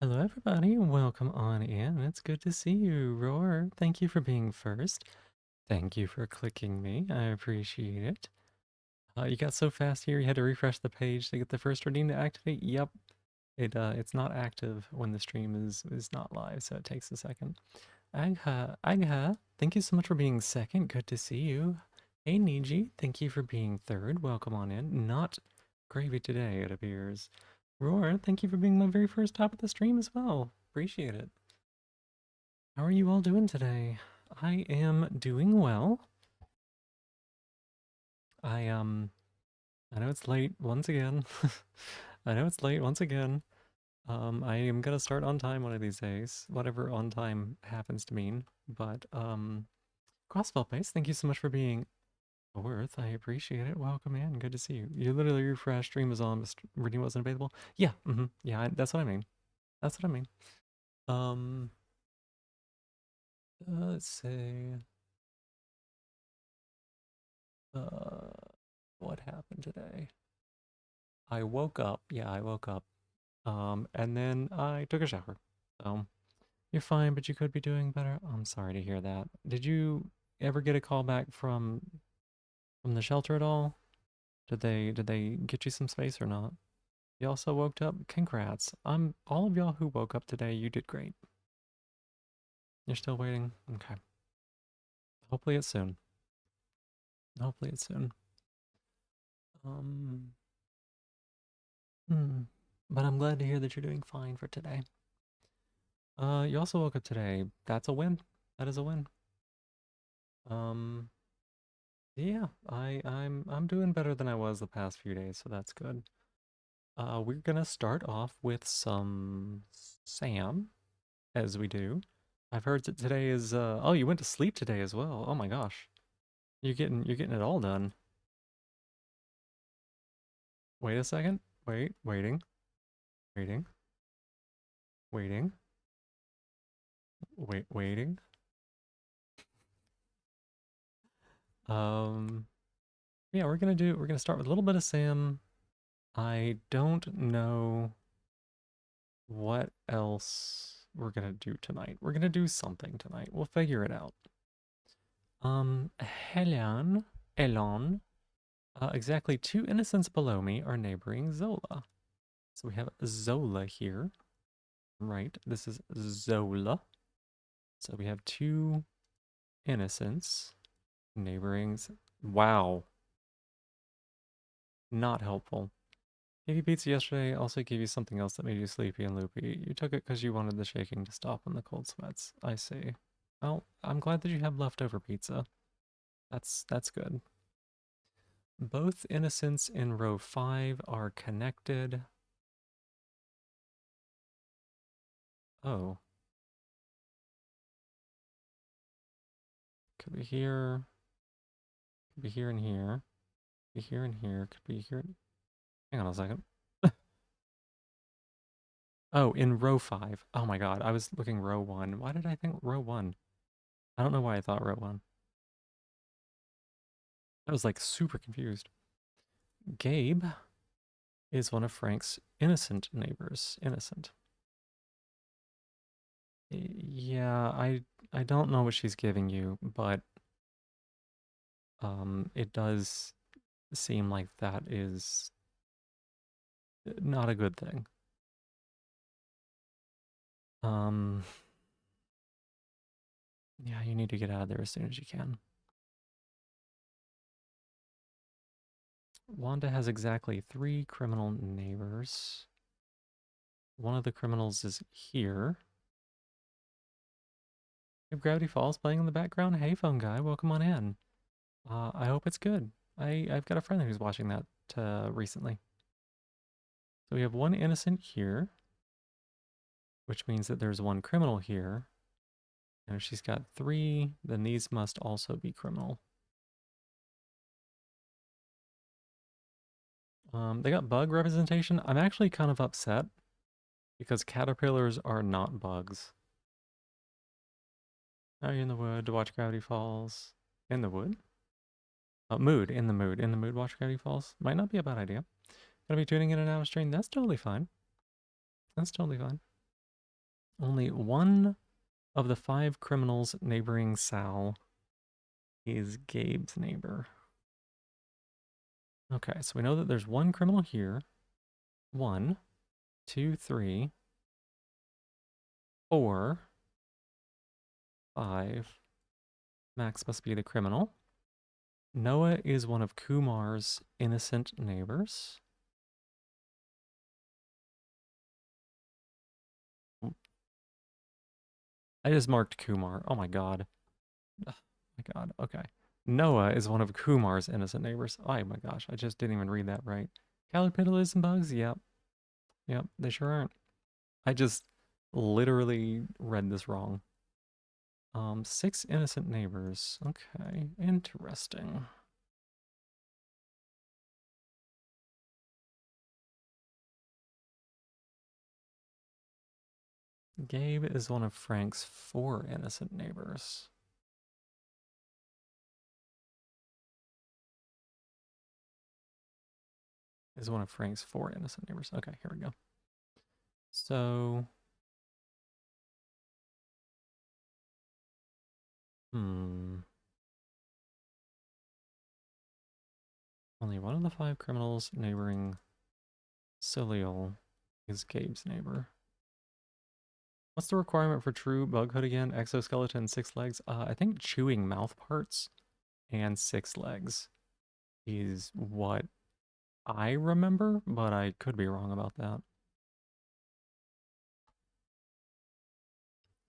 Hello, everybody. Welcome on in. It's good to see you, Roar. Thank you for being first. Thank you for clicking me. I appreciate it. You got so fast here, you had to refresh the page to get the first redeem to activate. Yep, it's not active when the stream is not live, so it takes a second. Agha, thank you so much for being second. Good to see you. Hey, Niji, thank you for being third. Welcome on in. Not gravy today, it appears. Roar, thank you for being my very first top of the stream as well. Appreciate it. How are you all doing today? I am doing well. I I know it's late once again. I know it's late once again. I am gonna start on time one of these days, whatever on time happens to mean. But Crossfell Base, thank you so much for being worth. I appreciate it. Welcome in. Good to see you. You literally refreshed, stream was on, but reading wasn't available. Yeah, yeah, that's what I mean. That's what I mean. Um, let's see. Uh, what happened today? I woke up. Yeah, I woke up. And then I took a shower. So you're fine, but you could be doing better. I'm sorry to hear that. Did you ever get a call back from the shelter at all? Did they get you some space or not? You also woke up. Congrats. All of y'all who woke up today, you did great. You're still waiting? Okay. Hopefully it's soon. Hopefully it's soon. Um hmm. But I'm glad to hear that you're doing fine for today. You also woke up today. That's a win. That is a win. Um Yeah, I'm doing better than I was the past few days, so that's good. We're gonna start off with some Sam, as we do. I've heard that today is oh, you went to sleep today as well. Oh my gosh. You're getting it all done. Wait a second. Waiting, waiting, waiting. Um yeah, we're gonna start with a little bit of Sam. I don't know what else we're gonna do tonight. We're gonna do something tonight. We'll figure it out. Helen, Elon, exactly two innocents below me are neighboring Zola. So we have Zola here. Right, this is Zola. So we have two innocents neighboring. Wow, not helpful. Gave you pizza yesterday, also gave you something else that made you sleepy and loopy. You took it because you wanted the shaking to stop and the cold sweats. I see. Well, I'm glad that you have leftover pizza. That's good. Both innocents in row 5 are connected. Oh, could be here, could be here and here, could be here and here, could be here. Hang on a second. Oh, in row 5. Oh my god, I was looking row 1. Why did I think row 1? I don't know why I thought row 1. I was like super confused. Gabe is one of Frank's innocent neighbors. Innocent. Yeah, I don't know what she's giving you, but it does seem like that is not a good thing. Um, yeah, you need to get out of there as soon as you can. Wanda has exactly 3 criminal neighbors. One of the criminals is here. If Gravity Falls playing in the background, hey phone guy, welcome on in. I hope it's good. I've got a friend who's watching that recently. So we have one innocent here, which means that there's one criminal here. And if she's got 3, then these must also be criminal. They got bug representation. I'm actually kind of upset because caterpillars are not bugs. Are you in the wood to watch Gravity Falls? In the wood? Mood, in the mood. In the mood, watch Gravity Falls. Might not be a bad idea. Gonna be tuning in and out of stream. That's totally fine. That's totally fine. Only one of the 5 criminals neighboring Sal is Gabe's neighbor. Okay, so we know that there's one criminal here. 1, 2, 3, 4, 5. Max must be the criminal. Noah is one of Kumar's innocent neighbors. I just marked Kumar. Oh my god. Oh my god. Okay. Noah is one of Kumar's innocent neighbors. Oh my gosh. I just didn't even read that right. Caterpillars and bugs? Yep. Yep. They sure aren't. I just literally read this wrong. 6 innocent neighbors. Okay. Interesting. Gabe is one of Frank's 4 innocent neighbors. Is one of Frank's 4 innocent neighbors. Okay, here we go. So, only one of the 5 criminals neighboring Cillial is Gabe's neighbor. What's the requirement for true bughood again? Exoskeleton, 6 legs. I think chewing mouth parts and 6 legs is what I remember, but I could be wrong about that.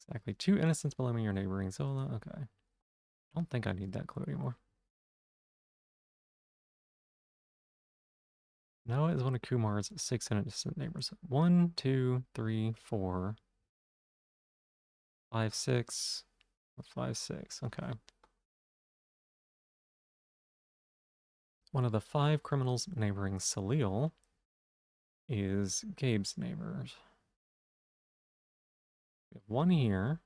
Exactly. 2 innocents below me are neighboring Zola. Okay. I don't think I need that clue anymore. Noah is one of Kumar's 6 innocent neighbors. 1, 2, 3, 4, 5, 6. 5, 6. Okay. One of the 5 criminals neighboring Salil is Gabe's neighbors. We have 1 here.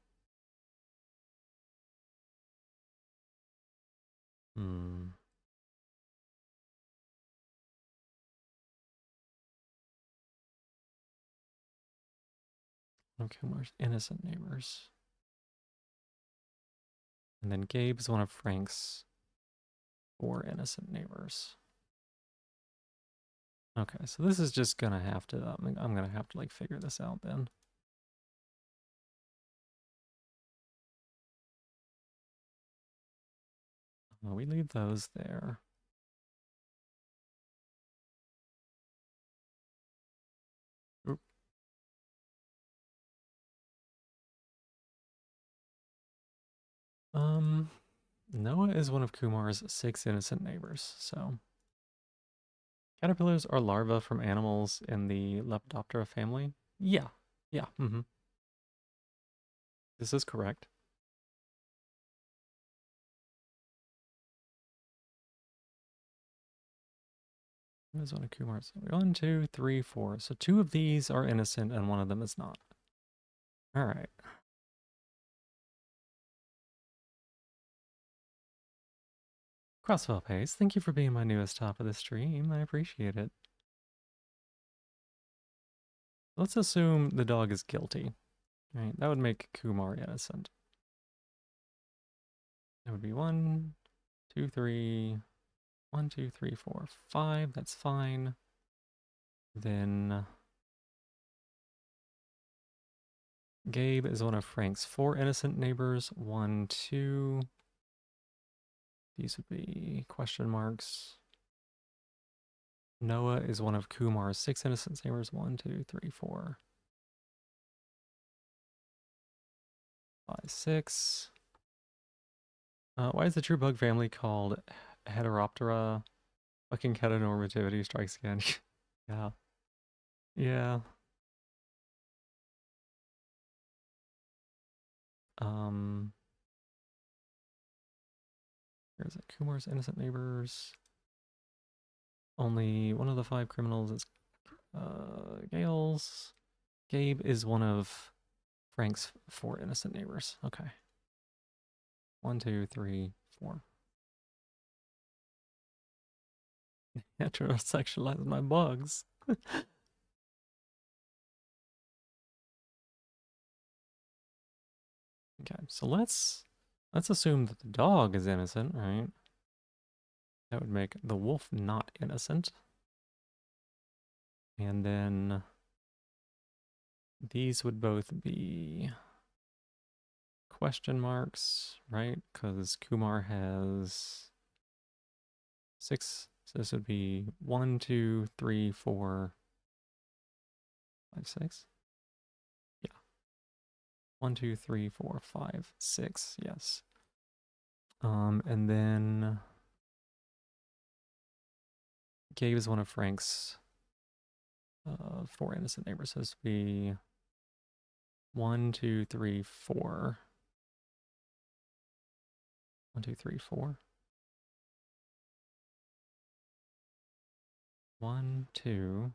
Okay, Kumar's innocent neighbors. And then Gabe's one of Frank's 4 innocent neighbors. Okay, so this is just gonna have to, I'm gonna have to like figure this out then. We leave those there. Oop. Noah is one of Kumar's 6 innocent neighbors, so. Caterpillars are larvae from animals in the Lepidoptera family? Yeah, yeah, This is correct. What is one of Kumar's? 1, 2, 3, 4. So 2 of these are innocent and 1 of them is not. All right. Crossfell Pace, thank you for being my newest top of the stream. I appreciate it. Let's assume the dog is guilty. Right, that would make Kumar innocent. That would be 1, 2, 3, 1, 2, 3, 4, 5. That's fine. Then Gabe is one of Frank's 4 innocent neighbors. 1, 2. These would be question marks. Noah is one of Kumar's 6 innocent neighbors. 1, 2, 3, 4, 5, 6. Why is the true bug family called Heteroptera? Fucking heteronormativity strikes again. Yeah. Yeah. Um, Here's it. Kumar's innocent neighbors. Only one of the 5 criminals is Gale's. Gabe is one of Frank's 4 innocent neighbors. Okay. 1, 2, 3, 4. Heterosexualize my bugs. Okay, so let's assume that the dog is innocent, right? That would make the wolf not innocent. And then these would both be question marks, right? Because Kumar has 6. So this would be 1, 2, 3, 4, 5, 6. Yeah. 1, 2, 3, 4, 5, 6. Yes. And then Gabe is one of Frank's 4 innocent neighbors. So this would be 1, 2, 3, 4. 1, 2, 3, 4. 1, 2.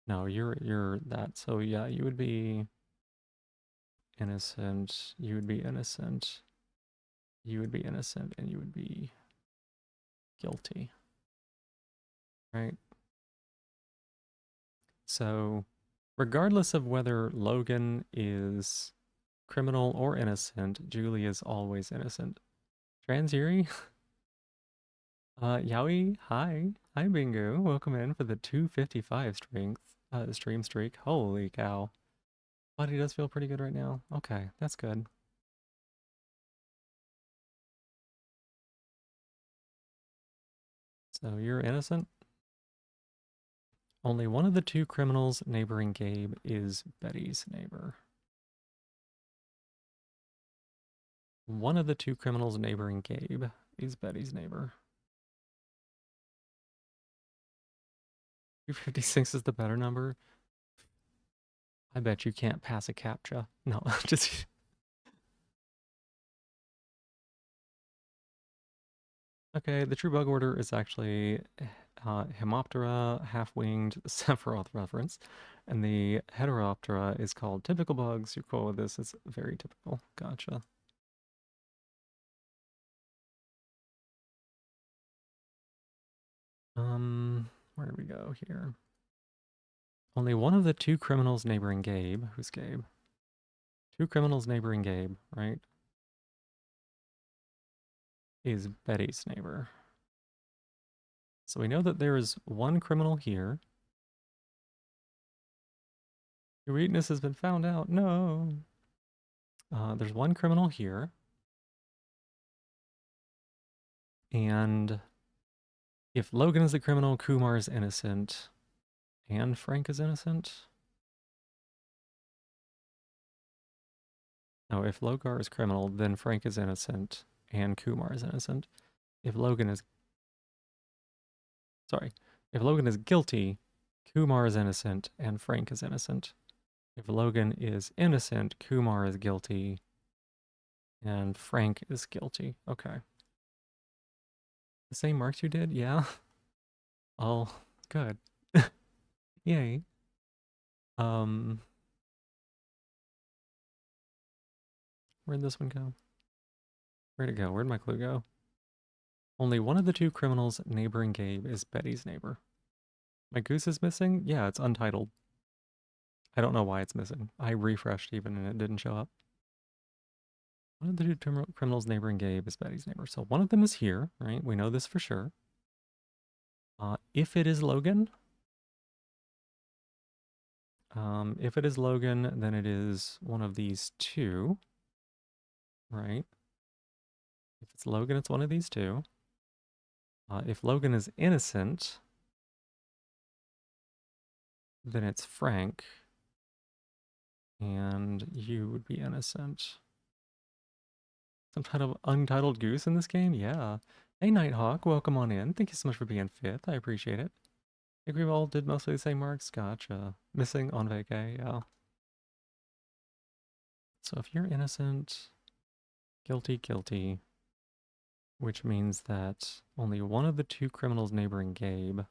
No, you're that. So yeah, you would be innocent. You would be innocent. You would be innocent, and you would be guilty, right? So, regardless of whether Logan is criminal or innocent, Julie is always innocent. Transyuri? Yowie, hi. Hi, Bingo. Welcome in for the 255 stream streak. Holy cow. Body does feel pretty good right now. Okay, that's good. So, you're innocent? Only one of the 2 criminals neighboring Gabe is Betty's neighbor. One of the 2 criminals neighboring Gabe is Betty's neighbor. 256 is the better number. I bet you can't pass a CAPTCHA. No, just... Okay, the true bug order is actually Hemoptera, half-winged, Sephiroth reference. And the Heteroptera is called typical bugs. You're cool with this. It's very typical. Gotcha. Where do we go here? Only one of the 2 criminals neighboring Gabe. Who's Gabe? 2 criminals neighboring Gabe, right? Is Betty's neighbor. So we know that there is 1 criminal here. Your weakness has been found out. No. There's 1 criminal here. And if Logan is the criminal, Kumar is innocent, and Frank is innocent. No, if Logar is criminal, then Frank is innocent, and Kumar is innocent. If Logan is... Sorry. If Logan is guilty, Kumar is innocent, and Frank is innocent. If Logan is innocent, Kumar is guilty, and Frank is guilty. Okay. The same marks you did? Yeah. Oh, good. Yay. Where'd this one go? Where'd it go? Where'd my clue go? Only one of the 2 criminals neighboring Gabe is Betty's neighbor. My goose is missing? Yeah, it's untitled. I don't know why it's missing. I refreshed even and it didn't show up. One of the 2 criminals neighboring Gabe is Betty's neighbor. So one of them is here, right? We know this for sure. If it is Logan, then it is one of these 2, right? If it's Logan, it's one of these 2. If Logan is innocent, then it's Frank, and you would be innocent. Some kind of untitled goose in this game? Yeah. Hey, Nighthawk, welcome on in. Thank you so much for being 5th. I appreciate it. I think we all did mostly the same marks. Gotcha. Missing on vacay, yeah. So if you're innocent, guilty, guilty, which means that only one of the 2 criminals neighboring Gabe,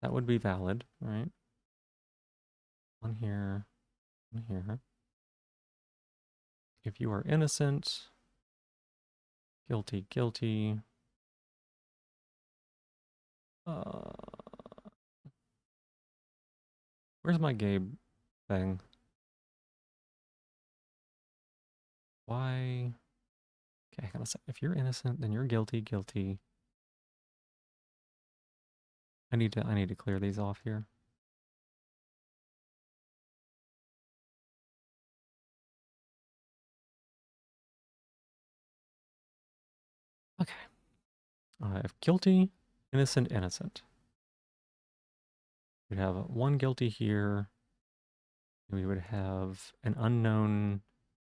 that would be valid, right? One here, one here. If you are innocent, guilty, guilty. Where's my Gabe thing? Why? Okay, hang on a sec. If you're innocent, then you're guilty, guilty. I need to clear these off here. Okay. I have guilty, innocent, innocent. We'd have one guilty here. We would have an unknown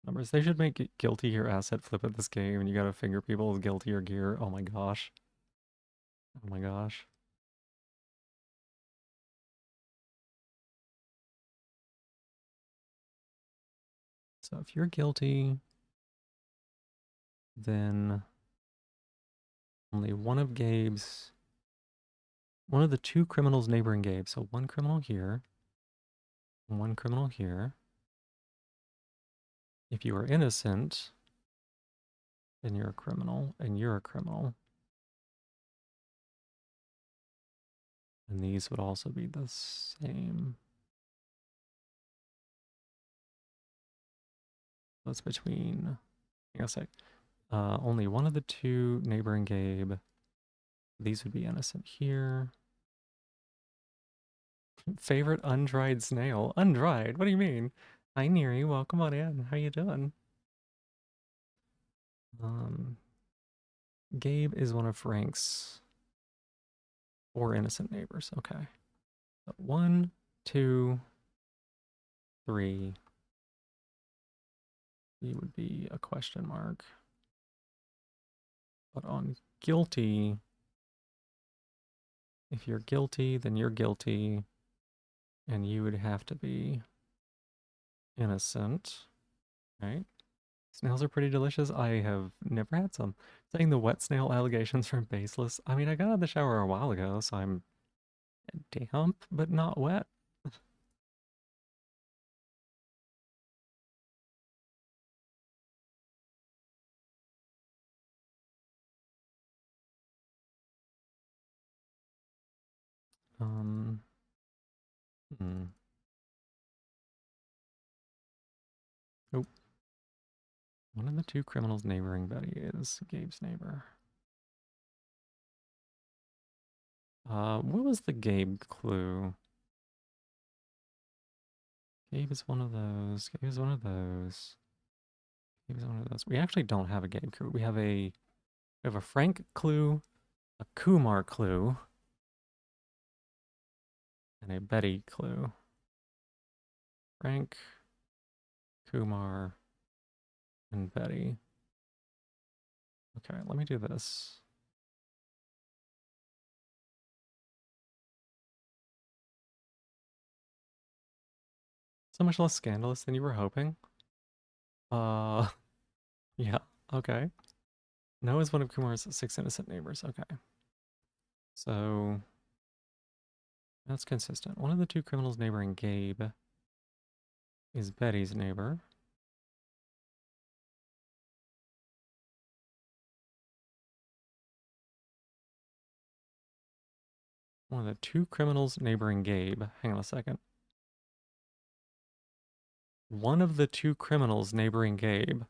numbers. They should make it guilty your asset flip at this game, and you gotta finger people as guilty or gear. Oh my gosh. Oh my gosh. So if you're guilty, then only one of Gabe's, one of the two criminals neighboring Gabe. So one criminal here, one criminal here. If you are innocent, then you're a criminal, and you're a criminal. And these would also be the same. That's between, I guess only one of the two neighboring Gabe. These would be innocent here. Favorite undried snail? Undried? What do you mean? Hi, Neri. Welcome on in. How you doing? Um, Gabe is one of Frank's four innocent neighbors. Okay. So 1, 2, 3. He would be a question mark. But on guilty, if you're guilty, then you're guilty. And you would have to be innocent, right? Snails are pretty delicious. I have never had some. Saying the wet snail allegations are baseless. I mean, I got out of the shower a while ago, so I'm damp, but not wet. Um, hmm. Nope. One of the two criminals neighboring Betty is Gabe's neighbor. What was the Gabe clue? Gabe is one of those. Gabe is one of those. Gabe is one of those. We actually don't have a Gabe clue. We have a Frank clue, a Kumar clue, and a Betty clue. Frank, Kumar, and Betty. Okay, let me do this. So much less scandalous than you were hoping. Uh, yeah, okay. Noah is one of Kumar's 6 innocent neighbors. Okay. So that's consistent. One of the two criminals neighboring Gabe is Betty's neighbor. One of the two criminals neighboring Gabe. Hang on a second. One of the two criminals neighboring Gabe.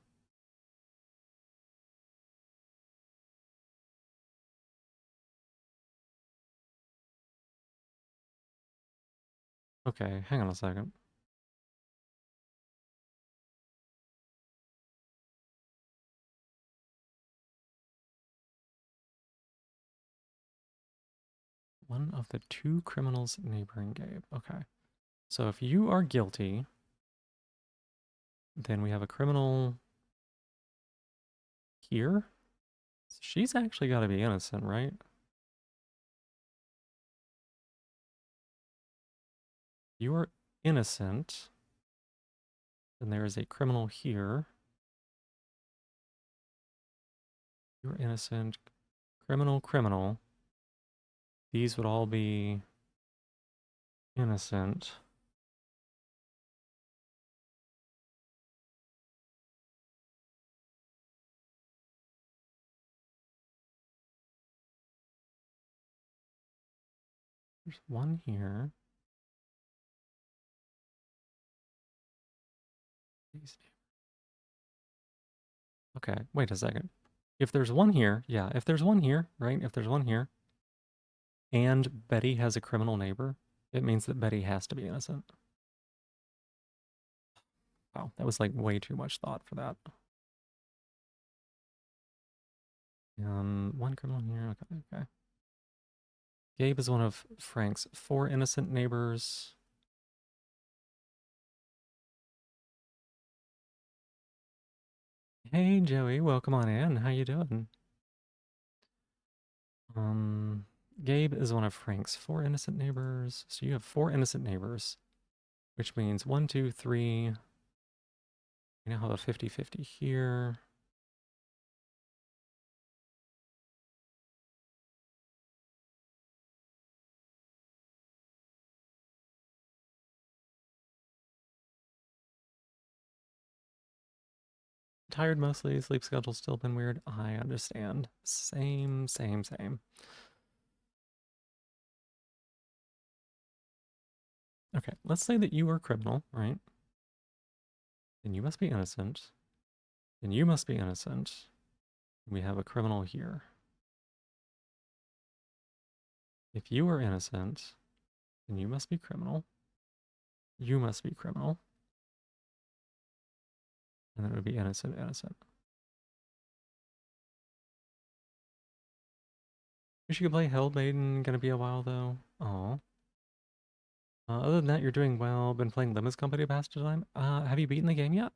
Okay, hang on a second. One of the two criminals neighboring Gabe. Okay. So if you are guilty, then we have a criminal here. So she's actually got to be innocent, right? You are innocent. Then there is a criminal here. You're innocent. Criminal, criminal. These would all be innocent. There's one here. Okay, wait a second. If there's one here, yeah, if there's one here, right? If there's one here, and Betty has a criminal neighbor, it means that Betty has to be innocent. Wow, that was like way too much thought for that. One criminal here. Okay, okay. Gabe is one of Frank's 4 innocent neighbors. Hey, Joey, welcome on in. How you doing? Um, Gabe is one of Frank's 4 innocent neighbors. So you have 4 innocent neighbors, which means 1, 2, 3. We now have a 50-50 here. Tired mostly, sleep schedule's still been weird. I understand. Same, same, same. Okay, let's say that you are a criminal, right? Then you must be innocent. Then you must be innocent. We have a criminal here. If you are innocent, then you must be criminal. You must be criminal. And then it would be innocent, innocent. Wish you could play Hellmaiden. Gonna be a while though. Oh. Other than that, you're doing well. Been playing Lemons Company past time. Have you beaten the game yet?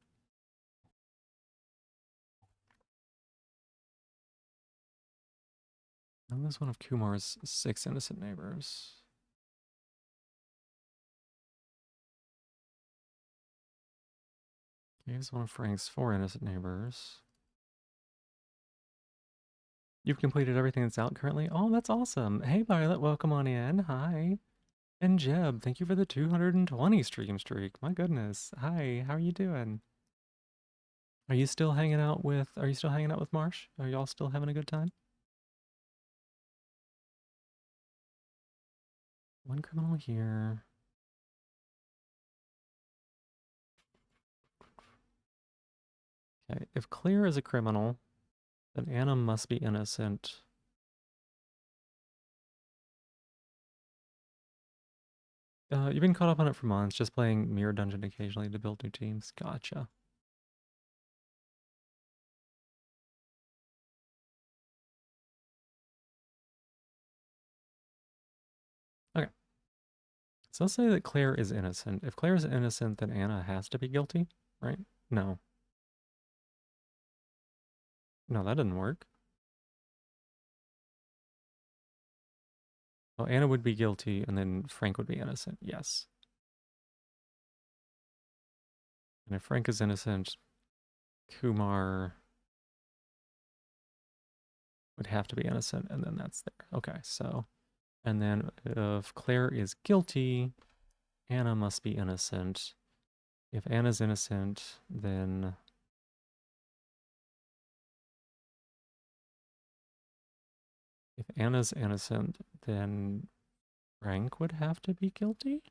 That was one of Kumar's 6 innocent neighbors. He's one of Frank's 4 innocent neighbors. You've completed everything that's out currently? Oh, that's awesome. Hey, Violet, welcome on in. Hi. And Jeb, thank you for the 220 stream streak. My goodness. Hi, how are you doing? Are you still hanging out with Marsh? Are y'all still having a good time? One criminal here. Okay, if Claire is a criminal, then Anna must be innocent. You've been caught up on it for months, just playing Mirror Dungeon occasionally to build new teams. Gotcha. Okay. So let's say that Claire is innocent. If Claire is innocent, then Anna has to be guilty, right? No. No, that didn't work. Well, Anna would be guilty, and then Frank would be innocent. Yes. And if Frank is innocent, Kumar would have to be innocent, and then that's there. Okay, so, and then if Claire is guilty, Anna must be innocent. If Anna's innocent, then if Anna's innocent, then Frank would have to be guilty?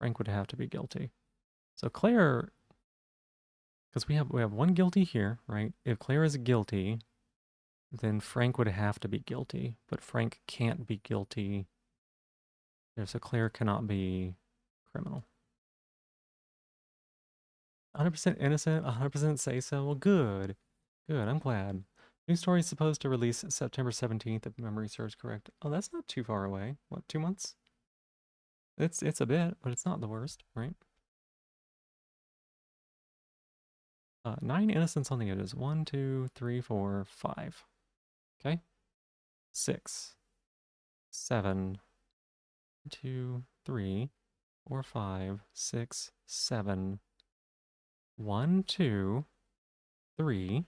Frank would have to be guilty. So Claire, because we have one guilty here, right? If Claire is guilty, then Frank would have to be guilty, but Frank can't be guilty. So Claire cannot be criminal. 100% innocent, 100% say so. Well, good. Good, I'm glad. New story is supposed to release September 17th, if memory serves correct. Oh, that's not too far away. What, 2 months? It's a bit, but it's not the worst, right? 9 innocents on the edges. 1, 2, 3, 4, 5. Okay. 6, 7, 2, 3, 4, 5, 6, 7. 1, 2, 3,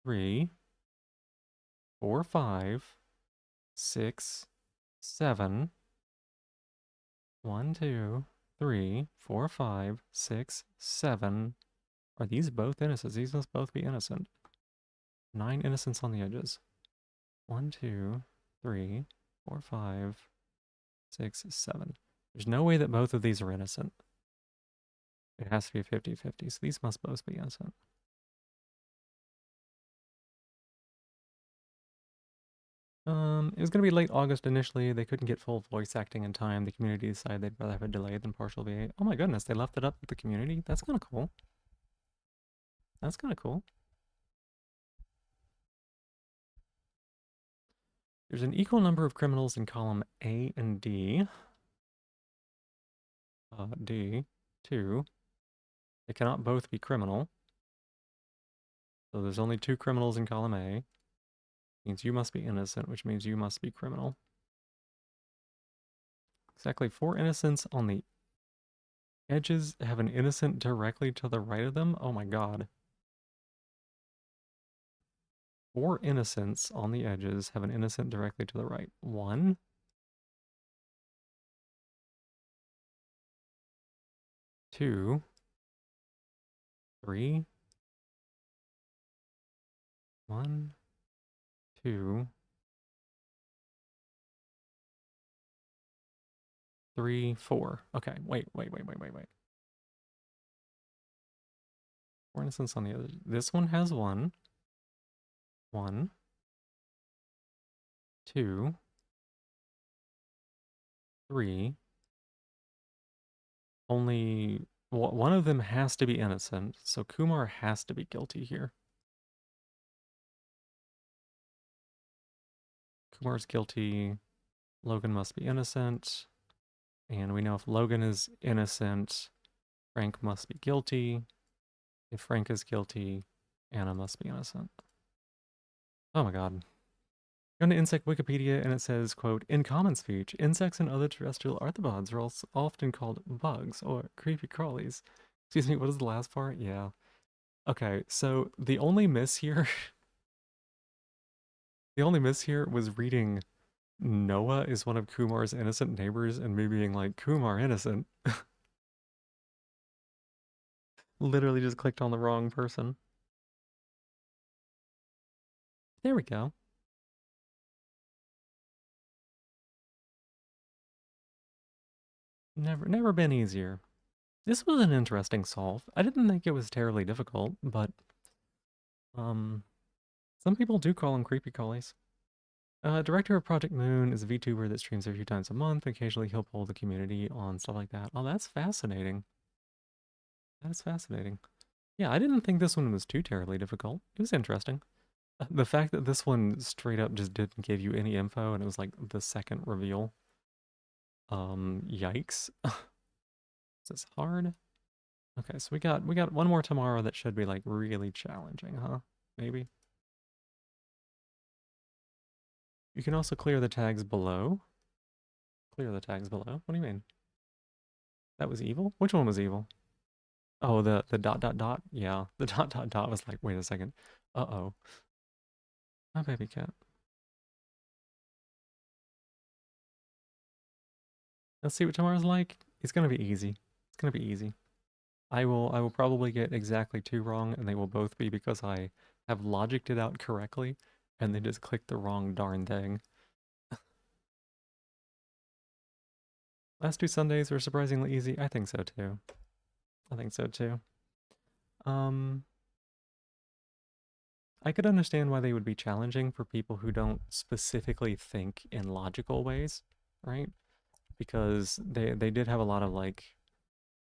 3, 4, 5, 6, 7. 1, 2, 3, 4, 5, 6, 7. Are these both innocents? These must both be innocent. 9 innocents on the edges. 1, 2, 3, 4, 5, 6, 7. There's no way that both of these are innocent. It has to be 50-50, so these must both be innocent. It was gonna be late August initially. They couldn't get full voice acting in time. The community decided they'd rather have a delay than partial VA. Oh my goodness, they left it up to the community? That's kind of cool. That's kind of cool. There's an equal number of criminals in column A and D. D, 2. They cannot both be criminal. So there's only 2 criminals in column A. Means you must be innocent, which means you must be criminal. Exactly 4 innocents on the edges have an innocent directly to the right of them. Oh my god. 4 innocents on the edges have an innocent directly to the right. 1, 2, 3. 1, 2, 3, 4. Okay, wait. 4 innocents on the other. This one has 1. 1, 2, 3. Only one of them has to be innocent, so Kumar has to be guilty here. Kumar's guilty. Logan must be innocent. And we know if Logan is innocent, Frank must be guilty. If Frank is guilty, Anna must be innocent. Oh my god. Go to insect Wikipedia and it says, quote, in common speech, insects and other terrestrial arthropods are also often called bugs or creepy crawlies. Excuse me, what is the last part? Yeah. Okay, so the only miss here, the only miss here was reading Noah is one of Kumar's innocent neighbors and me being like, Kumar innocent. Literally just clicked on the wrong person. There we go. Never been easier. This was an interesting solve. I didn't think it was terribly difficult, but um some people do call them creepy crawlies. Director of Project Moon is a VTuber that streams a few times a month. Occasionally he'll poll the community on stuff like that. Oh, that's fascinating. That is fascinating. Yeah, I didn't think this one was too terribly difficult. It was interesting. The fact that this one straight up just didn't give you any info and it was like the second reveal. Yikes. Is this hard? Okay, so we got one more tomorrow that should be like really challenging, huh? Maybe. You can also clear the tags below. Clear the tags below. What do you mean? That was evil? Which one was evil? Oh, the dot dot dot. Yeah, the dot dot dot was like, wait a second. Uh-oh. My baby cat. Let's see what tomorrow's like. It's gonna be easy. It's gonna be easy. I will probably get exactly 2 wrong, and they will both be because I have logicked it out correctly, and then just clicked the wrong darn thing. Last 2 Sundays were surprisingly easy. I think so too. I think so too. Um, I could understand why they would be challenging for people who don't specifically think in logical ways, right? Because they did have a lot of like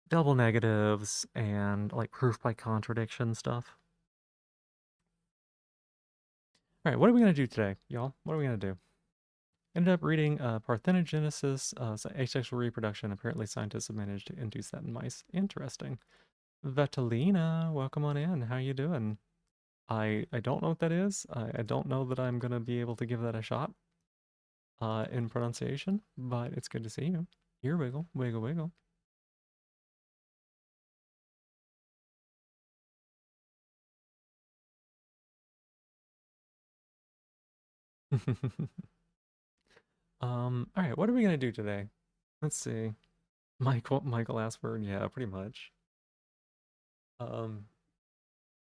double negatives and like proof by contradiction stuff. All right, what are we gonna do today, y'all? What are we gonna do? Ended up reading parthenogenesis, so asexual reproduction. Apparently, scientists have managed to induce that in mice. Interesting. Vetalina, welcome on in. How you doing? I don't know what that is. I don't know that I'm gonna be able to give that a shot in pronunciation, but it's good to see you. Here, wiggle, wiggle, wiggle. All right, what are we gonna do today? Let's see. Michael Asford, yeah, pretty much. Um,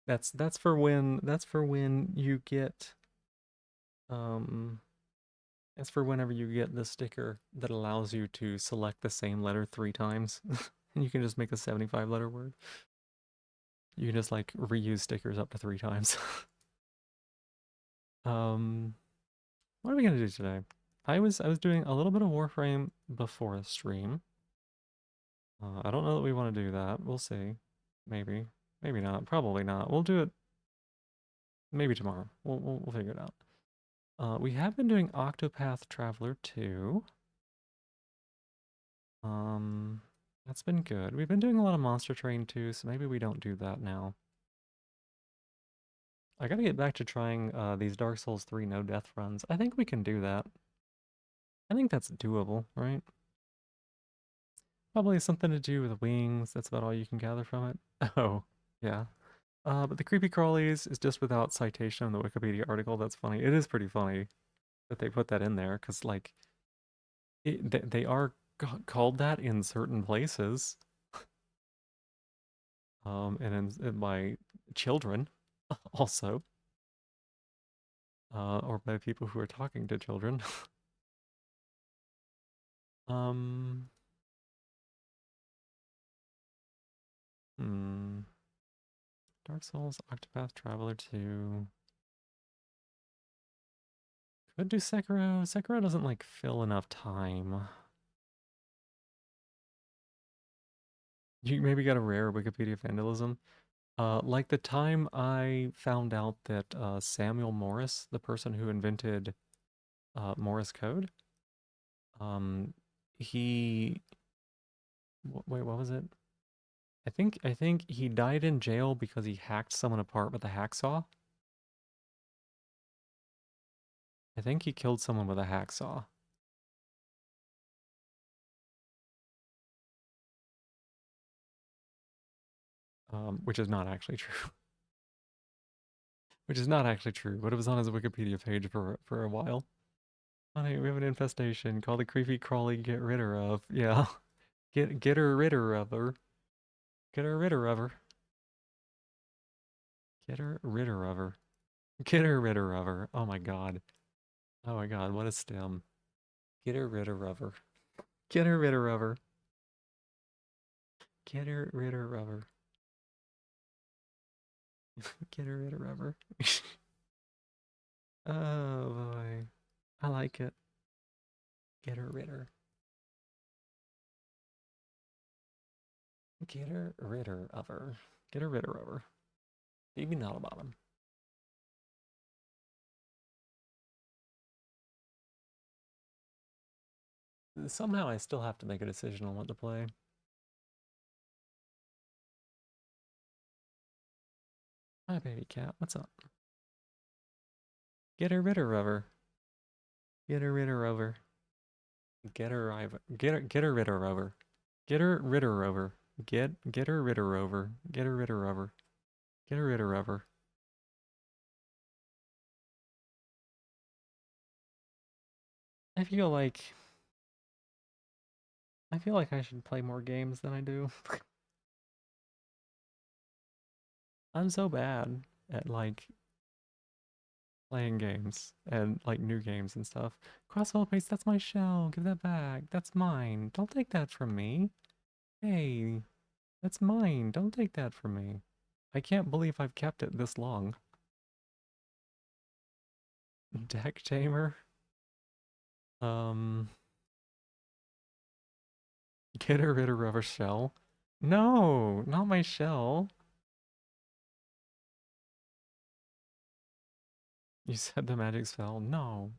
that's for when you get um It's for whenever you get the sticker that allows you to select the same letter 3 times. And you can just make a 75 letter word. You can just like reuse stickers up to 3 times. um, what are we gonna do today? I was doing a little bit of Warframe before the stream. I don't know that we want to do that. We'll see. Maybe. Maybe not. Probably not. We'll do it maybe tomorrow. We'll figure it out. We have been doing Octopath Traveler 2. Um, that's been good. We've been doing a lot of Monster Train too, so maybe we don't do that now. I gotta get back to trying these Dark Souls 3 no death runs. I think we can do that. I think that's doable, right? Probably something to do with wings. That's about all you can gather from it. Oh, yeah. But the creepy crawlies is just without citation in the Wikipedia article. That's funny. It is pretty funny that they put that in there because, like, they are called that in certain places, and in by children also, or by people who are talking to children. um, hmm. Dark Souls, Octopath Traveler 2. Could do Sekiro. Sekiro doesn't like fill enough time. You maybe got a rare Wikipedia vandalism. Like the time I found out that Samuel Morse, the person who invented Morse code, um, he wait, what was it? I think he died in jail because he hacked someone apart with a hacksaw. I think he killed someone with a hacksaw. Which is not actually true. Which is not actually true, but it was on his Wikipedia page for a while. Honey, we have an infestation called the creepy crawly get rid of. Yeah. Get her rid of her. Get her rid of her. Get her rid of her. Get her rid of her. Oh my god. Oh my god, what a stem. Get her rid of her. Get her rid of her. Get her rid of her. Get her rid of her. Oh boy. I like it. Get her rid of. Get her rid of her. Get her rid of her. Maybe not about him. Somehow I still have to make a decision on what to play. Hi, baby cat. What's up? Get her rid of her. Get her rid of her. Get her rid of her. Get her rid of her. Get her rid of her. Get her rid of her. Get her rid of her. I feel like I feel like I should play more games than I do. I'm so bad at like playing games and like new games and stuff. Crossfell paste, that's my shell. Give that back. That's mine. Don't take that from me. Hey, that's mine. Don't take that from me. I can't believe I've kept it this long. Deck tamer. Um, get her rid of rubber shell. No, not my shell. You said the magic spell. No.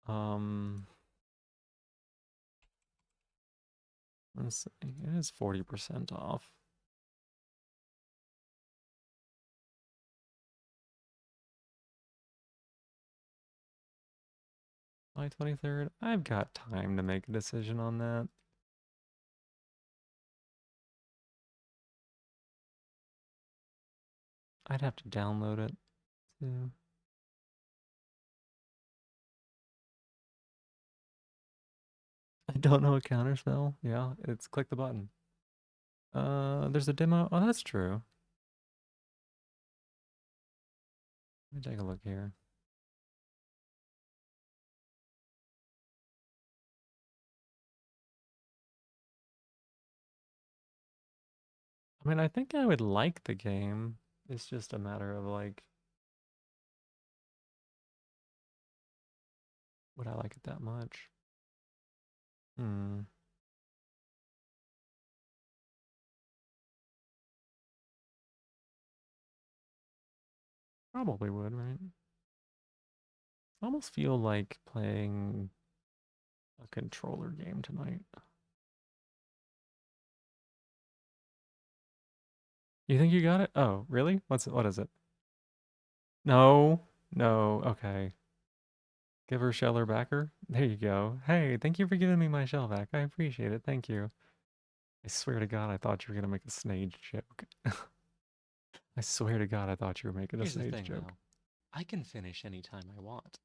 Um, let's see. It is 40% off. July 23rd. I've got time to make a decision on that. I'd have to download it too. I don't know a counterspell. Yeah, it's click the button. There's a demo. Oh, that's true. Let me take a look here. I mean, I think I would like the game. It's just a matter of like, would I like it that much? Hmm. Probably would, right? I almost feel like playing a controller game tonight. You think you got it? Oh, really? What is it? No. No. Okay. Give her shell or backer? There you go. Hey, thank you for giving me my shell back. I appreciate it. Thank you. I swear to God, I thought you were gonna make a Snage joke. I swear to God, I thought you were making a Here's the Snage thing, joke. though. I can finish anytime I want.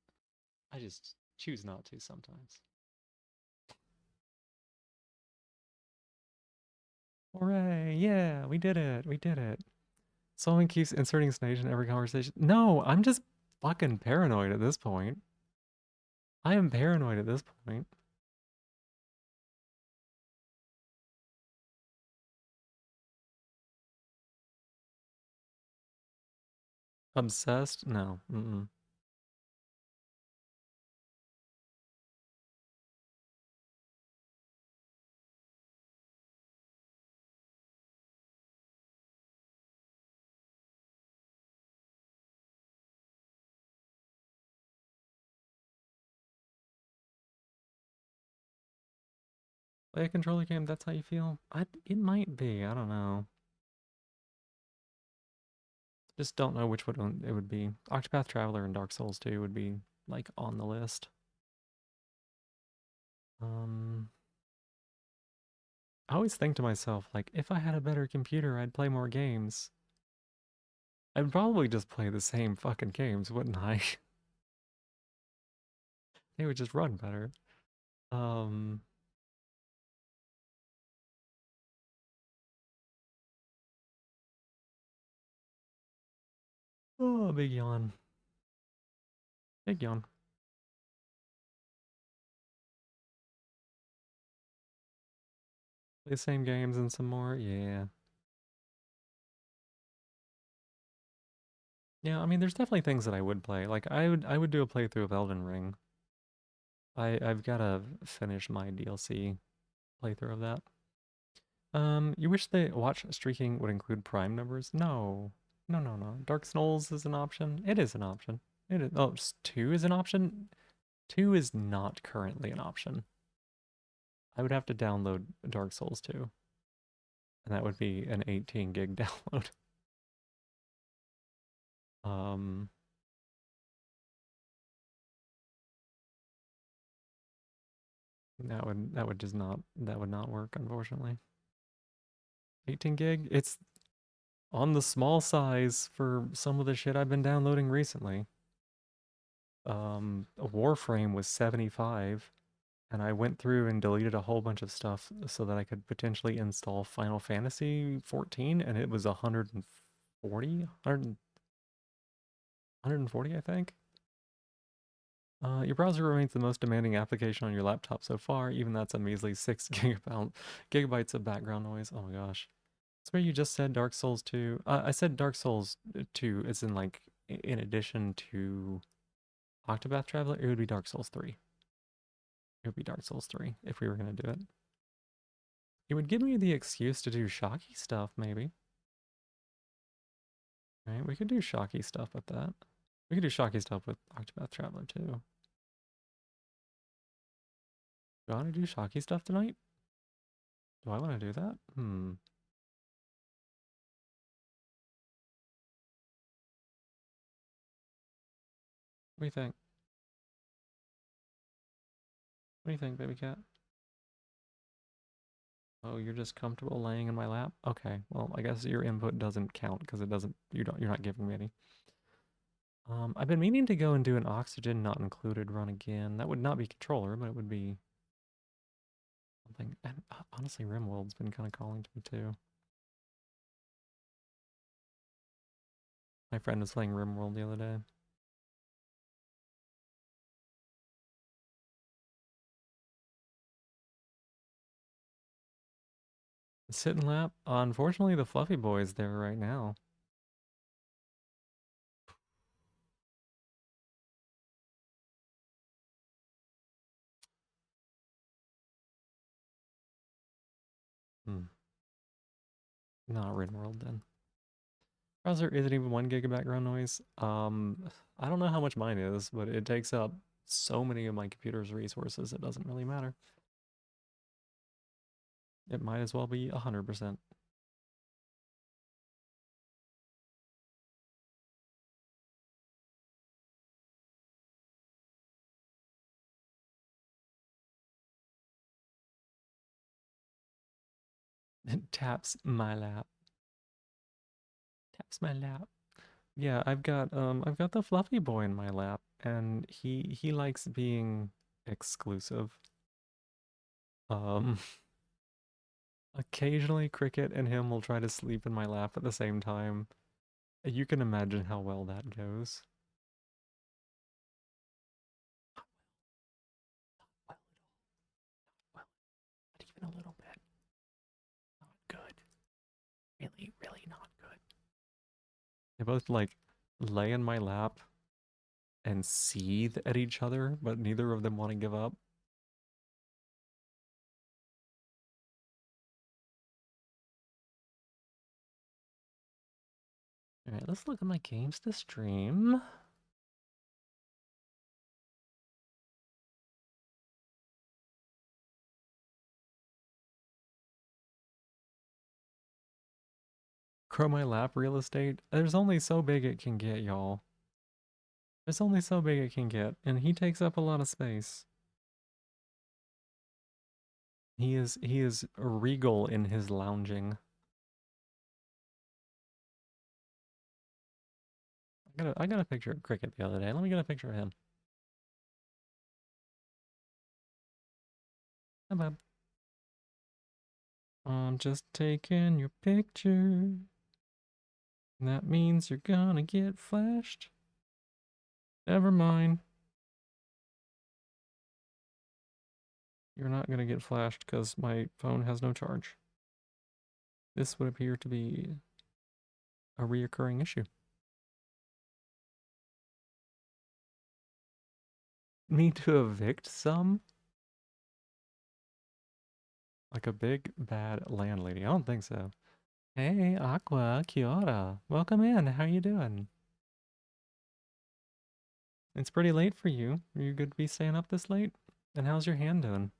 I just choose not to sometimes. Hooray! Yeah, we did it. We did it. Someone keeps inserting Snage in every conversation. No, I'm just fucking paranoid at this point. I am paranoid at this point. Obsessed? No. Mm-mm. Play a controller game, that's how you feel? It might be. I don't know. Just don't know which one it would be. Octopath Traveler and Dark Souls 2 would be like on the list. Um, I always think to myself, like, if I had a better computer, I'd play more games. I'd probably just play the same fucking games, wouldn't I? They would just run better. Um, oh, big yawn. Big yawn. Play the same games and some more. Yeah. Yeah, I mean, there's definitely things that I would play. Like, I would do a playthrough of Elden Ring. I've gotta finish my DLC playthrough of that. You wish the watch streaking would include prime numbers? No. No, no, no. Dark Souls is an option. It is an option. It is. Oh, 2 is an option? 2 is not currently an option. I would have to download Dark Souls 2, and that would be an 18 gig download. Um, that would not work, unfortunately. 18 gig? It's on the small size for some of the shit I've been downloading recently. Warframe was 75, and I went through and deleted a whole bunch of stuff so that I could potentially install Final Fantasy 14, and it was 140, 140, I think. Your browser remains the most demanding application on your laptop so far. Even that's a measly 6 gigabytes of background noise. Oh my gosh. That's where you just said Dark Souls 2. I said Dark Souls 2 is in like in addition to Octopath Traveler, it would be Dark Souls 3. It would be Dark Souls 3 if we were going to do it. It would give me the excuse to do shocky stuff, maybe. Right? We could do shocky stuff with that. We could do shocky stuff with Octopath Traveler too. Do I want to do shocky stuff tonight? Do I want to do that? What do you think? What do you think, baby cat? Oh, you're just comfortable laying in my lap? Okay. Well, I guess your input doesn't count because it doesn't you're not giving me any. I've been meaning to go and do an oxygen not included run again. That would not be controller, but it would be something. And honestly, Rimworld's been kind of calling to me too. My friend was playing Rimworld the other day. Sit and lap. Unfortunately, the fluffy boy is there right now. Hmm. Not Rimworld then. Browser isn't even 1 gig of background noise. I don't know how much mine is, but it takes up so many of my computer's resources, it doesn't really matter. It might as well be 100%. It taps my lap. Taps my lap. Yeah, I've got the fluffy boy in my lap, and he likes being exclusive. Um, occasionally Cricket and him will try to sleep in my lap at the same time. You can imagine how well that goes. Well, well, not even a little bit. Not good. Really, really not good. They both like lay in my lap and seethe at each other, but neither of them want to give up. All right, let's look at my games to stream. Grow my lap real estate. There's only so big it can get, y'all. There's only so big it can get, and he takes up a lot of space. He is regal in his lounging. I got a picture of Cricket the other day. Let me get a picture of him. Hi, bub. I'm just taking your picture. That means you're gonna get flashed. Never mind. You're not gonna get flashed because my phone has no charge. This would appear to be a reoccurring issue. Need to evict some? Like a big bad landlady? I don't think so. Hey, Aqua, kia ora. Welcome in. How you doing? It's pretty late for you. Are you good to be staying up this late? And how's your hand doing?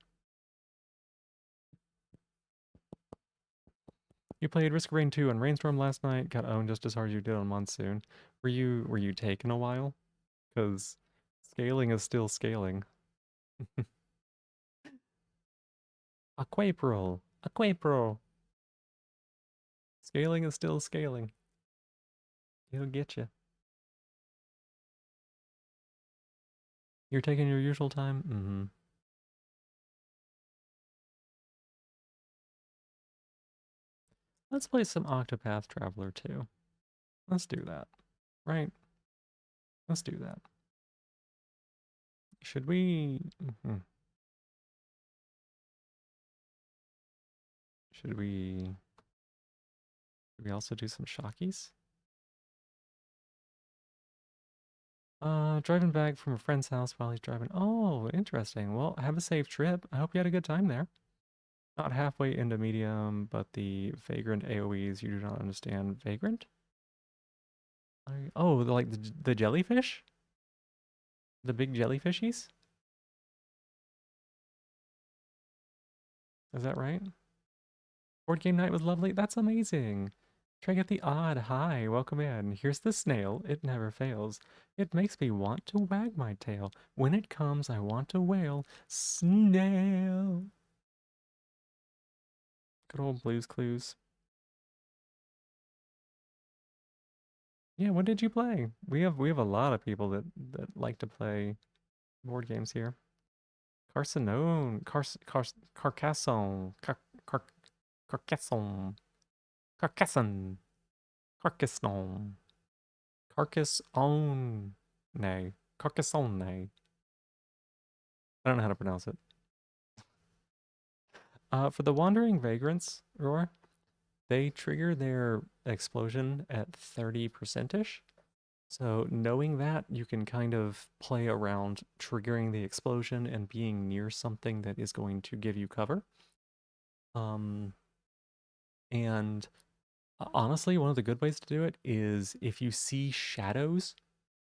You played Risk of Rain 2 on Rainstorm last night, got owned just as hard as you did on Monsoon. Were you taking a while? Because scaling is still scaling. Aquapril! Aquapril! Scaling is still scaling. It'll get you. You're taking your usual time? Mm-hmm. Let's play some Octopath Traveler 2. Let's do that. Right? Let's do that. Should we... Mhm. Should we... Should we also do some Shockies? Driving back from a friend's house while he's driving. Oh, interesting. Well, have a safe trip. I hope you had a good time there. Not halfway into medium, but the vagrant AoEs you do not understand. Vagrant? Oh, like the jellyfish? The big jellyfishies? Is that right? Board game night was lovely. That's amazing. Try get the odd. Hi, welcome in. Here's the snail. It never fails. It makes me want to wag my tail. When it comes, I want to wail. Snail. Good old Blues Clues. Yeah, what did you play? We have a lot of people that like to play board games here. Carcassonne, Carcassonne, Carcassonne, Carcassonne, Carcassonne, Carcassonne, nay, Carcassonne. I don't know how to pronounce it. For the Wandering Vagrants, Roar, they trigger their explosion at 30%-ish. So knowing that, you can kind of play around triggering the explosion and being near something that is going to give you cover. Um, and honestly, one of the good ways to do it is if you see shadows,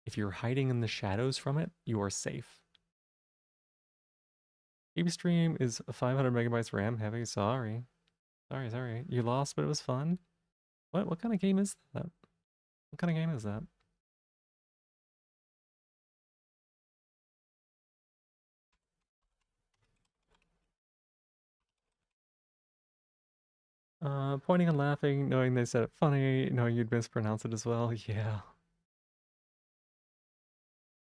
if you're hiding in the shadows from it, you are safe. GB stream is 500 megabytes RAM heavy. Sorry. Sorry. You lost, but it was fun. What kind of game is that? What kind of game is that? Pointing and laughing, knowing they said it funny, knowing you'd mispronounce it as well. Yeah.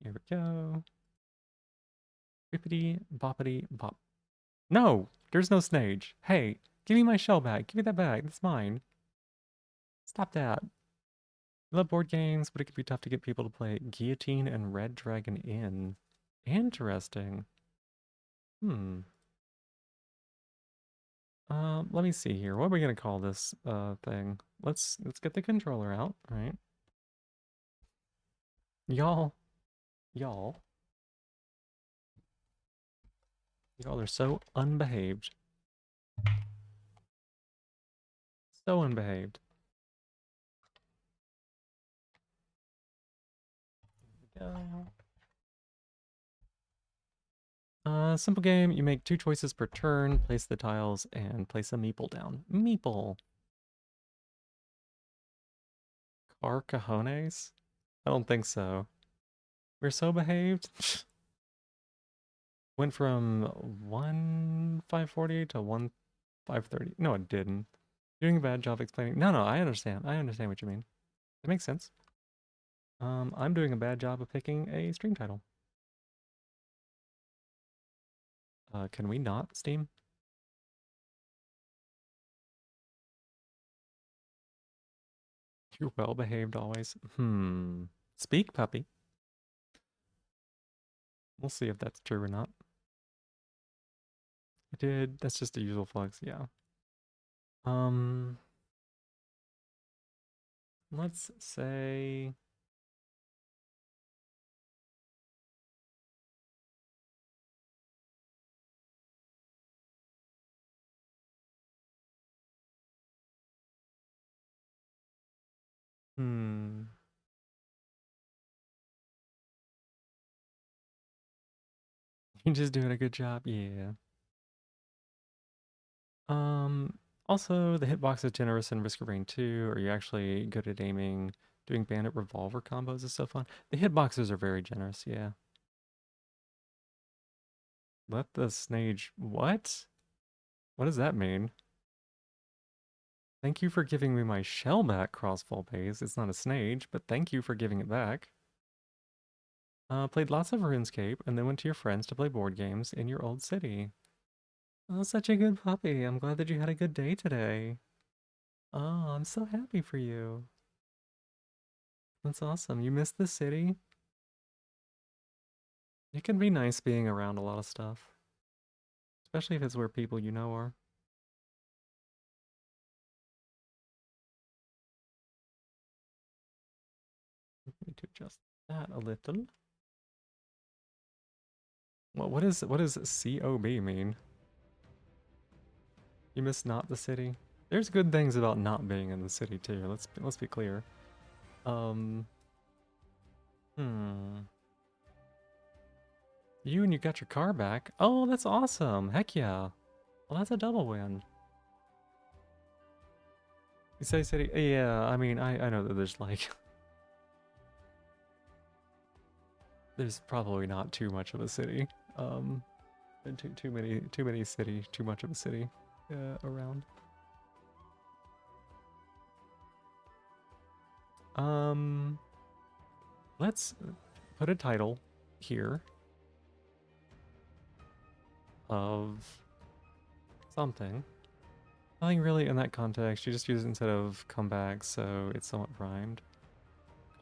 Here we go. Bippity boppity bop. No! There's no snage. Hey, give me my shell back. Give me that back. That's mine. Stop that. I love board games, but it can be tough to get people to play Guillotine and Red Dragon Inn. Interesting. Hmm. Let me see here. What are we gonna call this thing? Let's get the controller out, right? Y'all, y'all, y'all are so unbehaved. So unbehaved. Go. Simple game. You make 2 choices per turn, place the tiles, and place a meeple down. Meeple. Car cajones? I don't think so. We're so behaved. Went from 1,548 to 1,530. No, it didn't. Doing a bad job explaining. No, I understand. I understand what you mean. It makes sense. I'm doing a bad job of picking a stream title. Can we not, Steam? You're well behaved always. Speak, puppy. We'll see if that's true or not. I did. That's just the usual flex, yeah. Um, let's say hmm. You're just doing a good job, yeah. Um, Also the hitbox is generous in Risk of Rain 2. Are you actually good at aiming? Doing bandit revolver combos is so fun. The hitboxes are very generous, yeah. Let the snage what? What does that mean? Thank you for giving me my shell back, Crossfall Pays. It's not a snage, but thank you for giving it back. Played lots of RuneScape, and then went to your friends to play board games in your old city. Oh, such a good puppy. I'm glad that you had a good day today. Oh, I'm so happy for you. That's awesome. You missed the city? It can be nice being around a lot of stuff, especially if it's where people you know are. Need to adjust that a little. What does COB mean? You miss not the city? There's good things about not being in the city too. Let's be clear. Um, hmm. You got your car back. Oh, that's awesome. Heck yeah. Well, that's a double win. You say city? Yeah, I mean, I know that there's like, there's probably not too much of a city. Um, too many city, too much of a city around. Um, let's put a title here of something. Nothing really in that context. You just use it instead of comeback, so it's somewhat rhymed.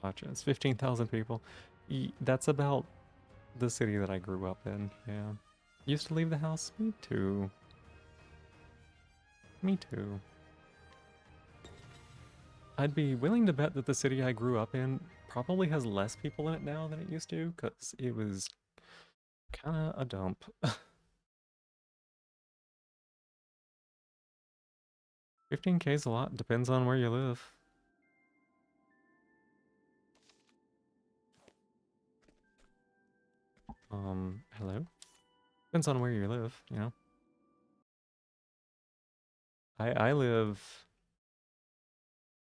Gotcha. It's 15,000 people. That's about the city that I grew up in. Yeah. Used to leave the house. Me too. Me too. I'd be willing to bet that the city I grew up in probably has less people in it now than it used to, because it was kind of a dump. 15K is a lot, depends on where you live. Hello? Depends on where you live, you know? I live,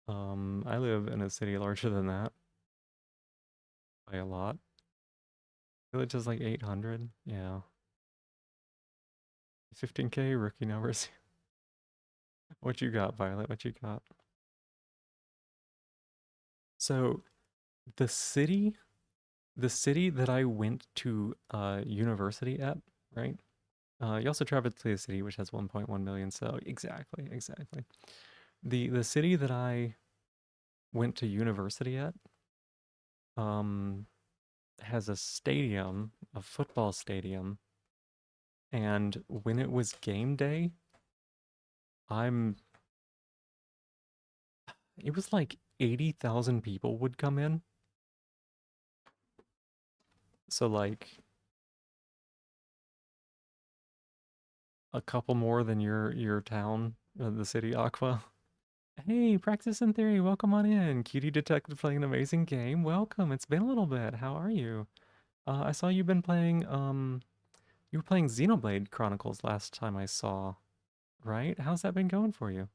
I live in a city larger than that by a lot. Village is like 800, yeah. 15K rookie numbers. What you got, Violet? What you got? So the city, the city that I went to university at, right? You also traveled to the city which has 1.1 million. So exactly. The city that I went to university at um has a stadium, a football stadium, and when it was game day, I'm it was like 80,000 people would come in. So like a couple more than your town, the city Aqua. Hey, Practice in Theory, welcome on in. Cutie Detective playing an amazing game. Welcome. It's been a little bit. How are you? I saw you've been playing you were playing Xenoblade Chronicles last time I saw, right? How's that been going for you?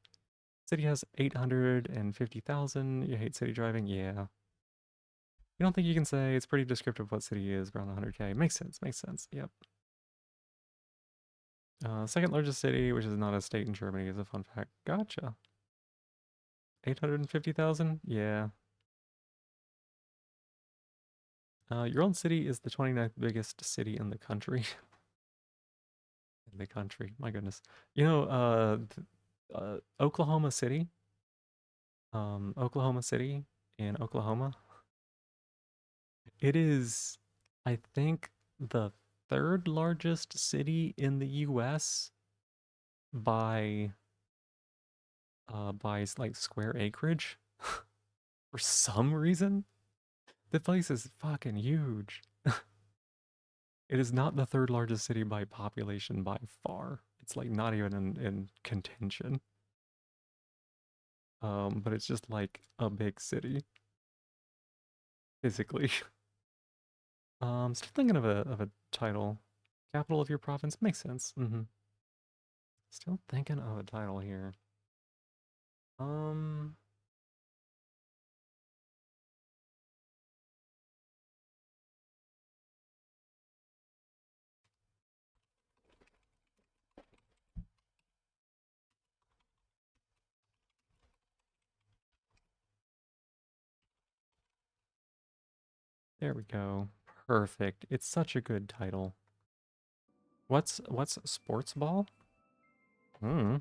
City has 850,000. You hate city driving? Yeah. You don't think you can say it's pretty descriptive what city is around 100K? Makes sense. Makes sense. Yep. Second largest city, which is not a state in Germany, is a fun fact. Gotcha. 850,000? Yeah. Your own city is the 29th biggest city in the country. In the country, my goodness. You know, Oklahoma City, Oklahoma City in Oklahoma. It is, I think, the third largest city in the U.S. by like square acreage. For some reason, the place is fucking huge. It is not the third largest city by population by far. It's like not even in contention. But it's just like a big city, physically. Still thinking of a title. Capital of your province makes sense. Still thinking of a title here. Um, there we go. Perfect. It's such a good title. What's sports ball? Hmm.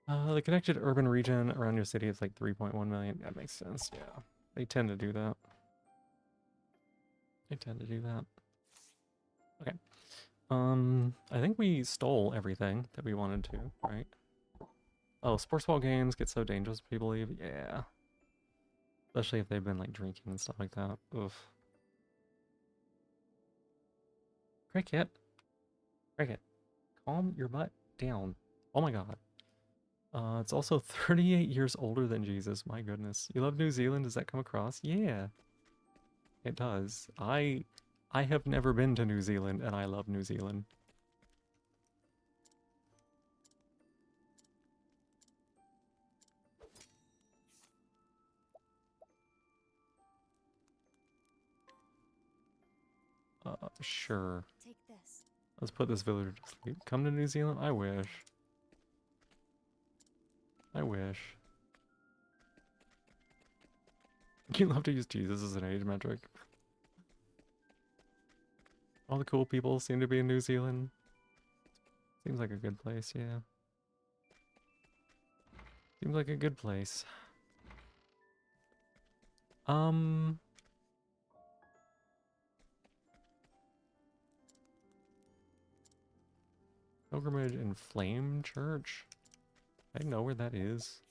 The connected urban region around your city is like 3.1 million. That makes sense. Yeah, they tend to do that. They tend to do that. Okay. I think we stole everything that we wanted to, right? Oh, sports ball games get so dangerous, people leave. Yeah. Especially if they've been like drinking and stuff like that. Oof. Cricket. Cricket. Calm your butt down. Oh my god. It's also 38 years older than Jesus. My goodness. You love New Zealand? Does that come across? Yeah, it does. I have never been to New Zealand and I love New Zealand. Sure. Take this. Let's put this villager to sleep. Come to New Zealand? I wish. I wish. You love to use Jesus as an age metric. All the cool people seem to be in New Zealand. Seems like a good place, yeah. Seems like a good place. Um, Pilgrimage in Flame Church? I know where that is.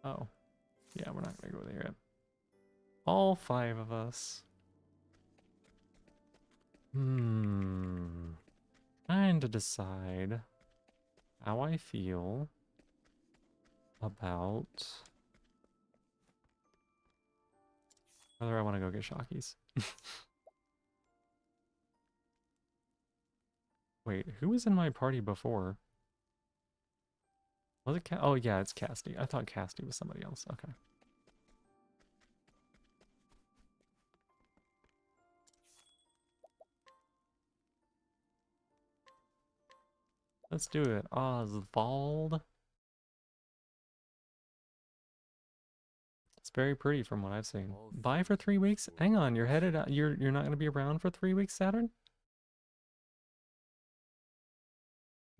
Oh, yeah, we're not gonna go there yet. All 5 of us. Trying to decide how I feel about whether I want to go get Shockies. Wait, who was in my party before? Was it Oh, yeah, it's Cassidy. I thought Cassidy was somebody else. Okay. Let's do it. Oswald. It's very pretty from what I've seen. All Bye for things 3 weeks? will Hang on, you're pass. headed out. You're not going to be around for 3 weeks, Saturn?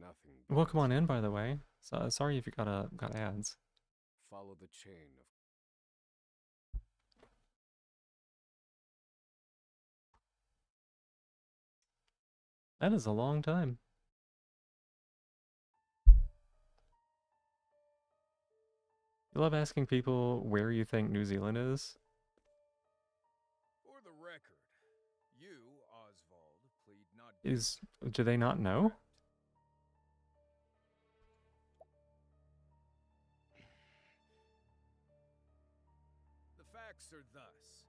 Nothing Welcome beats on in, by the being way. So sorry if you got ads. follow the chain of That is a long time. You love asking people where you think New Zealand is. For the record, you, Oswald, plead not Do they not know? The facts are thus.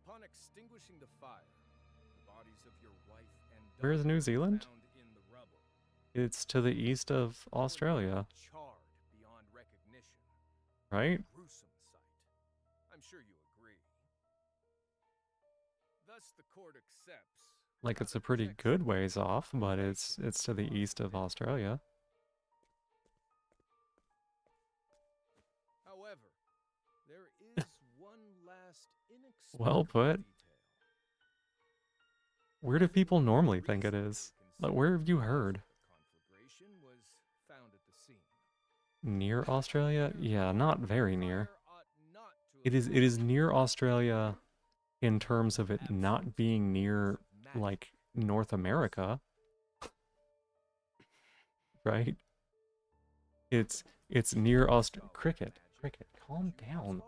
Upon extinguishing the fire, the bodies of your wife and Where's daughter New were Zealand? found in the rubble. It's to the east of They were Australia, left charred beyond recognition. right? A gruesome sight. I'm sure you agree. Thus the court accepts. Like without it's a pretty objection, good ways off, but it's cremation to the east of responsibility. Australia. However, there is one last Well inexplicable put. detail. Where do Nothing people can be normally think it reasonably is? Like, considered where have you the cause heard? of the conflagration was found at the scene. Near Australia? Yeah, not Therefore, very the near. fire ought not to It have is caused near Australia in terms of it not absent being evidence near of magic like North America, right? It's near Cricket. Cricket, calm down.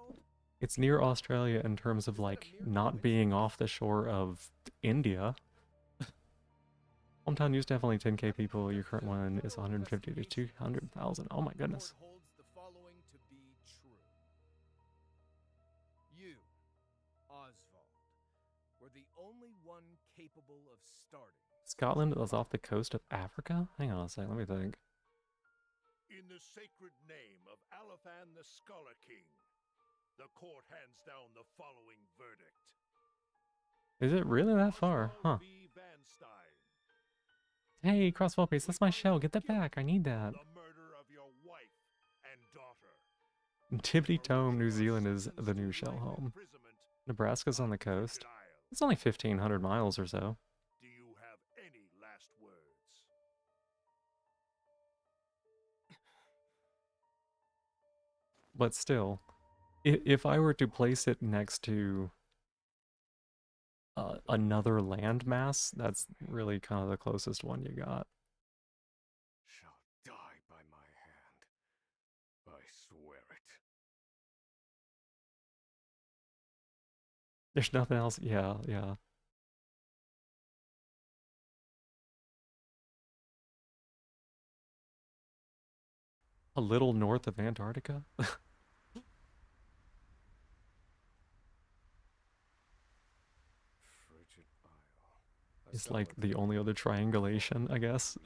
It's near Australia in terms of like not being off the shore of India. Hometown used to have only 10k people. Your current one is 150 to 200,000. Oh my The goodness. court holds the following to be true. You, Oswald, were the only one capable of starting Scotland is off the coast of Africa? Hang on a second, let me think. In the sacred name of Alathan the Scholar King, the court hands down the following verdict. Is it really that far? Huh. Oswald V. Vanstein, Hey, Crossfall Pace, that's my we shell. find Get that guilty back. I need that. the murder of your wife and daughter. Tippity For which Tome, you New are Zealand is sentenced the to new shell life home. imprisonment Nebraska's on on the Crooked coast. Isle. It's only 1,500 miles or so. Do you have any last words? But still, if I were to place it next to another landmass, that's really kind of the closest one you got. shall die by my hand. I swear it. There's nothing else. Yeah, yeah. A little north of Antarctica? Frigid Isle. It's like the only other triangulation, I guess.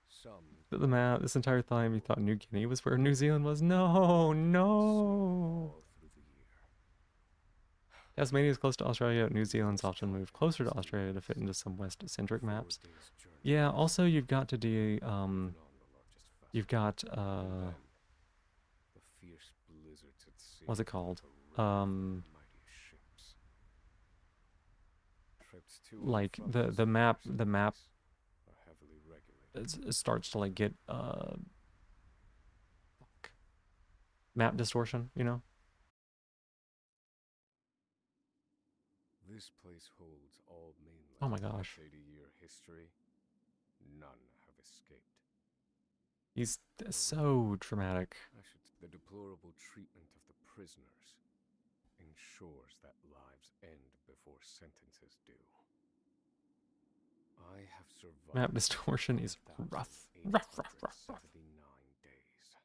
Some The map, this entire time you thought New Guinea was where New Zealand was? No, no! all through the year. Tasmania is close to Australia. New Zealand's often moved closer to Australia to fit into some west-centric maps. 4 days' journey Yeah, west, also you've got to do, even on the largest you've vessel. got, And then, the fierce blizzards at sea what's it called? to ravage their mightiest ships. Trips to and Like from the map, destinations are heavily regulated. it starts to like get, map distortion, you know? This place holds all mainland. Oh my gosh. 80-year history. None have escaped. He's so dramatic. The deplorable treatment of the prisoners ensures that lives end before sentences do. I have survived Map distortion is rough. Rough, rough, rough, rough. 1,879 days,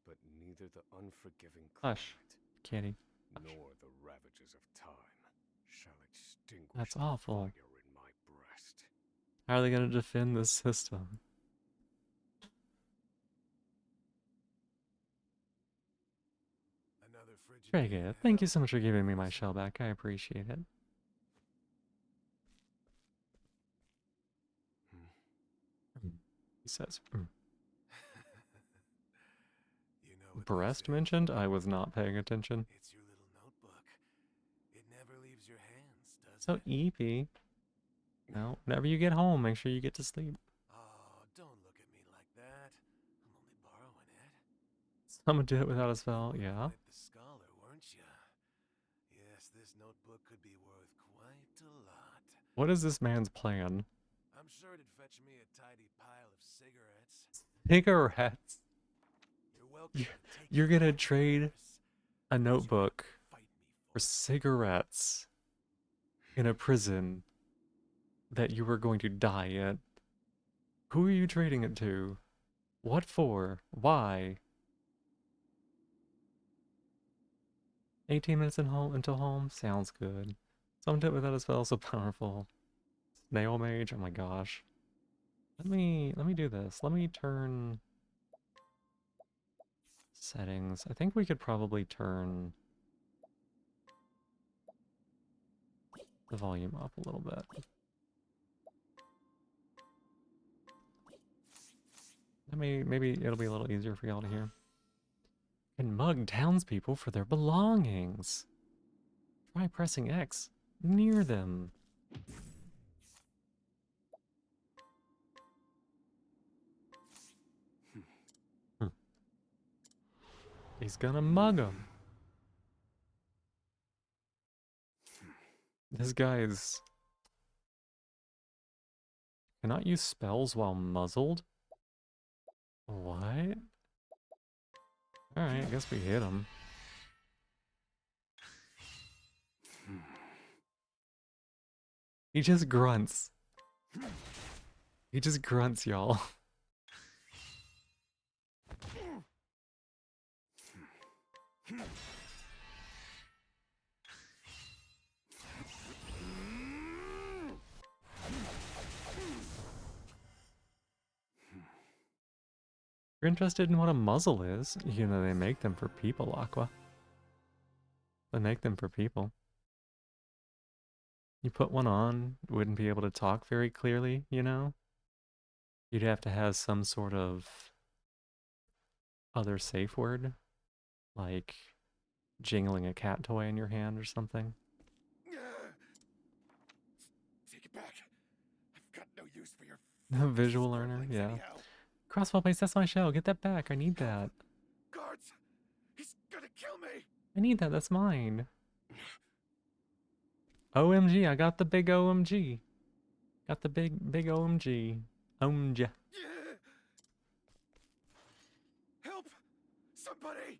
but neither the unforgiving Hush, climate kitty. nor the ravages of time shall extinguish That's the awful. fire in my breast. How are they going to defend this system? Another frigid Very day good. ahead, Thank you so much for giving me my shell back. I appreciate it. He says, You know what breast this is? mentioned? I was not paying attention. It's your little notebook. It never leaves your hands, does So it? eepy. No, whenever you get home, make sure you get to sleep. Oh, don't look at me like that. I'm only borrowing it. Someone do it without a spell, yeah. Quite the scholar, weren't you? Yes, this notebook could be worth quite a lot. What is this man's plan? I'm sure it'd fetch me a tidy pile of cigarettes. Cigarettes. You're welcome. You're gonna trade a notebook Fight me for cigarettes in a prison that you were going to die in. Who are you trading it to? What for? Why? 18 minutes until home? Sounds good. Someone did it without a spell so powerful. Snail mage? Oh my gosh. Let me do this. Let me turn settings. I think we could probably turn the volume up a little bit. Maybe it'll be a little easier for y'all to hear. Can mug townspeople for their belongings. Try pressing X near them. He's gonna mug them. This guy is... Cannot use spells while muzzled? What? Alright, I guess we hit him. He just grunts. He just grunts, y'all. If you're interested in what a muzzle is, you know, they make them for people, Aqua. They make them for people. You put one on, wouldn't be able to talk very clearly, you know? You'd have to have some sort of other safe word, like jingling a cat toy in your hand or something. Take it back. I've got no use for your Visual learner, yeah. anyhow. Crossbow base, that's my shell. Get that back. I need that. Guards! He's gonna kill me! I need that. That's mine. OMG, I got the big OMG. Got the big OMG. OMG. Help! Somebody!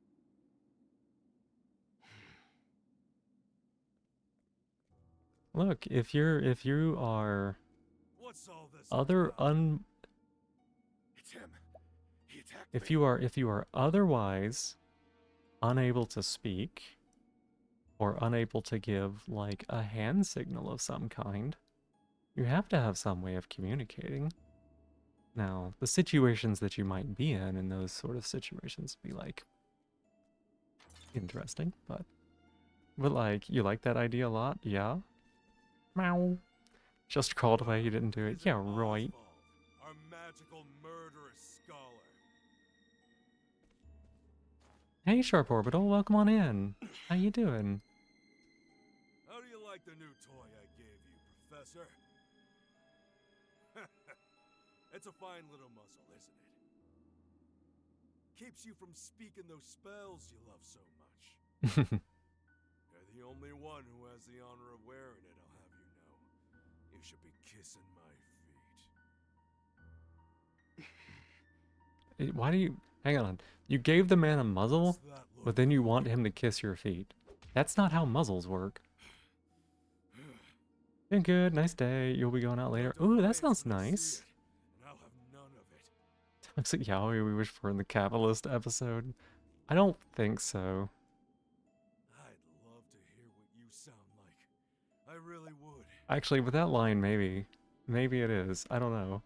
Look, if you are What's all this other about? It's him. He attacked if me. you are otherwise unable to speak or unable to give like a hand signal of some kind, you have to have some way of communicating. Now, the situations that you might be in those sort of situations be like interesting, but like you like that idea a lot, yeah? Meow. Just crawled away, you didn't do it. Yeah, right. Our magical murderous scholar. Hey, Sharp Orbital, welcome on in. How you doing? How do you like the new toy I gave you, Professor? It's a fine little muzzle, isn't it? Keeps you from speaking those spells you love so much. You're the only one who has the honor of wearing it, I'll have you know. You should be kissing my feet. Why do you... Hang on. You gave the man a muzzle, What's that look but then you for? want him to kiss your feet. That's not how muzzles work. Doing good. Nice day. You'll be going out later. Show Ooh, that defiance sounds when I see nice. it, and I'll have none of it. Toxic yaoi we wish for in the capitalist episode. I don't think so. I'd love to hear what you sound like. I really would. Actually, with that line, maybe. Maybe it is. I don't know.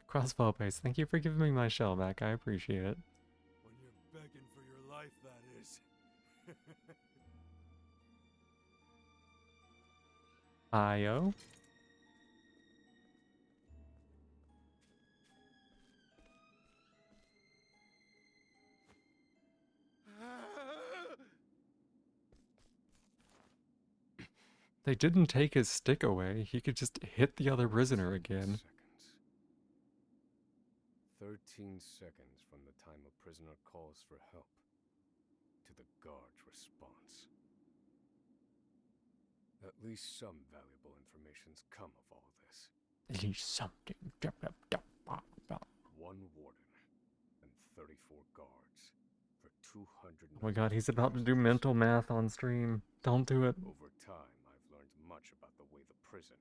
Crossbow paste. Thank you for giving me my shell back. I appreciate it. When you're begging for your life, that is. Io. They didn't take his stick away. He could just hit the other prisoner again. 13 seconds from the time a prisoner calls for help to the guard's response. At least some valuable information's come of all this. At least something. One warden and 34 guards for 200. Oh my god, he's about to do mental math on stream. Don't do it. Over time, I've learned much about the way the prison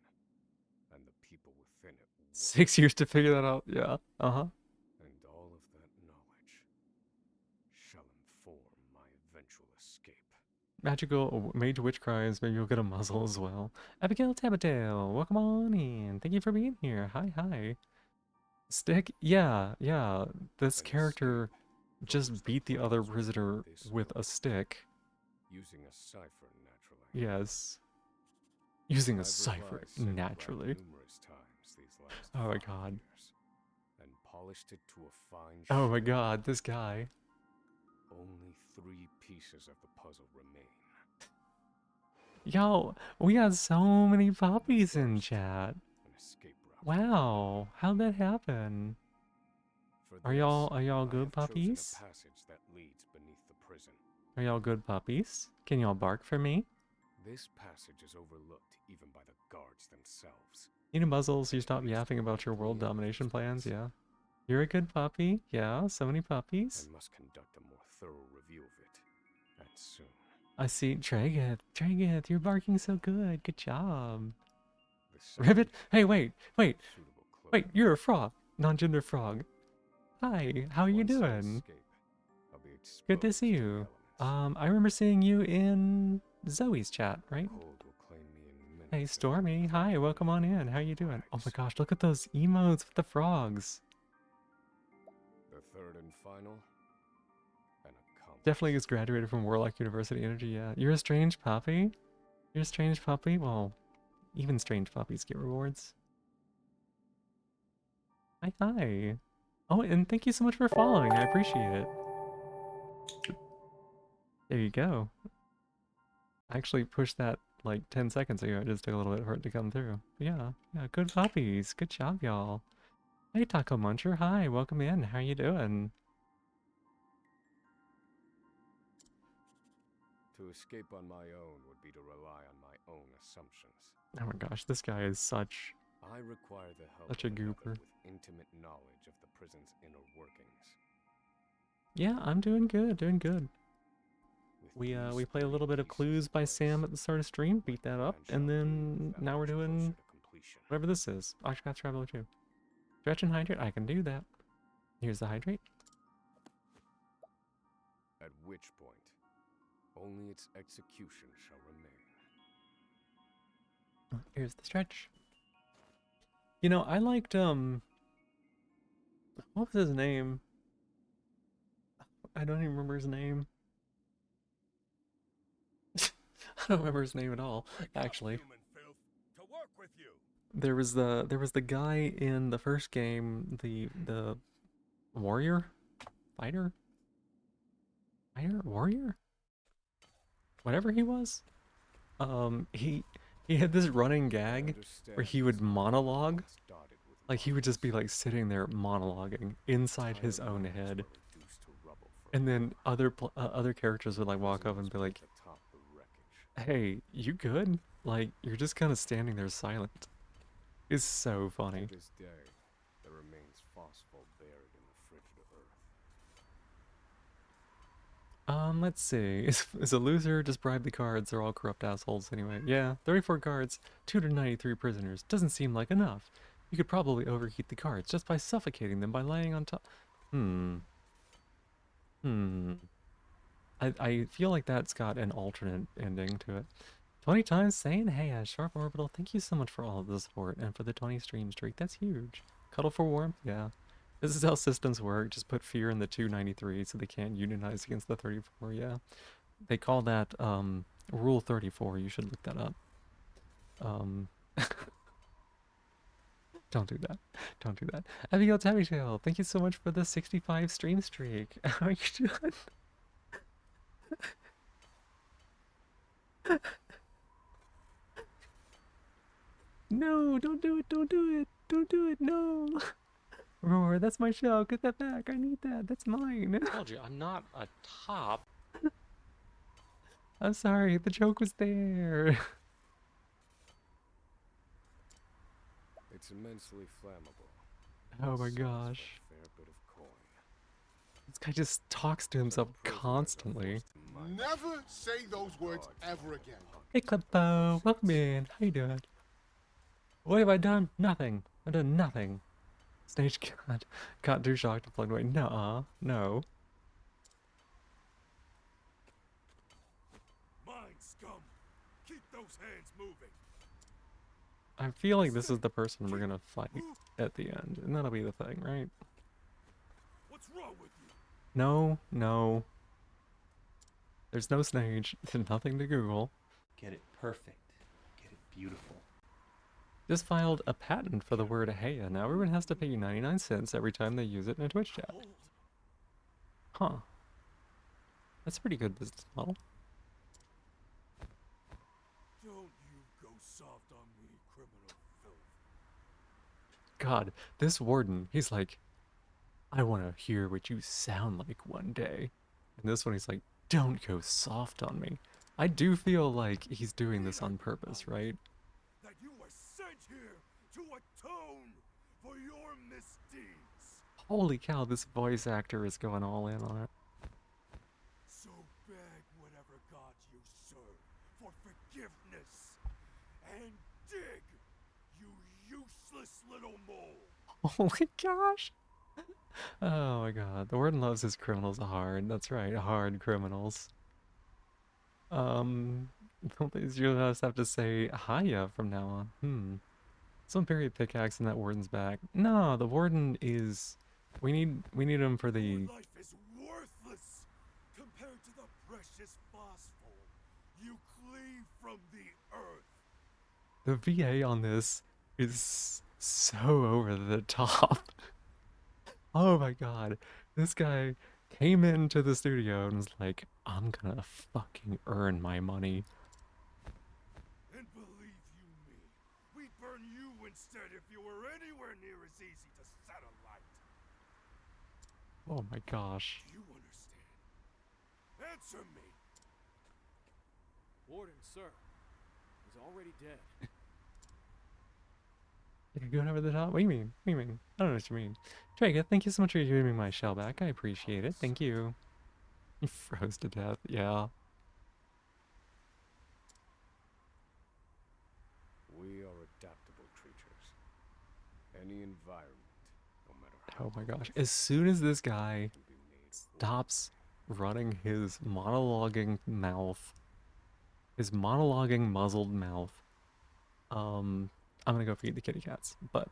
and the people within it work. 6 years to figure that out. Yeah. Uh-huh. And all of that knowledge shall inform my eventual escape. Magical mage witch cries. Maybe you'll get a muzzle as well. Abigail Tabatail, welcome on in. Thank you for being here. Hi, hi. Stick? Yeah, yeah. This An character escape just follows beat the plans other written prisoner by this with a note, stick. using a cipher, naturally. Yes. Using a I've cipher, revised Sacred naturally. Writing numerous times these last Oh my 5 god. years, and polished it to a fine Oh my shape. god, this guy. Only 3 pieces of the puzzle remain. Yo, we got so many puppies in chat. An escape route. Wow, how'd that happen? For Are this, y'all I good have chosen puppies? a passage that leads beneath the prison. Are y'all good puppies? Can y'all bark for me? This passage is overlooked even by the guards themselves. Need a muzzle so you stop yapping about your world domination plans, yeah. You're a good puppy, yeah, so many puppies. I must conduct a more thorough review of it, and soon. I see, Drageth, you're barking so good, good job. The Ribbit, second, hey, wait, suitable clothing. you're a frog, non-gender frog. Hi, how are you Once I doing? escape, I'll be Good to exposed see the you. elements. I remember seeing you in Zoe's chat, right? Cold will claim me in minutes. Hey, if I Stormy, don't hi, welcome on in. How you doing? Oh my gosh, look at those emotes with the frogs. The third and final. An accomplishment. Definitely just graduated from Warlock University Energy, yeah. You're a strange puppy? You're a strange puppy? Well, even strange puppies get rewards. Hi, hi. Oh, and thank you so much for following. I appreciate it. There you go. I actually pushed that like 10 seconds ago. It just took a little bit for it to come through. Yeah, good puppies. Good job, y'all. Hey, Taco Muncher. Hi, welcome in. How you doing? To escape on my own would be to rely on my own assumptions. Oh my gosh, this guy is such... I require the help Such a of another gooper. with intimate knowledge of the prison's inner workings. Yeah, I'm doing good, doing good. With We these played a little bit of pieces Clues in by place, Sam at the start of stream, beat that up, plan and shall then move that now we're much doing closer to completion. whatever this is. Octopath Traveler 2. Stretch and hydrate, I can do that. Here's the hydrate. At which point, only its execution shall remain. Here's the stretch. You know, I liked, what was his name? I don't even remember his name. I don't remember his name at all, Wake up, actually. human filth, to work with you. There was the guy in the first game, the warrior? Fighter? Warrior? Whatever he was. He had this running gag where he would monologue. Like he would just be like sitting there monologuing inside his own head. And then other characters would like walk up and be like, "Hey, you good?" Like you're just kind of standing there silent. It's so funny. To this day, there remains phosphor Let's see. Is a loser, just bribe the guards. They're all corrupt assholes anyway. Yeah, 34 guards, 293 prisoners. Doesn't seem like enough. You could probably overheat the guards just by suffocating them by laying on top. Hmm. Hmm. I feel like that's got an alternate ending to it. 20 times saying, hey, Sharp Orbital, thank you so much for all of the support and for the 20 stream streak. That's huge. Cuddle for warmth? Yeah. This is how systems work. Just put fear in the 293 so they can't unionize against the 34. Yeah. They call that Rule 34. You should look that up. Um, don't do that. Don't do that. Abigail Tabbytail, thank you so much for the 65 stream streak. How are you doing? No, don't do it. Don't do it. Don't do it. No. Roar, that's my shell. Get that back. I need that. That's mine. I told you, I'm not a top. I'm sorry. The joke was there. It's immensely flammable. Oh my Sounds like a gosh. fair bit of coin. This guy just talks to So himself prisoners are constantly. forced to mine Never say those words guards ever and again. Hey, Clippo. Welcome in. How you doing? What have I done? Nothing. I've done nothing. Stage God. Got too shocked to plug away. Nuh-uh. No. Mine, scum! Keep those hands moving! I feel like this is the person we're gonna fight at the end. And that'll be the thing, right? What's wrong with you? No, no. There's no stage. There's nothing to Google. Get it perfect. Get it beautiful. Just filed a patent for the word hey, and now everyone has to pay you 99 cents every time they use it in a Twitch chat. Hold. Huh. That's a pretty good business model. Don't you go soft on me, criminal filth. God, this warden, he's like, I want to hear what you sound like one day. And this one, he's like, don't go soft on me. I do feel like he's doing this on purpose, right? That you were sent here to atone for your misdeeds. Holy cow, this voice actor is going all in on it. So beg whatever gods you serve for forgiveness. And dig, you useless little mole. Holy gosh. Oh my god, the warden loves his criminals hard. That's right, hard criminals. You'll just have to say hiya from now on. Some period pickaxe in that warden's back. No, the warden is. We need him for the. Your life is worthless compared to the precious phosphor you cleave from the earth. The VA on this is so over the top. Oh my god, this guy came into the studio and was like, "I'm gonna fucking earn my money." And believe you me, we'd burn you instead if you were anywhere near as easy to set alight. Oh my gosh. Do you understand? Answer me. Warden, sir, is already dead. You're going over the top? What do you mean? What do you mean? I don't know what you mean. Draga, thank you so much for giving me my shell back. I appreciate it. Thank you. You froze to death. Yeah. We are adaptable creatures. Any environment, no matter Oh my how gosh. harsh, As soon as this guy can be made work. stops running his monologuing mouth, his monologuing muzzled mouth, I'm gonna go feed the kitty cats, but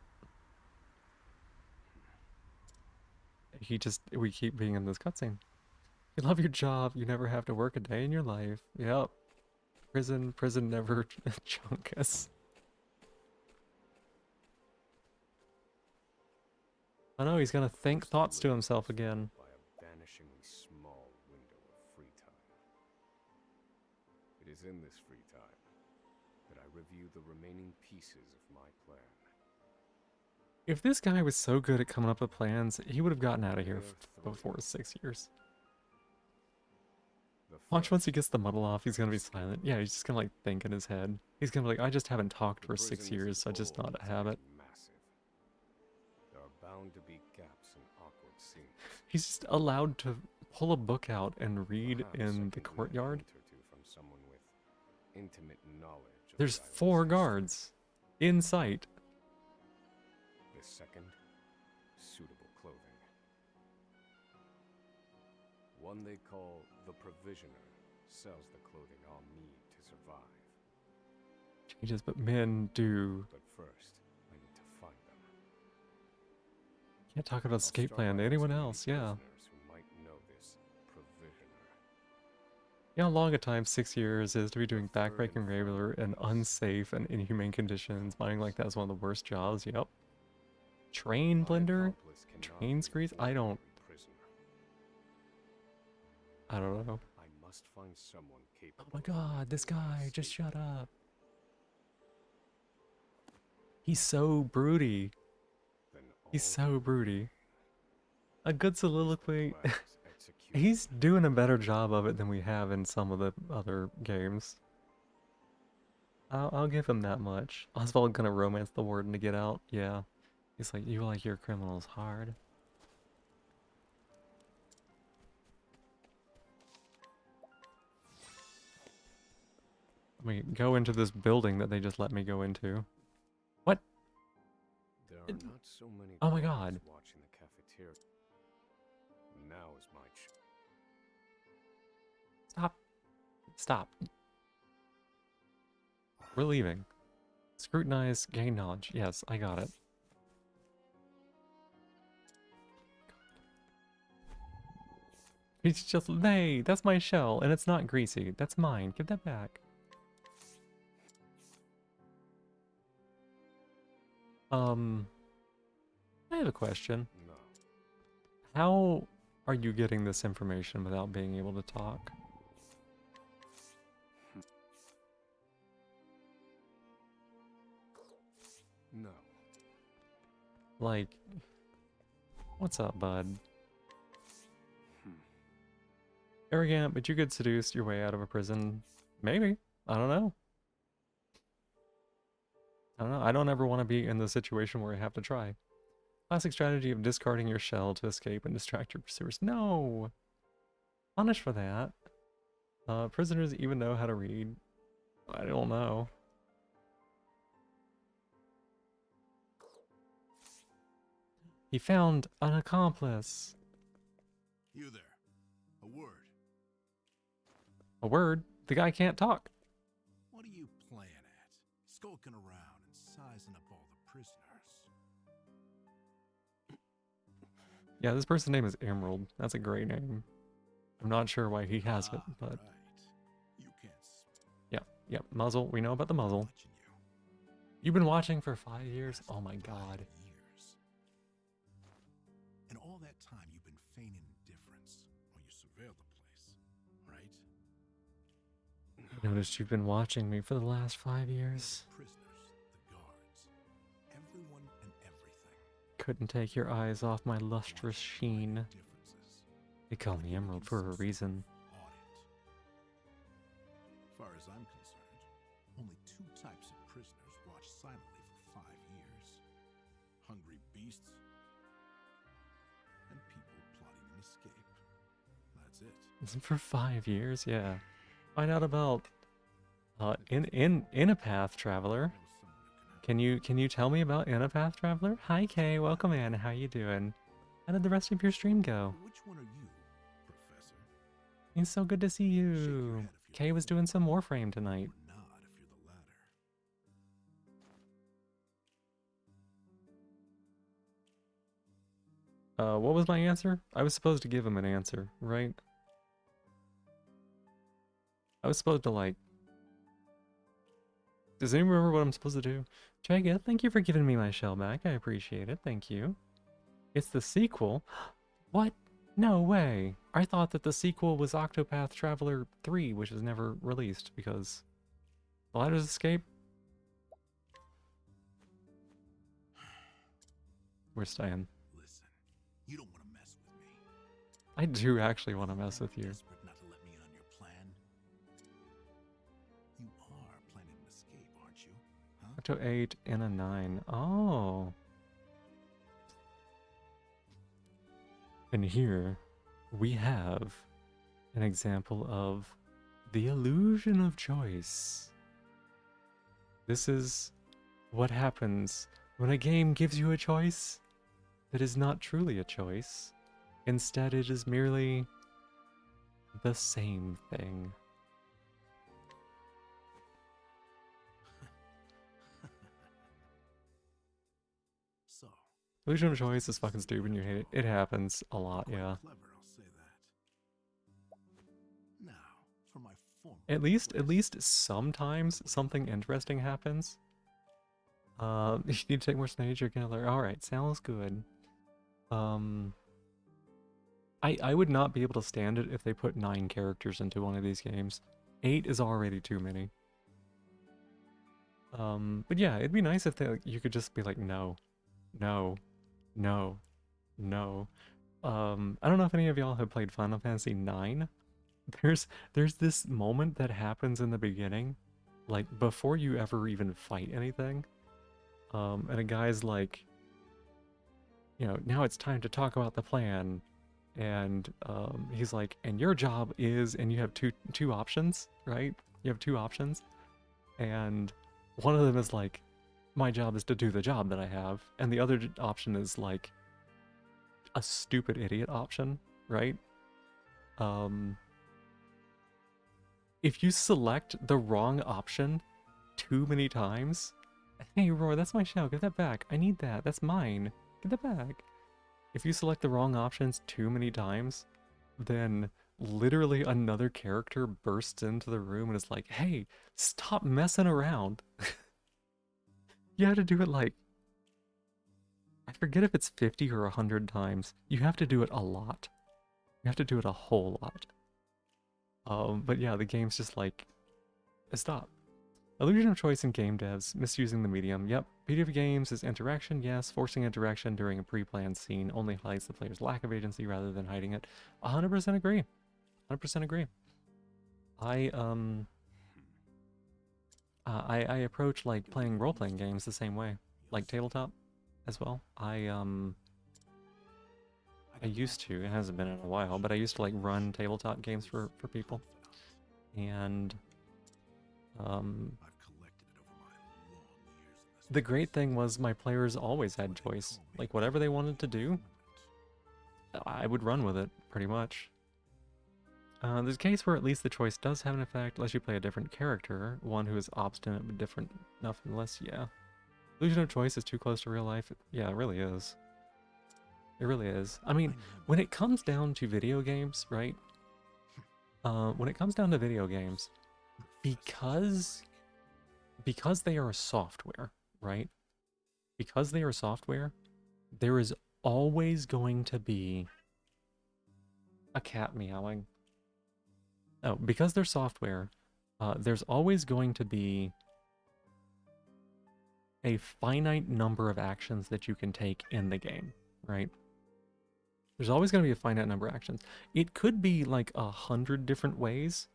we keep being in this cutscene. You love your job, you never have to work a day in your life. Yep. Prison never chunk us. I know, he's gonna think thoughts to himself again. By a vanishingly small window of free time. It is in this free time that I review the remaining pieces of my plan. If this guy was so good at coming up with plans, he would have gotten out of here There are before three. 6 years. The Watch once he first gets the muddle off, he's gonna be silent. Yeah, he's just gonna like think in his head. He's gonna be like, I just haven't talked The for 6 prisons years, of so I just know how old to have it. are massive. There are bound to be gaps and awkward scenes. He's just allowed to pull a book out and read Perhaps I in can the learn a courtyard? hint or two from someone with intimate knowledge of There's the island's 4 history. guards in sight. The second, suitable clothing. One they call the Provisioner sells the clothing I'll need to survive. Changes, but men do. But first, I need to find them. Can't talk about I'll escape start plan by to anyone asking any else, yeah. prisoners who might know this Provisioner. You know how long a time 6 years is to be doing The third backbreaking and regular final and piece. unsafe and inhumane conditions. Mining like that is one of the worst jobs, yep. Train My blender? accomplice cannot Train be screens? an ordinary prisoner. I don't know. I must find someone capable. Oh my of god, this making an guy, just escape. shut up. He's so broody. Then He's all so broody. A good is soliloquy. the plan's execution. He's doing a better job of it than we have in some of the other games. I'll give him that much. Oswald gonna romance the warden to get out? Yeah. He's like, you like your criminals hard. Let me go into this building that they just let me go into. What? There are not so many Oh my guards god. watching the cafeteria. Now is my Stop. Stop. We're leaving. Scrutinize, gain knowledge. Yes, I got it. He's just, hey, that's my shell, and it's not greasy. That's mine. Give that back. I have a question. no. How are you getting this information without being able to talk? No. Like, what's up, bud? Arrogant, but you could seduce your way out of a prison. Maybe. I don't know. I don't know. I don't ever want to be in the situation where I have to try. Classic strategy of discarding your shell to escape and distract your pursuers. No! Punish for that. Prisoners even know how to read. I don't know. He found an accomplice. You there. A word. A word? The guy can't talk. What are you playing at? Skulking around and sizing up all the prisoners. Yeah, this person's name is Emerald. That's a great name. I'm not sure why he has it, but Right. You can't yeah, muzzle. We know about the muzzle. watching you. You've been watching for 5 years? Oh my god. 5 years. And all that time you've been feigning indifference while you surveilled the place, right? I noticed you've been watching me for the last 5 years. The prisoners, the guards, everyone and everything. Couldn't take your eyes off my lustrous sheen. Differences. They call me Emerald for a reason. Audit. As far as I'm concerned, only 2 types of prisoners watch silently for 5 years. Hungry beasts and people plotting an escape. That's it. For 5 years? Yeah. Find out about Inapath Traveler. Know someone who can help. Can you tell me about Inapath Traveler? Hi Kay, welcome in. How you doing? How did the rest of your stream go? Which one are you, Professor? It's so good to see Shake your you. head if you're Kay was the doing some Warframe tonight. Or nod if you're the latter. What was my answer? I was supposed to give him an answer, right? I was supposed to, like... Does anyone remember what I'm supposed to do? Chega, thank you for giving me my shell back. I appreciate it. Thank you. It's the sequel? What? No way. I thought that the sequel was Octopath Traveler 3, which was never released because... The Ladder's Escape? We're staying. Listen, you don't want to mess with me. I do actually want to mess with you. Desperate not to let me in on your plan. You are planning an escape, aren't you? Huh? Octo 8 and a 9. Oh. And here we have an example of the illusion of choice. This is what happens when a game gives you a choice that is not truly a choice. Instead, it is merely the same thing. So, Illusion of choice is fucking stupid and you hate it. It happens a lot, quite yeah. clever, I'll say that. Now, for my formal At least request. sometimes something interesting happens. You need to take more stage, you're gonna learn. Alright, sounds good. I would not be able to stand it if they put 9 characters into one of these games. 8 is already too many. But yeah, it'd be nice if they, you could just be like, no, no, no, no. I don't know if any of y'all have played Final Fantasy 9. There's this moment that happens in the beginning, like before you ever even fight anything. And a guy's like, you know, now it's time to talk about the plan. And he's like, and your job is, and you have two options, right? You have 2 options, and one of them is like, my job is to do the job that I have, and the other option is like a stupid idiot option, right? If you select the wrong option too many times, hey Roy, that's my shell, give that back. I need that. That's mine. Give that back. If you select the wrong options too many times, then literally another character bursts into the room and is like, hey, stop messing around. You have to do it like, I forget if it's 50 or 100 times. You have to do it a lot. You have to do it a whole lot. But yeah, the game's just like, stop. Illusion of choice in game devs, misusing the medium. Yep, beauty of games is interaction, yes. Forcing interaction during a pre-planned scene only highlights the player's lack of agency rather than hiding it. 100% agree. 100% agree. I approach like playing role-playing games the same way, like tabletop as well. I used to, it hasn't been in a while, but I used to like run tabletop games for people. And I've collected it over my long years in this the great place. thing was my players always had choice. Like whatever they wanted to do, I would run with it, pretty much. There's a case where at least the choice does have an effect, unless you play a different character, one who is obstinate but different enough, unless, yeah. Illusion of choice is too close to real life. Yeah, it really is. It really is. I mean, when it comes down to video games, right? When it comes down to video games, because they are software, right? Because they are software, there is always going to be a cat meowing. Oh, because they're software, there's always going to be a finite number of actions that you can take in the game, right? There's always going to be a finite number of actions. It could be like 100 different ways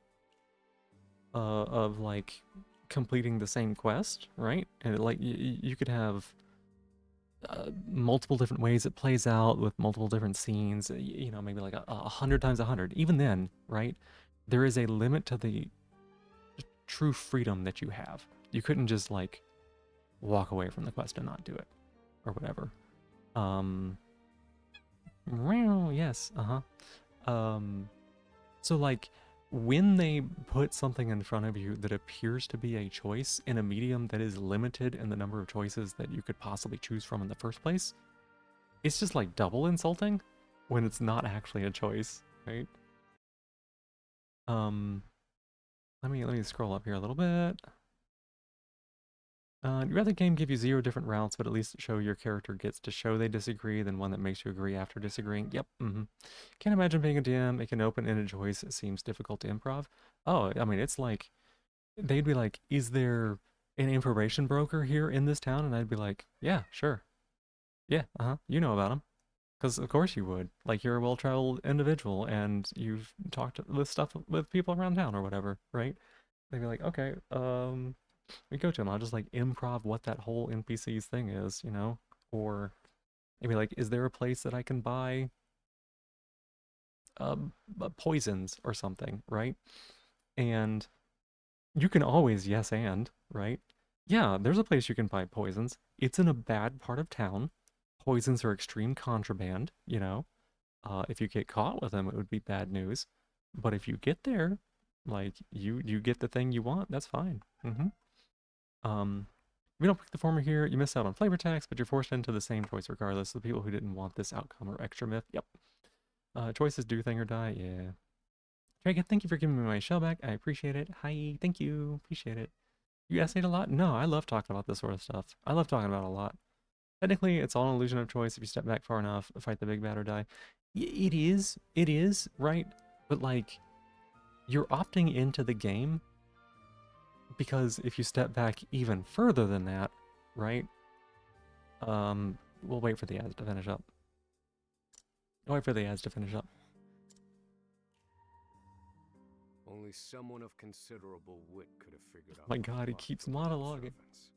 of like completing the same quest, right? And like you could have multiple different ways it plays out with multiple different scenes. You know, maybe like 100 times 100. Even then, right? There is a limit to the true freedom that you have. You couldn't just like walk away from the quest and not do it or whatever. Yes, so like when they put something in front of you that appears to be a choice in a medium that is limited in the number of choices that you could possibly choose from in the first place, it's just like double insulting when it's not actually a choice, right? Let me scroll up here a little bit. You'd rather game give you 0 different routes, but at least show your character gets to show they disagree than one that makes you agree after disagreeing. Yep. Can't imagine being a DM. It can open-ended choice. It seems difficult to improv. Oh, I mean, it's like, they'd be like, is there an information broker here in this town? And I'd be like, yeah, sure. Yeah, you know about him. Because of course you would. Like, you're a well-traveled individual, and you've talked with stuff with people around town or whatever, right? They'd be like, okay, we go to him. I'll just like improv what that whole NPC's thing is, you know? Or maybe like, is there a place that I can buy poisons or something, right? And you can always yes and, right? Yeah, there's a place you can buy poisons. It's in a bad part of town. Poisons are extreme contraband, you know? If you get caught with them, it would be bad news. But if you get there, like, you get the thing you want, that's fine. If you don't pick the former here, you miss out on flavor text, but you're forced into the same choice regardless. The people who didn't want this outcome are extra myth. Yep. Choices do thing or die. Yeah. Dragon, thank you for giving me my shell back. I appreciate it. Hi, thank you. Appreciate it. You essayed a lot? No, I love talking about this sort of stuff. I love talking about it a lot. Technically, it's all an illusion of choice. If you step back far enough, fight the big bad or die. It is, right? But like, you're opting into the game because if you step back even further than that, right? We'll wait for the ads to finish up. I'll wait for the ads to finish up. Only someone of considerable wit could have figured out. My God, he plot keeps for the monologuing. servants.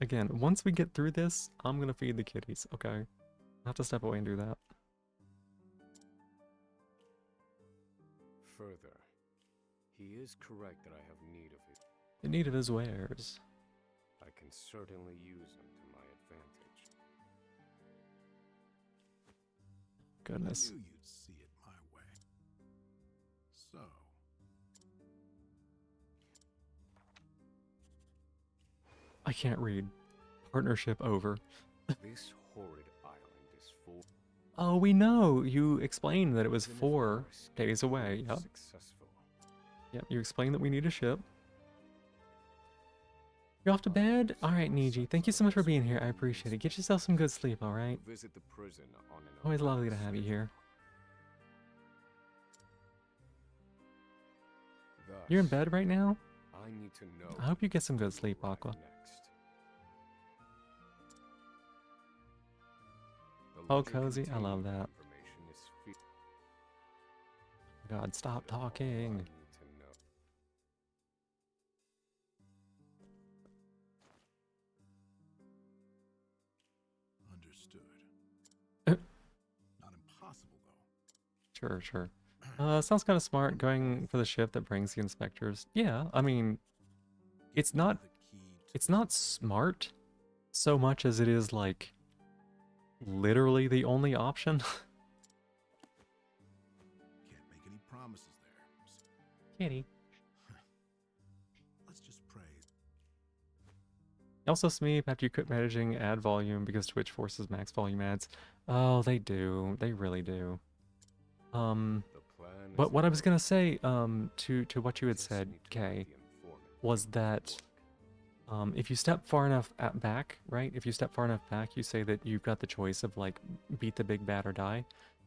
Again, once we get through this, I'm gonna feed the kitties, okay? I have to step away and do that. Further, he is correct that I have need of his. In need of his wares. I can certainly use him to my advantage. Goodness. I knew you'd see it my way. So, I can't read. Partnership over. This horrid island is full. Oh, we know! You explained that it was Even if 4 our escape days away. proved Yep. Successful. Yep, you explained that we need a ship. You're off to bed? Alright, Niji. Thank you so much for being here. I appreciate it. Get yourself some good sleep, alright? Visit the prison on an Always lovely to allowed have you schedule. here. Thus, You're in bed right now? I need to know. I hope you get some good who sleep, will arrive Aqua. next. The Oh, legend cozy. I love containing that. information is God, stop all I talking. need to know. understood. Uh. Not impossible, though. Sure, sure. Sounds kind of smart going for the ship that brings the inspectors. Yeah, I mean, it's Give me not the key to it's not smart so much as it is like literally the only option. Can't make any promises there. Kitty. Let's just pray. Also, Smeep, after you quit managing ad volume because Twitch forces max volume ads. Oh, they do. They really do. The plan But is what I was in gonna order. say, to what you had Just said, need to Kay, let the informant was do the that work. if you step far enough back, right? If you step far enough back, you say that you've got the choice of like beat the big bad or die.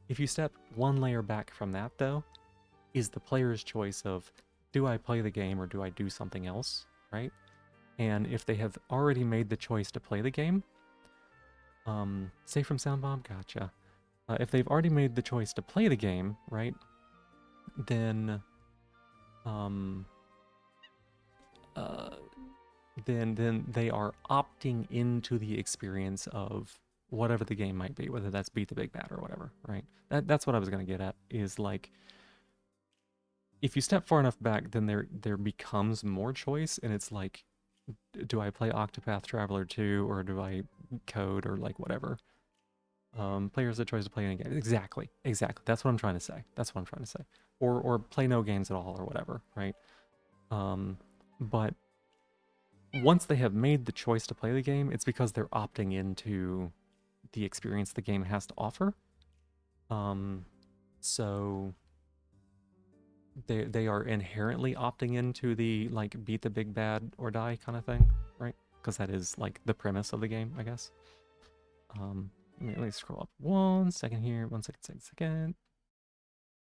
If you step one layer back from that, though, is the player's choice of do I play the game or do I do something else, right? And if they have already made the choice to play the game, say from Soundbomb, gotcha. If they've already made the choice to play the game, right? Then, then they are opting into the experience of whatever the game might be, whether that's beat the big bad or whatever, right? That's what I was gonna get at, is like, if you step far enough back, then there becomes more choice, and it's like, do I play Octopath Traveler 2, or do I code, or like whatever? Players the choice to play any game. Exactly. That's what I'm trying to say. Or play no games at all, or whatever, right? But once they have made the choice to play the game, it's because they're opting into the experience the game has to offer. So they are inherently opting into the like beat the big bad or die kind of thing, right? Because that is like the premise of the game, I guess. Let me scroll up 1 second here. 1 second.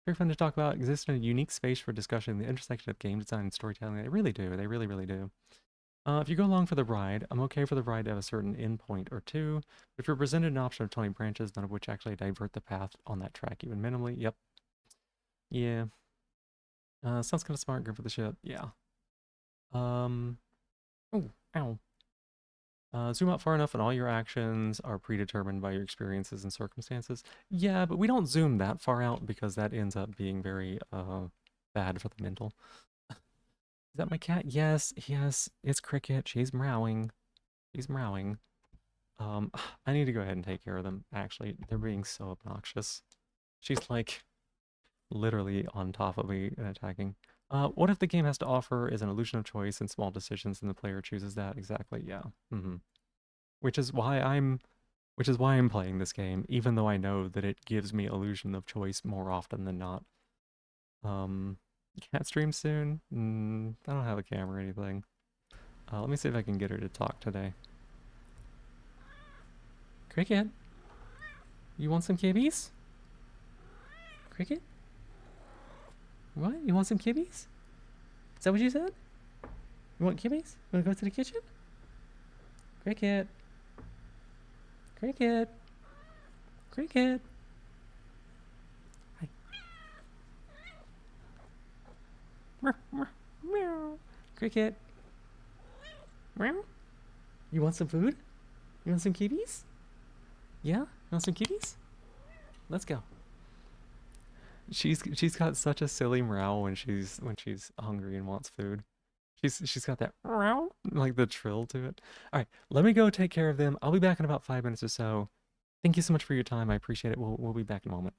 Very fun to talk about. Exist in a unique space for discussion, the intersection of game design and storytelling. They really do. They really do. If you go along for the ride, I'm okay for the ride to have a certain endpoint or two. But if you're presented an option of 20 branches, none of which actually divert the path on that track even minimally, yep. Yeah. Sounds kind of smart. Good for the ship. Yeah. Oh, ow. Zoom out far enough and all your actions are predetermined by your experiences and circumstances. Yeah, but we don't zoom that far out because that ends up being very bad for the mental. Is that my cat? Yes, yes, it's Cricket. She's meowing. She's meowing. I need to go ahead and take care of them, actually. They're being so obnoxious. She's like literally on top of me and attacking. What if the game has to offer is an illusion of choice and small decisions and the player chooses that? Exactly, yeah. Which is why I'm playing this game, even though I know that it gives me illusion of choice more often than not. Can't stream soon? I don't have a camera or anything. Let me see if I can get her to talk today. Cricket? You want some kibbies? Cricket? What? You want some kibbies? Is that what you said? You want kibbies? You want to go to the kitchen? Cricket? Cricket? Cricket? Hi. Meow. Cricket? Meow. You want some food? You want some kibbies? Yeah? You want some kibbies? Let's go. She's got such a silly meow when she's hungry and wants food. She's got that meow, like the trill to it. All right, let me go take care of them. I'll be back in about 5 minutes or so. Thank you so much for your time. I appreciate it. We'll be back in a moment.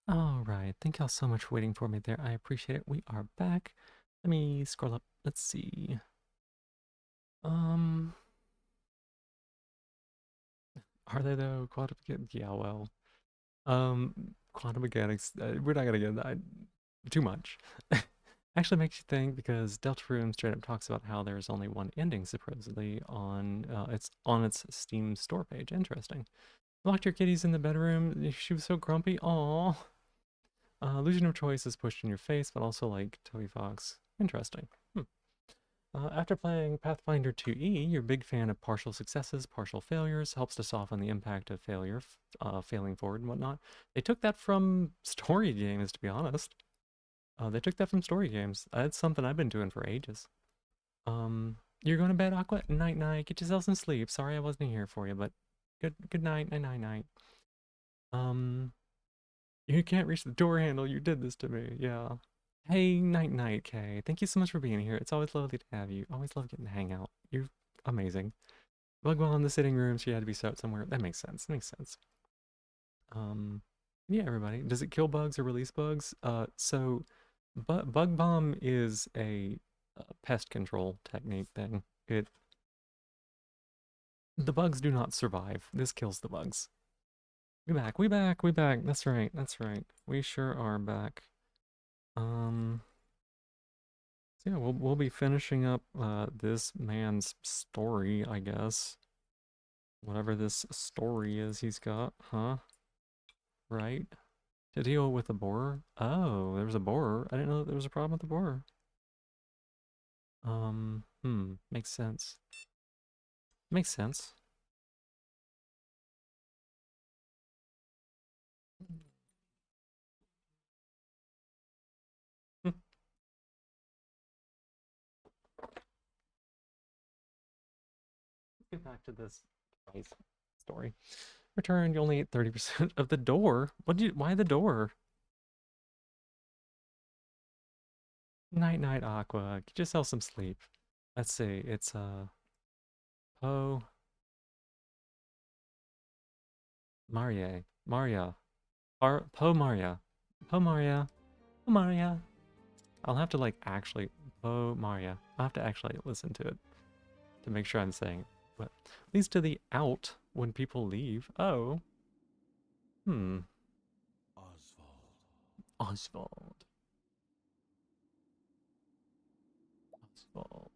All right. Thank y'all so much for waiting for me there. I appreciate it. We are back. Let me scroll up. Let's see. Um, are they though? Quantum mechanics? Yeah, well. Quantum mechanics. We're not gonna get that too much. Actually makes you think because Deltarune straight up talks about how there's only one ending supposedly on its Steam store page. Interesting. Locked your kitties in the bedroom. She was so grumpy. Aww. Illusion of choice is pushed in your face, but also like Toby Fox. Interesting. After playing Pathfinder 2E, you're a big fan of partial successes, partial failures, helps to soften the impact of failure, failing forward and whatnot. They took that from story games, to be honest. They took that from story games. That's something I've been doing for ages. You're going to bed, Aqua? Night, night. Get yourself some sleep. Sorry I wasn't here for you, but good night, night, night, night. You can't reach the door handle. You did this to me. Yeah. Hey, night, night, Kay. Thank you so much for being here. It's always lovely to have you. Always love getting to hang out. You're amazing. Bugwell in the sitting room. She had to be set somewhere. That makes sense. That makes sense. Yeah, everybody. Does it kill bugs or release bugs? So bug bomb is a pest control technique thing. The bugs do not survive. This kills the bugs. We back. We back. We back. That's right. That's right. We sure are back. So yeah, we'll be finishing up this man's story, I guess. Whatever this story is he's got, huh? Right? To deal with a borer? Oh, there was a borer. I didn't know that there was a problem with the borer. Makes sense. Makes sense. Hmm. Let's get back to this story. Returned, you only ate 30% of the door. Why the door? Night night, Aqua. Get yourself some sleep. Let's see, it's Poe Maria. Maria. Poe Maria. Poe Maria. Poe Maria. I'll have to like actually Poe Maria. I'll have to actually listen to it to make sure I'm saying it. But leads to the out when people leave. Oh. Oswald. Oswald. Oswald.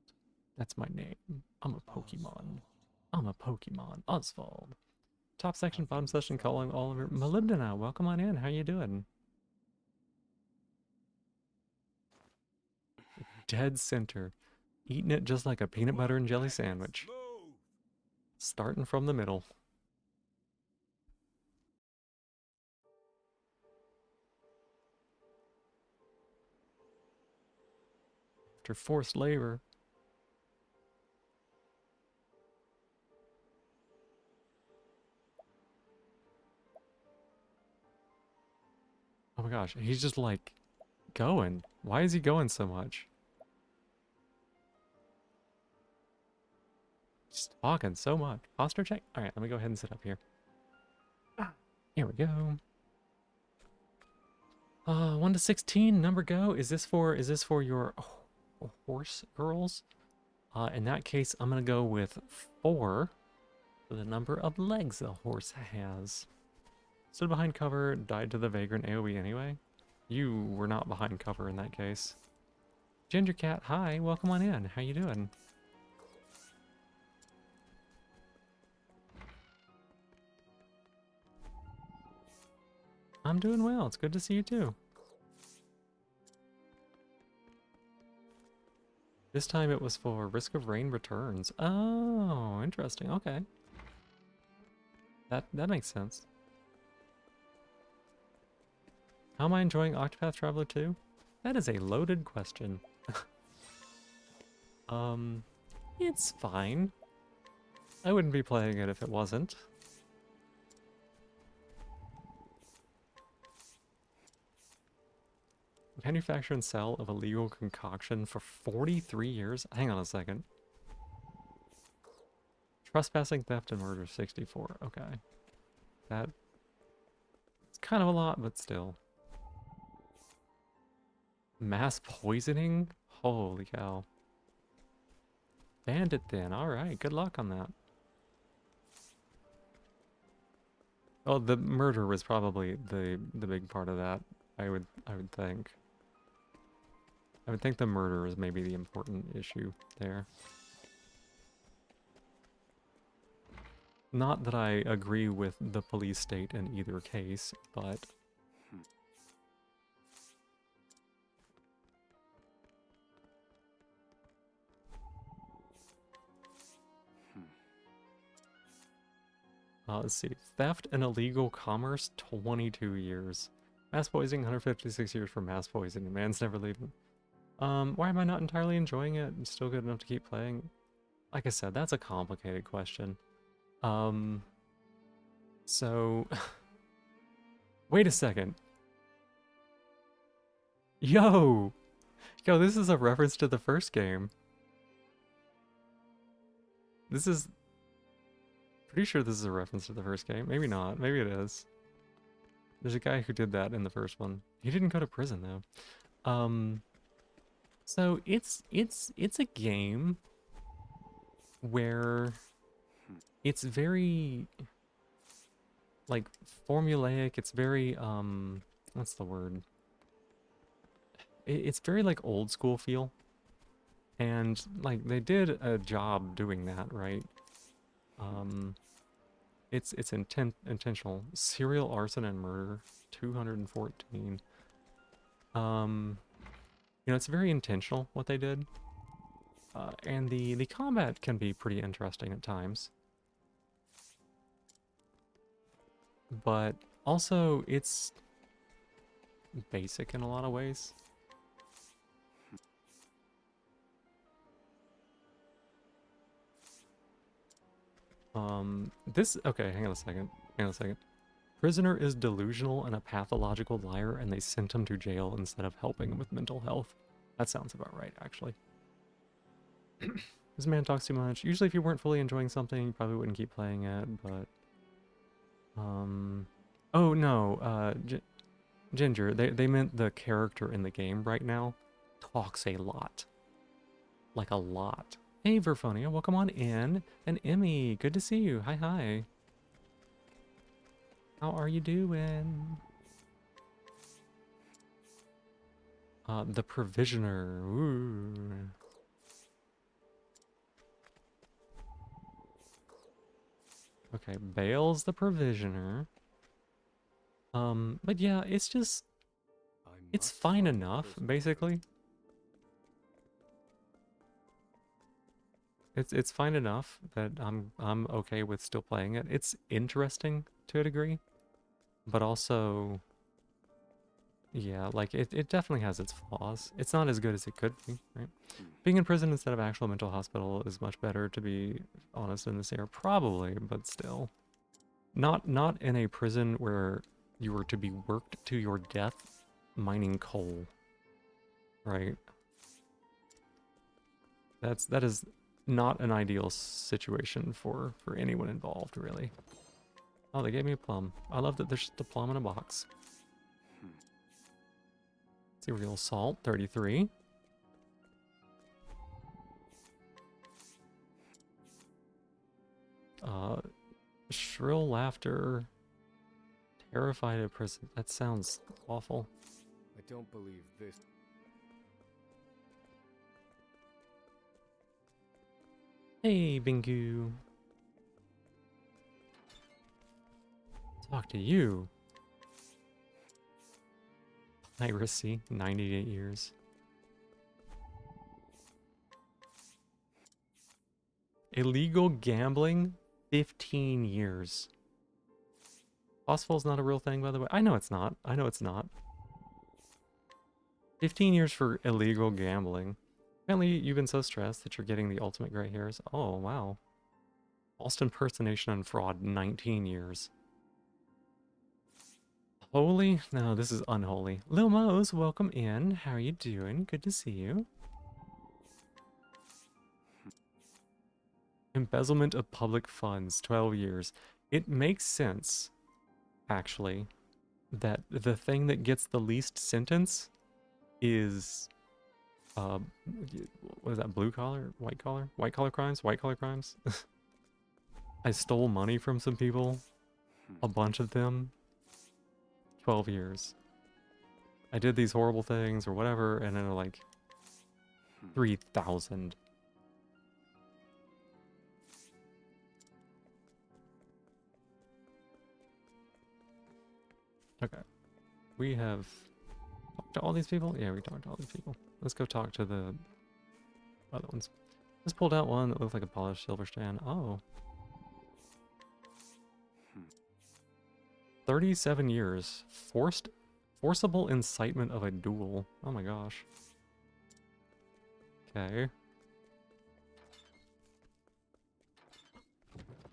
That's my name. I'm a Pokemon. I'm a Pokemon. Oswald. Top section, bottom section, calling Oliver. Molybdena, welcome on in. How you doing? Dead center. Eating it just like a peanut butter and jelly sandwich. Move! Starting from the middle. After forced labor. Oh my gosh, he's just like going. Why is he going so much? Just talking so much. Posture check? Alright, let me go ahead and sit up here. Here we go. 1 to 16, number go. Is this for your horse girls? In that case, I'm gonna go with 4 for the number of legs a horse has. Stood behind cover, died to the vagrant AoE anyway. You were not behind cover in that case. Ginger Cat, hi, welcome on in. How you doing? I'm doing well. It's good to see you too. This time it was for Risk of Rain Returns. Oh, interesting. Okay. That makes sense. How am I enjoying Octopath Traveler 2? That is a loaded question. It's fine. I wouldn't be playing it if it wasn't. Manufacture and sell of illegal concoction for 43 years? Hang on a second. Trespassing, theft, and murder 64. Okay. It's kind of a lot, but still. Mass poisoning? Holy cow. Bandit then. Alright, good luck on that. Oh, the murder was probably the big part of that. I would think. I would think the murder is maybe the important issue there. Not that I agree with the police state in either case, but let's see. Theft and illegal commerce, 22 years. Mass poisoning, 156 years for mass poisoning. Man's never leaving. Why am I not entirely enjoying it? I'm still good enough to keep playing. Like I said, that's a complicated question. So... Wait a second. Yo! Yo, this is a reference to the first game. This is... Pretty sure this is a reference to the first game. Maybe not. Maybe it is. There's a guy who did that in the first one. He didn't go to prison, though. So it's a game where it's very like formulaic. It's very what's the word? It's very like old school feel, and like they did a job doing that, right? It's intentional. Serial arson and murder, 214. You know, it's very intentional what they did. And the combat can be pretty interesting at times. But also, it's basic in a lot of ways. Okay, hang on a second. Hang on a second. Prisoner is delusional and a pathological liar, and they sent him to jail instead of helping him with mental health. That sounds about right, actually. This man talks too much. Usually if you weren't fully enjoying something, you probably wouldn't keep playing it, but... Oh, no, Ginger, they meant the character in the game right now talks a lot. Like a lot. Hey, Verphonia, welcome on in. And Emmy, good to see you. Hi, hi. How are you doing? The Provisioner. Ooh. Okay, Bale's the Provisioner. But yeah, it's just... It's fine enough, basically. It's fine enough that I'm okay with still playing it. It's interesting to a degree, but also, yeah, like it definitely has its flaws. It's not as good as it could be, right? Being in prison instead of actual mental hospital is much better, to be honest, in this era, probably, but still, not in a prison where you were to be worked to your death mining coal, right? That is not an ideal situation for anyone involved, really. Oh, they gave me a plum. I love that there's just a plum in a box. Cereal salt, 33. Shrill laughter. Terrified of prison. That sounds awful. I don't believe this. Hey, Bingu. Talk to you. Piracy, 98 years. Illegal gambling, 15 years. Possible's not a real thing, by the way. I know it's not. I know it's not. 15 years for illegal gambling. Apparently, you've been so stressed that you're getting the ultimate gray hairs. Oh, wow. False impersonation and fraud, 19 years. Holy? No, this is unholy. Lil Mose, welcome in. How are you doing? Good to see you. Embezzlement of public funds, 12 years. It makes sense, actually, that the thing that gets the least sentence is uh what is that, blue collar, white collar? White collar crimes? White collar crimes? I stole money from some people, a bunch of them, 12 years. I did these horrible things or whatever, and then like 3,000. Okay. We have talked to all these people? Yeah, we talked to all these people. Let's go talk to the other ones. Just pulled out one that looks like a polished silver strand. Oh. 37 years. Forcible incitement of a duel. Oh my gosh. Okay.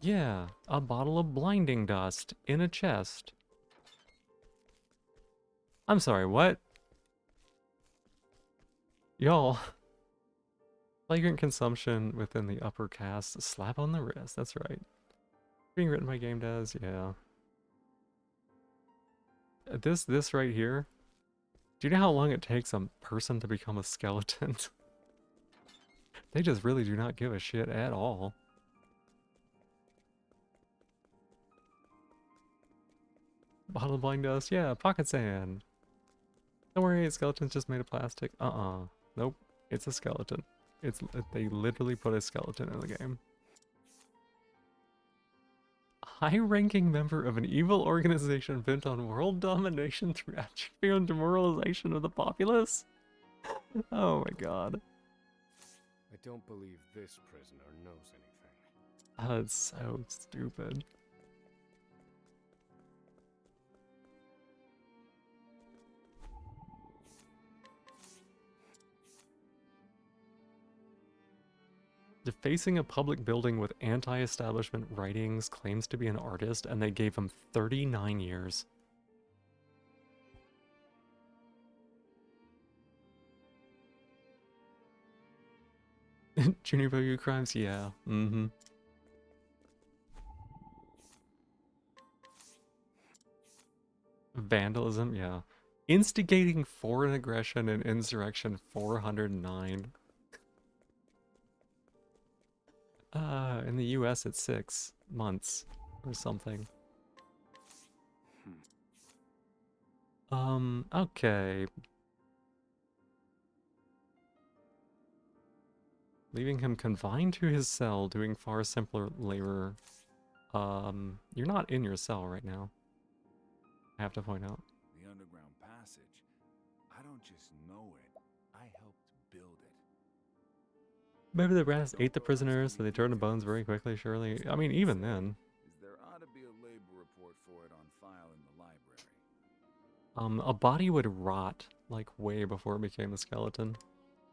Yeah, a bottle of blinding dust in a chest. I'm sorry, what? Y'all. Flagrant consumption within the upper caste. Slap on the wrist, that's right. Being written by game devs, yeah. This right here. Do you know how long it takes a person to become a skeleton? They just really do not give a shit at all. Bottle of blind dust, yeah, pocket sand. Don't worry, skeleton's just made of plastic. Nope, it's a skeleton. They literally put a skeleton in the game. High-ranking member of an evil organization bent on world domination through atrophy and demoralization of the populace? Oh my god. I don't believe this prisoner knows anything. Oh, it's so stupid. Defacing a public building with anti-establishment writings, claims to be an artist, and they gave him 39 years. Junior Bogu crimes? Yeah. Mm-hmm. Vandalism? Yeah. Instigating foreign aggression and insurrection, 409. In the US it's 6 months or something. Okay. Leaving him confined to his cell, doing far simpler labor. You're not in your cell right now. I have to point out. The underground passage. I don't just know it. I helped build it. Maybe the rats ate the prisoners, so they turned to bones very quickly, surely. I mean, even then. There ought to be a labor report for it on file in the library. A body would rot, like, way before it became a skeleton.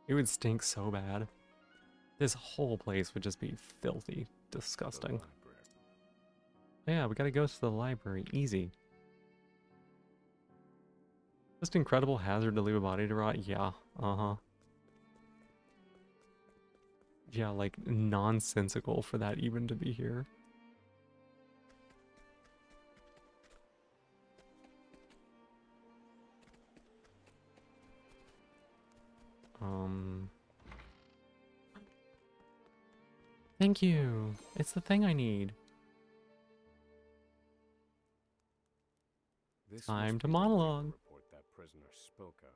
It would stink so bad. This whole place would just be filthy, disgusting. Yeah, we gotta go to the library. Easy. Just incredible hazard to leave a body to rot? Yeah, uh-huh. Yeah, like, nonsensical for that even to be here. Thank you. It's the thing I need. This Time must to be the labor monologue. report that prisoner spoke of.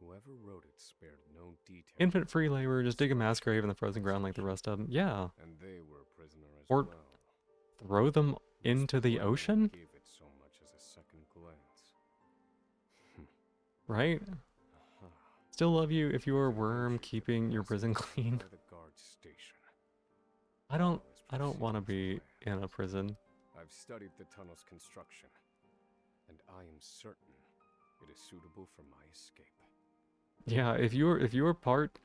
Whoever wrote it spared no detail. Infinite free labor, just dig a mass grave in the frozen ground like the rest of them. Yeah. And they were a prisoner as Or well. throw them into the Whoever ocean? Gave it so much as a second glance. Right? Still love you if you are a worm keeping your prison clean. By the guard station. I don't want to be in a prison. I've studied the tunnel's construction, and I am certain it is suitable for my escape. Yeah, if you were part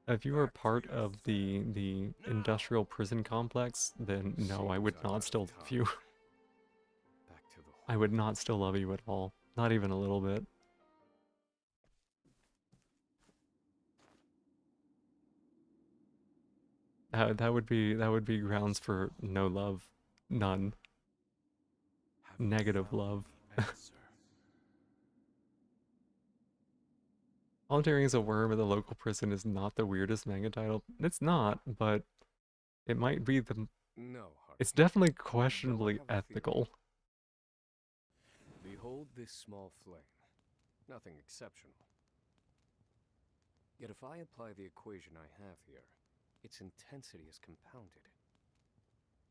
of the industrial prison complex, then no, I would not still love you. Back to the I would not still love you at all. Not even a little bit. That would be grounds for no love. None. Have you Negative found love. the answer? Volunteering as a worm at the local prison is not the weirdest manga title. It's not, but it might be the... No, Harvey. It's definitely Though I questionably have a theory. ethical. Behold this small flame. Nothing exceptional. Yet if I apply the equation I have here, its intensity is compounded.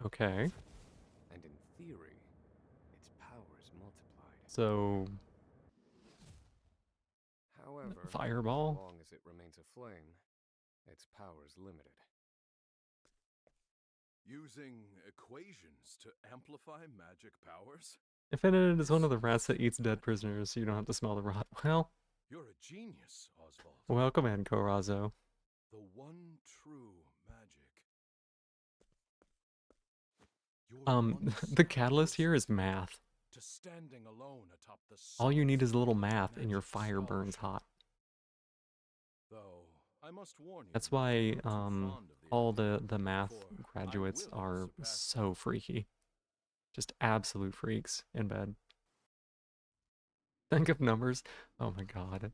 Okay, And in theory, its power is multiplied. so... However, Fireball? as long as it remains a flame, its power is limited. Using equations to amplify magic powers? Infinited is one of the rats that eats dead prisoners, so you don't have to smell the rot. Well, You're a genius, Oswald. welcome in, Corazzo. The one true magic. Your once The catalyst here is person math. to standing alone atop the All you need summit is a little of math and your magic fire burns scholarship. hot. Though I must warn you, That's if you why, grow too fond of the all idea, the math for I graduates will are surpass so freaky. Just absolute freaks in bed. Think of numbers. Oh my god.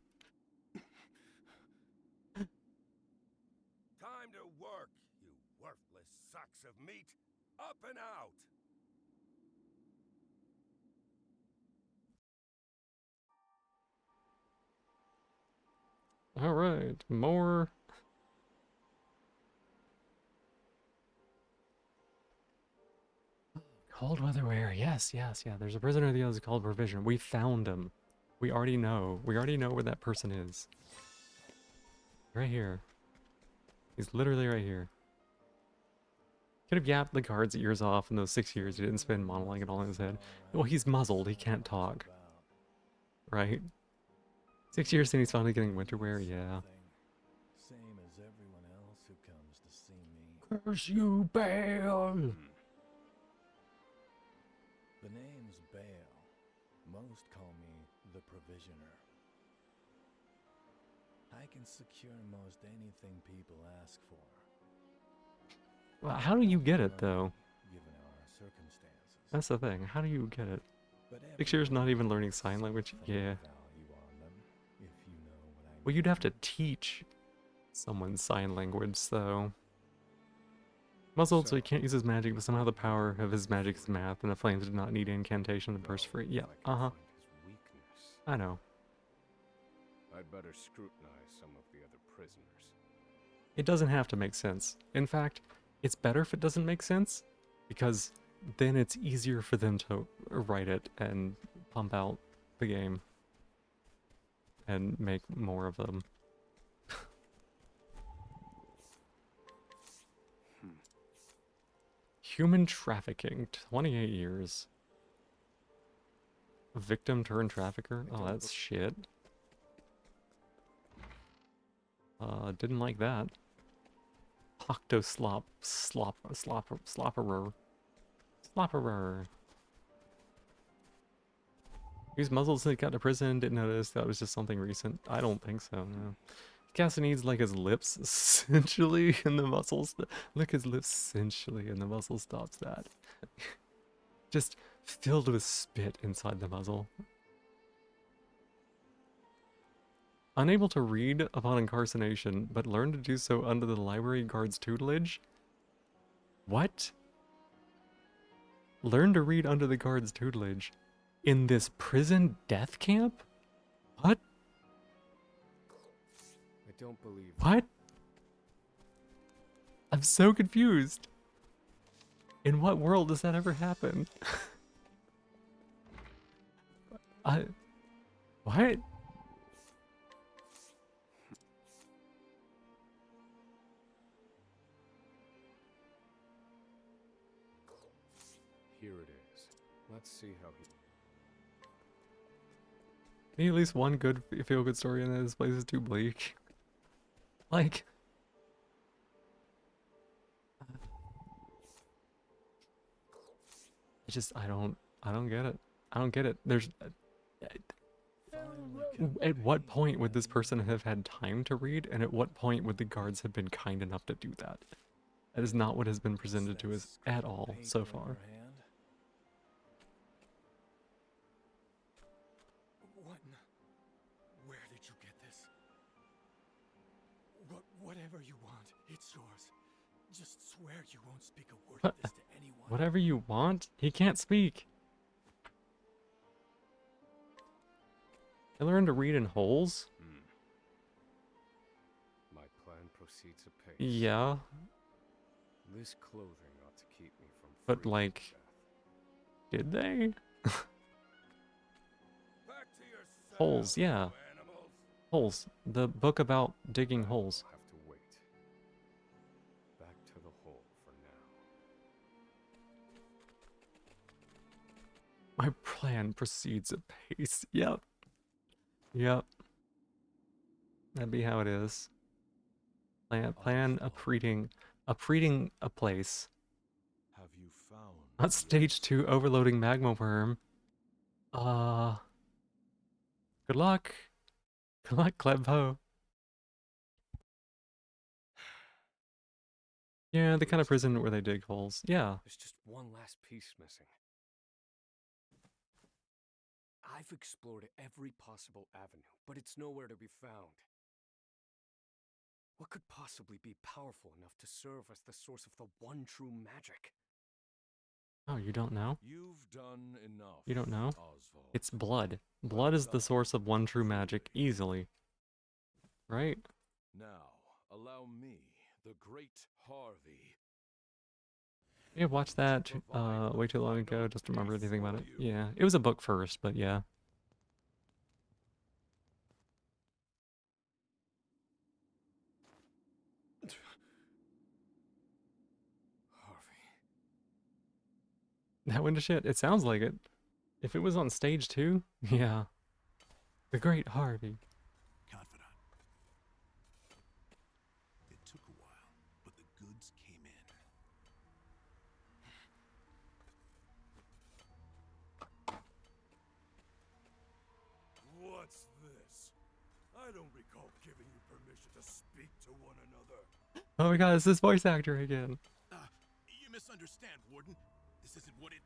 Time to work, you worthless sacks of meat. Up and out! Alright, more. Cold weather wear. Yes, yes, yeah. There's a prisoner of the others called Revision. We found him. We already know. We already know where that person is. Right here. He's literally right here. Could have yapped the guard's ears off in those 6 years he didn't spend monologuing all in his head. Well, he's muzzled. He can't talk. Right? 6 years and he's finally getting winter wear. Yeah. Same as everyone else who comes to see me. Curse you, Bale! The name's Bale. Most call me the Provisioner. I can secure most anything people ask for. Well, how do you get it, though? Given our circumstances. That's the thing. How do you get it? But 6 years not everyone even learning puts sign language? some Yeah. value on them, if you know what I Well, you'd have to mean. teach someone sign language, so... Muzzled, so he can't use his magic, but somehow the power of his magic is math, and the flames do not need incantation to burst free. Yeah, If I can uh-huh. find his weakness, I know. I'd better scrutinize some of the other prisoners. It doesn't have to make sense. In fact, it's better if it doesn't make sense, because then it's easier for them to write it and pump out the game and make more of them. Human trafficking, 28 years. Victim turned trafficker? Oh, that's shit. Didn't like that. Slopperer. Slopperer. He was muzzled since he got to prison, didn't notice that was just something recent. I don't think so, no. Cassie needs like his lips essentially and the muscles. Look, his lips essentially and the muzzle stops that. Just filled with spit inside the muzzle. Unable to read upon incarceration, but learned to do so under the library guard's tutelage? What? Learn to read under the guard's tutelage? In this prison death camp? What? I don't believe. What? I'm so confused. In what world does that ever happen? What? Here it is. Let's see how he. Need at least one good feel-good story in this place is too bleak. Like... I don't get it. I don't get it. There's... At what point would this person have had time to read, and at what point would the guards have been kind enough to do that? That is not what has been presented to us at all so far. What? Where did you get this? want, it's yours. Just swear you won't speak a word What? of this to anyone. Whatever you want? He can't speak. I learned to read in holes? My plan proceeds apace. Yeah, This clothing ought to keep me from but freezing to like, death. did they? Back to your Holes, cells, yeah. you animals. Holes. The book about digging holes. I'll have to wait. Back to the hole for now. My plan proceeds apace. Yep. Yep. That'd be how it is. Plan a place. Have you found? Not stage 2 overloading magma worm. Good luck. Good luck, Klebho. Yeah, the kind of prison where they dig holes. Yeah. There's just one last piece missing. I've explored every possible avenue, but it's nowhere to be found. What could possibly be powerful enough to serve as the source of the one true magic? Oh, you don't know? You've done enough. You don't know? Oswald. It's blood. Blood is the source of one true magic, easily. Right? Now, allow me, the great Harvey. Yeah, watched that way too long ago, just don't remember anything about it. Yeah, it was a book first, but yeah. Harvey. That went to shit. It sounds like it. If it was on stage 2, yeah. The Great Harvey. Confidant. It took a while, but the goods came in. What's this? I don't recall giving you permission to speak to one another. Oh my god, it's this voice actor again. You misunderstand, Warden. This isn't what it...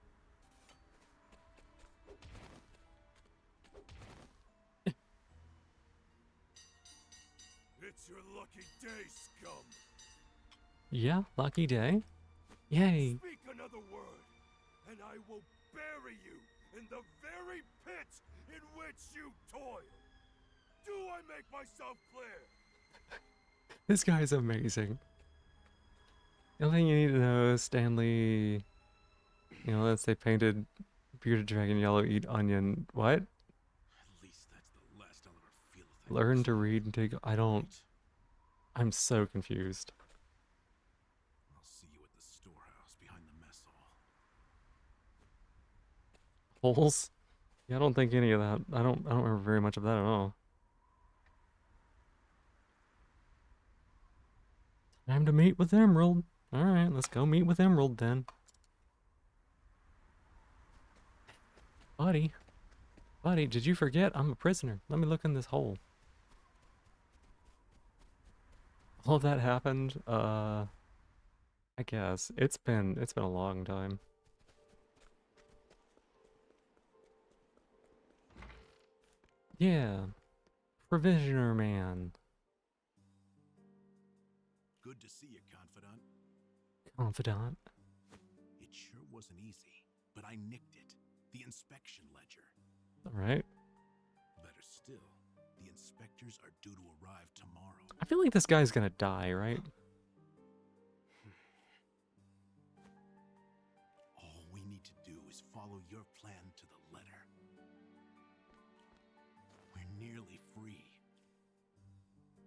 It's your lucky day, scum. Yeah, lucky day. Yay. Speak another word, and I will bury you in the very pit in which you toil. Do I make myself clear? This guy's amazing. The only thing you need to know is Stanley, you know, let's say painted bearded dragon yellow, eat onion. What? At least that's the last I'll ever feel of that. Learn to read and take. I don't. I'm so confused. I'll see you at the storehouse behind the mess hall. Holes? Yeah, I don't think any of that. I don't remember very much of that at all. Time to meet with Emerald. Alright, let's go meet with Emerald then. Buddy. Buddy, did you forget? I'm a prisoner. Let me look in this hole. All of that happened, I guess. It's been a long time. Yeah. Provisioner man. Good to see you, Confidant. Confidant. It sure wasn't easy, but I nicked it. The inspection ledger. Alright. Better still, the inspectors are due to arrive tomorrow. I feel like this guy's gonna die, right? All we need to do is follow your plan to the letter. We're nearly free.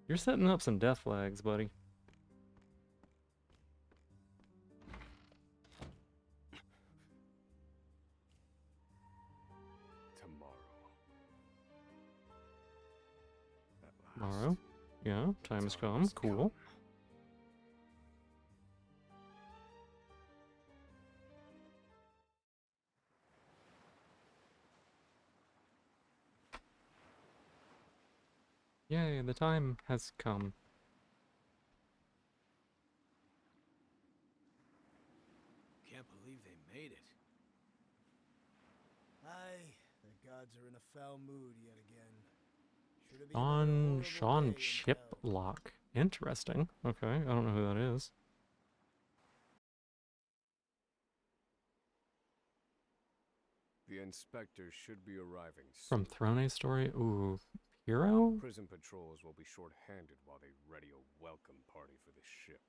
You're setting up some death flags, buddy. Tomorrow. Yeah, time has come. Cool. Yay, the time has come. Can't believe they made it. Aye, the gods are in a foul mood yet again. Sure to be another horrible Sean day in town. Chiplock. Interesting. Okay, I don't know who that is. The inspector should be arriving From soon. Throne Story? Ooh, Hero? Prison patrols will be short-handed while they ready a welcome party for the ship.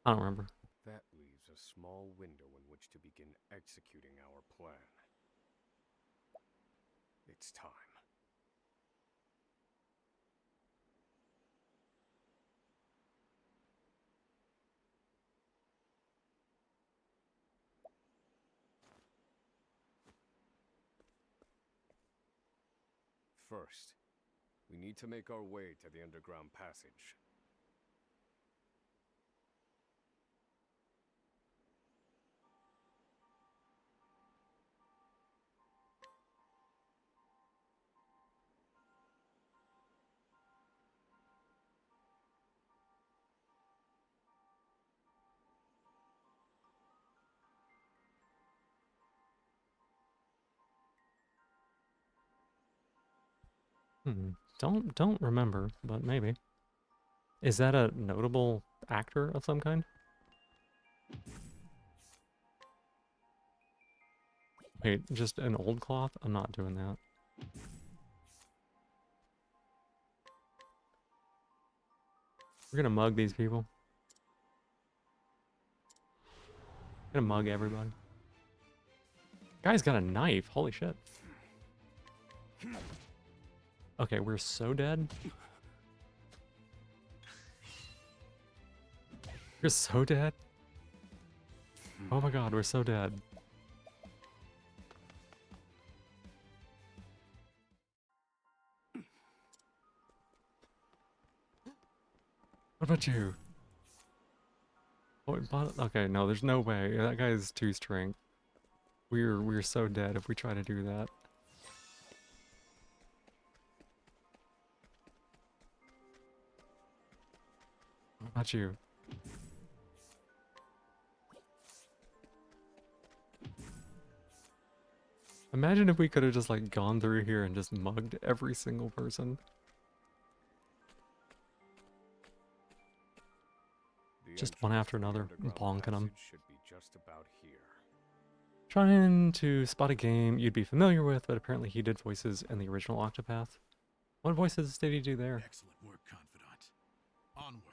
I don't remember. That leaves a small window in which to begin executing our plan. It's time. First, we need to make our way to the underground passage. Don't remember, but maybe. Is that a notable actor of some kind? Wait, just an old cloth? I'm not doing that. We're gonna mug these people. We're gonna mug everybody. Guy's got a knife. Holy shit. Okay, we're so dead. We're so dead. Oh my god, we're so dead. What about you? Oh, okay, no, there's no way. That guy is 2 strength. We're so dead if we try to do that. What about you? Imagine if we could have just like gone through here and just mugged every single person. Just one after another, bonking them. Should be just about here. Trying to spot a game you'd be familiar with, but apparently he did voices in the original Octopath. What voices did he do there? Excellent work, Confidant. Onward.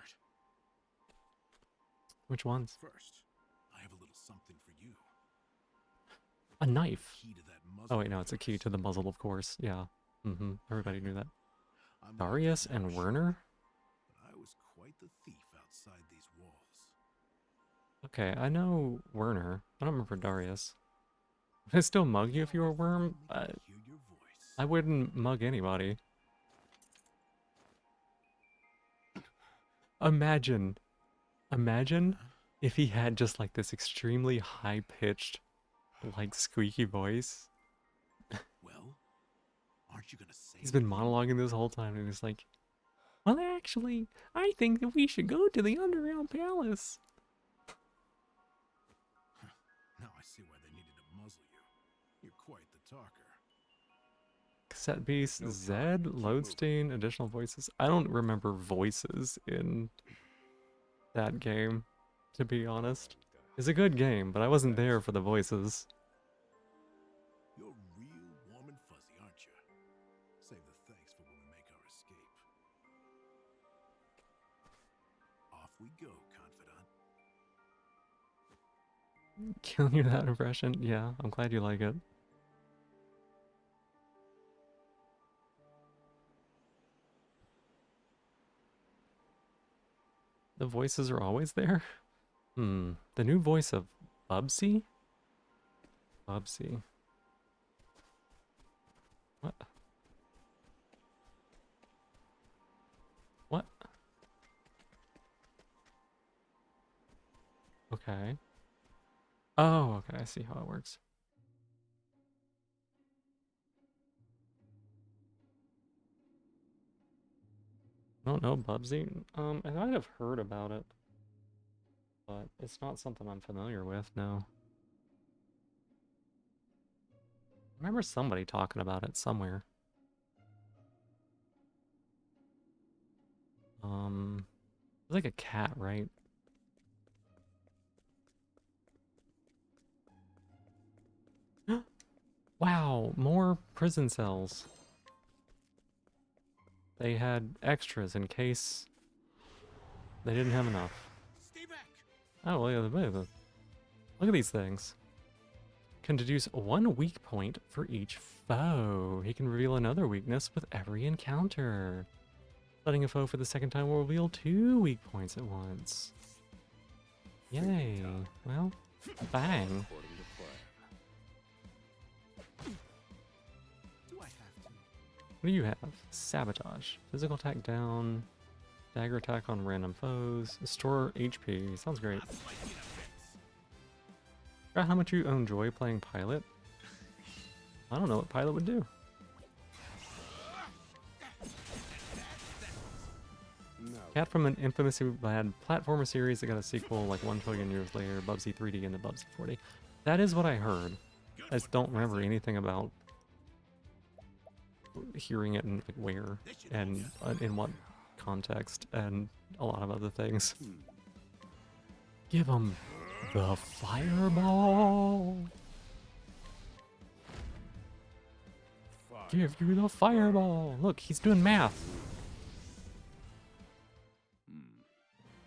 Which ones? First, I have a little something for you. A knife. Key to that muzzle. Oh wait, no, it's a key to the muzzle, of course. Yeah. Everybody knew that. I'm not Darius and Irish, Werner? but I was quite the thief outside these walls. Okay, I know Werner. I don't remember Darius. Would I still mug you if you were a worm? Hear your voice. I wouldn't mug anybody. Imagine if he had just like this extremely high-pitched, like squeaky voice. Well, aren't you gonna say He's been monologuing this whole time and he's like, well, actually, I think that we should go to the Underground Palace. Now I see why they needed to muzzle you. You're quite the talker. Cassette Beast, No Zed, time. Keep Lodestein, additional voices. I don't remember voices in that game, to be honest. It's a good game, but I wasn't there for the voices. You're real warm and fuzzy, aren't you? Save the thanks for when we make our escape. Off we go, Confidant. Killing you that impression? Yeah, I'm glad you like it. The voices are always there? The new voice of Bubsy? Bubsy. What? What? Okay. Oh, okay, I see how it works. I don't know, Bubsy. I might have heard about it, but it's not something I'm familiar with, no. I remember somebody talking about it somewhere. It's like a cat, right? Wow, more prison cells. They had extras in case they didn't have enough. Stay back! Oh, look at these things. Can deduce 1 weak point for each foe. He can reveal another weakness with every encounter. Letting a foe for the second time will reveal 2 weak points at once. Yay. Well, bang. According to plan. Do I have to? What do you have? Sabotage. Physical attack down. Dagger attack on random foes. Store HP. Sounds great. Forgot how much you enjoy playing Pilot? I don't know what Pilot would do. No. Cat from an infamously bad platformer series that got a sequel like 1 trillion years later, Bubsy 3D and the Bubsy 4D. That is what I heard. I just don't remember anything about hearing it and like, where and in what context and a lot of other things. Give him the fireball. Fire. Give you the fireball. Look, he's doing math.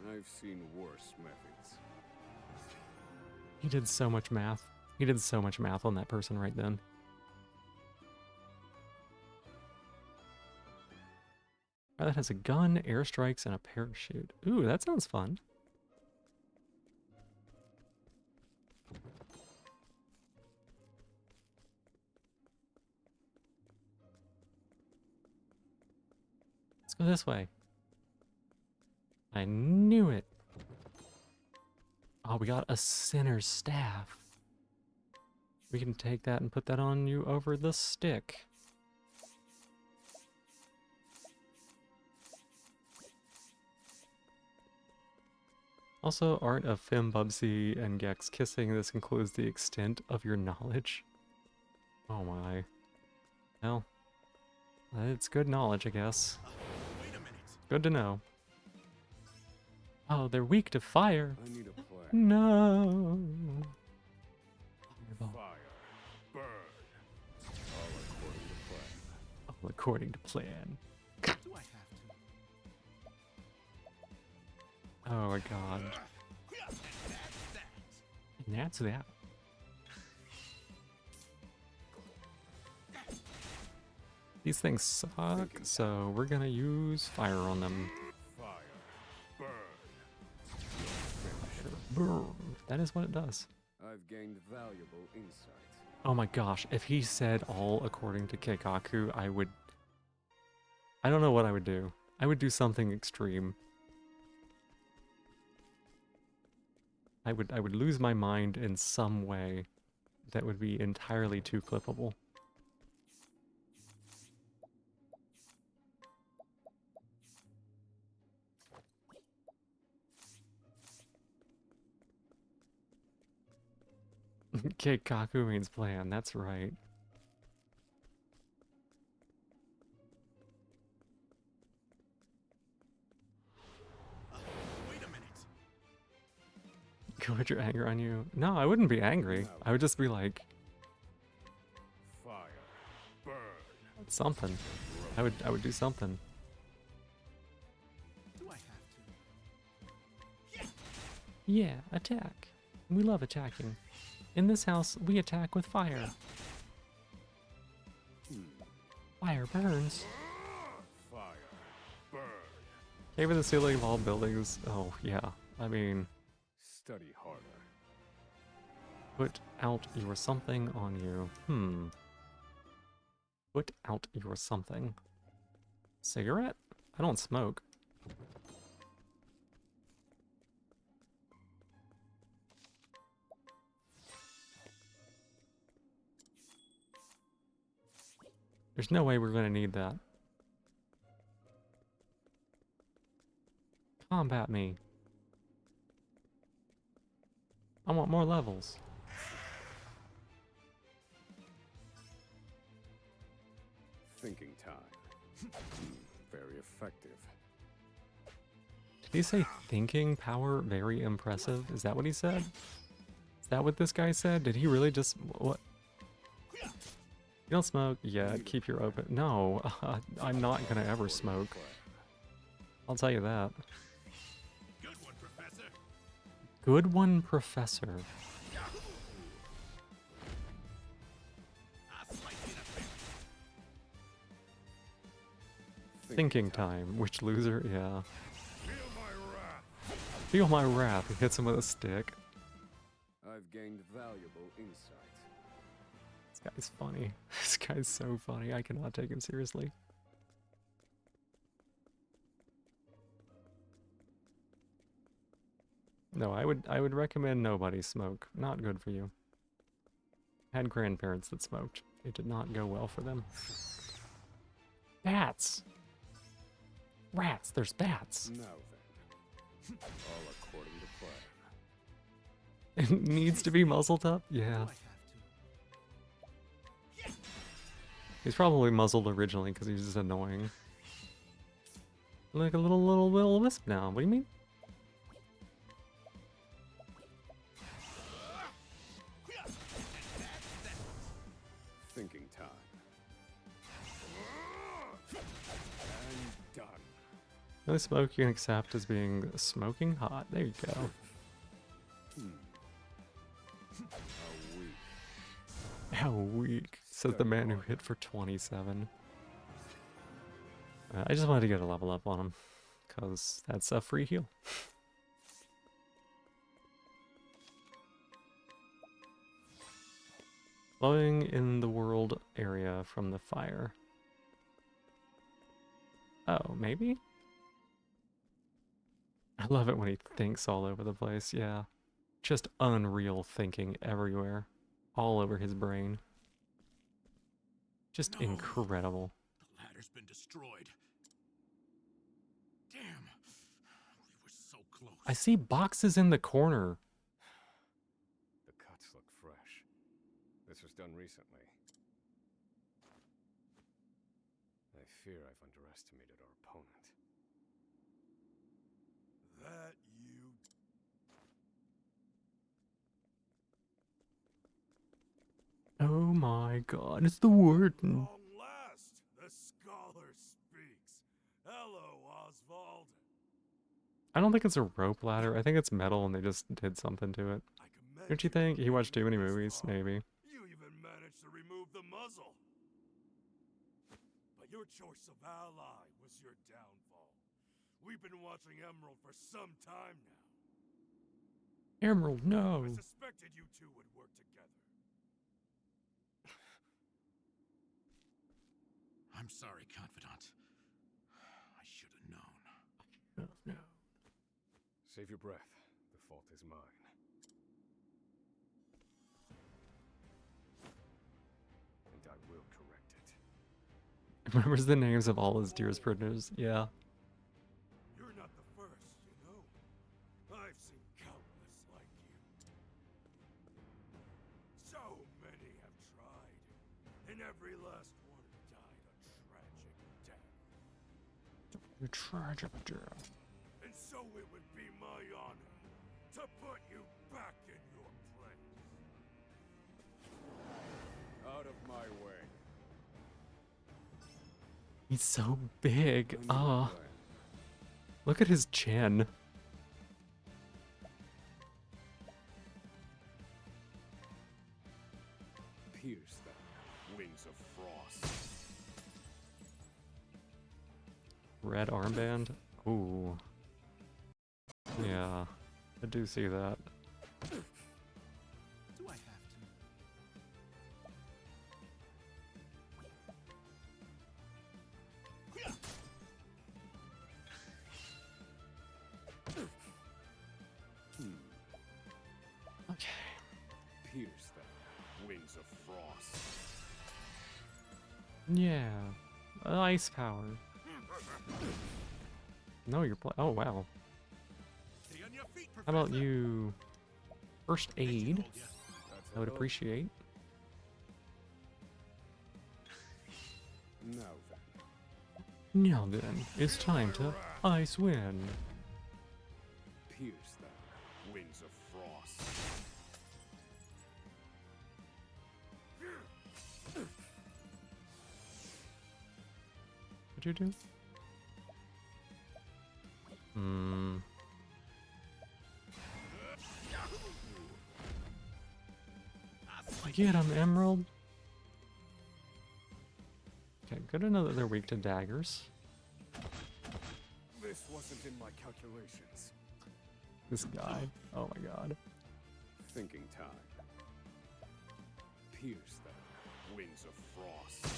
I've seen worse methods. He did so much math. He did so much math on that person right then. That has a gun, airstrikes, and a parachute. Ooh, that sounds fun. Let's go this way. I knew it. Oh, we got a sinner's staff. We can take that and put that on you over the stick. Also, aren't a Fim, Bubsy, and Gex kissing? This includes the extent of your knowledge. Oh my. Well, it's good knowledge, I guess. Wait a minute! Good to know. Oh, they're weak to fire. I need a plan. No. Fireball. Fire. Burn. All according to plan. All according to plan. Do I have to? Oh my god. And that's that. These things suck, so we're gonna use fire on them. Fire. Burn. Brrr. That is what it does. I've gained valuable insight. Oh my gosh, if he said all according to Keikaku, I don't know what I would do. I would do something extreme. I would lose my mind in some way that would be entirely too clippable. Keikaku means plan, that's right. Wait a minute! Go with your anger on you. No, I wouldn't be angry. I would just be like, Fire. Burn. something. I would do something. Do I have to? Yeah, attack. We love attacking. In this house, we attack with fire. Fire burns. Fire. Burn. Cave in the ceiling of all buildings. Oh, yeah. I mean, Study harder. put out your something on you. Put out your something. Cigarette? I don't smoke. There's no way we're gonna need that. Combat me. I want more levels. Thinking time. Very effective. Did he say thinking power very impressive? Is that what he said? Is that what this guy said? Did he really just what? You don't smoke? Yeah, keep your open. No, I'm not gonna ever smoke. I'll tell you that. Good one, Professor. Good one, Professor. I'll slice you to bits. Thinking time. Which loser? Yeah. Feel my wrath. Feel my wrath. He hits him with a stick. I've gained valuable insight. This guy's funny. This guy's so funny. I cannot take him seriously. No, I would recommend nobody smoke. Not good for you. Had grandparents that smoked. It did not go well for them. Bats! Rats, there's bats. Now then, all according to plan. It needs to be muzzled up? Do Yeah. I have to? He's probably muzzled originally because he's just annoying. Like a little wisp now. What do you mean? Thinking time. And done. The only smoke you can accept as being smoking hot. There you go. How weak. How weak, says the man who hit for 27. I just wanted to get a level up on him, because that's a free heal. Flowing in the world area from the fire. Oh, maybe? I love it when he thinks all over the place, yeah. Just unreal thinking everywhere. All over his brain. Just No. incredible. The ladder's been destroyed. Damn. We were so close. I see boxes in the corner. The cuts look fresh. This was done recently. I fear I've underestimated our opponent. That you. Oh my god, it's the warden. Long last, the scholar speaks. Hello, Oswald. I don't think it's a rope ladder. I think it's metal and they just did something to it. I commend Don't you for think? He watched too being many this movies, long. maybe. You even managed to remove the muzzle. But your choice of ally was your downfall. We've been watching Emerald for some time now. Emerald, no. I suspected you two would work together. I'm sorry, Confidant. I should have known. No. Save your breath. The fault is mine. And I will correct it. Remembers the names of all his dearest prisoners. Yeah. You're not the first, you know. I've seen countless like you. So many have tried, and every last one died a tragic death. The tragic death. And so it would be my honor to put you back in your place. Out of my way. He's so big. I need a plan. Look at his chin. Pierce them, wings of frost. Red armband. Ooh. Yeah. I do see that. Do I have to? Okay. Pierce them, wings of frost. Yeah. Ice power. No, you're oh wow. Stay on your feet, How about Professor. you first aid? Told ya. That's I would a hope. appreciate. Now then. Now then, it's time to ice win. Pierce them, winds of frost. What'd you do? Get him, Emerald. Okay, good to know that they're weak to daggers. This wasn't in my calculations. This guy. Oh my god. Thinking time. Pierce them, winds of frost.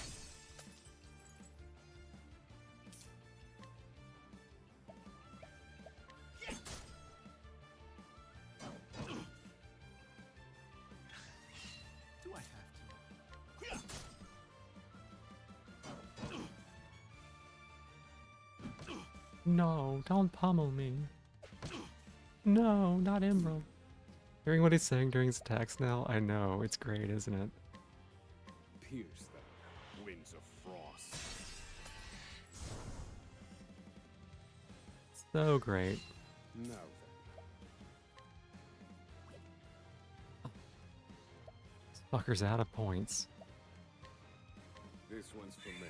Do I have to? No, don't pummel me. No, not Emerald. Hearing what he's saying during his attacks now, I know. It's great, isn't it? Pierce them, winds of frost. So great. Now This fucker's out of points. then, this one's for me.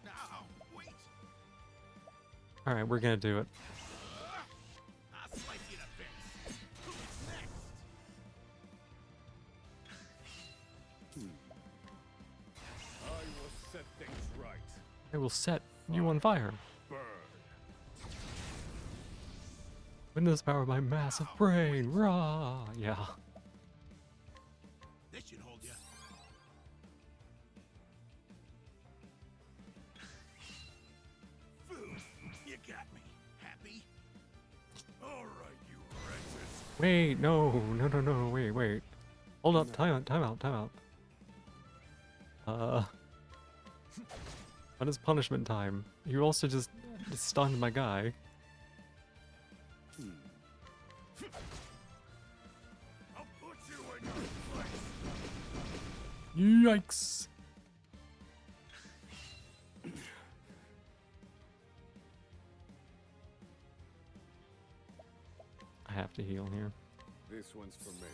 Now, wait. Alright, we're gonna do it. I'll slice you to bits. Who's next? I will set things right. I will set you on fire. Burn. Witness power of my massive brain. Rah! Yeah. This should hold you. Food. You got me. Happy? Alright, you wretches. Wait, no, no, wait. Hold up, time out. What is punishment time? You also just stunned my guy. I'll put you in your place. Yikes! I have to heal here. This one's for me.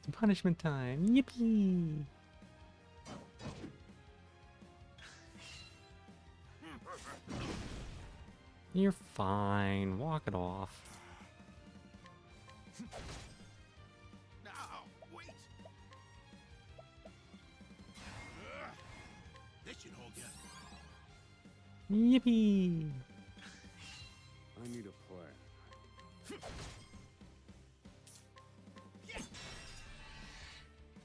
It's punishment time. Yippee! You're fine. Walk it off. Now, wait. This should hold you. Yippee! I need a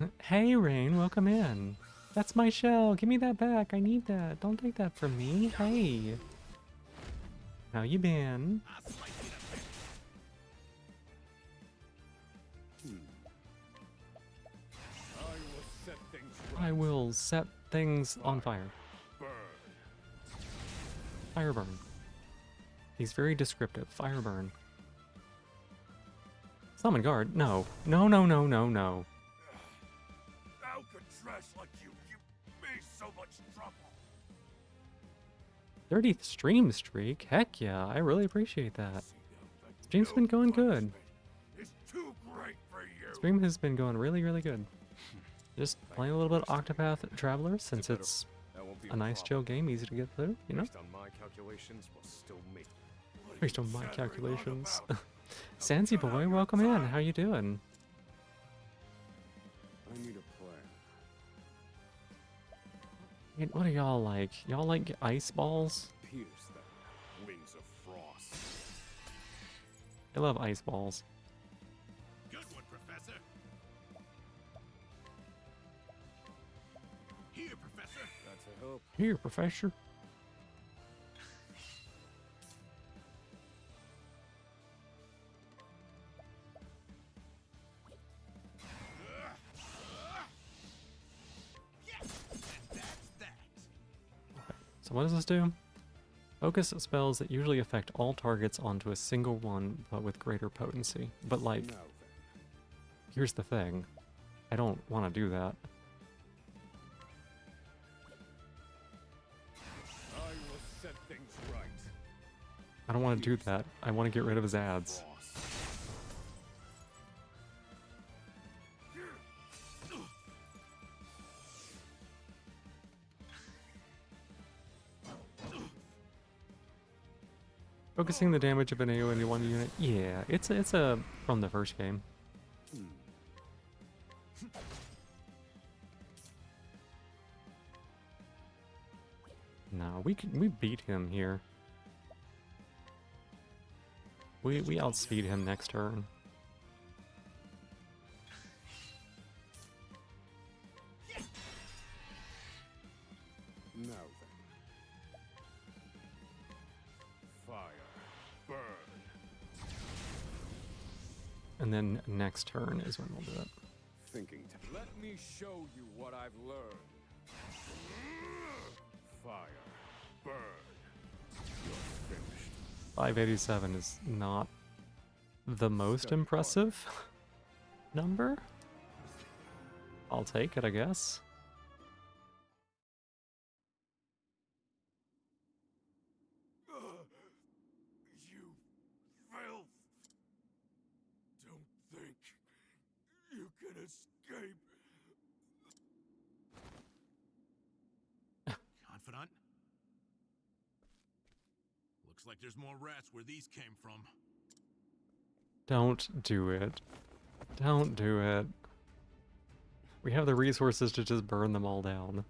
plan. Hey, Rain, welcome in. That's my shell. Give me that back. I need that. Don't take that from me. Hey. How you been? I'll slice you to bits. I will set things I will set things right. on fire. Burn. Fire burn. He's very descriptive. Fire burn. Summon guard. No. No. How could trash like you give me so much trouble? 30th stream streak? Heck yeah, I really appreciate that. See now that Stream's no been going good. punishment is too great for you. Stream has been going really good. Just playing a little bit of Octopath Traveler since better- it's That won't be a nice chill game, easy to get through, you know? Based on my calculations, will still make. What are Based you on my chattering on calculations. about? Sansi boy, welcome in. How you doing? I need a plan. Hey, what are y'all like? Y'all like ice balls? Pierce them, winds of frost. I love ice balls. Good one, Professor. Here, Professor. That's a help. Here, Professor. Yes, and that's that. So what does this do? Focus spells that usually affect all targets onto a single one, but with greater potency. But like, Now then, here's the thing. I don't want to do that. I don't want to do that. I want to get rid of his ads. Focusing the damage of an AO into one unit. Yeah, it's a from the first game. No, we beat him here. We outspeed him next turn. Now then. Fire. Burn. And then next turn is when we'll do it. Thinking. Let me show you what I've learned. Fire. Burn. You're finished. 587 is not the most impressive number. I'll take it, I guess. You filth! Don't think you can escape. Confidant? Looks like there's more rats where these came from. Don't do it. Don't do it. We have the resources to just burn them all down.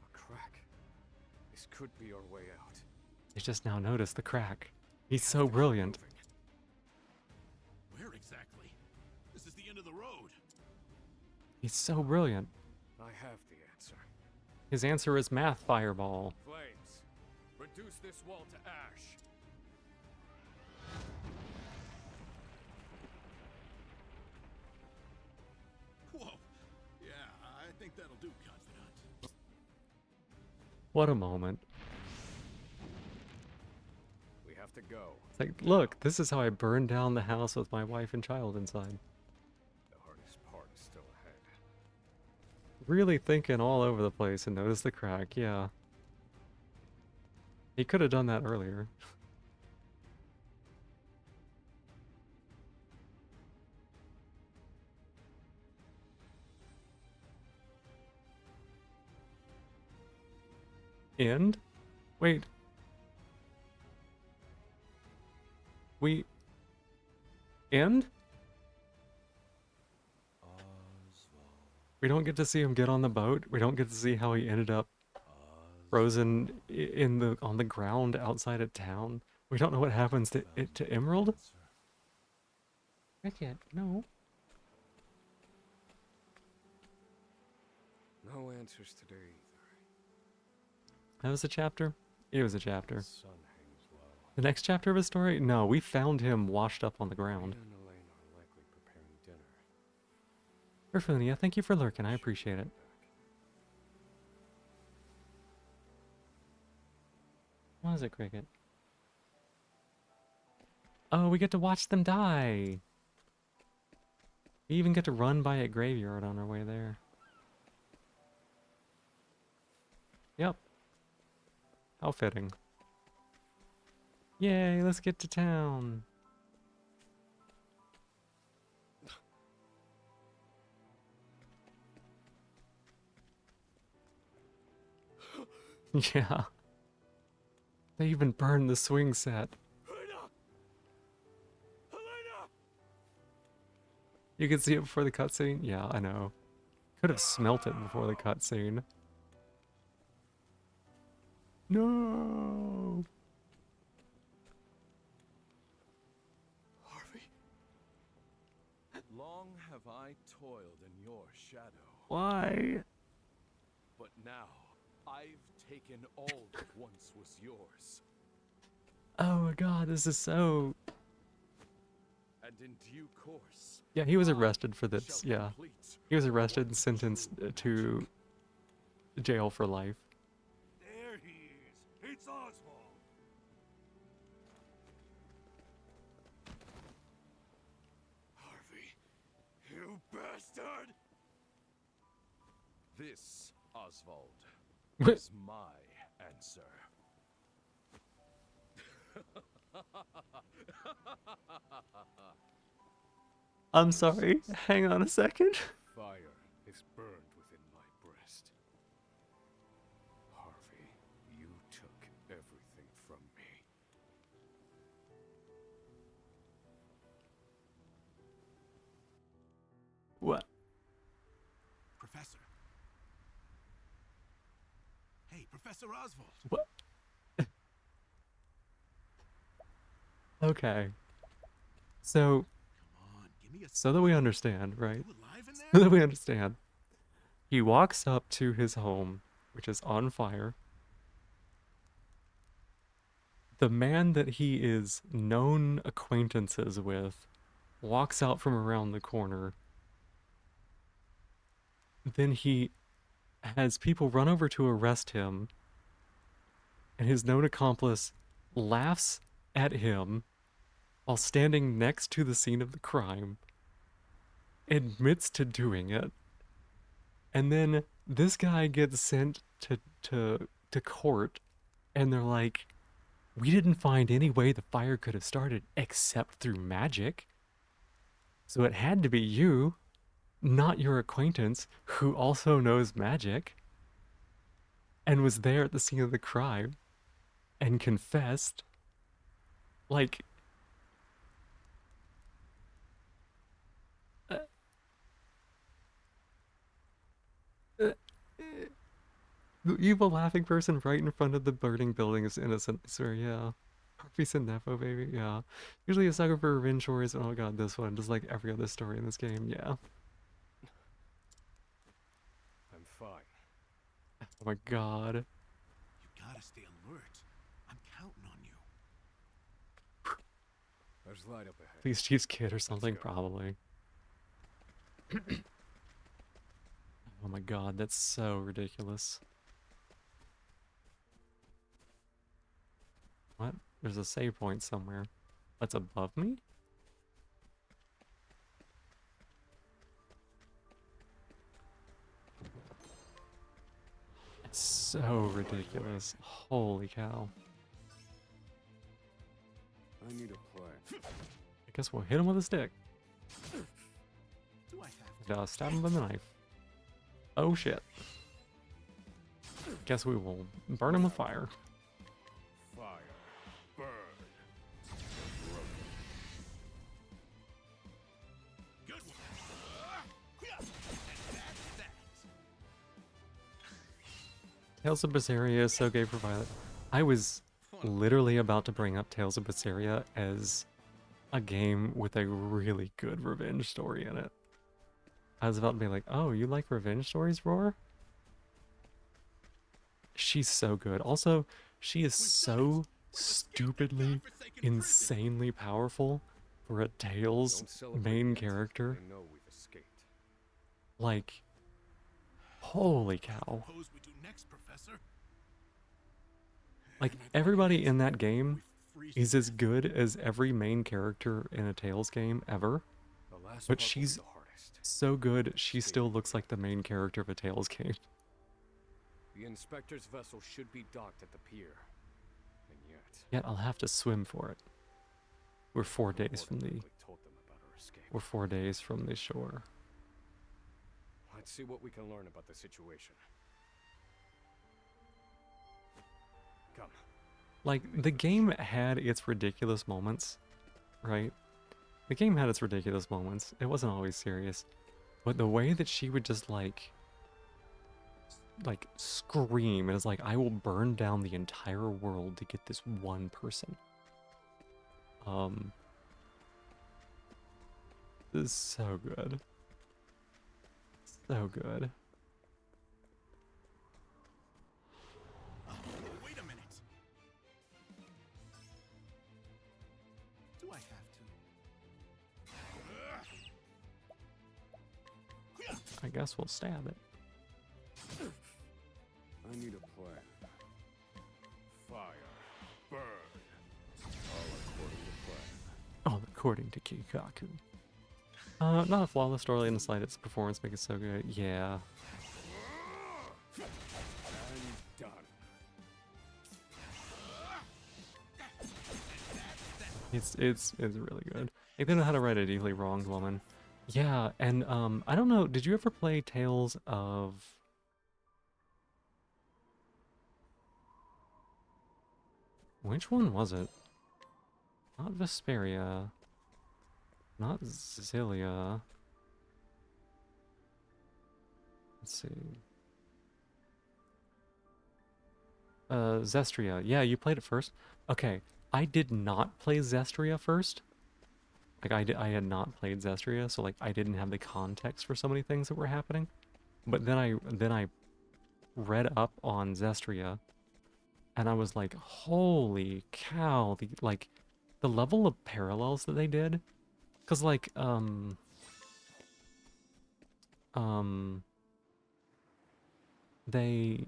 A crack. This could be our way out. I just now noticed the crack. He's so brilliant. Where exactly? This is the end of the road. He's so brilliant. I have the answer. His answer is math fireball. Flames. Reduce this wall to ash. Whoa. Yeah, I think that'll do, Confidant. What a moment. We have to go. It's like, look, this is how I burned down the house with my wife and child inside. The hardest part is still ahead. Really thinking all over the place and noticed the crack, yeah. He could have done that earlier. End? Wait. We... End? We don't get to see him get on the boat. We don't get to see how he ended up frozen on the ground outside of town. We don't know what happens to Emerald. Not yet. No. No answers today either. That was a chapter. It was a chapter. The sun hangs low. The next chapter of his story? No, we found him washed up on the ground. Rita and Elaine are likely preparing dinner. Perfunia, thank you for lurking. I appreciate it. What is it, Cricket? Oh, we get to watch them die. We even get to run by a graveyard on our way there. Yep. How fitting. Yay, let's get to town. Yeah. They even burned the swing set. Helena! Helena! You could see it before the cutscene? Yeah, I know. Could have smelt it before the cutscene. No! Harvey? Long have I toiled in your shadow, Why? but now I've taken all that once was yours, Oh my god, this is so... and in due course, Yeah, he was I arrested for this, shall yeah. complete He was arrested and sentenced to jail for life. There he is. It's Oswald. Harvey, you bastard! this, Oswald. is my answer. I'm sorry. Hang on a second. Fire is burned within my breast. Harvey, you took everything from me. What? Professor. Hey, Professor Oswald. What? Okay. So, Come on, give me a so that we understand, right? You alive in So there? that we understand. He walks up to his home, which is on fire. The man that he is known acquaintances with walks out from around the corner. Then he has people run over to arrest him, and his known accomplice laughs at him while standing next to the scene of the crime, admits to doing it, and then this guy gets sent to court, and they're like, we didn't find any way the fire could have started except through magic. So it had to be you, not your acquaintance, who also knows magic and was there at the scene of the crime and confessed. Like, uh, uh, the evil laughing person right in front of the burning building is innocent, I swear, yeah. Harvey Nepo, baby, yeah. Usually a sucker for revenge stories, oh god, this one, just like every other story in this game, yeah. I'm fine. Oh my god. You gotta stay alert. I'm counting on you. There's light up ahead. Please Chief's kid or something, go. probably. Oh my god, that's so ridiculous. What? There's a save point somewhere. That's above me? It's so ridiculous. Holy cow. I need a plan. I guess we'll hit him with a stick. Do I have to? Stab him with a knife. Oh shit. Guess we will burn him with fire. Fire. Burn. Good one. And that's that. Tales of Berseria is so gay for Violet. I was literally about to bring up Tales of Berseria as a game with a really good revenge story in it. I was about to be like, oh, you like revenge stories, Roar? She's so good. Also, she is so stupidly, insanely powerful for a Tales Don't celebrate main yet. character. I know we've escaped. Like, holy cow. Suppose we do next, Professor. Like, And I've everybody organized in that a game freeze is as tag. good as every main character in a Tales game ever. The last But part will she's be the hardest. so good, she still looks like the main character of a Tales game. The inspector's vessel should be docked at the pier. And yet, Yet I'll have to swim for it. We're 4 the days from warden the likely told them about our escape. we're 4 days from the shore. Let's see what we can learn about the situation. Come. Like, the game had its ridiculous moments, right? The game had its ridiculous moments. It wasn't always serious. But the way that she would just like scream and is like, I will burn down the entire world to get this one person. This is so good. So good. Wait a minute. Do I have to? I guess we'll stab it. I need a plan. Fire. Burn. All according to plan. All according to Kikaku. Not a flawless story in the slightest. Performance make it so good. Yeah. And It's really good. Like, they know how to write a deeply wronged woman. Yeah, and I don't know, did you ever play Tales of which one was it? Not Vesperia. Not Zilia. Let's see. Zestria. Yeah, you played it first. Okay, I did not play Zestria first. Like I had not played Zestria, so like I didn't have the context for so many things that were happening. But then I read up on Zestria, and I was like, holy cow! The level of parallels that they did, cause like um they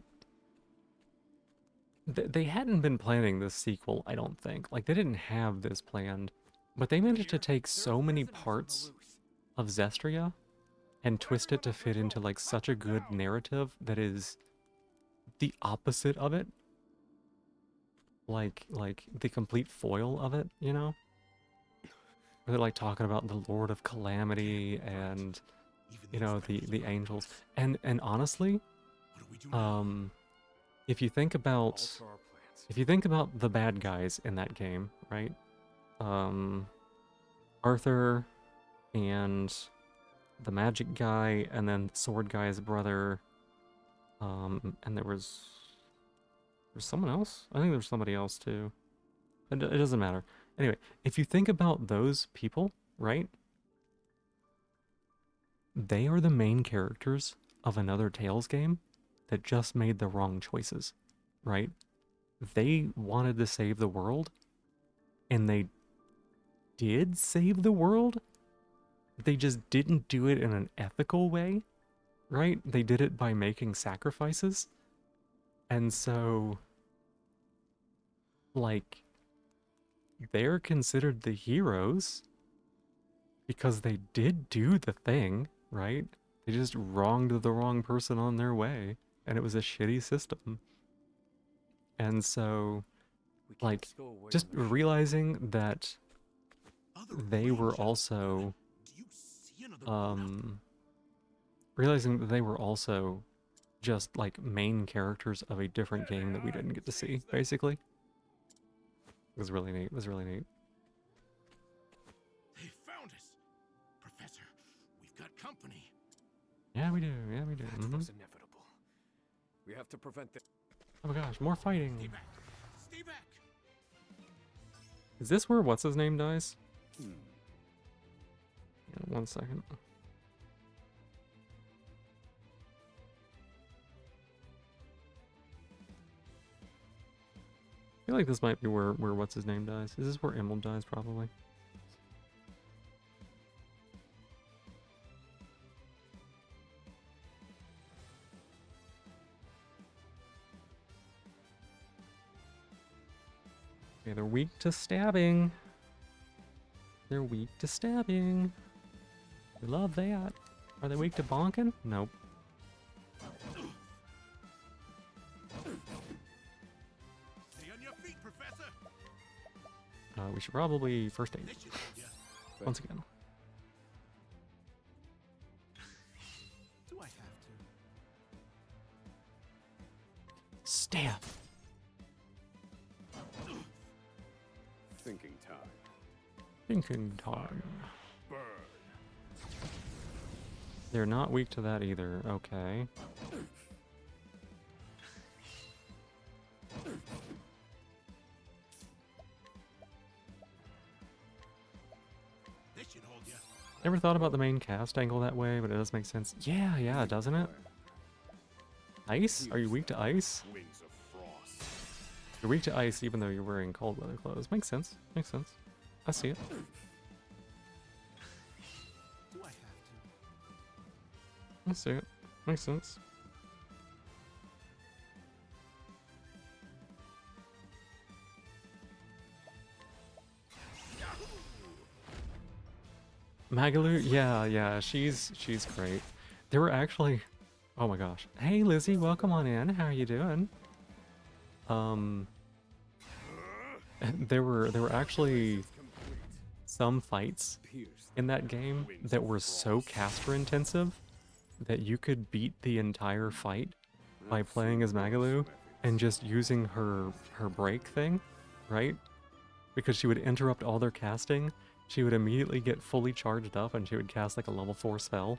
they hadn't been planning this sequel, I don't think. Like, they didn't have this planned. But they managed to take so many parts of Zestria and twist it to fit into, like, such a good narrative that is the opposite of it. Like the complete foil of it, you know? They're, like, talking about the Lord of Calamity and, you know, the angels. And honestly, What do we do now? if you think about... Alter our plans. If you think about the bad guys in that game, right? Arthur and the magic guy, and then the sword guy's brother, and there was someone else? I think there was somebody else too. It doesn't matter. Anyway, if you think about those people, right? They are the main characters of another Tales game that just made the wrong choices, right? They wanted to save the world, and they did save the world. They just didn't do it in an ethical way, right? They did it by making sacrifices. And so, like, they're considered the heroes because they did do the thing, right? They just wronged the wrong person on their way, and it was a shitty system. And so, We can't like, stow away just on the ship. realizing that Other they were rangers. also, Do you see another one out? realizing that they were also just, like, main characters of a different game that we didn't get to see, basically. It was really neat. It was really neat. They found us. Professor, we've got company. Yeah, we do. Yeah, we do. That was inevitable. We have to prevent this. Oh my gosh, more Stay fighting. back. Stay back. Is this where what's his name dies? Hmm. Yeah, 1 second. I feel like this might be where what's his name dies. Is this where Emerald dies? Probably. Okay, they're weak to stabbing. They're weak to stabbing. We love that. Are they weak to bonking? Nope. Stay on your feet, Professor. We should probably first aid This should help ya. once again. Do I have to? Stab. Thinking time. Thinking time. Burn. They're not weak to that either. Okay. This should hold ya. Never thought about the main cast angle that way, but it does make sense. Yeah, doesn't it? Ice? Are you weak to ice? Wings of frost. You're weak to ice even though you're wearing cold weather clothes. Makes sense. Makes sense. I see it. Do I have to? I see it. Makes sense. Magalu, yeah, she's great. There were actually, oh my gosh. Hey Lizzie, welcome on in. How are you doing? There were actually some fights Pierce in that game that were so caster intensive that you could beat the entire fight by I've playing seen as worse Magalu methods. and just using her break thing, right? Because she would interrupt all their casting. She would immediately get fully charged up and she would cast like a level 4 spell.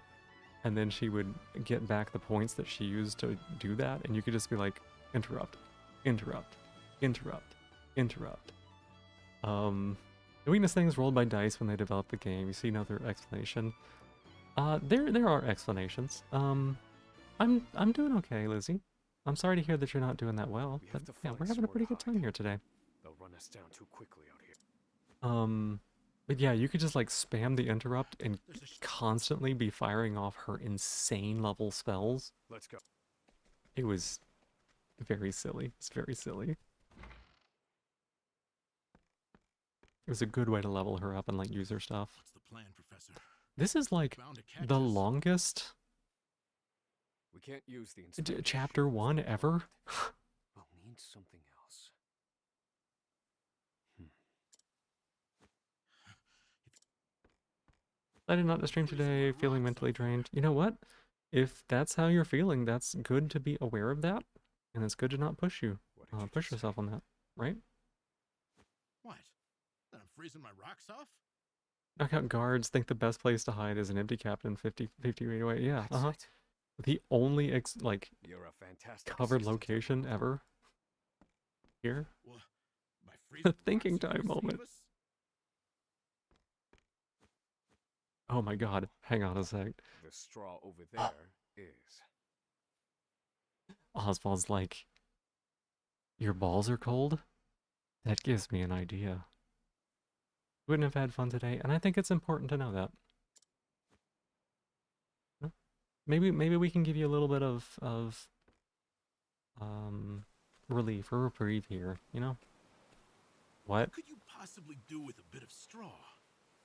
And then she would get back the points that she used to do that. And you could just be like, interrupt, interrupt, interrupt, interrupt. The weakness things rolled by dice when they developed the game. You see another explanation. There are explanations. I'm doing okay, Lizzie. I'm sorry to hear that you're not doing that well, We but have to yeah, find we're having a pretty good Swordhide. time here today. They'll run us down too quickly out here. But yeah, you could just like spam the interrupt and There's a constantly be firing off her insane level spells. Let's go. It was very silly. It's very silly. It was a good way to level her up and like use her stuff. What's the plan, Professor? This is like Bound to catch the us. longest We can't use the inspector chapter shields 1 at the ever. moment. We'll need something else. I did not to stream today, feeling mentally drained. You know what? If that's how you're feeling, that's good to be aware of that, and it's good to not push you, What did you push just yourself say? on that, right? What? That I'm freezing my rocks off? Knockout guards think the best place to hide is an empty cabin 50 feet away. Yeah, That's it. The only like You're a fantastic covered assistant, location Removal. ever here. Well, my freezing Thinking rocks are time gonna save moment. us? Oh my god, hang on a sec. The straw over there is. Oswald's like, your balls are cold? That gives me an idea. Wouldn't have had fun today, and I think it's important to know that. No? Maybe we can give you a little bit of relief or reprieve here, you know? What? What could you possibly do with a bit of straw?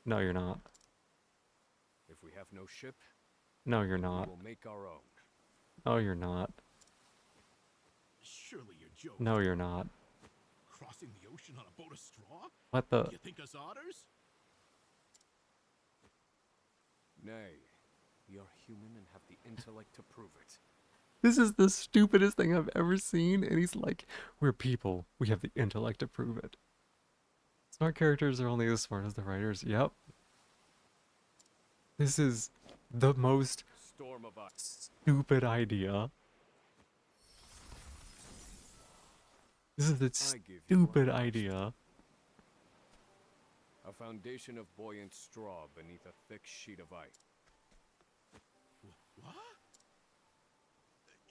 No, you're not. If we have no ship, No, you're we not. will make our own. No, you're not. Surely you're joking. No, you're not. Crossing the ocean on a boat of straw? What the? You think us otters? Nay, we are human and have the intellect to prove it. This is the stupidest thing I've ever seen, and he's like, we're people. We have the intellect to prove it. Smart characters are only as smart as the writers. Yep. This is the most Storm of ice. stupid idea. This is the I give you a stupid house. idea. A foundation of buoyant straw beneath a thick sheet of ice. What?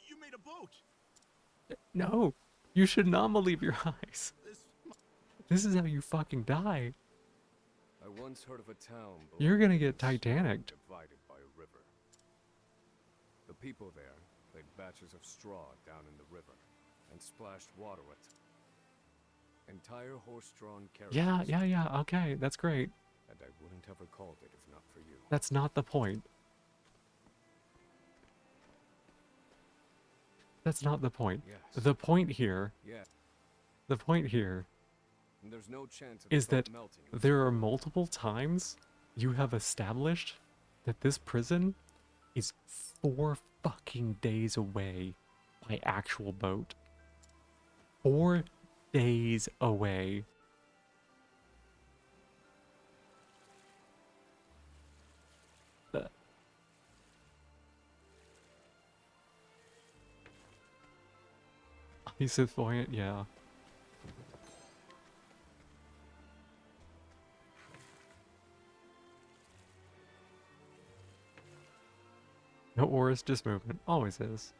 You made a boat. No, you should not believe your eyes. This This is how you fucking die. I once heard of a town. You're gonna belonging get to a swamp Titanicked. Divided by a river. The people there laid batches of straw down in the river and splashed water at entire horse-drawn carriages. Yeah, okay, that's great. And I wouldn't have recalled it if not for you. That's not the point. That's not the point. Yes. The point here, Yeah. the point here And there's no chance of is the boat that melting in the there are storm. multiple times you have established that this prison is 4 fucking days away by actual boat. 4 days away. The- He said buoyant, yeah. No oars, just movement. Always is.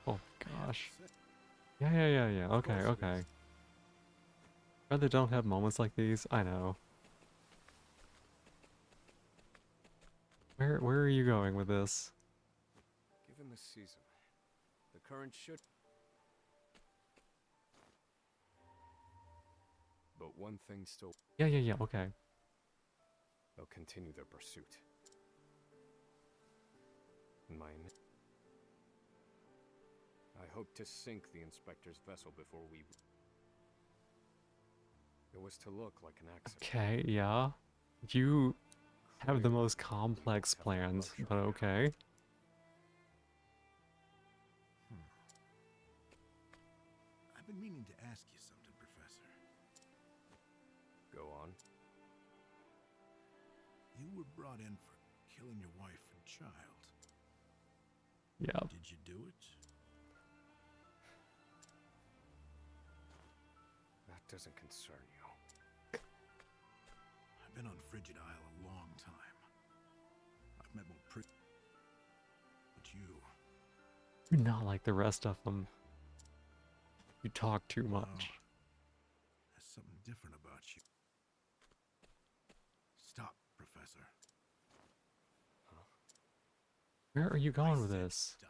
well, Oh gosh. I have to say, Yeah. Okay, course it okay. is. Rather don't have moments like these. I know. Where are you going with this? Given the season, the current should. But one thing still. Yeah, okay. They'll continue their pursuit. Mine. I hope to sink the inspector's vessel before we. It was to look like an accident. Okay, yeah. You have the Clearly, most you complex don't have that plans, luxury but now. okay. I've been meaning to ask you something, Professor. Go on. You were brought in for killing your wife and child. Yeah. Did you do it? That doesn't concern you. I've been on Frigid Isle a long time. I've met more but You're not like the rest of them. You talk too well, much. there's something different about you. Stop, Professor. Where are you I going with said this? stop.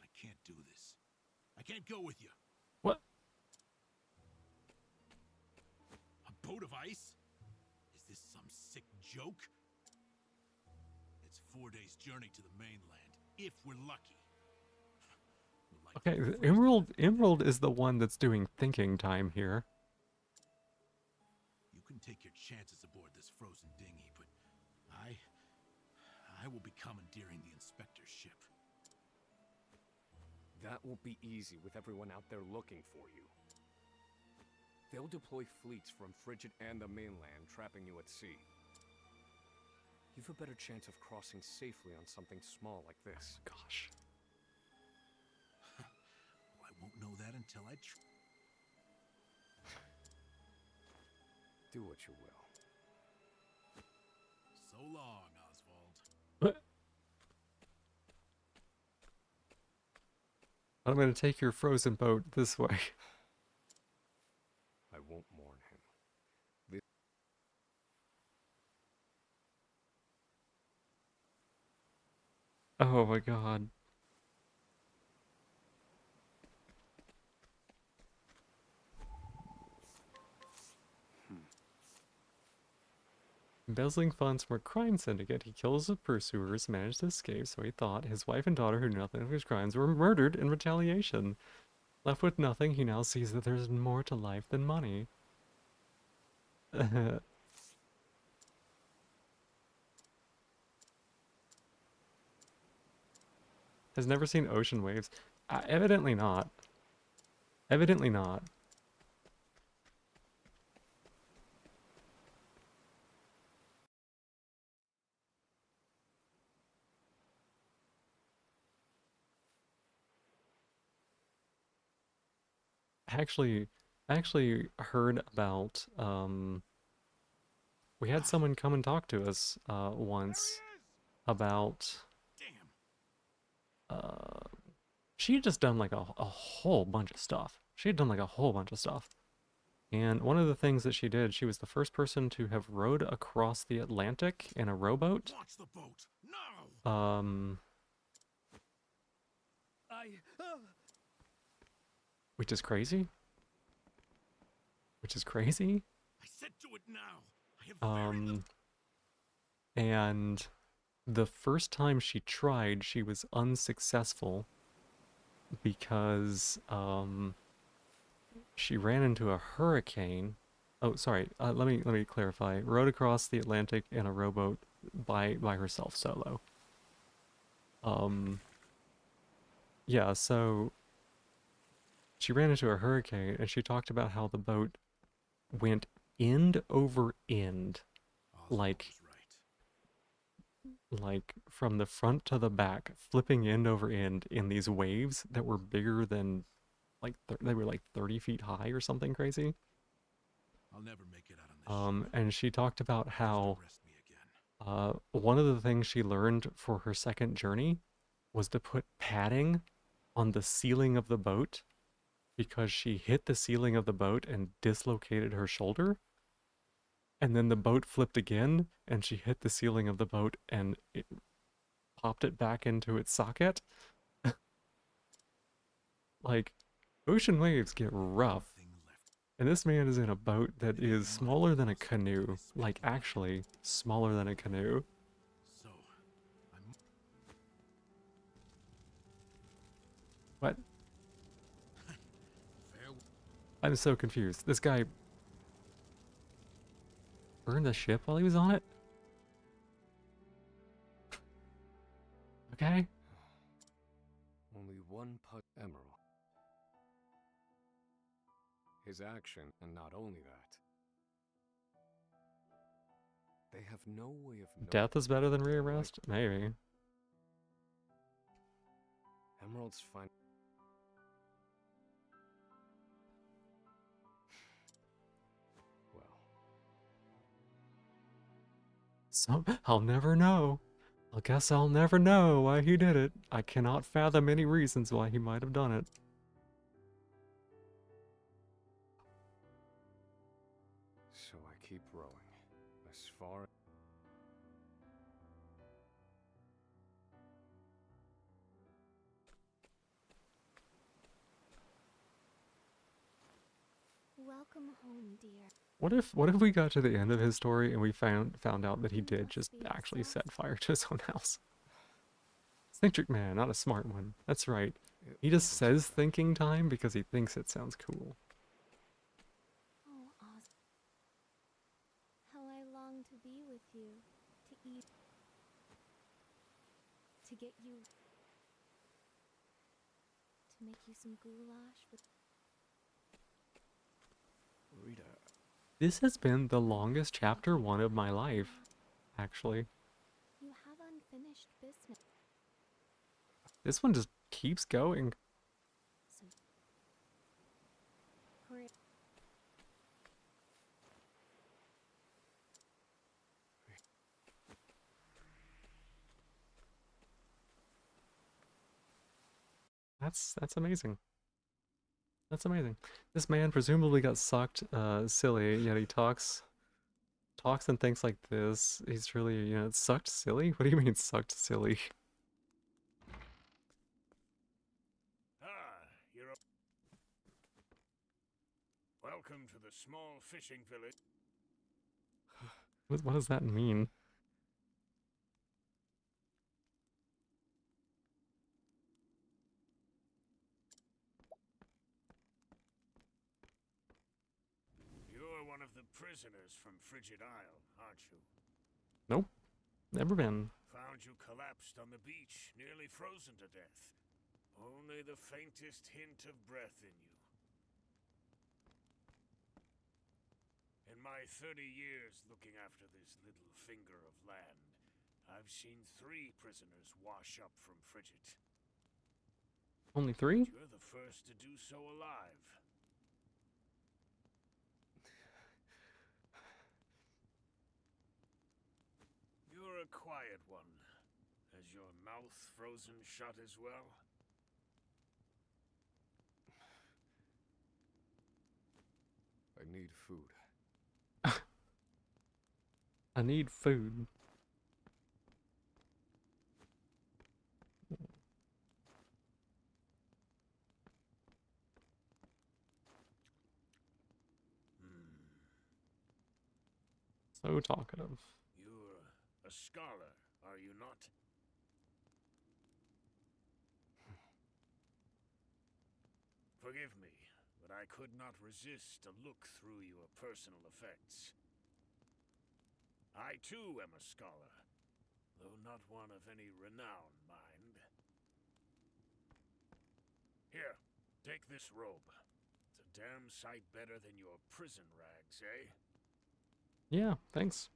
I can't do this. I can't go with you. What? A boat of ice? Is this some sick joke? It's 4 days' journey to the mainland, if we're lucky. We're likely Okay, to the freeze to Emerald death. Emerald is the one that's doing thinking time here. You can take your chances aboard this frozen dinghy, but I will be commandeering the inspector's ship. That won't be easy with everyone out there looking for you. They'll deploy fleets from Frigid and the mainland, trapping you at sea. You've a better chance of crossing safely on something small like this. Gosh. Well, I won't know that until I Do what you will. So long, Oswald. What? I'm gonna take your frozen boat this way. I won't mourn him. Oh my god. Embezzling funds from a crime syndicate, he kills the pursuers, managed to escape, so he thought. His wife and daughter, who knew nothing of his crimes, were murdered in retaliation. Left with nothing, he now sees that there's more to life than money. Has never seen ocean waves. Evidently not. Evidently not. Actually, I actually heard about, we had someone come and talk to us, once about, Damn. she had just done like a whole bunch of stuff. She had done like a whole bunch of stuff. And one of the things that she did, she was the first person to have rowed across the Atlantic in a rowboat. Watch the boat. No. Which is crazy. Which is crazy. I said do it now. I have very little. And the first time she tried, she was unsuccessful because she ran into a hurricane. Oh, sorry. Let me clarify. Rowed across the Atlantic in a rowboat by herself, solo. Yeah. So she ran into a hurricane, and she talked about how the boat went end over end, Oswald like was right. from the front to the back, flipping end over end in these waves that were bigger than, like, they were like 30 feet high or something crazy. I'll never make it out on this ship. And she talked about Just how arrest me again. one of the things she learned for her second journey was to put padding on the ceiling of the boat, because she hit the ceiling of the boat and dislocated her shoulder. And then the boat flipped again, and she hit the ceiling of the boat and it popped it back into its socket. Like, ocean waves get rough. Nothing left. And this man is in a boat that is smaller than a canoe. Like, actually, smaller than a canoe. So, I'm. What? I'm so confused. This guy burned the ship while he was on it? Okay. Only one emerald. His action, and not only that, they have no way of knowing. Death is better than rearrest? Maybe. Emerald's fine. Well, So, I'll never know. I guess I'll never know why he did it. I cannot fathom any reasons why he might have done it. so I keep rowing as far. Welcome home, dear. What if we got to the end of his story and we found out that he did just actually set fire to his own house? Eccentric man, not a smart one. That's right. He just says thinking time because he thinks it sounds cool. Oh, Oz. How I long to be with you, to eat, to get you, to make you some goulash with. Rita, This has been the longest chapter 1 of my life, actually. You have unfinished business. This one just keeps going. So. Great. That's amazing. That's amazing. This man presumably got sucked silly, yet he talks and thinks like this. He's really, sucked silly? What do you mean sucked silly? Ah, you're a... Welcome to the small fishing village. What does that mean? You're one of the prisoners from Frigid Isle, aren't you? Nope. Never been. Found you collapsed on the beach, nearly frozen to death. Only the faintest hint of breath in you. In my 30 years looking after this little finger of land, I've seen 3 prisoners wash up from Frigid. Only 3? You're the first to do so alive. You're a quiet one. Has your mouth frozen shut as well? I need food. I need food. So talkative. You're a scholar, are you not? Forgive me, but I could not resist a look through your personal effects. I too am a scholar, though not one of any renown, mind. Here, take this robe. It's a damn sight better than your prison rags, eh? Yeah, thanks.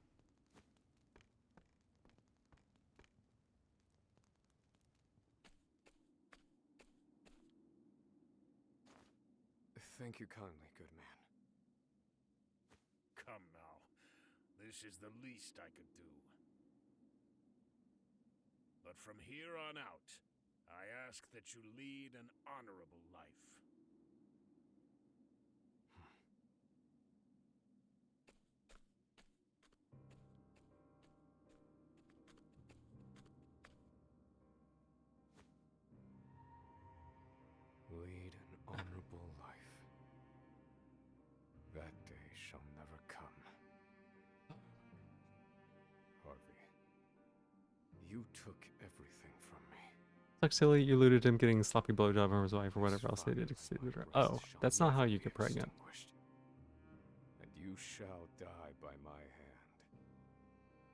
Thank you kindly, good man. Come now. This is the least I could do. But from here on out, I ask that you lead an honorable life. Lead an honorable life. That day shall never come. Harvey, you took everything from me. like silly, you alluded to him getting a sloppy blowjob from his wife or whatever else they did. Oh, that's not how you get pregnant. And you shall die by my hand.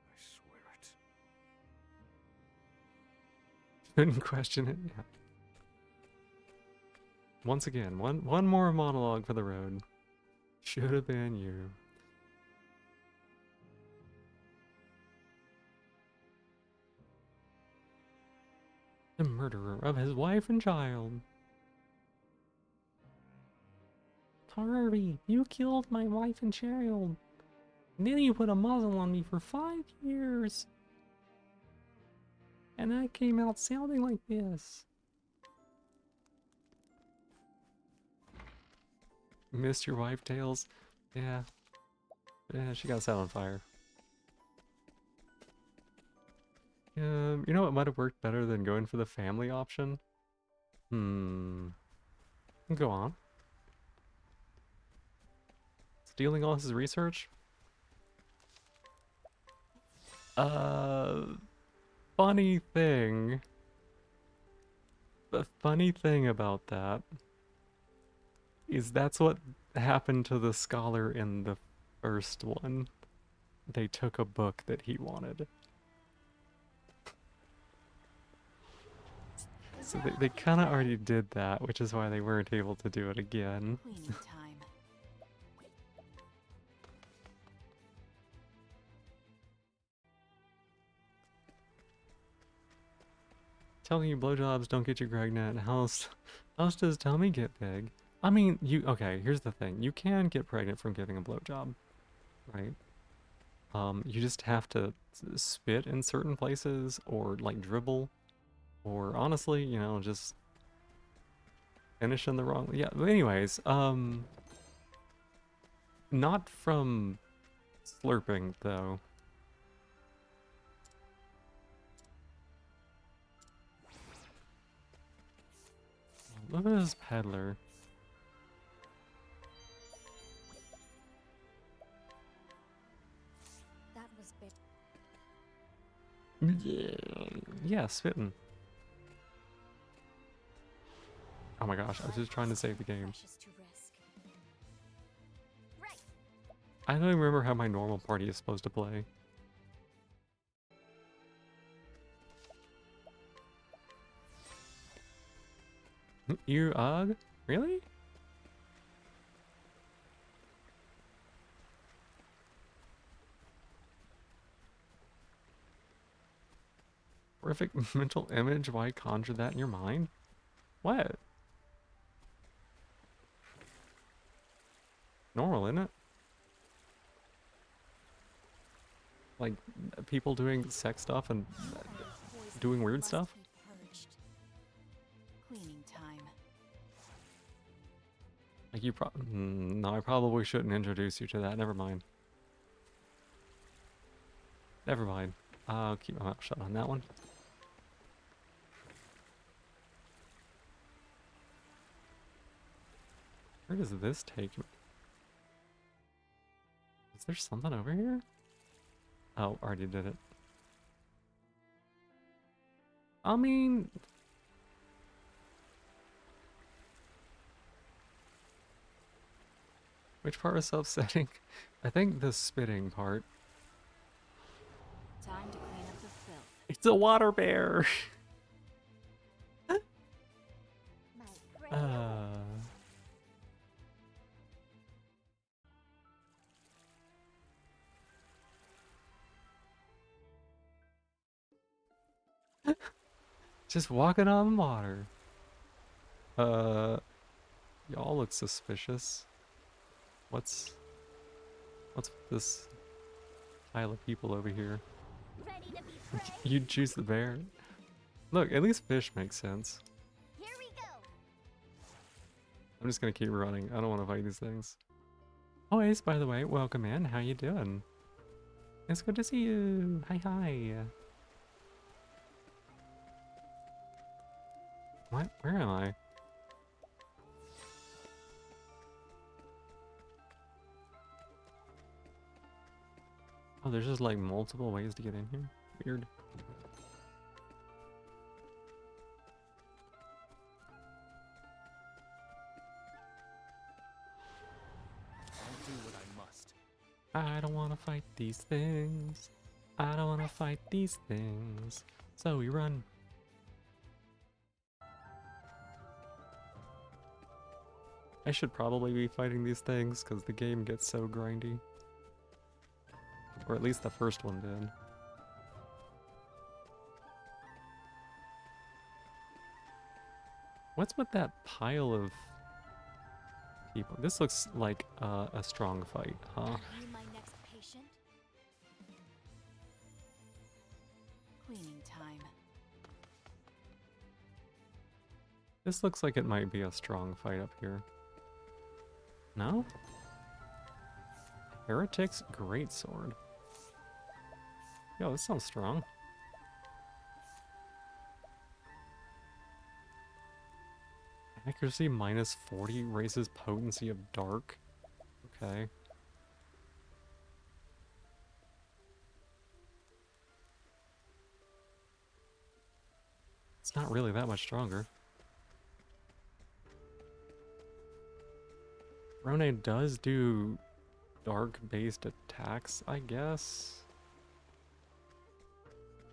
I swear it. Couldn't question it. Yeah. Once again, one more monologue for the road. Should have been you. The murderer of his wife and child. Harvey, you killed my wife and child. And then you put a muzzle on me for 5 years. And I came out sounding like this. Missed your wife, Tails? Yeah. Yeah, she got set on fire. You know what might have worked better than going for the family option? Go on. Stealing all his research? Funny thing. The funny thing about that is that's what happened to the scholar in the first one. They took a book that he wanted. So they kind of already did that, which is why they weren't able to do it again. Cleaning time. Telling you blowjobs don't get you pregnant. How else does Tommy get big? I mean, okay, here's the thing. You can get pregnant from giving a blowjob, right? You just have to spit in certain places or like dribble, or honestly, you know, just finish in the wrong. Yeah, but anyways, not from slurping though. Look at this peddler. That was big. Yeah, spitting. Oh my gosh, I was just trying to save the game. Precious to risk. Right. I don't even remember how my normal party is supposed to play. You ugh? Really? Horrific mental image, why conjure that in your mind? What? Normal, isn't it? Like, people doing sex stuff and doing weird stuff? Cleaning time. Like you no, I probably shouldn't introduce you to that. Never mind. Never mind. I'll keep my mouth shut on that one. Where does this take me? Is there something over here? Oh, already did it. I mean... Which part was upsetting? I think the spitting part. Time to clean up the filth. It's a water bear! My friend. Just walking on water. Y'all look suspicious. What's with this pile of people over here? Ready to be prey? You'd choose the bear. Look, at least fish makes sense. Here we go. I'm just gonna keep running. I don't want to fight these things. Oh, Ace, by the way, welcome in. How you doing? It's good to see you. Hi, hi. What? Where am I? Oh, there's just like multiple ways to get in here. Weird. I don't want to fight these things. I don't want to fight these things. So we run. I should probably be fighting these things because the game gets so grindy. Or at least the first one did. What's with that pile of people? This looks like a strong fight, huh? Are you my next patient? Cleaning time. This looks like it might be a strong fight up here. No? Heretic's Greatsword. Yo, this sounds strong. Accuracy minus 40 raises potency of dark. Okay. It's not really that much stronger. Rone does do dark-based attacks, I guess.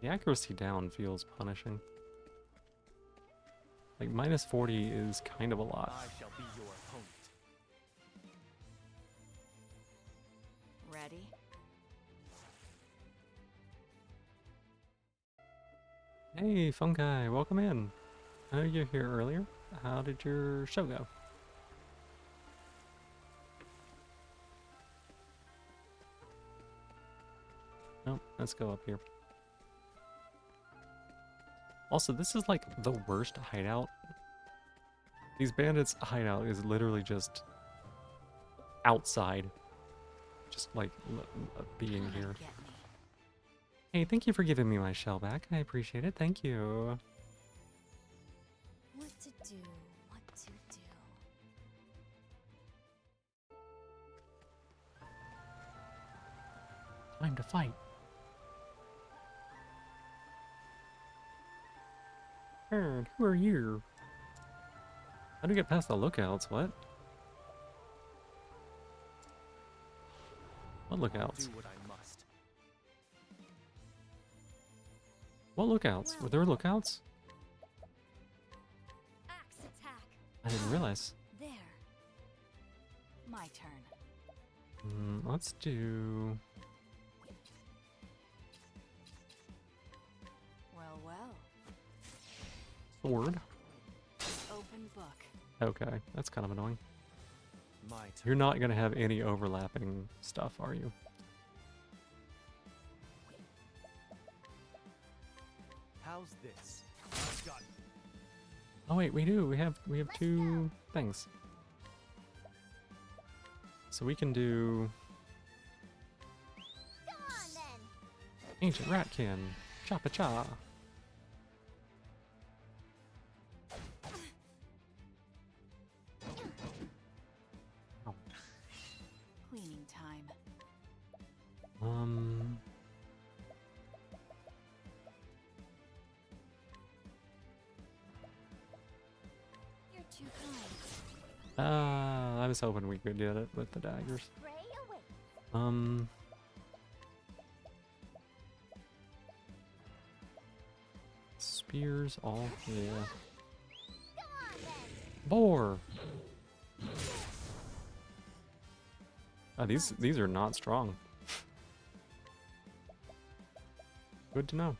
The accuracy down feels punishing. Like, minus 40 is kind of a lot. I shall be your opponent. Ready? Hey, Fungi, welcome in. I know you were here earlier. How did your show go? Nope, let's go up here. Also, this is like the worst hideout. These bandits' hideout is literally just outside. Just like being Come here. and get me. Hey, thank you for giving me my shell back. I appreciate it. Thank you. What to do, what to do. Time to fight. Aaron, who are you? How do we get past the lookouts? What? What lookouts? Do what I must. What lookouts? Were there lookouts? Axe attack. I didn't realize. There. My turn. Let's do... Well, well. Sword. Open book. Okay, that's kind of annoying. My turn. You're not gonna have any overlapping stuff, are you? How's this? I've got Oh wait, we do. We have two things. So we can do Come on then. Ancient Ratkin. Cha-pa-cha. Cleaning time. You're too kind. I was hoping we could get it with the daggers. Pray away. Spears, all, yeah. Come on then. Boar! These are not strong. Good to know.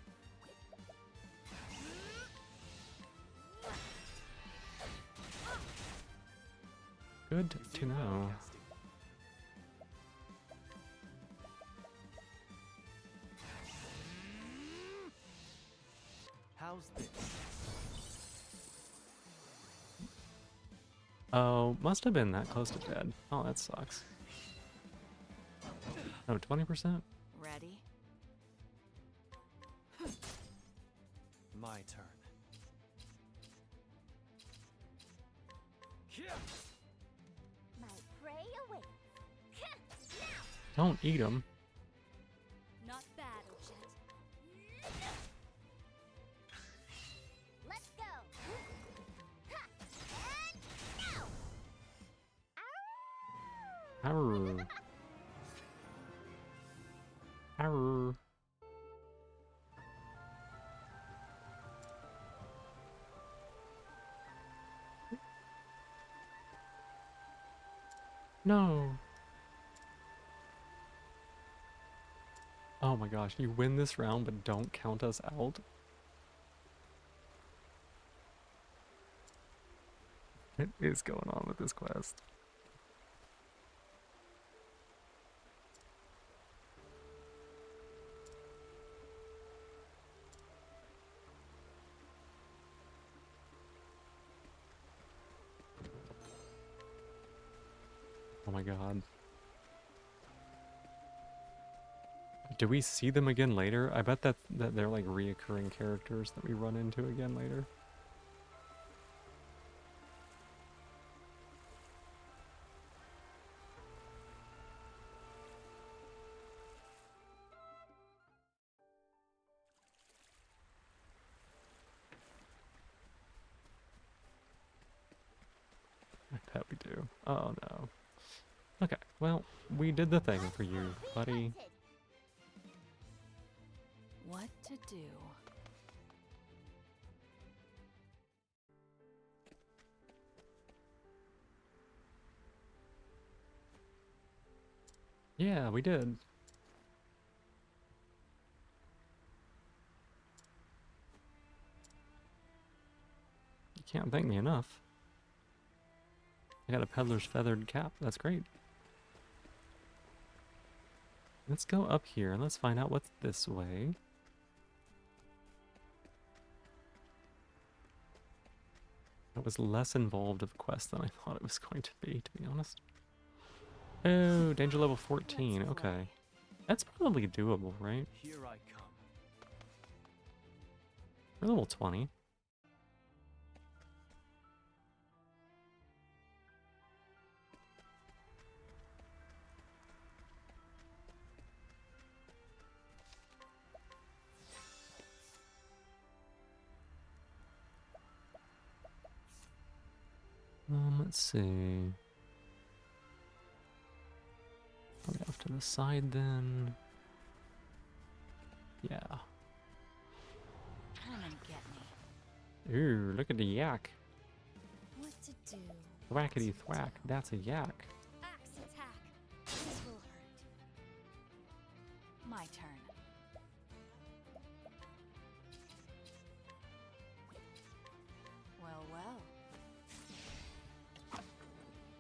Good to know. How's this? Oh, must have been that close to dead. Oh, that sucks. No, 20%? Ready? My turn. My prey awaits. Now. Don't eat them. Not bad, Ochette. Let's go. Ha! And now. Arr. Arr. No. Oh my gosh, you win this round but don't count us out? What is going on with this quest? Oh my god. Do we see them again later? I bet that they're like reoccurring characters that we run into again later. I bet we do. Oh no. Okay, well, we did the thing for you, buddy. What to do? Yeah, we did. You can't thank me enough. I got a peddler's feathered cap. That's great. Let's go up here and let's find out what's this way. That was less involved of a quest than I thought it was going to be be honest. Oh, danger level 14. Okay. That's probably doable, right? Here I come. We're level 20. Let's see. I'll get off to the side then. Yeah. Come and get me. Ooh, look at the yak. What to do? Thwackety thwack, that's a yak. Axe attack. This will hurt. My turn. Well, well.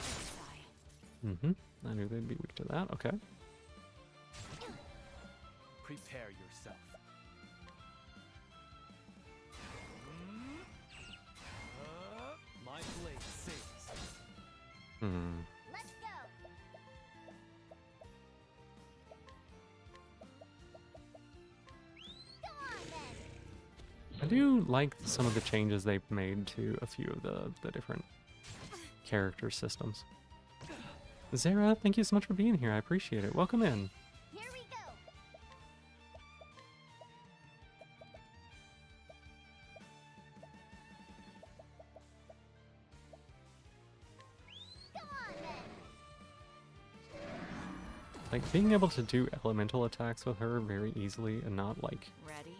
Sigh. Mm-hmm. I knew they'd be weak to that. Okay. Prepare yourself. My blade sings. Hmm. Let's go. Go on then. I do like some of the changes they've made to a few of the different character systems. Zara, thank you so much for being here. I appreciate it. Welcome in. Here we go. Go on then. Like, being able to do elemental attacks with her very easily and not, like, Ready?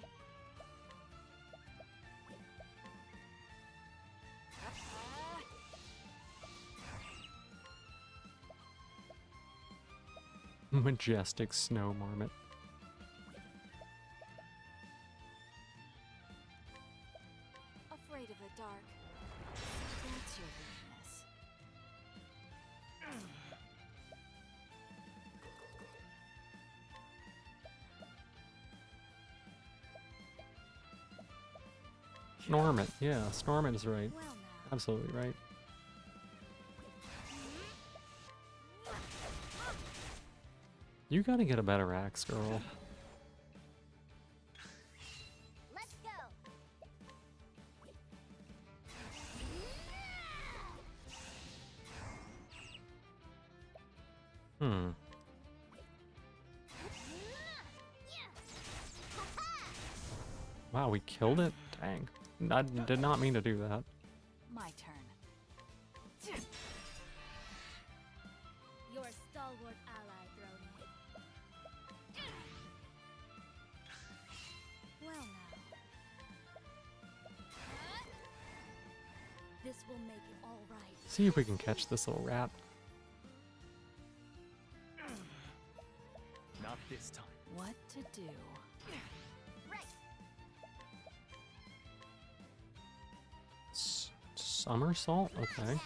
majestic snow marmot. Afraid of the dark. That's your weakness. Snormit, yeah, Snormit is right. Well now. Absolutely right. You gotta get a better axe, girl. Let's go. Hmm. Wow, we killed it? Dang. I did not mean to do that. My turn. Your stalwart ally, Brony. This will make it all right. See if we can catch this little rat. Not this time. What to do? Somersault? Okay.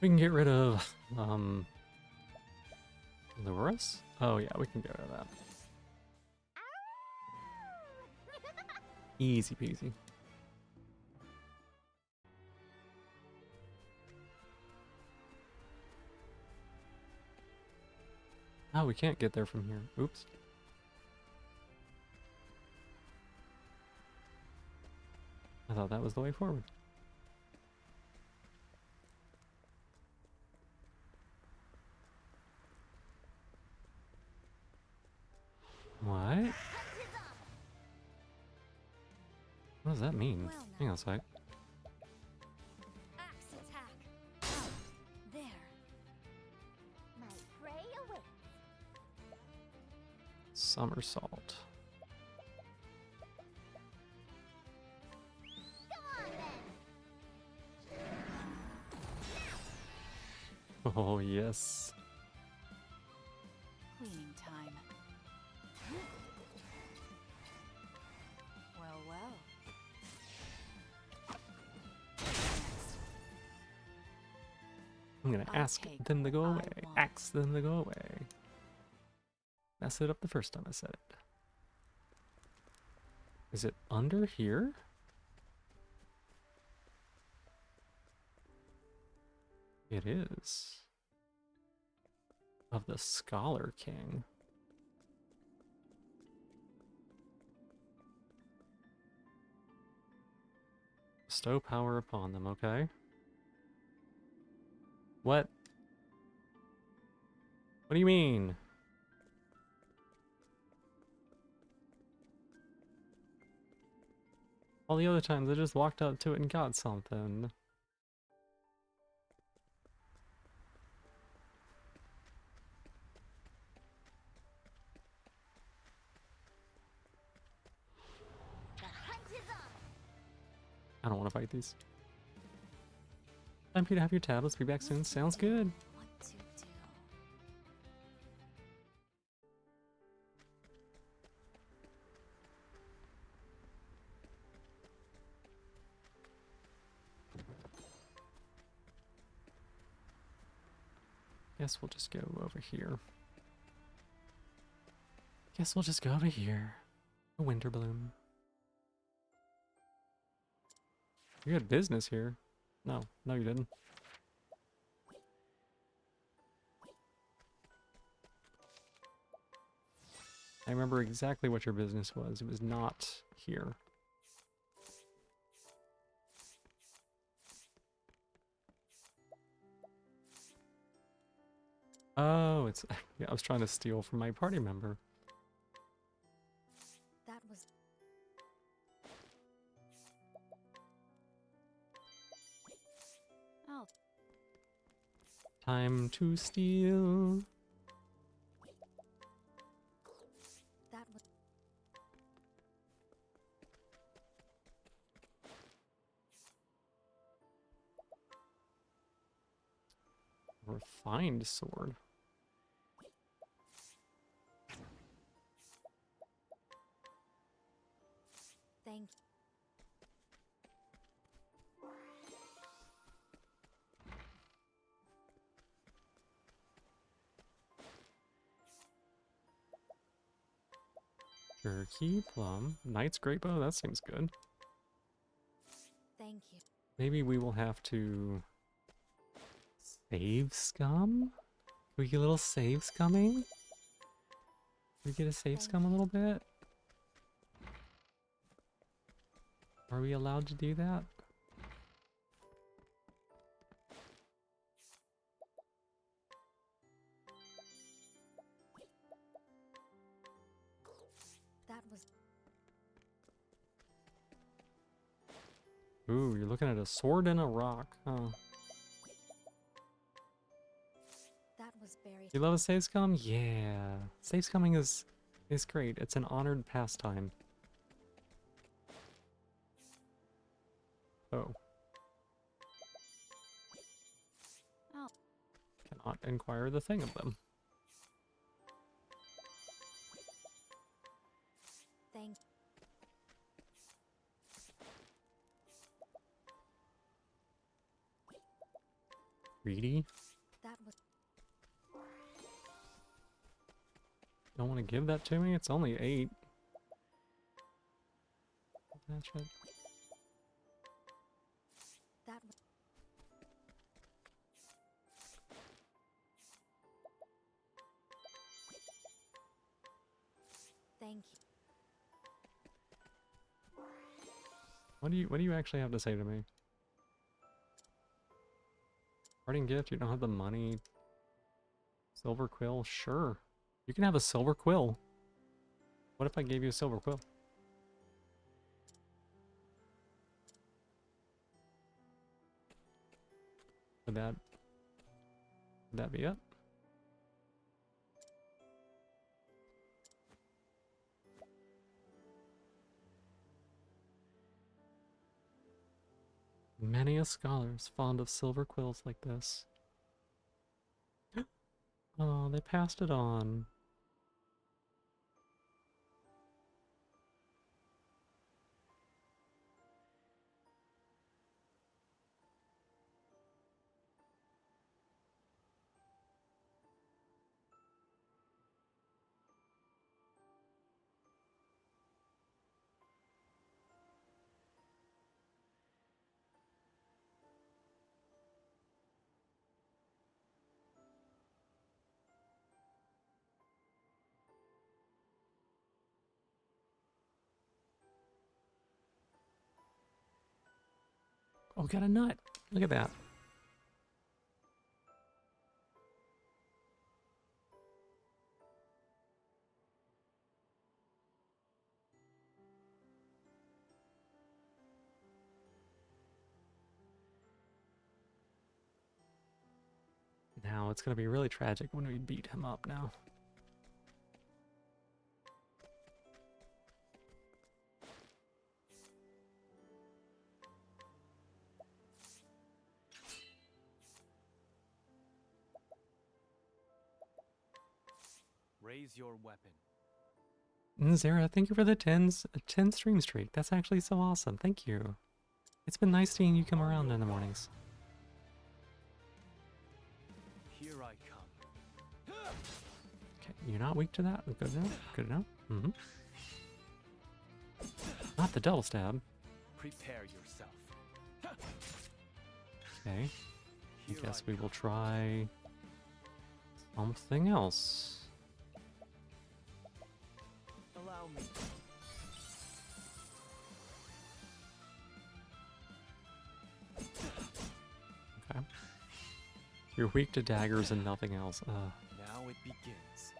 We can get rid of, Lurus? Oh yeah, we can get rid of that. Easy peasy. Oh, we can't get there from here. Oops. I thought that was the way forward. What? What does that mean? Well, now. Hang on a sec. Axe attack. Oh, there. My prey awaits. Somersault. Oh, yes. Cleaning time. Well, well. Next. I'm gonna I'll ask take them to go what I away. want. Ask them to go away. Mess it up the first time I said it. Is it under here? It is. Of the Scholar King. Bestow power upon them, okay? What? What do you mean? All the other times I just walked up to it and got something. I don't want to fight these. Time for you to have your tablets. Be back soon. Sounds good. What to do? Guess we'll just go over here. Guess we'll just go over here. A winter bloom. You had business here. No, no you didn't. I remember exactly what your business was. It was not here. Oh, it's... Yeah, I was trying to steal from my party member. That was. Oh, Time to steal. that was. Refined sword. Thank you. Jerky, plum, knight's great bow. That seems good. Thank you. Maybe we will have to save scum? Can we get a little save scumming? Can we get a save scum a little bit? Are we allowed to do that? That was. Ooh, you're looking at a sword and a rock, huh? That was very. You love a save scum? Yeah. Save scumming is great. It's an honored pastime. Oh. Oh. Cannot inquire the thing of them. Thank. Greedy? That was. Don't want to give that to me? It's only 8. That shit. That was. Thank you. What do you actually have to say to me? Parting gift, you don't have the money. Silver quill, sure. You can have a silver quill. What if I gave you a silver quill? Would that be it? Many a scholar's fond of silver quills like this. Oh, they passed it on. Oh, got a nut. Look at that. Now it's gonna be really tragic when we beat him up now. Raise your weapon. Zara, thank you for the 10 stream streak. That's actually so awesome. Thank you. It's been nice seeing you come around in the mornings. Here I come. Okay, you're not weak to that. Good enough. Good enough. Mm-hmm. Not the double stab. Prepare yourself. Okay. I Here guess I we will try something else. Allow me. Okay. You're weak to daggers and nothing else. Now it begins.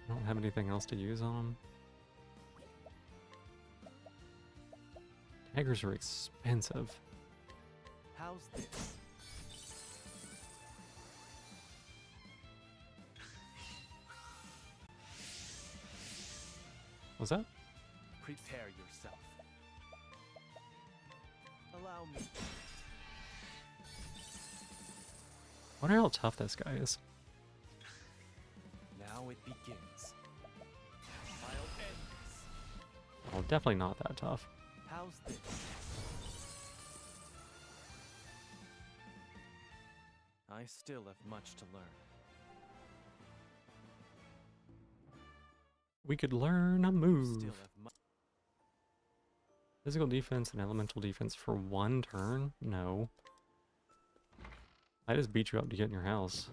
I don't have anything else to use on him. Daggers are expensive. How's this? What's that? Prepare yourself. Allow me. Wonder how tough this guy is. Now it begins. I'll end this. Oh, definitely not that tough. How's this? I still have much to learn. We could learn a move. Still have much. Physical defense and elemental defense for 1 turn? No. I just beat you up to get in your house.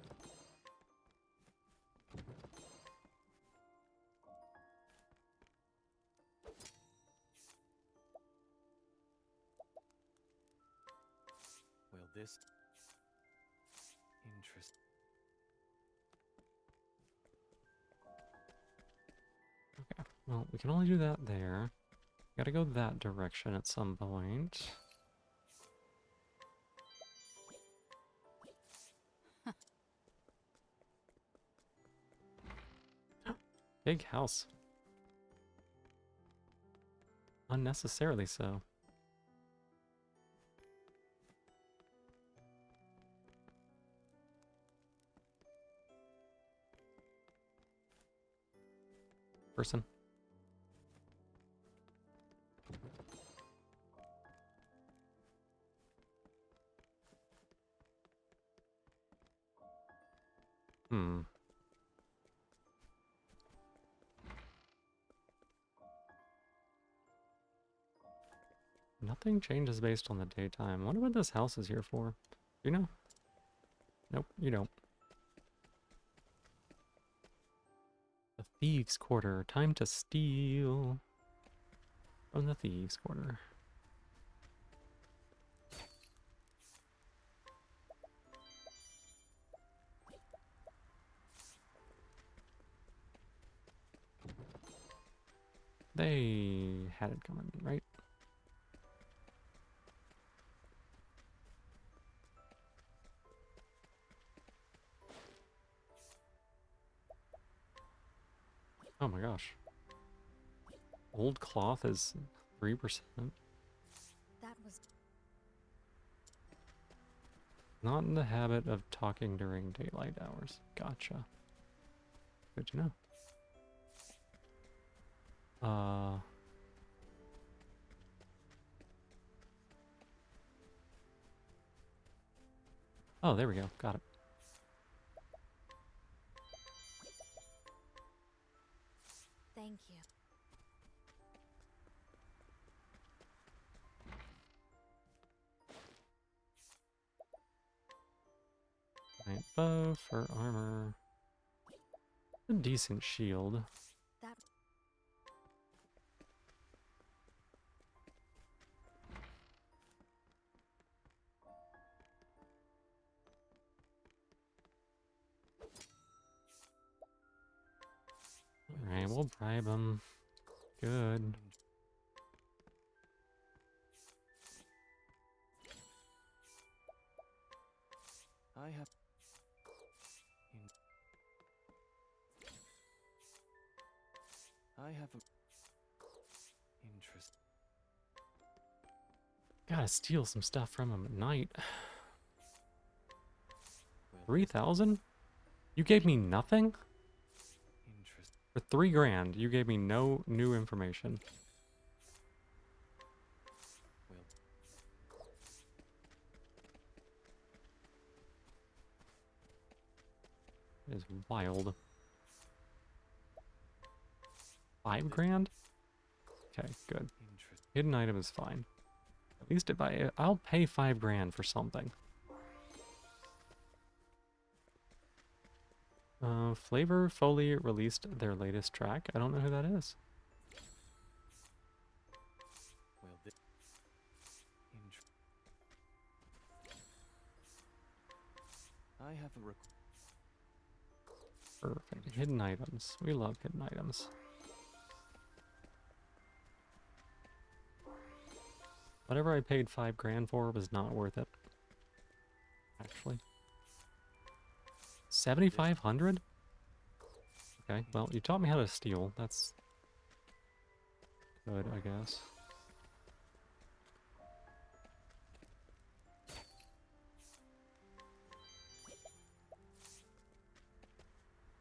Will this interest? Okay, well, we can only do that there. Gotta go that direction at some point. Big house. Unnecessarily so. person. Hmm. Nothing changes based on the daytime. I wonder what this house is here for. Do you know? Nope, you don't. The Thieves' Quarter. Time to steal from the Thieves' Quarter. They had it coming, right? Oh my gosh. Old cloth is 3%. That was Not in the habit of talking during daylight hours. Gotcha. Good to know. Oh, there we go. Got it. thank you. Giant bow for armor. A decent shield. That Alright, we'll bribe him. Good. I have. I have a interest. Gotta steal some stuff from him at night. Well, 3,000? You gave me nothing? interest. For 3 grand, you gave me no new information. Well, It is wild. 5 grand? Okay, good. interest. Hidden item is fine. At least if I'll pay 5 grand for something. Flavor Foley released their latest track. I don't know who that is. Well, interest. I have a Perfect. Hidden items. We love hidden items. Whatever I paid 5 grand for was not worth it. Actually. 7,500? Okay, well, you taught me how to steal. That's good, I guess.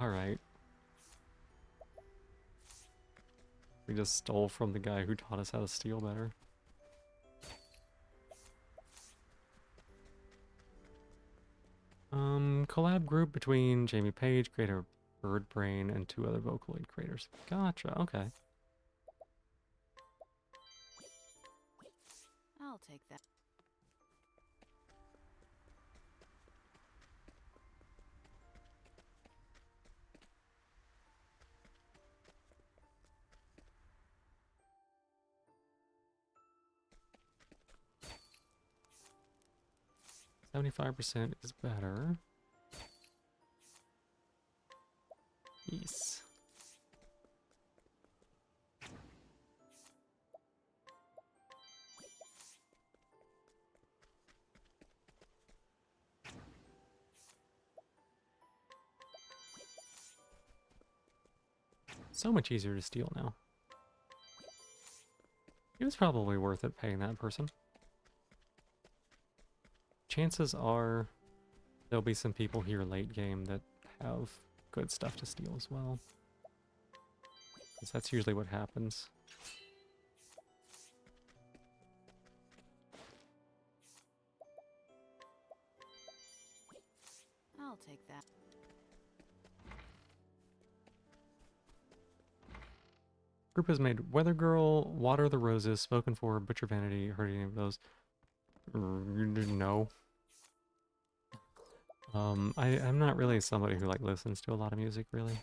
Alright. We just stole from the guy who taught us how to steal better. Collab group between Jamie Page, creator Bird Brain, and 2 other Vocaloid creators. Gotcha, okay. I'll take that. %75% is better. Yes. So much easier to steal now. It was probably worth it paying that person. Chances are there'll be some people here late game that have good stuff to steal as well. 'Cause that's usually what happens. I'll take that. Group has made Weather Girl, Water the Roses, Spoken for, Butcher Vanity. Heard any of those? No. I'm not really somebody who like listens to a lot of music, really.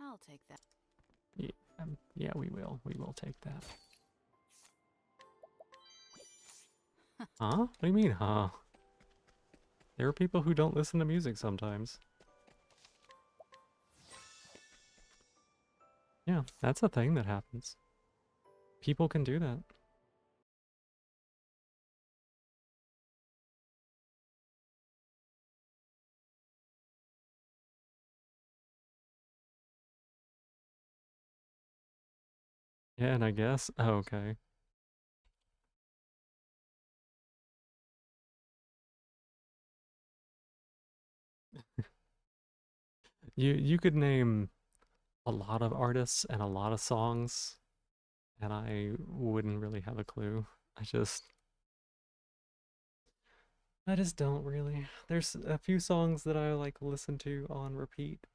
I'll take that. Yeah, we will. We will take that. Huh? What do you mean, huh? There are people who don't listen to music sometimes. Yeah, that's a thing that happens. People can do that. Yeah, and I guess... Oh, okay. You could name a lot of artists and a lot of songs, and I wouldn't really have a clue. I just don't really. There's a few songs that I like listen to on repeat.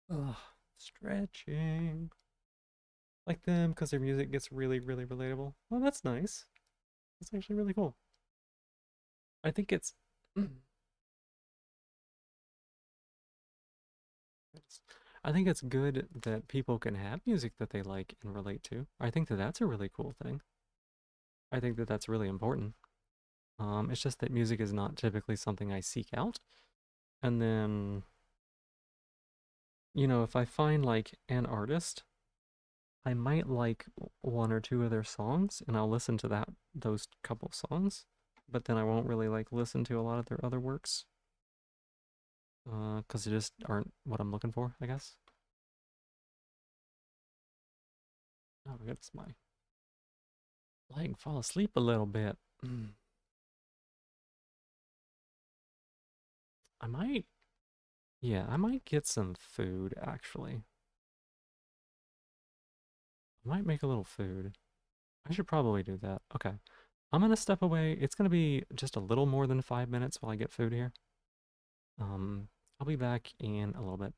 Ugh, stretching. Like them because their music gets really, really relatable. Well, that's nice. That's actually really cool. I think it's... I think it's good that people can have music that they like and relate to. I think that that's a really cool thing. I think that that's really important. It's just that music is not typically something I seek out. And then, you know, if I find like an artist, I might like one or two of their songs and I'll listen to those couple songs, but then I won't really like listen to a lot of their other works. 'Cause they just aren't what I'm looking for, I guess. Oh my goodness, my leg fall asleep a little bit. I might, yeah, I might get some food actually. I might make a little food. I should probably do that. Okay. I'm gonna step away. It's gonna be just a little more than 5 minutes while I get food here. I'll be back in a little bit.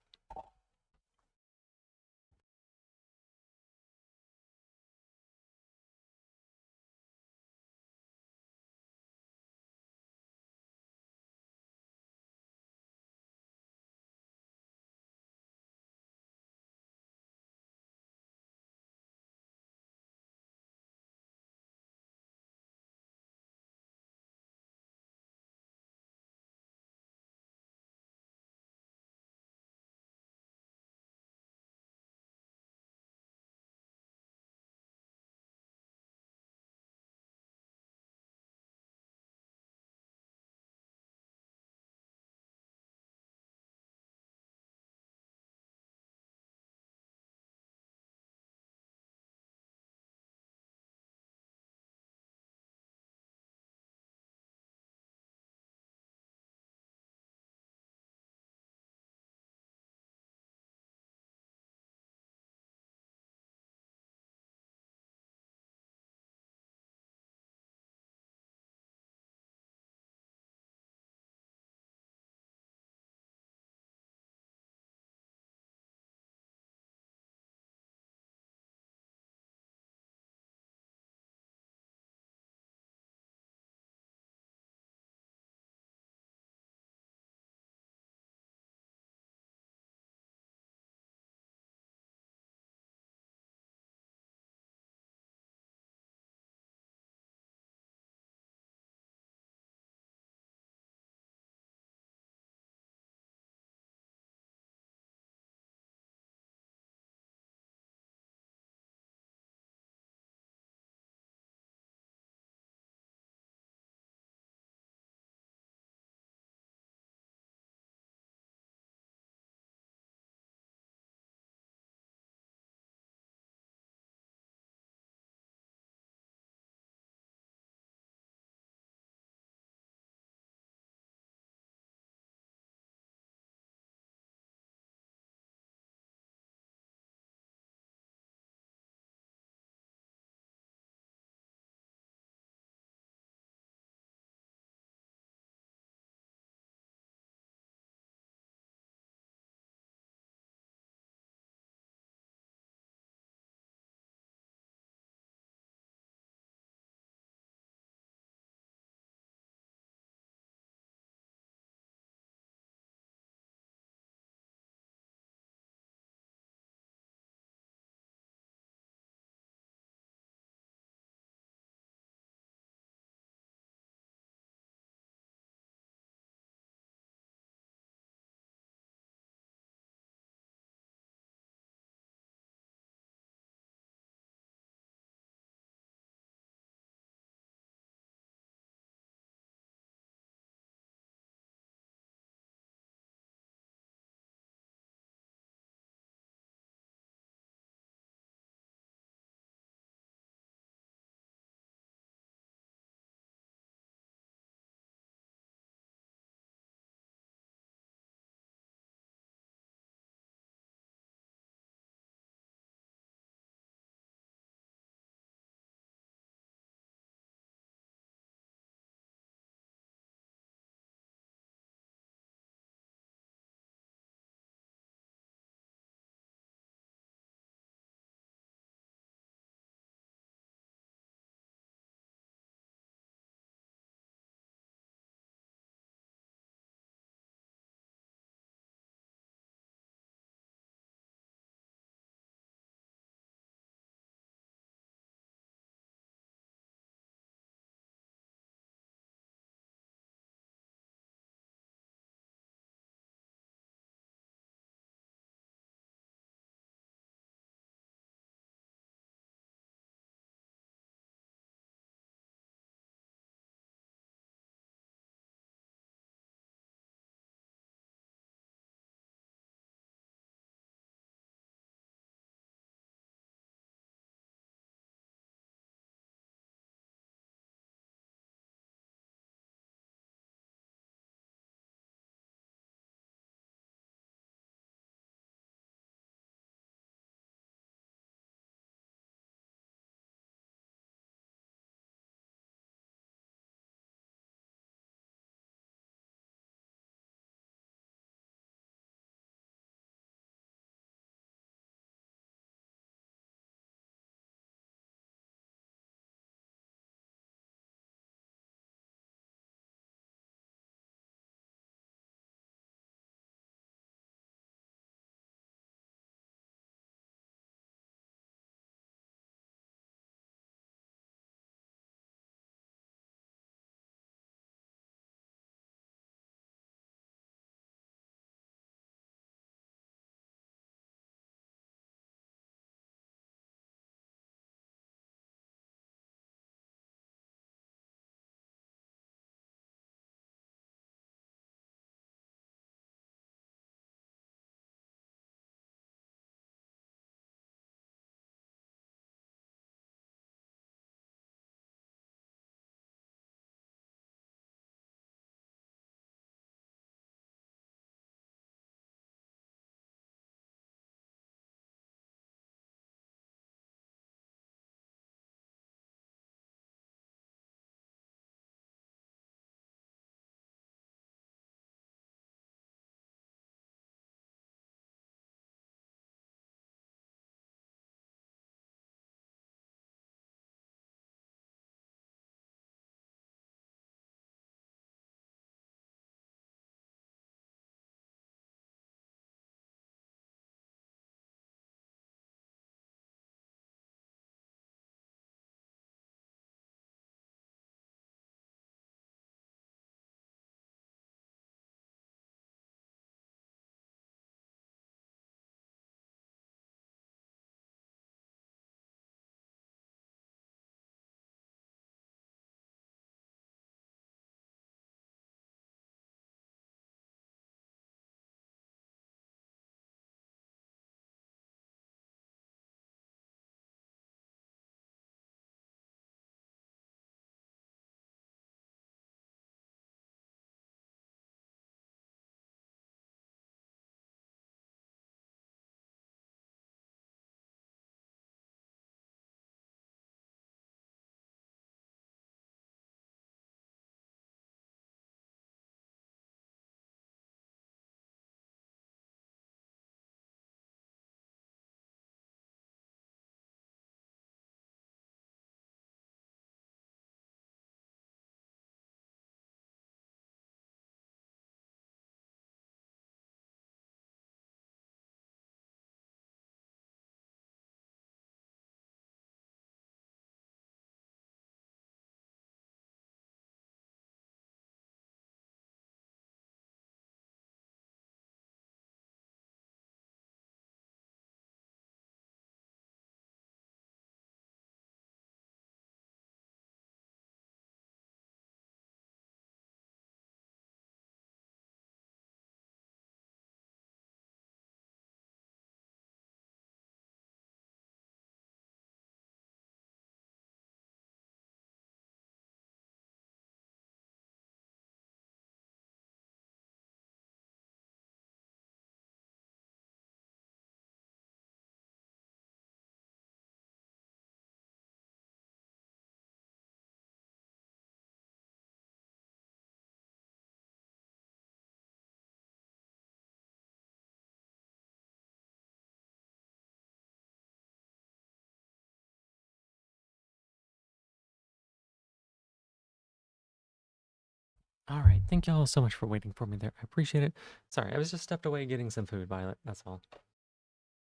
Alright, thank y'all so much for waiting for me there. I appreciate it. Sorry, I was just stepped away getting some food, Violet. That's all.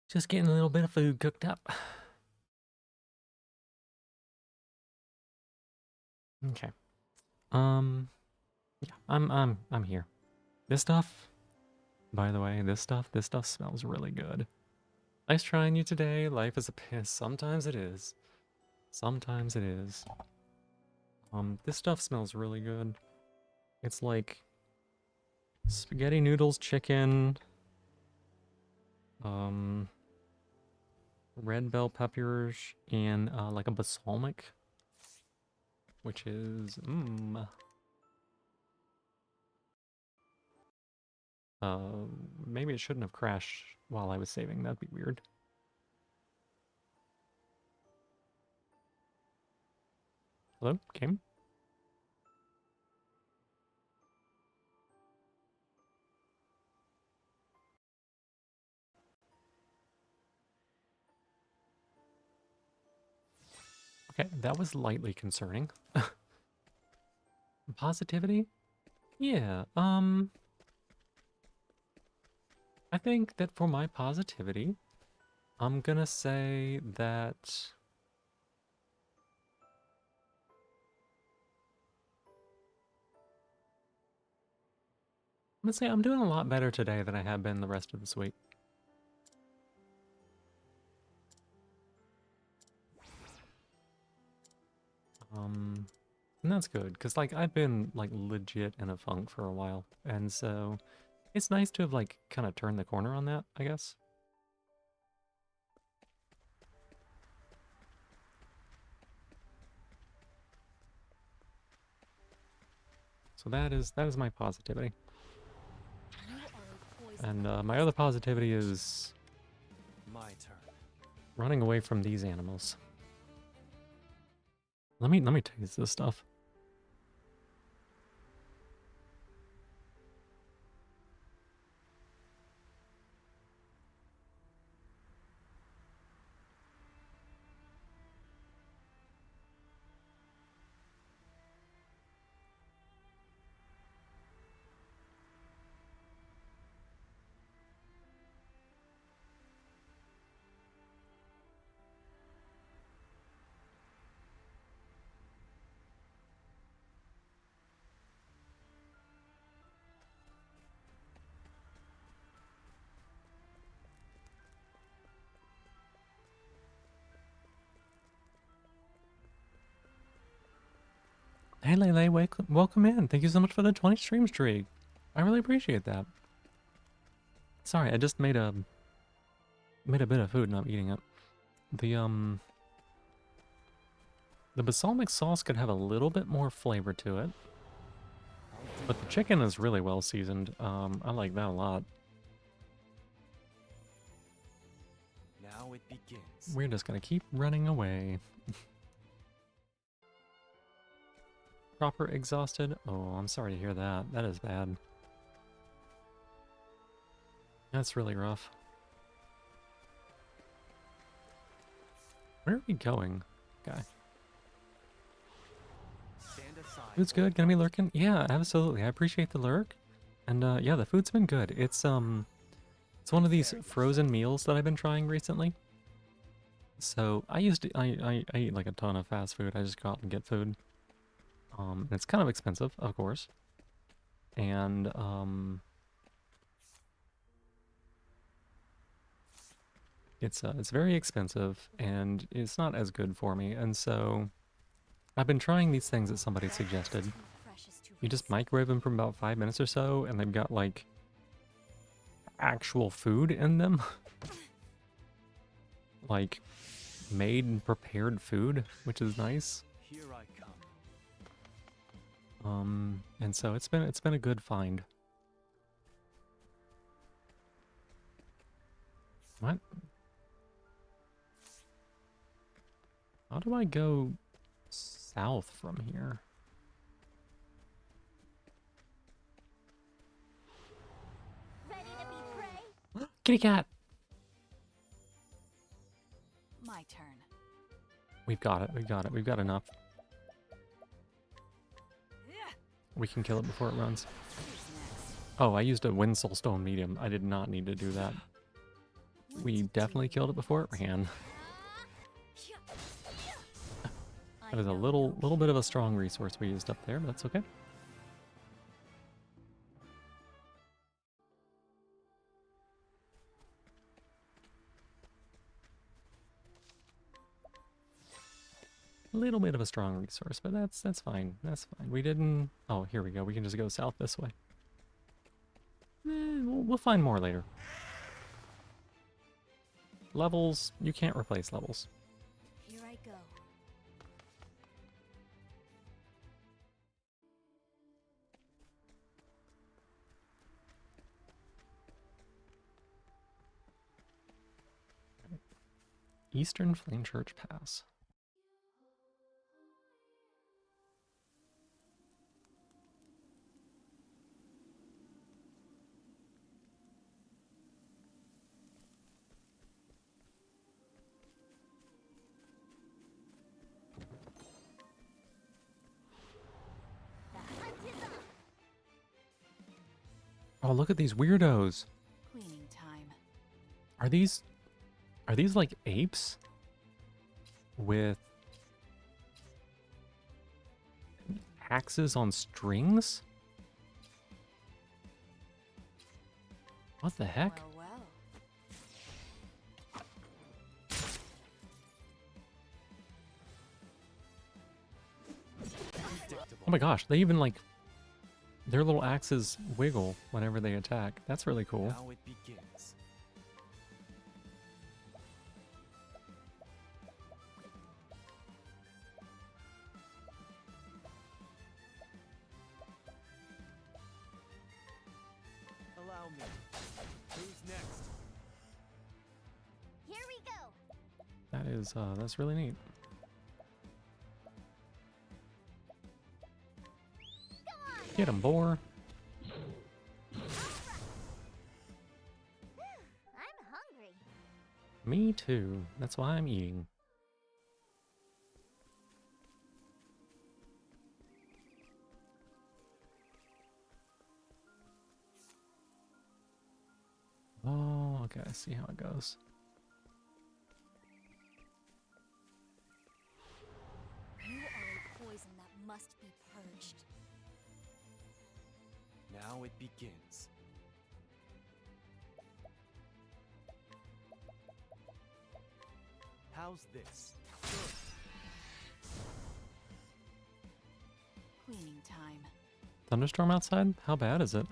Just getting a little bit of food cooked up. Okay. Yeah, I'm here. This stuff, by the way, this stuff smells really good. Nice trying you today. Life is a piss. Sometimes it is. Sometimes it is. This stuff smells really good. It's like spaghetti noodles, chicken, red bell peppers, and like a balsamic, which is maybe it shouldn't have crashed while I was saving. That'd be weird. Hello, game? Okay, that was lightly concerning. Positivity? Yeah, I think that for my positivity, I'm gonna say that I'm doing a lot better today than I have been the rest of this week. And that's good, because like I've been like legit in a funk for a while, and so it's nice to have like kind of turned the corner on that, I guess. So that is my positivity. And my other positivity is My turn. running away from these animals. Let me taste this stuff. Hey Lele, welcome in. Thank you so much for the 20 stream streak. I really appreciate that. Sorry, I just made a bit of food and I'm eating it. The balsamic sauce could have a little bit more flavor to it. But the chicken is really well seasoned. I like that a lot. Now it begins. We're just gonna keep running away. Proper exhausted? Oh, I'm sorry to hear that. That is bad. That's really rough. Where are we going? Okay. Food's good. Gonna be lurking? Yeah, absolutely. I appreciate the lurk. And yeah, the food's been good. It's one of these frozen meals that I've been trying recently. So I eat like a ton of fast food. I just go out and get food. It's kind of expensive, of course. And it's very expensive and it's not as good for me. And so I've been trying these things that somebody suggested. You just microwave them for about 5 minutes or so, and they've got like actual food in them. Like made and prepared food, which is nice. Here I come. And so it's been a good find. What? How do I go south from here? Ready to be prey? Kitty cat! My turn. We've got it. We've got enough. We can kill it before it runs. Who's next? Oh, I used a Wind Soul Stone medium. I did not need to do that. What We to definitely do killed it before it next? ran. I That was a know little bit of a strong resource we used up there, but that's okay. Little bit of a strong resource, but that's fine. That's fine. We didn't. Oh, here we go. We can just go south this way. We'll find more later. Levels, you can't replace levels. Here I go. Eastern Flame Church Pass. Oh, look at these weirdos. Cleaning time. Are these like apes with axes on strings? What the heck? Well, well. Oh my gosh, they even like their little axes wiggle whenever they attack. That's really cool. Now it begins. Allow me. Who's next? Here we go. That is that's really neat. Get him, boar. I'm hungry. Me too. That's why I'm eating. Oh, okay. I see how it goes. You are a poison that must be purged. Now it begins. How's this? Cleaning time. Thunderstorm outside? How bad is it?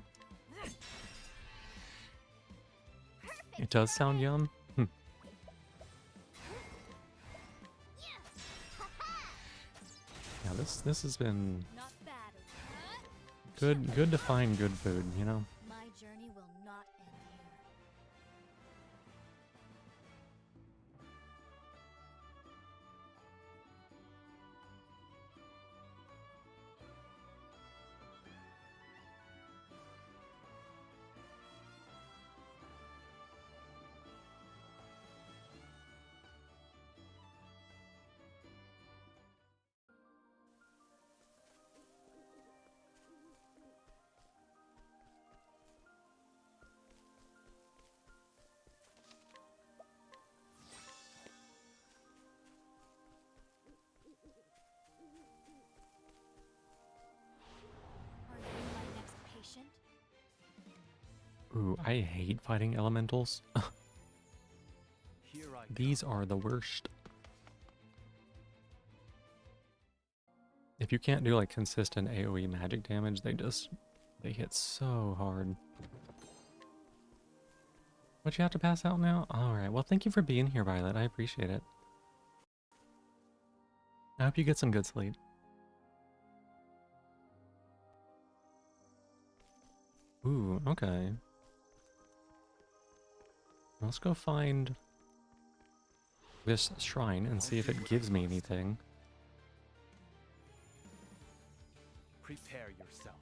It does sound yum. Yeah, this has been Not bad. good to find good food, you know? My journey will not end here. Are you my next patient? Ooh, I hate fighting elementals. Here I These are the worst. If you can't do like consistent AoE magic damage, they hit so hard. What, you have to pass out now? Alright, well thank you for being here, Violet. I appreciate it. I hope you get some good sleep. Ooh, okay. Let's go find this shrine and see if it gives me anything. Prepare yourself.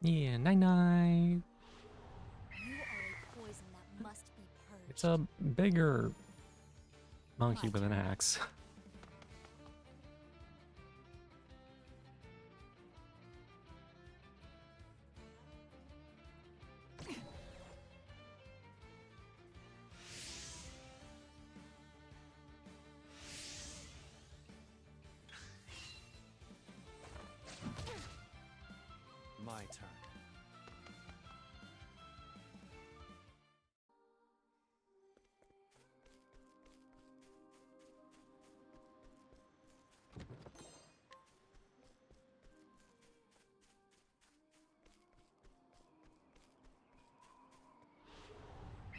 Yeah, night-night. You are a poison that must be purged. It's a bigger monkey My with an turn. axe. My turn.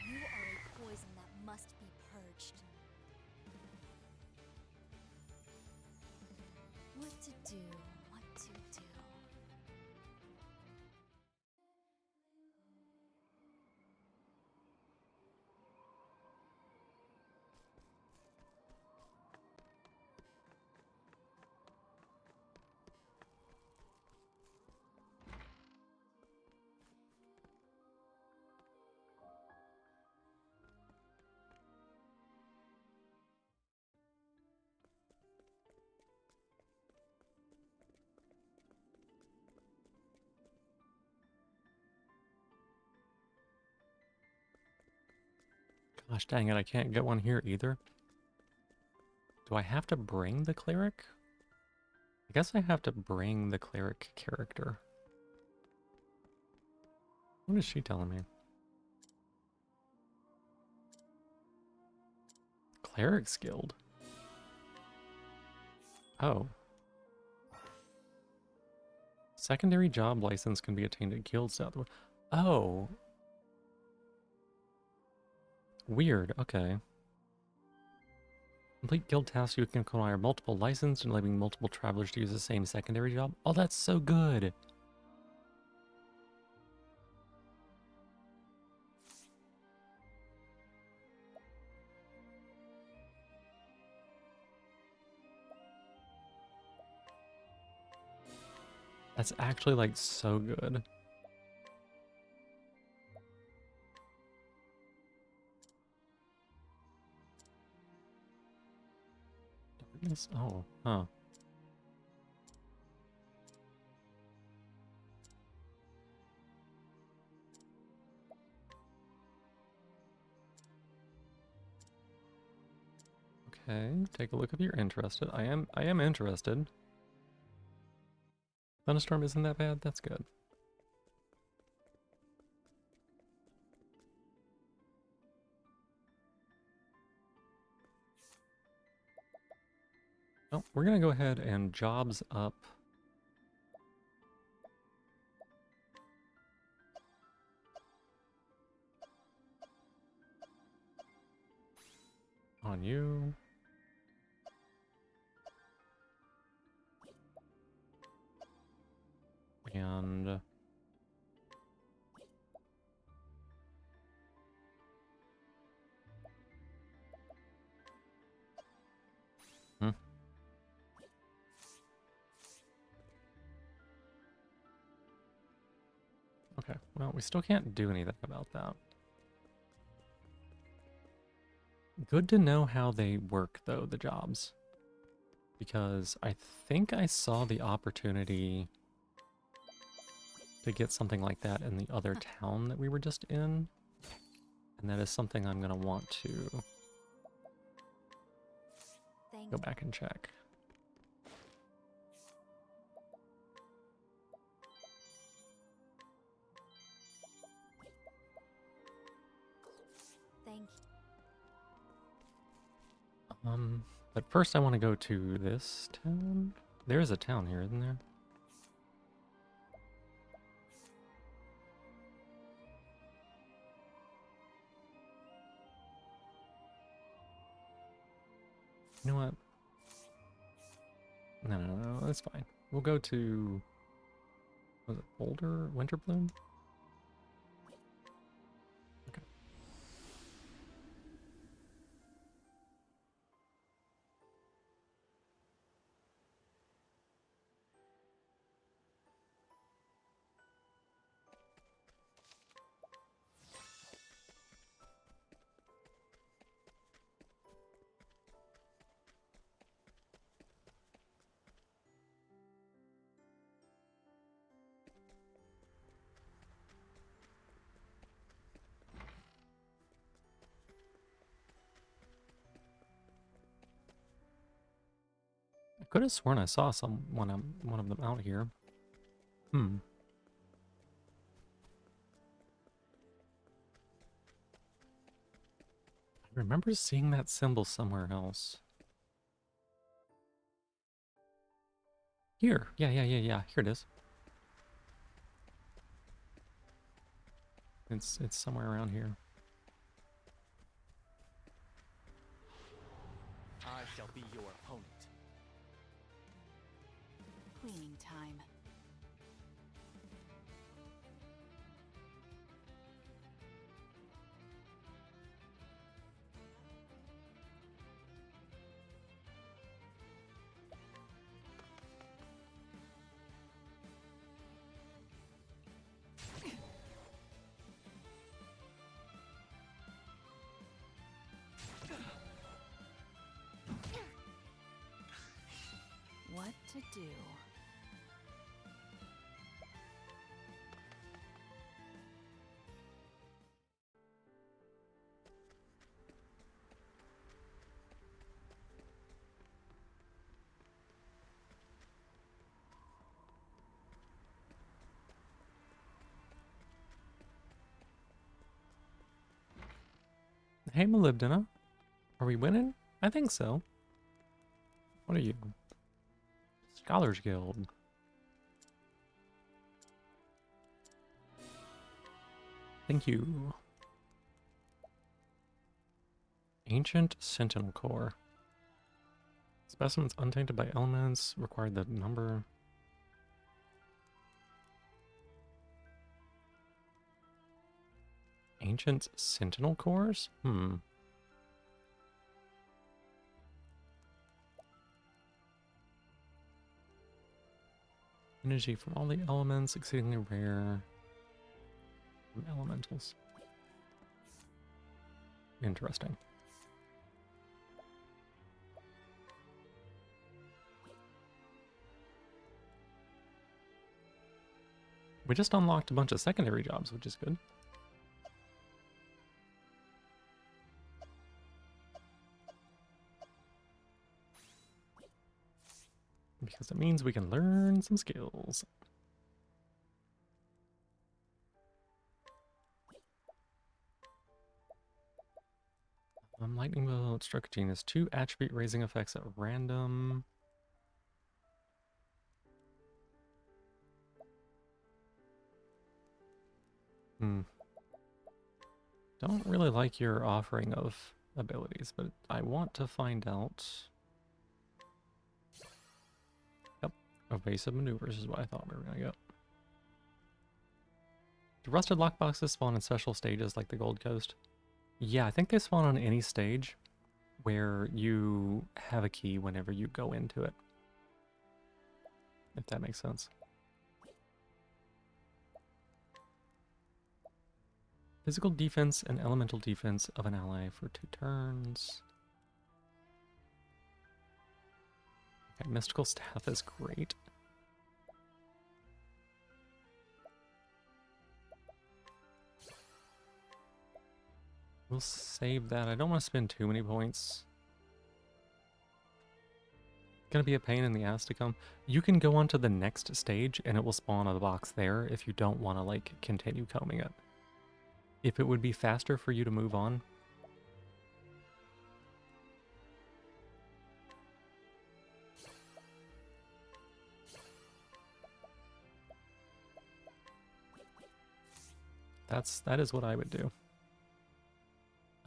You are a poison that must be purged. What to do? What to do? Gosh dang it, I can't get one here either. Do I have to bring the cleric? I guess I have to bring the cleric character. What is she telling me? Cleric's Guild. Oh. Secondary job license can be attained at guilds out the way. Oh. Weird, okay. Complete guild tasks, you can acquire multiple licenses, enabling multiple travelers to use the same secondary job. Oh, that's so good! That's actually, like, so good. Darkness? Oh, huh. Okay, take a look if you're interested. I am interested. Thunderstorm isn't that bad? That's good. Oh, we're gonna go ahead and jobs up. On you. And hmm. Okay, well, we still can't do anything about that. Good to know how they work, though, the jobs. Because I think I saw the opportunity to get something like that in the other town that we were just in. And that is something I'm going to want to go back and check. Thank But first I want to go to this town. There is a town here, isn't there? You know what? No, that's fine. We'll go to, was it Boulder? Winterbloom? Okay. Could have sworn I saw one of them out here. Hmm. I remember seeing that symbol somewhere else. Here. Yeah. Here it is. It's somewhere around here. I shall be your opponent. Cleaning time. What to do? Hey, Molybdena. Are we winning? I think so. What are you? Scholars Guild. Thank you. Ancient Sentinel Core. Specimens untainted by elements. Required the number. Ancient Sentinel Cores? Hmm. Energy from all the elements, exceedingly rare. From elementals. Interesting. We just unlocked a bunch of secondary jobs, which is good. Because it means we can learn some skills. Lightning Bolt, Struck Genius, 2 attribute raising effects at random. Don't really like your offering of abilities, but I want to find out. Yep, evasive maneuvers is what I thought we were gonna get. Do rusted lockboxes spawn in special stages like the Gold Coast? Yeah, I think they spawn on any stage where you have a key whenever you go into it. If that makes sense. Physical defense and elemental defense of an ally for 2 turns. Okay, mystical staff is great. We'll save that. I don't want to spend too many points. Gonna be a pain in the ass to come. You can go on to the next stage and it will spawn a box there if you don't want to like continue combing it. If it would be faster for you to move on. That is what I would do.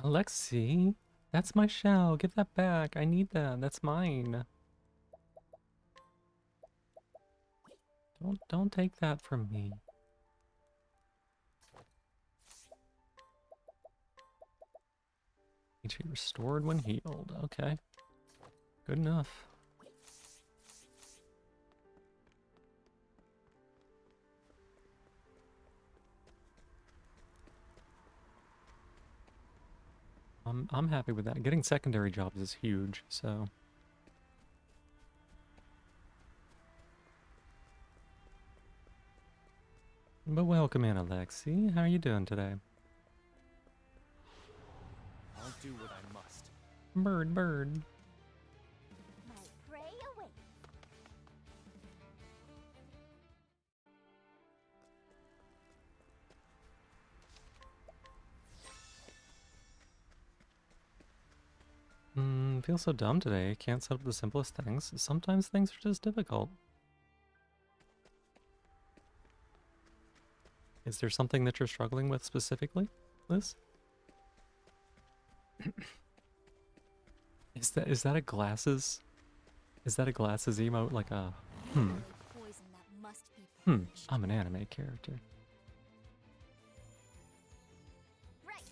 Alexi, that's my shell. Give that back. I need that. That's mine. Don't take that from me. HP restored when healed. Okay. Good enough. I'm happy with that. Getting secondary jobs is huge, so. But welcome in, Alexi. How are you doing today? I'll do what I must. Bird. My prey awaits. feel so dumb today. Can't set up the simplest things. Sometimes things are just difficult. Is there something that you're struggling with specifically, Liz? Is that a glasses? Is that a glasses emote? Like a You are a poison that must be purged. I'm an anime character. Right.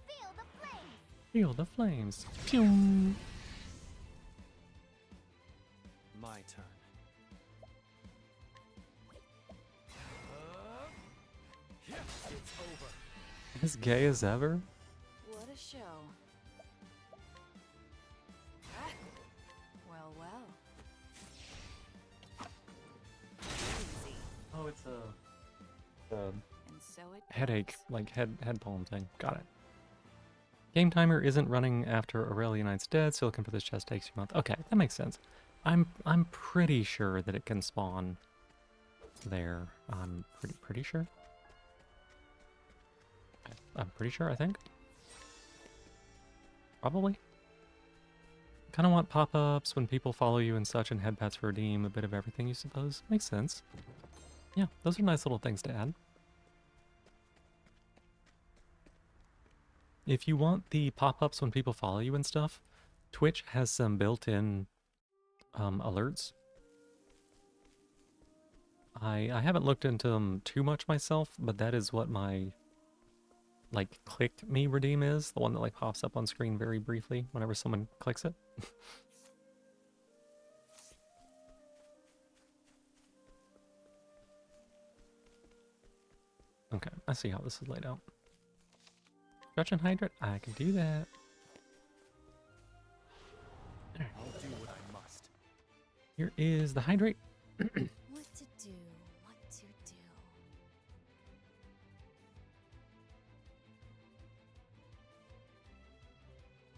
Feel the flames. Feel the flames. Pew! My turn. It's over. As gay as ever? What a show. Ah. Well, well. Easy. Oh, it's a And so it headache, goes. like head palm thing. Got it. Game timer isn't running after Aurelionite's dead, so looking for this chest takes you a month. Okay, that makes sense. I'm pretty sure that it can spawn there. I'm pretty sure. I'm pretty sure, I think. Probably. Kind of want pop-ups when people follow you and such, and head pats for redeem, a bit of everything, you suppose. Makes sense. Yeah, those are nice little things to add. If you want the pop-ups when people follow you and stuff, Twitch has some built-in alerts. I haven't looked into them too much myself, but that is what my like click me redeem is, the one that like pops up on screen very briefly whenever someone clicks it. Okay, I see how this is laid out. Stretch and hydrate, I can do that. I'll do what I must. Here is the hydrate. What to do, what to do.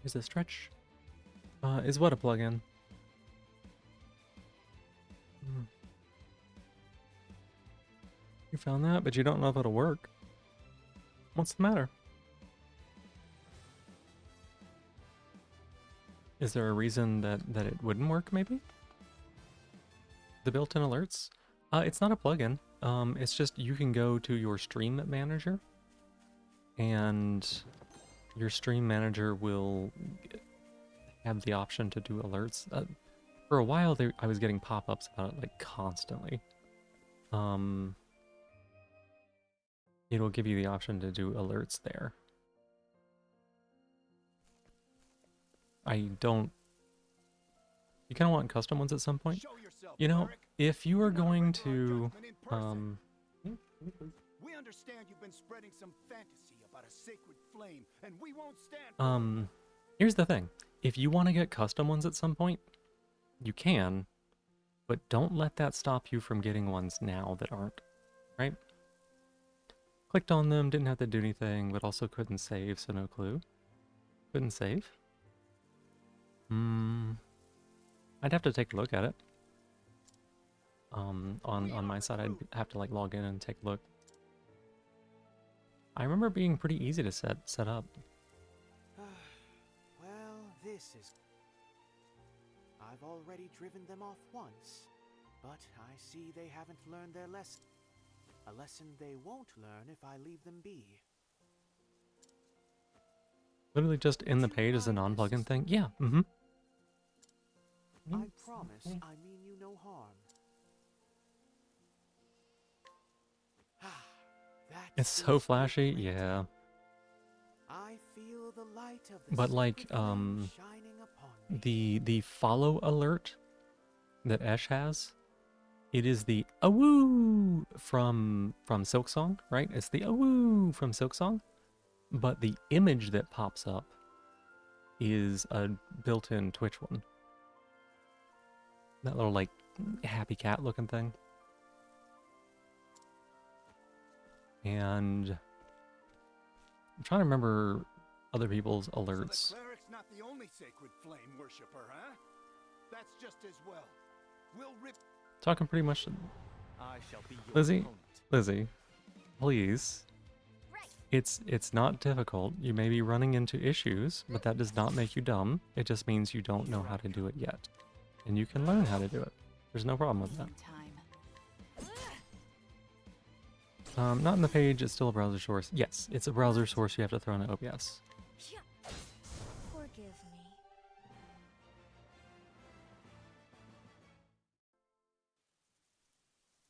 Here's the stretch. Is what a plugin? You found that, but you don't know if it'll work. What's the matter? Is there a reason that it wouldn't work, maybe? The built-in alerts? It's not a plugin. It's just you can go to your stream manager, and your stream manager will have the option to do alerts. For a while, I was getting pop-ups about it like constantly. It'll give you the option to do alerts there. You kind of want custom ones at some point. You know, if you are going to, We understand you've been spreading some fantasy about a sacred flame, and we won't stand here's the thing. If you want to get custom ones at some point, you can, but don't let that stop you from getting ones now that aren't, right? Clicked on them, didn't have to do anything, but also couldn't save, so no clue. Couldn't save? I'd have to take a look at it. On my side, I'd have to like log in and take a look. I remember it being pretty easy to set up. Well, this is... I've already driven them off once, but I see they haven't learned their lesson. A lesson they won't learn if I leave them be. Literally just in the page as a non-plugin thing? Yeah, I promise I mean you no harm. It's so flashy, yeah. I feel the light of the But like, sacred flame shining upon me. the follow alert that Esh has, it is the awoo from Silksong, right? It's the awoo from Silksong, but the image that pops up is a built-in Twitch one. That little like happy cat looking thing. And I'm trying to remember other people's alerts. So the cleric's not the only sacred flame worshipper, huh? That's just as well. We'll rip... Talking pretty much. I shall be your Lizzie, opponent. Lizzie, please. Right. It's not difficult. You may be running into issues, but that does not make you dumb. It just means you don't know how to do it yet. And you can learn how to do it. There's no problem with that. Not in the page, it's still a browser source. Yes, it's a browser source you have to throw in OBS. Forgive me.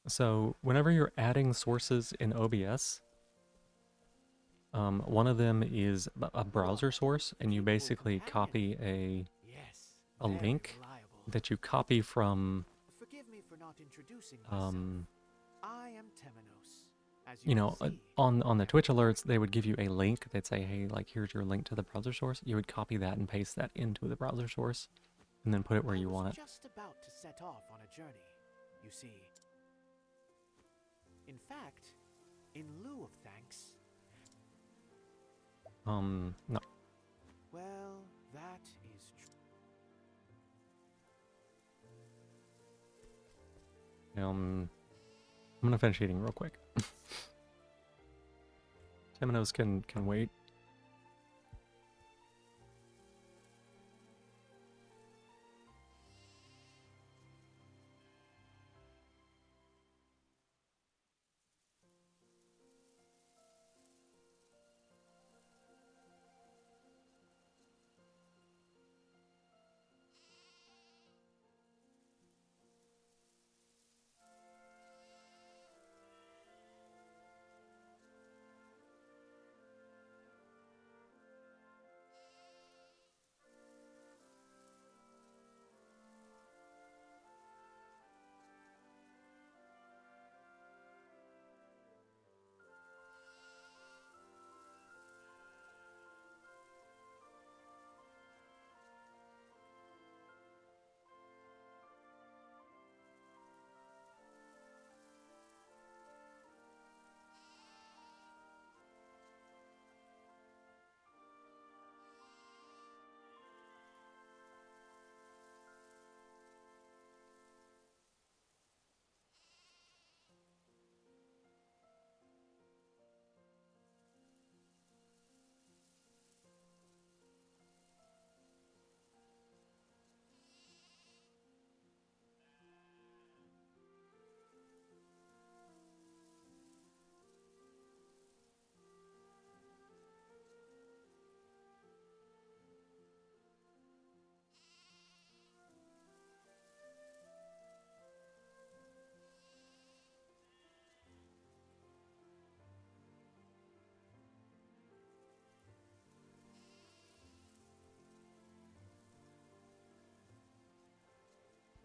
So whenever you're adding sources in OBS, one of them is a browser source, and you basically copy a link that you copy from, Forgive me for not introducing myself. I am Temenos. As you can know, see, on the Twitch alerts, they would give you a link. They'd say, hey, like, here's your link to the browser source. You would copy that and paste that into the browser source, and then put it where you want it. just about to set off on a journey, you see. In fact, in lieu of thanks, No. well, that is true. I'm gonna finish eating real quick. Temenos can wait.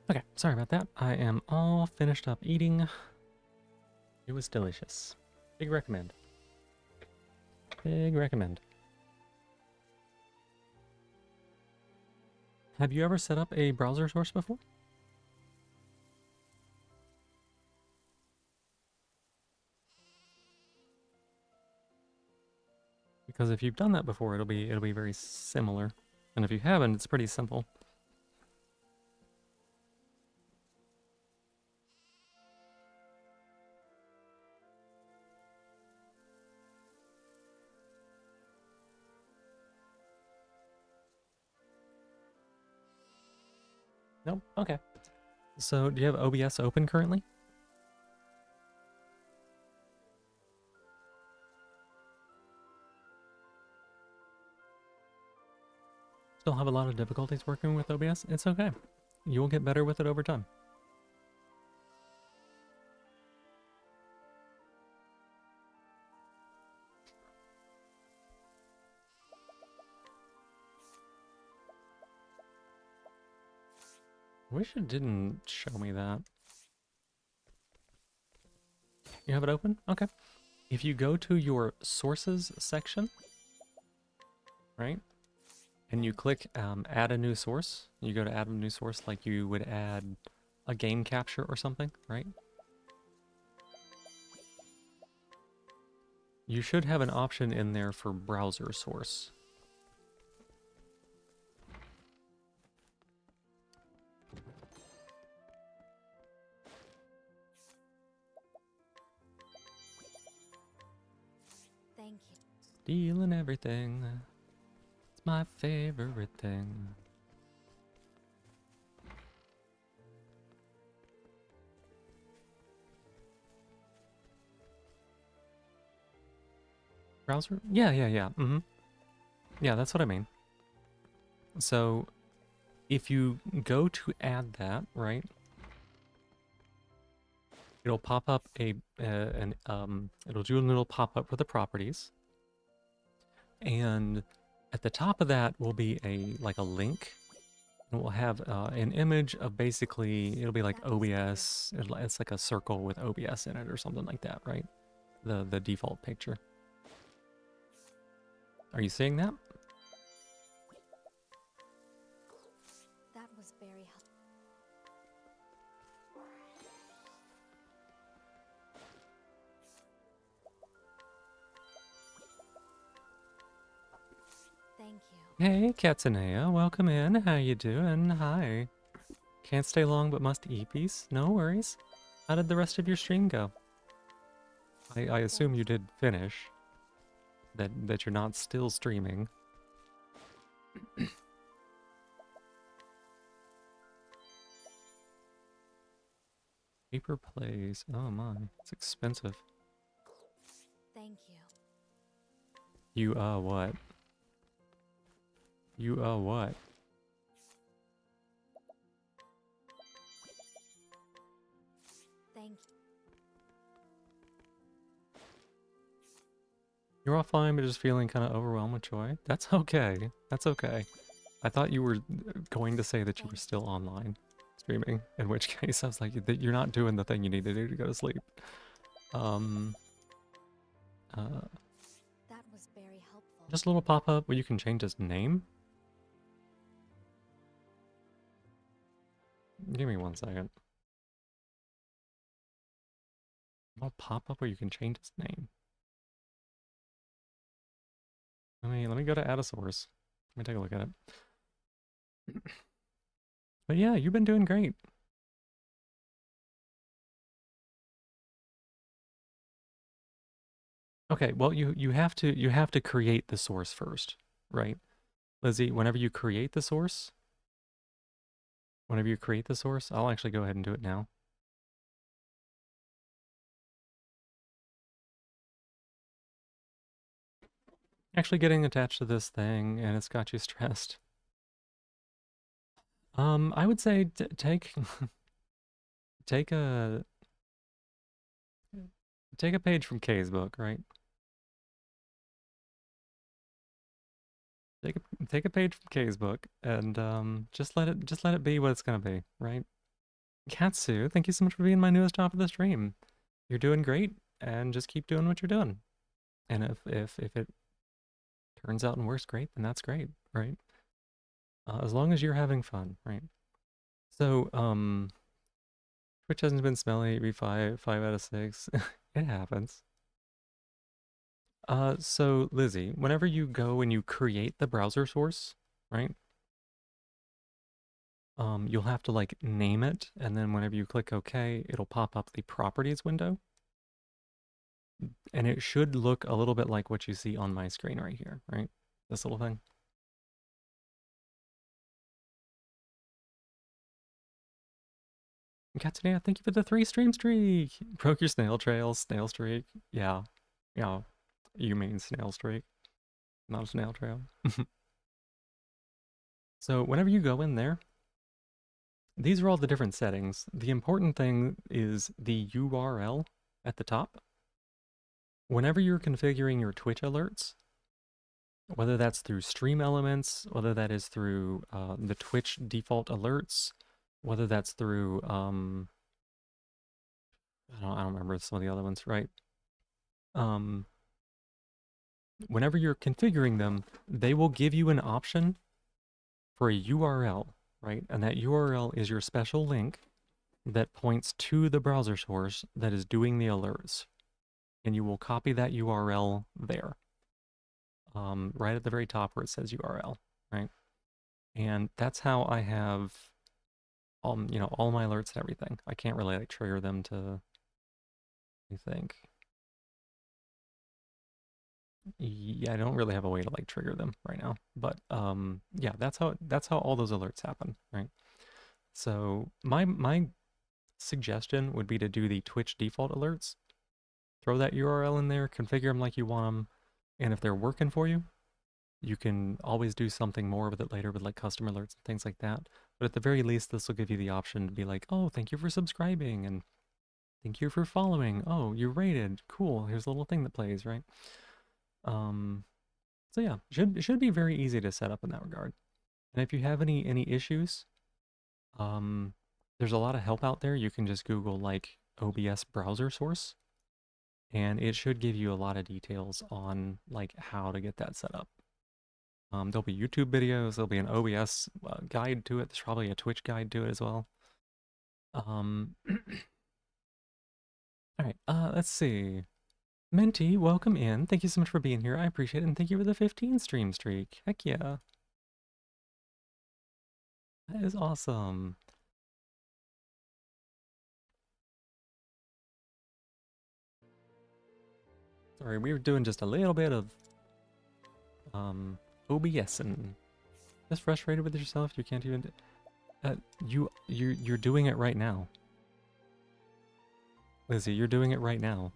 Okay, sorry about that. I am all finished up eating. It was delicious. Big recommend. Big recommend. Have you ever set up a browser source before? Because if you've done that before, it'll be very similar. And if you haven't, it's pretty simple. Nope. Okay. So, do you have OBS open currently? Still have a lot of difficulties working with OBS? It's okay. You'll get better with it over time. Wish it didn't show me that. You have it open? Okay. If you go to your sources section, right? And you click add a new source, you go to add a new source like you would add a game capture or something, right? You should have an option in there for browser source. Thank you. Stealing everything. It's my favorite thing. Browser? Yeah. Mm-hmm. Yeah, that's what I mean. So, if you go to add that, right, it'll pop up it'll do a little pop-up for the properties. And at the top of that will be like a link. And we'll have an image of basically, it'll be like OBS. It's like a circle with OBS in it or something like that, right? The default picture. Are you seeing that? That was very helpful. Thank you. Hey, Katsunea, welcome in. How you doing? Hi. Can't stay long but must eat piece. No worries. How did the rest of your stream go? I assume you did finish. That you're not still streaming. Paper plays. Oh my, it's expensive. Thank you. You what? You what? Thank you. You're offline, but just feeling kind of overwhelmed with joy. That's okay. That's okay. I thought you were going to say that you were still online streaming, in which case I was like, you're not doing the thing you need to do to go to sleep. That was very helpful. Just a little pop-up where you can change his name. Give me 1 second. A little pop-up where you can change his name. Let me go to add a source. Let me take a look at it. But yeah, you've been doing great. Okay, well you have to create the source first, right? Lizzie, whenever you create the source, I'll actually go ahead and do it now. Actually getting attached to this thing and it's got you stressed. I would say take take a page from Kay's book, right? Take a page from Kay's book and just let it be what it's gonna be, right? Katsu, thank you so much for being my newest top of the stream. You're doing great, and just keep doing what you're doing. And if it turns out and works great, then that's great, right? As long as you're having fun, right? So, Twitch hasn't been smelly. Be 5 out of 6. It happens. So Lizzie, whenever you go and you create the browser source, right? You'll have to like name it, and then whenever you click OK, it'll pop up the properties window. And it should look a little bit like what you see on my screen right here, right? This little thing. Katsunia, thank you for the 3 stream streak. Broke your snail trail, snail streak. Yeah. Yeah. You mean snail streak, not a snail trail. So whenever you go in there, these are all the different settings. The important thing is the URL at the top. Whenever you're configuring your Twitch alerts, whether that's through stream elements, whether that is through the Twitch default alerts, whether that's through, I don't remember some of the other ones, right? Whenever you're configuring them, they will give you an option for a URL, right? And that URL is your special link that points to the browser source that is doing the alerts. And you will copy that URL there, right at the very top where it says URL, right? And that's how I have, all my alerts and everything. I can't really like trigger them to, I think. Yeah, I don't really have a way to like trigger them right now, but yeah, that's how all those alerts happen, right? So my suggestion would be to do the Twitch default alerts. Throw that URL in there, configure them like you want them, and if they're working for you, you can always do something more with it later with like custom alerts and things like that. But at the very least, this will give you the option to be like, oh, thank you for subscribing and thank you for following. Oh, you rated. Cool. Here's a little thing that plays, right? Um, so yeah, should be very easy to set up in that regard. And if you have any issues, um, there's a lot of help out there. You can just Google like OBS browser source, and it should give you a lot of details on like how to get that set up. There'll be YouTube videos, there'll be an OBS guide to it, there's probably a Twitch guide to it as well. All right, let's see. Minty, welcome in. Thank you so much for being here. I appreciate it, and thank you for the 15 stream streak. Heck yeah. That is awesome. Sorry, we were doing just a little bit of OBS and just frustrated with yourself. You can't even. You're doing it right now, Lizzie. You're doing it right now.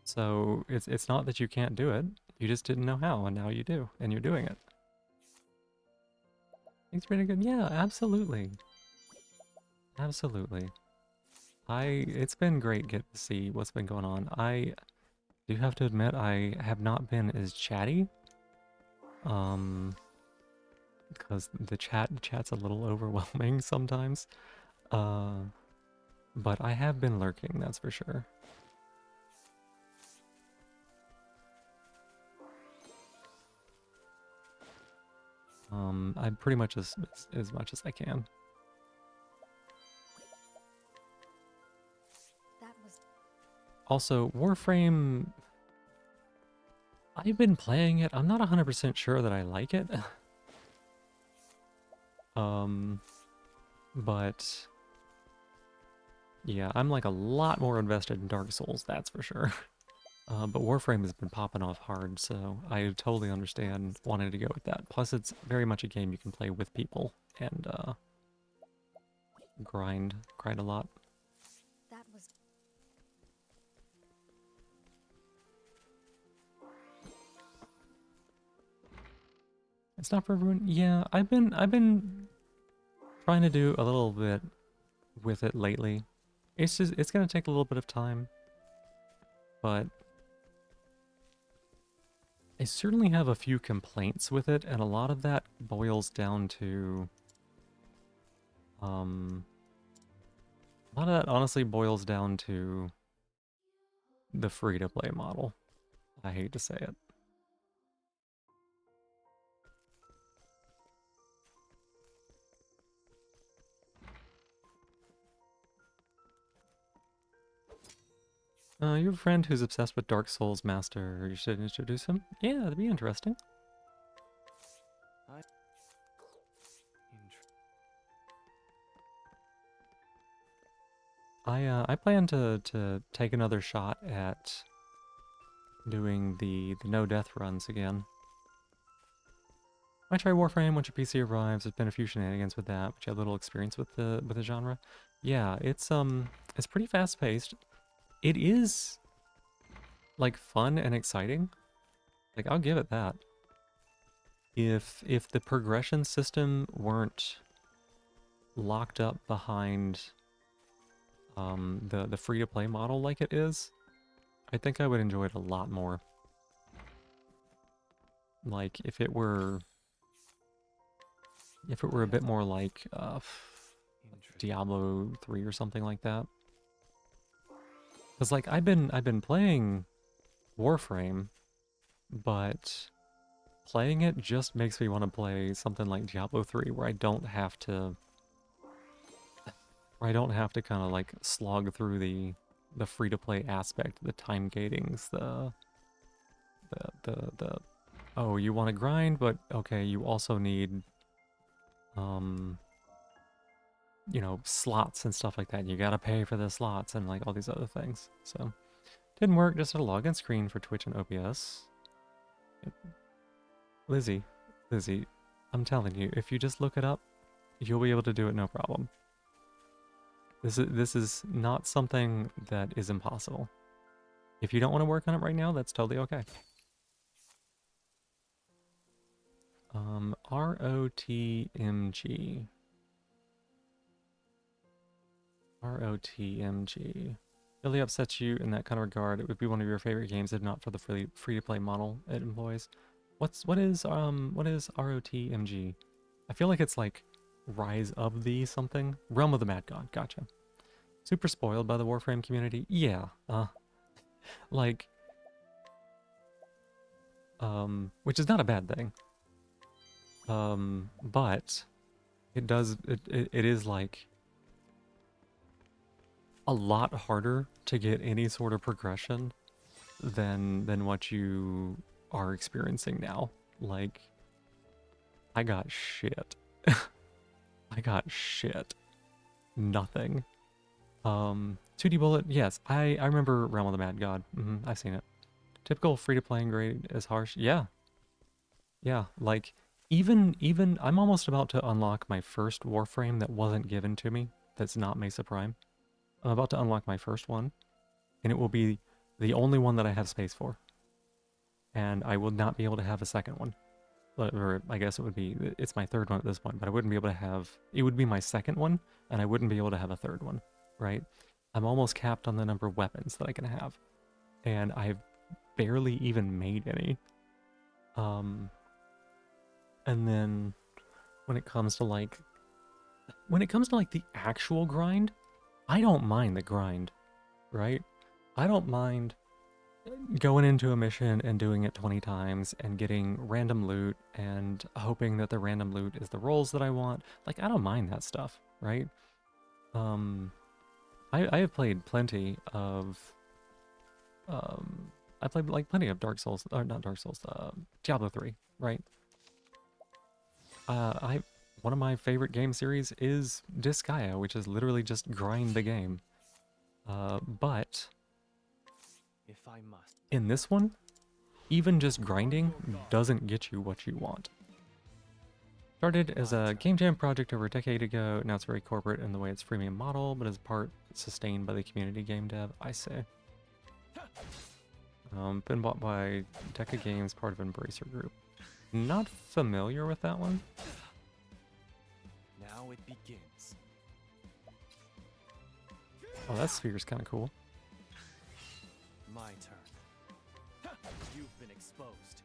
So it's not that you can't do it. You just didn't know how, and now you do, and you're doing it. It's pretty good. Yeah, absolutely. Absolutely. It's been great getting to see what's been going on. I do have to admit I have not been as chatty. Because the chat's a little overwhelming sometimes. But I have been lurking, that's for sure. I'm pretty much as much as I can. Also, Warframe, I've been playing it. I'm not 100% sure that I like it. But yeah, I'm like a lot more invested in Dark Souls, that's for sure. But Warframe has been popping off hard, so I totally understand wanting to go with that. Plus, it's very much a game you can play with people and grind a lot. It's not for everyone. Yeah, I've been trying to do a little bit with it lately. It's gonna take a little bit of time, but I certainly have a few complaints with it, and a lot of that boils down to a lot of that honestly boils down to the free-to-play model. I hate to say it. You have a friend who's obsessed with Dark Souls Master. You should introduce him. Yeah, that'd be interesting. I plan to take another shot at doing the no death runs again. I try Warframe once your PC arrives. There's been a few shenanigans with that, but you have little experience with the genre. Yeah, it's pretty fast paced. It is like fun and exciting. Like I'll give it that. If the progression system weren't locked up behind the free to play model like it is, I think I would enjoy it a lot more. Like if it were a bit more like Diablo 3 or something like that. Cuz like I've been playing Warframe, but playing it just makes me want to play something like Diablo 3 where I don't have to kind of like slog through the free to play aspect, the time gatings, the oh, you want to grind, but okay, you also need you know, slots and stuff like that. You gotta pay for the slots and like all these other things. So Didn't work, just had a login screen for Twitch and OBS. Lizzie, I'm telling you, if you just look it up, you'll be able to do it no problem. This is not something that is impossible. If you don't want to work on it right now, that's totally okay. ROTMG. ROTMG. Really upsets you in that kind of regard. It would be one of your favorite games if not for the free-to-play model it employs. What is ROTMG? I feel like it's like Rise of the something? Realm of the Mad God. Gotcha. Super spoiled by the Warframe community. Yeah. Like which is not a bad thing. But it is like a lot harder to get any sort of progression than what you are experiencing now. Like, I got shit. I got shit. Nothing. 2D Bullet, yes, I remember Realm of the Mad God. I've seen it. Typical free-to-play grade is harsh. Yeah. Yeah, like, even I'm almost about to unlock my first Warframe that wasn't given to me. That's not Mesa Prime. I'm about to unlock my first one, and it will be the only one that I have space for. And I will not be able to have a second one. Or I guess it's my third one at this point, but I wouldn't be able to have, it would be my second one, and I wouldn't be able to have a third one, right? I'm almost capped on the number of weapons that I can have. And I've barely even made any. And then when it comes to like the actual grind, I don't mind the grind, right? I don't mind going into a mission and doing it 20 times and getting random loot and hoping that the random loot is the rolls that I want. Like, I don't mind that stuff, right? I have played plenty of I played like plenty of Dark Souls, or not Dark Souls, Diablo 3, right? One of my favorite game series is Disgaea, which is literally just grind the game. But If I must. in this one, even just grinding doesn't get you what you want. Started as a game jam project over a decade ago. Now it's very corporate in the way it's freemium model, but is part sustained by the community game dev, I say. Been bought by Deca Games, part of Embracer Group. Not familiar with that one. Now it begins. Oh, that sphere's kind of cool. My turn. You've been exposed.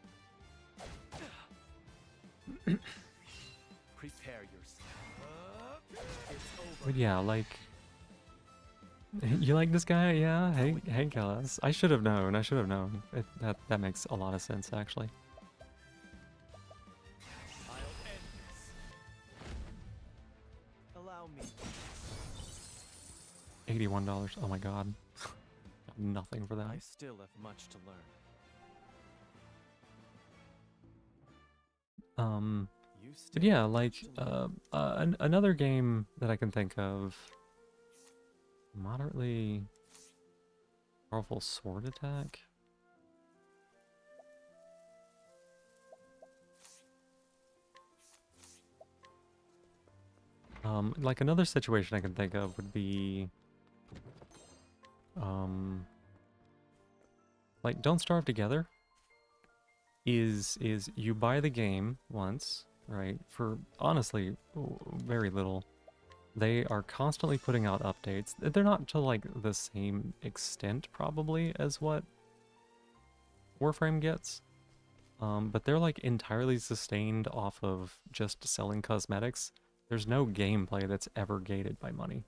Prepare yourself. It's over. But yeah, like... You like this guy? Yeah? Hey, Kellis. I should have known. That makes a lot of sense, actually. I'll end this. Allow me. $81. Oh my god. Got nothing for that. I still have much to learn. But yeah, like, another game that I can think of... Moderately powerful sword attack. Like another situation I can think of would be, like Don't Starve Together is you buy the game once, right? For honestly very little. They are constantly putting out updates. They're not to like the same extent probably as what Warframe gets. But they're like entirely sustained off of just selling cosmetics. There's no gameplay that's ever gated by money.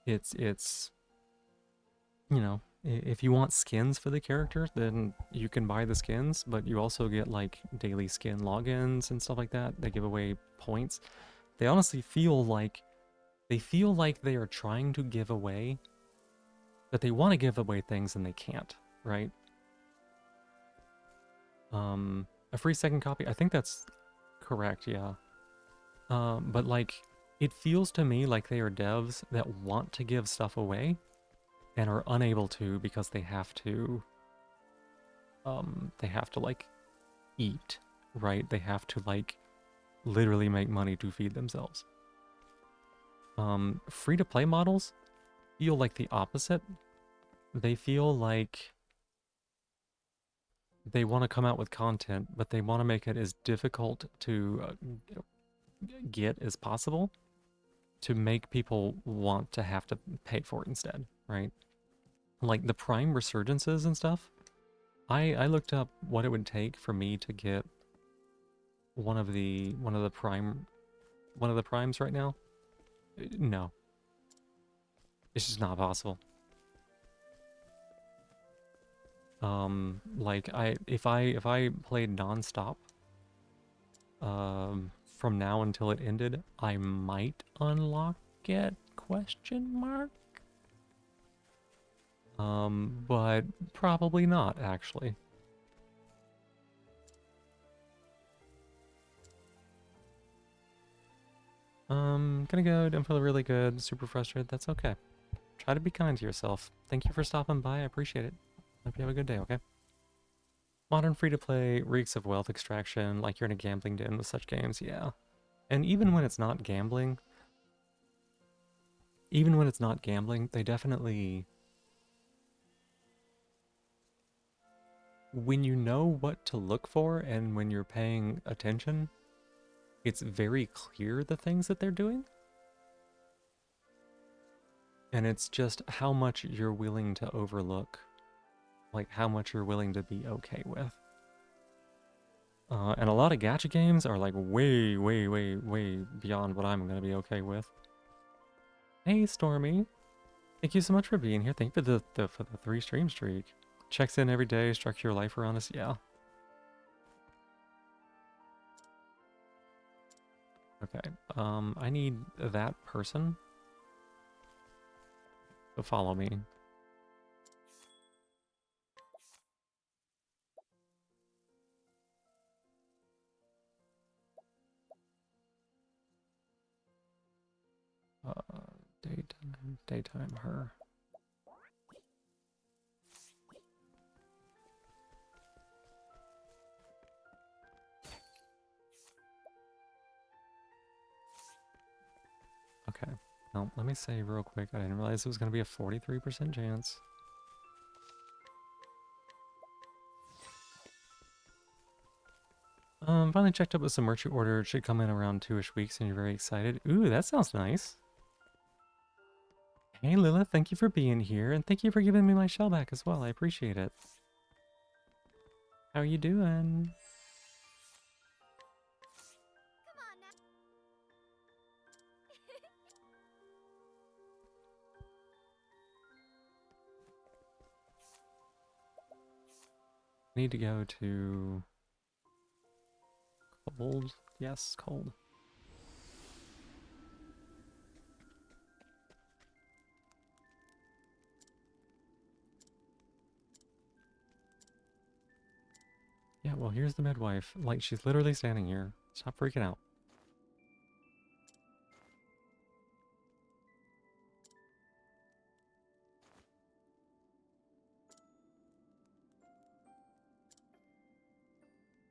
It's you know, if you want skins for the character, then you can buy the skins, but you also get like daily skin logins and stuff like that. They give away points. They honestly feel like they are trying to give away, but they want to give away things and they can't, right? A free second copy, I think that's correct, yeah. But like It feels to me like they are devs that want to give stuff away and are unable to because they have to like eat, right? They have to like literally make money to feed themselves. Free-to-play models feel like the opposite. They feel like they want to come out with content, but they want to make it as difficult to get as possible to make people want to have to pay for it instead, right? Like the Prime resurgences and stuff. I looked up what it would take for me to get one of the primes right now. No. It's just not possible. Like if I played nonstop, from now until it ended, I might unlock it, question mark? But probably not, actually. Gonna go, don't feel really good, super frustrated, that's okay. Try to be kind to yourself. Thank you for stopping by, I appreciate it. Hope you have a good day, okay? Modern free-to-play reeks of wealth extraction, like you're in a gambling den with such games, yeah. And even when it's not gambling, they definitely... When you know what to look for and when you're paying attention, it's very clear the things that they're doing. And it's just how much you're willing to overlook. Like, how much you're willing to be okay with. And a lot of gacha games are like way, way, way, way beyond what I'm gonna be okay with. Hey, Stormy. Thank you so much for being here. Thank you for the 3 stream streak. Checks in every day, structure your life around us. Yeah. Okay. I need that person to follow me. Daytime her. Okay. Now, let me say real quick, I didn't realize it was going to be a 43% chance. Finally checked up with some merch you ordered. Should come in around 2-ish weeks and you're very excited. Ooh, that sounds nice. Hey Lilith, thank you for being here, and thank you for giving me my shell back as well. I appreciate it. How are you doing? Come on now. Need to go to... Cold? Yes, cold. Yeah, well, here's the midwife. Like, she's literally standing here. Stop freaking out.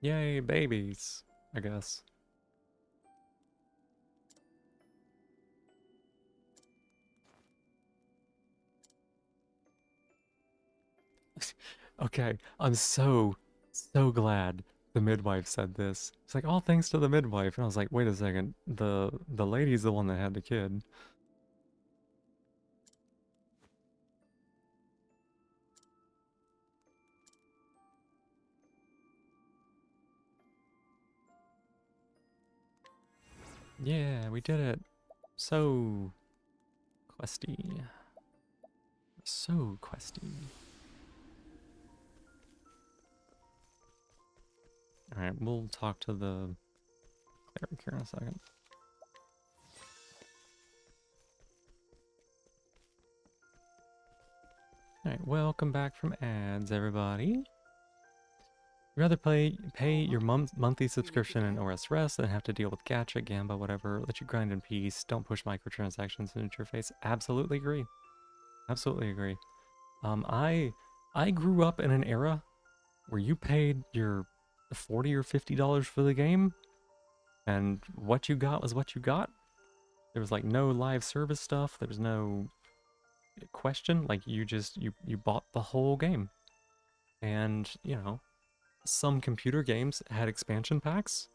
Yay, babies, I guess. Okay, I'm so glad the midwife said this. It's like, all thanks to the midwife. And I was like, wait a second, the lady's the one that had the kid. Yeah, we did it. So questy. So questy. Alright, we'll talk to the cleric here in a second. Alright, welcome back from ads, everybody. You'd rather pay your monthly subscription in OS Rest than have to deal with gacha, gamba, whatever. Let you grind in peace. Don't push microtransactions into your face. Absolutely agree. Absolutely agree. I grew up in an era where you paid your $40 or $50 for the game, and what you got was what you got. There was like no live service stuff. There was no question. Like you bought the whole game, and you know, some computer games had expansion packs,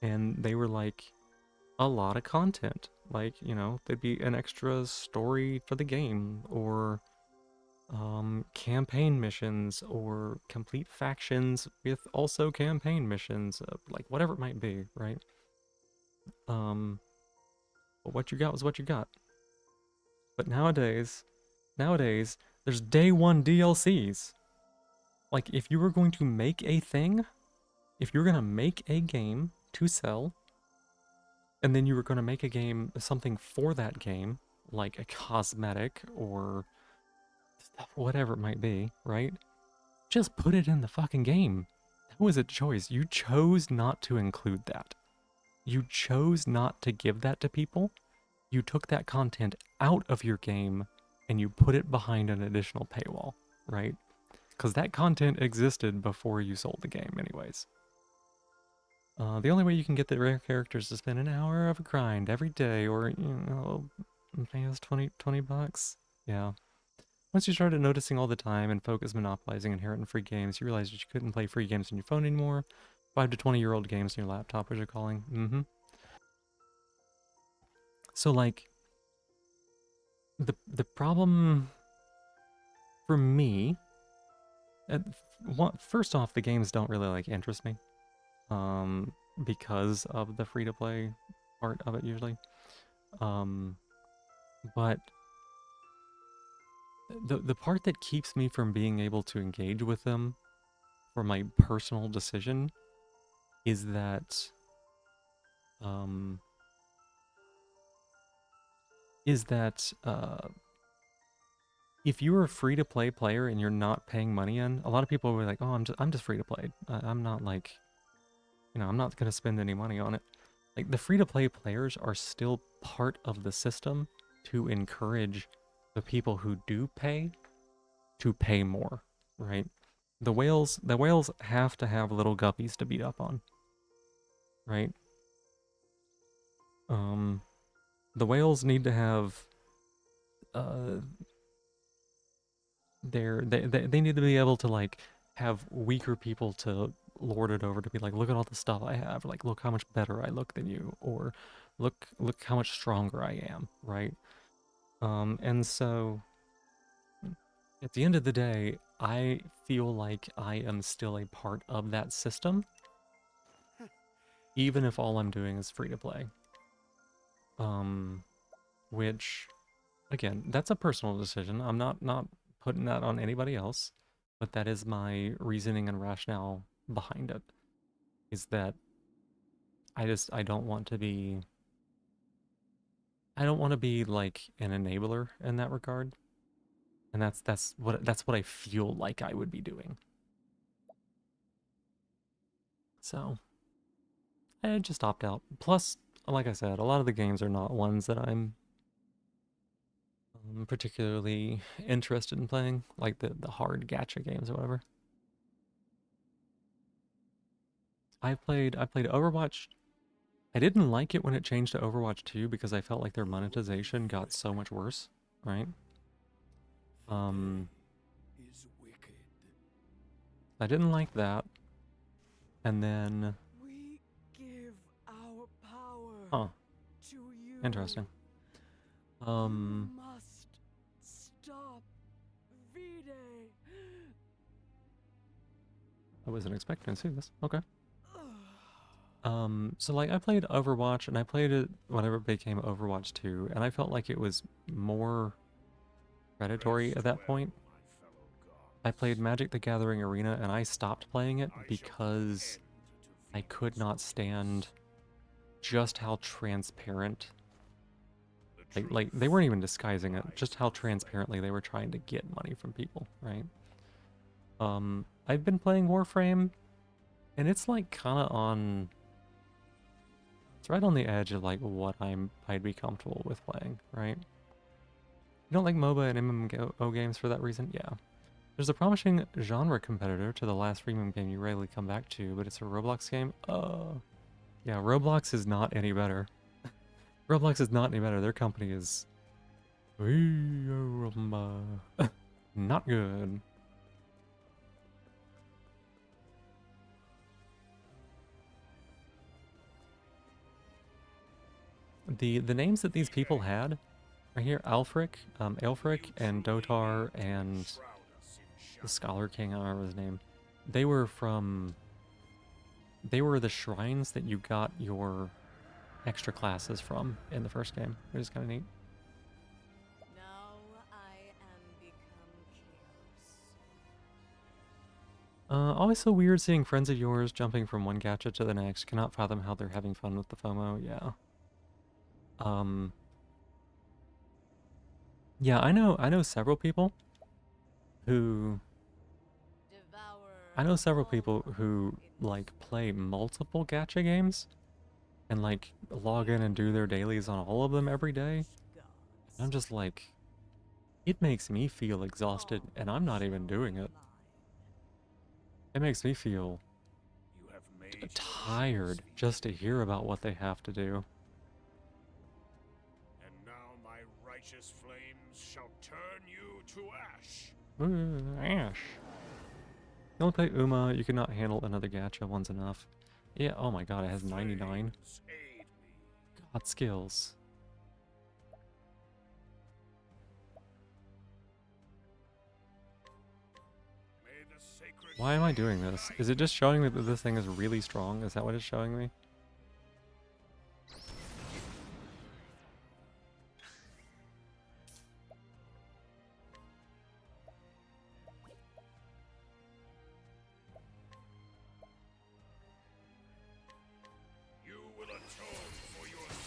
and they were like a lot of content. Like, you know, there'd be an extra story for the game, or campaign missions, or complete factions with also campaign missions, like whatever it might be, right? But what you got was what you got. But nowadays, there's day one DLCs. Like, if you were going to make a thing, if you're gonna make a game to sell, and then you were gonna make a game, something for that game, like a cosmetic or whatever it might be, right? Just put it in the fucking game. That was a choice. You chose not to include that. You chose not to give that to people. You took that content out of your game and you put it behind an additional paywall, right? Because that content existed before you sold the game anyways. The only way you can get the rare characters is to spend an hour of a grind every day, or, you know, pay us 20 bucks. Yeah. Once you started noticing all the time and focus monopolizing inherent and free games, you realized that you couldn't play free games on your phone anymore. 5 to 20-year-old games on your laptop, as you're calling. Mm-hmm. So, like, the problem for me, first off, the games don't really, like, interest me. Because of the free-to-play part of it, usually. But the part that keeps me from being able to engage with them for my personal decision is that if you're a free-to-play player and you're not paying money in, a lot of people will be like, oh, I'm just free-to-play. I'm not like, you know, I'm not gonna spend any money on it. Like, the free-to-play players are still part of the system to encourage the people who do pay to pay more, right? The whales have to have little guppies to beat up on, right? The whales need to have they need to be able to, like, have weaker people to lord it over, to be like, look at all the stuff I have, like, look how much better I look than you, or look how much stronger I am, right? And so at the end of the day, I feel like I am still a part of that system, even if all I'm doing is free to play. Which, again, that's a personal decision. I'm not putting that on anybody else, but that is my reasoning and rationale behind it. Is that I don't want to be like an enabler in that regard. And that's what I feel like I would be doing. So I just opt out. Plus, like I said, a lot of the games are not ones that I'm particularly interested in playing, like the hard gacha games or whatever. I played Overwatch. I didn't like it when it changed to Overwatch 2 because I felt like their monetization got so much worse, right? I didn't like that. And then We give our power huh. to you. Interesting. You must stop V-Day. I wasn't expecting to see this. Okay. So like I played Overwatch and I played it whenever it became Overwatch 2, and I felt like it was more predatory at that point. I played Magic the Gathering Arena and I stopped playing it because I could not stand just how transparent, like they weren't even disguising it, just how transparently they were trying to get money from people, right? I've been playing Warframe, And it's like kind of on... It's right on the edge of like what I'd be comfortable with playing, right? You don't like MOBA and MMO games for that reason? Yeah. There's a promising genre competitor to the last freemium game you rarely come back to, but it's a Roblox game? Yeah, Roblox is not any better. Roblox is not any better. Their company is... not good. The names that these people had right here, Alfric and Dotar and the Scholar King, I don't remember his name. They were the shrines that you got your extra classes from in the first game, which is kind of neat. Now I am become chaos. Always so weird seeing friends of yours jumping from one gacha to the next. Cannot fathom how they're having fun with the FOMO. Yeah. Yeah, I know several people who like play multiple gacha games and like log in and do their dailies on all of them every day. I'm just like, it makes me feel exhausted and I'm not even doing it. It makes me feel tired just to hear about what they have to do. And now my righteous flames shall turn you to ash. Ash. You only play Uma, you cannot handle another gacha, one's enough. Yeah, oh my god, it has 99. God, skills. Why am I doing this? Is it just showing me that this thing is really strong? Is that what it's showing me? You will atone for your sins.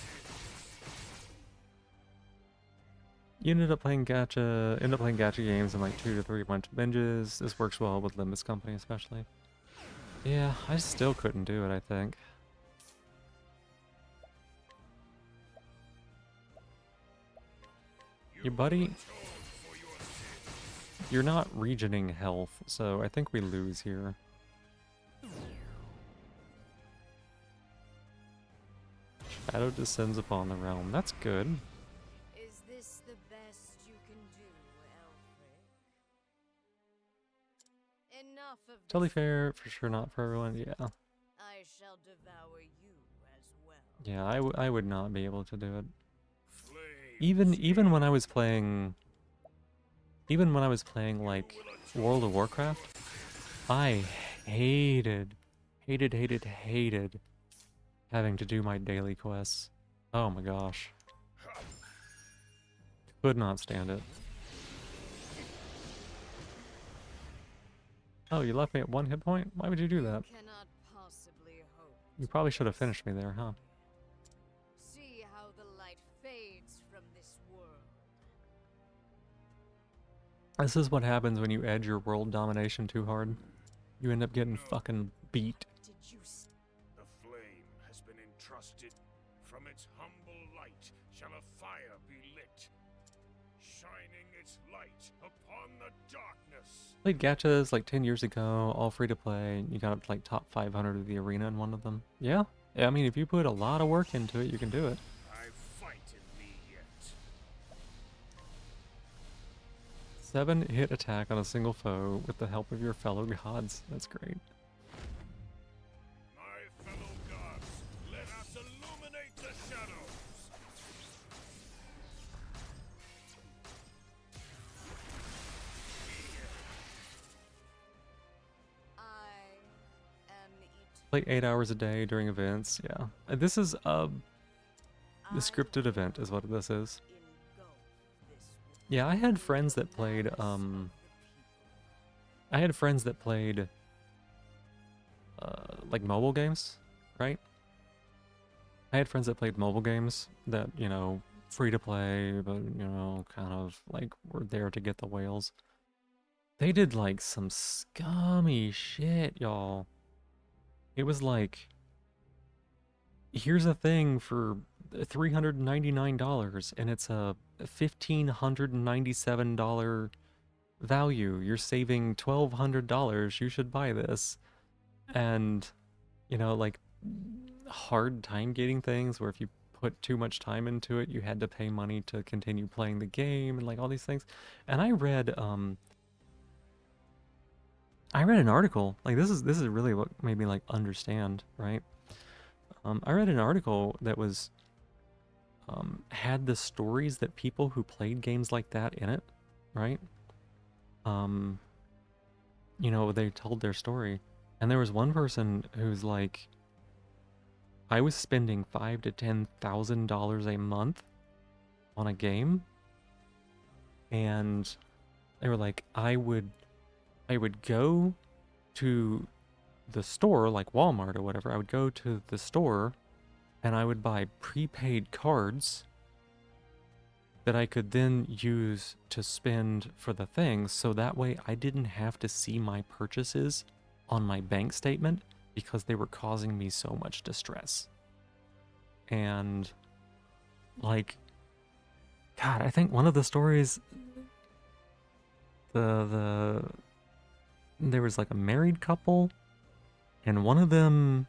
You ended up playing gacha games in like 2 to 3 month binges. This works well with Limbus Company especially. Yeah, I still couldn't do it, I think. Your buddy, you're not regioning health, so I think we lose here. Shadow descends upon the realm. That's good. Is this the best you can do, Elfric? Enough of Totally this. fair, for sure not for everyone, yeah. I shall devour you as well. Yeah, I would not be able to do it. Even when I was playing like World of Warcraft, I hated having to do my daily quests. Oh my gosh. Could not stand it. Oh, you left me at 1 hit point? Why would you do that? Cannot possibly hope. You probably should have finished me there, huh? See how the light fades from this world. This is what happens when you edge your world domination too hard. You end up getting fucking beat. Did you The flame has been entrusted. From its humble light shall a fire be lit, shining its light upon the darkness. Played gachas like 10 years ago, all free to play. You got up to like top 500 of the arena in one of them. Yeah, I mean, if you put a lot of work into it, you can do it. I fight in me yet. 7-hit attack on a single foe with the help of your fellow gods. That's great. My fellow gods, let us illuminate the shadows. I am Play 8 hours a day during events, yeah. This is the scripted event is what this is. Yeah, I had friends that played like mobile games, right? I had friends that played mobile games that, you know, free to play, but, you know, kind of like were there to get the whales. They did like some scummy shit, y'all. it was like, here's a thing for $399 and it's a $1,597 value. You're saving $1,200. You should buy this. And, you know, like hard time gating things where if you put too much time into it, you had to pay money to continue playing the game and like all these things. And I read an article, like this is really what made me like understand, right? I read an article that was had the stories that people who played games like that in it, right? You know, they told their story. And there was one person who's like, I was spending $5,000 to $10,000 a month on a game, and they were like, I would go to the store, like Walmart or whatever. I would go to the store, and I would buy prepaid cards that I could then use to spend for the things, so that way I didn't have to see my purchases on my bank statement because they were causing me so much distress. And like, God, I think one of the stories, there was like a married couple, and one of them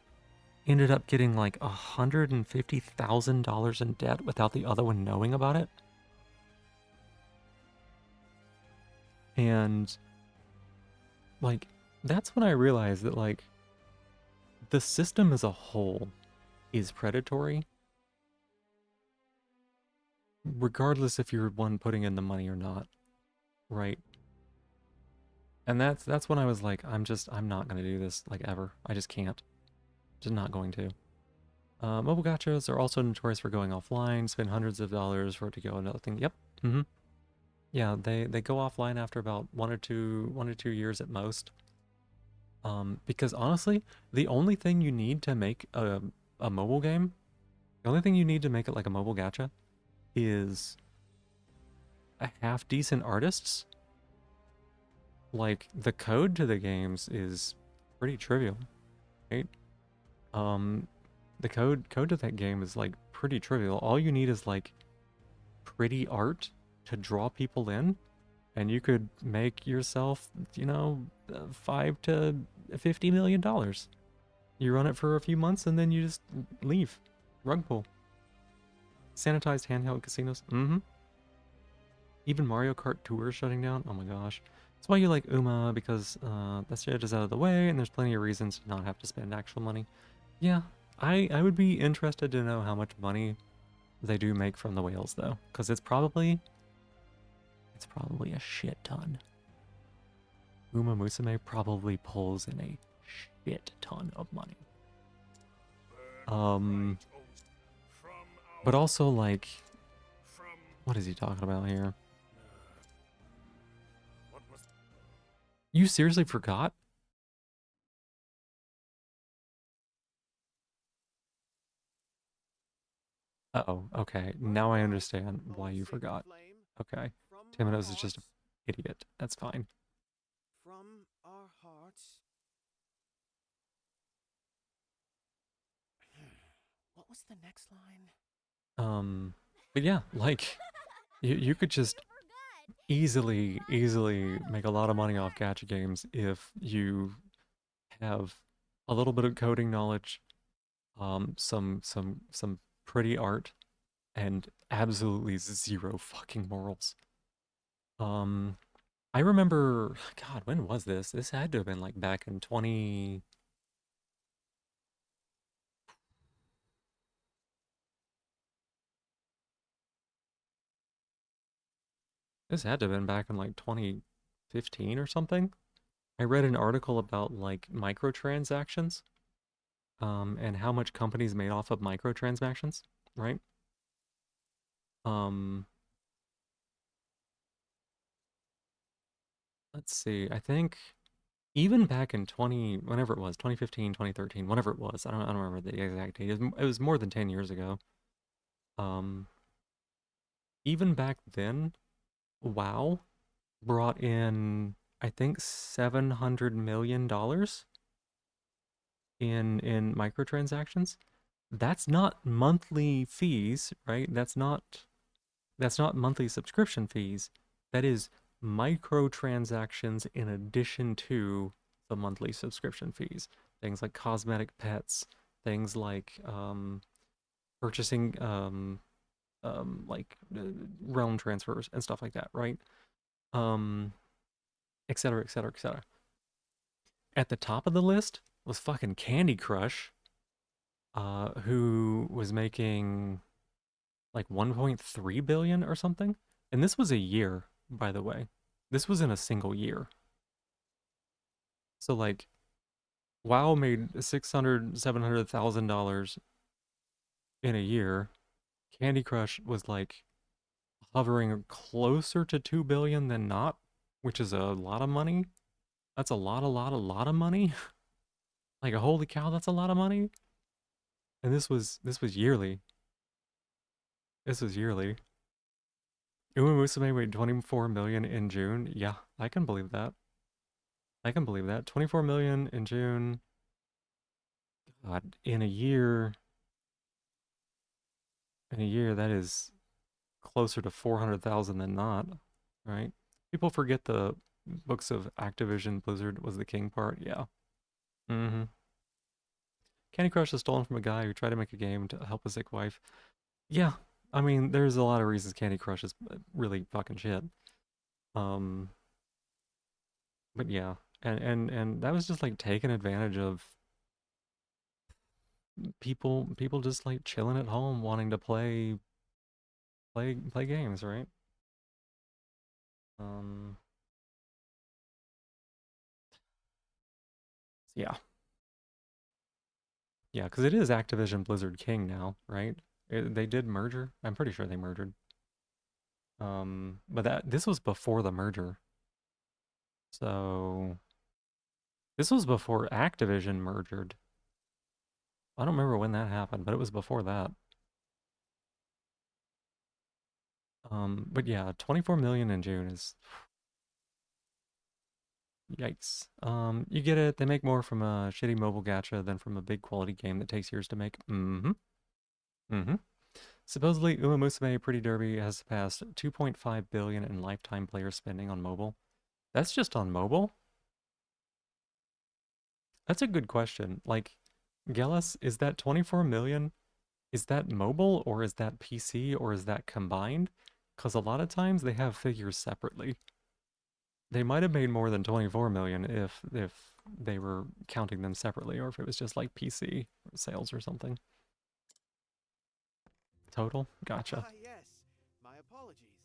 ended up getting like $150,000 in debt without the other one knowing about it. And like, that's when I realized that like the system as a whole is predatory, regardless if you're one putting in the money or not, right? And that's when I was like, I'm not gonna do this like ever. I just can't. Just not going to. Mobile gachas are also notorious for going offline. Spend hundreds of dollars for it to go another thing. Yep. Yeah, they go offline after about one or two years at most. Because honestly, the only thing you need to make a mobile game, the only thing you need to make it like a mobile gacha, is a half decent artists. Like the code to the games is pretty trivial, right? The code to that game is like pretty trivial. All you need is like pretty art to draw people in, and you could make yourself, you know, $5 to $50 million. You run it for a few months and then you just leave. Rug pull. Sanitized handheld casinos. Even Mario Kart Tour is shutting down. Oh my gosh. That's why you like Uma, because that shit is out of the way and there's plenty of reasons to not have to spend actual money. Yeah, I would be interested to know how much money they do make from the whales though, because it's probably a shit ton. Uma Musume probably pulls in a shit ton of money. But also like, what is he talking about here? You seriously forgot? Uh-oh, okay. Now I understand why you forgot. Okay. Timonos is just an idiot. That's fine. From our hearts. What was the next line? But yeah, like, you could just easily make a lot of money off gacha games if you have a little bit of coding knowledge, some pretty art, and absolutely zero fucking morals. I remember, God, when was this? This had to have been like back in 20... This had to have been back in like 2015 or something. I read an article about like microtransactions, and how much companies made off of microtransactions, right? Let's see, I think even back in whenever it was, 2015, 2013, whenever it was, I don't remember the exact date. It was more than 10 years ago. Even back then, WoW brought in, I think, $700 million in microtransactions, that's not monthly fees, right? That's not monthly subscription fees. That is microtransactions in addition to the monthly subscription fees. Things like cosmetic pets, things like purchasing realm transfers and stuff like that, right? Et cetera, et cetera, et cetera. At the top of the list was fucking Candy Crush, who was making like 1.3 billion or something. And this was a year, by the way. This was in a single year. So like WoW made $600,000-700,000 in a year. Candy Crush was like hovering closer to 2 billion than not, which is a lot of money. That's a lot of money. Like holy cow, that's a lot of money. And this was yearly. This was yearly. Uma Musume made 24 million in June. Yeah, I can believe that. I can believe that. 24 million in June. God, in a year, that is closer to 400,000 than not, right? People forget the books of Activision Blizzard was the king part. Yeah. Mm-hmm. Candy Crush is stolen from a guy who tried to make a game to help a sick wife. Yeah, I mean, there's a lot of reasons Candy Crush is really fucking shit. But yeah, and that was just like taking advantage of people just like chilling at home wanting to play games, right? Yeah. Yeah, because it is Activision Blizzard King now, right? They did merger. I'm pretty sure they merged. But this was before the merger. So this was before Activision merged. I don't remember when that happened, but it was before that. But yeah, 24 million in June is yikes. You get it. They make more from a shitty mobile gacha than from a big quality game that takes years to make. Supposedly, Uma Musume Pretty Derby has surpassed 2.5 billion in lifetime player spending on mobile. That's just on mobile? That's a good question. Like, Gellas, is that 24 million? Is that mobile or is that PC or is that combined? Because a lot of times they have figures separately. They might have made more than 24 million if they were counting them separately, or if it was just like PC sales or something. Total? Gotcha. Yes. My apologies.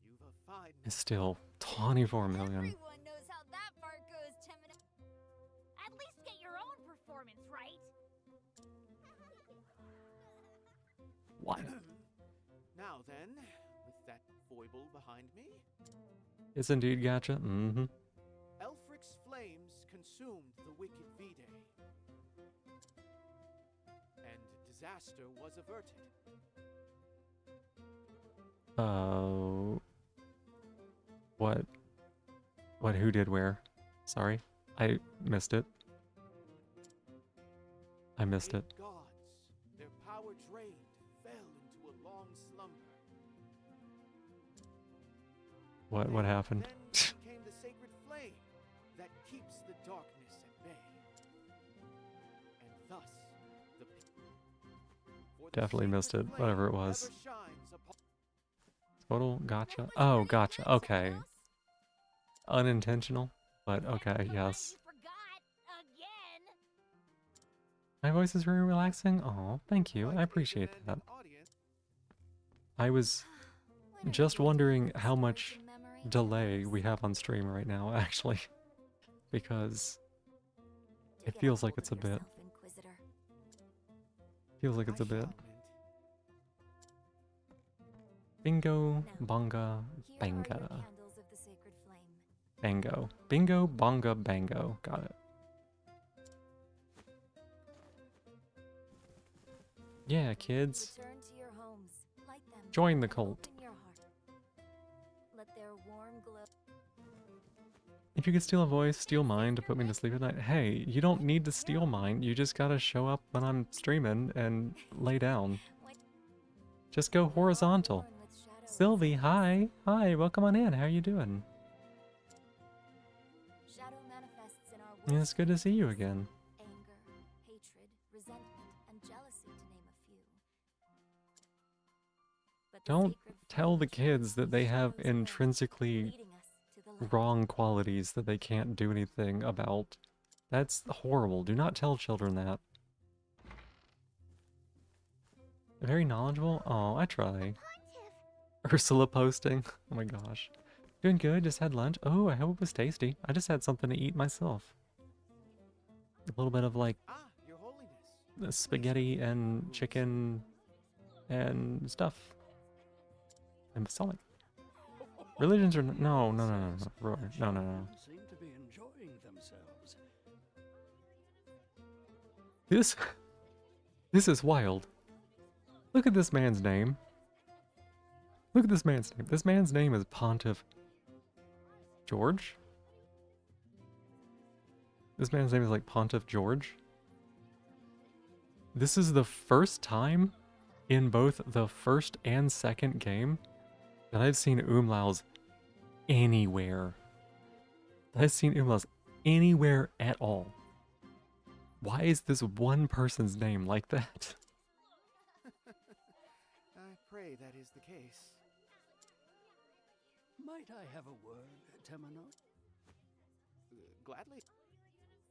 You've a fine. It's still 24 million. Everyone knows how that part goes, Temina. At least get your own performance right. What? Now then, with that foible behind me, It's indeed gotcha. Mm-hmm. Elfric's flames consumed the wicked V-Day, and disaster was averted. What, who did where? Sorry, I missed it. I missed it. Gods, their power drained, fell into a long slumber. What happened? Then came the sacred flame that keeps the darkness at bay. And thus, Definitely missed it, whatever it was. Total gotcha. Oh, gotcha. Okay. Unintentional, but okay, yes. My voice is very relaxing. Oh, thank you. I appreciate that. I was just wondering how much delay we have on stream right now, actually, because it feels like it's a bit. Feels like it's a bit. Bingo, bonga, banga. Bango. Bingo, bonga, bango. Got it. Yeah, kids. Join the cult. Let their warm glow. If you could steal a voice, steal mine to put me to sleep at night. Hey, you don't need to steal mine. You just gotta show up when I'm streaming and lay down. Just go horizontal. Sylvie, hi. Hi, welcome on in. How you doing? Shadow manifests in our Yeah, it's good to see you again. anger, hatred, resentment, and jealousy, to name a few. But the Don't sacred tell the flame kids that they have shadows win, intrinsically leading us to the light. wrong qualities that they can't do anything about. That's horrible. Do not tell children that. Very knowledgeable? Oh, I try. Ursula posting. Oh my gosh. Doing good, just had lunch. Oh, I hope it was tasty. I just had something to eat myself. A little bit of like Ah, Your Holiness. spaghetti and chicken and stuff. I'm selling. Religions are no. Roy, no. Seem to be enjoying themselves. This is wild. Look at this man's name. Look at this man's name. This man's name is Pontiff George? This man's name is like Pontiff George. This is the first time in both the first and second game that I've seen umlauts anywhere. That I've seen umlauts anywhere at all. Why is this one person's name like that? I pray that is the case. Might I have a word, Temenos? Gladly.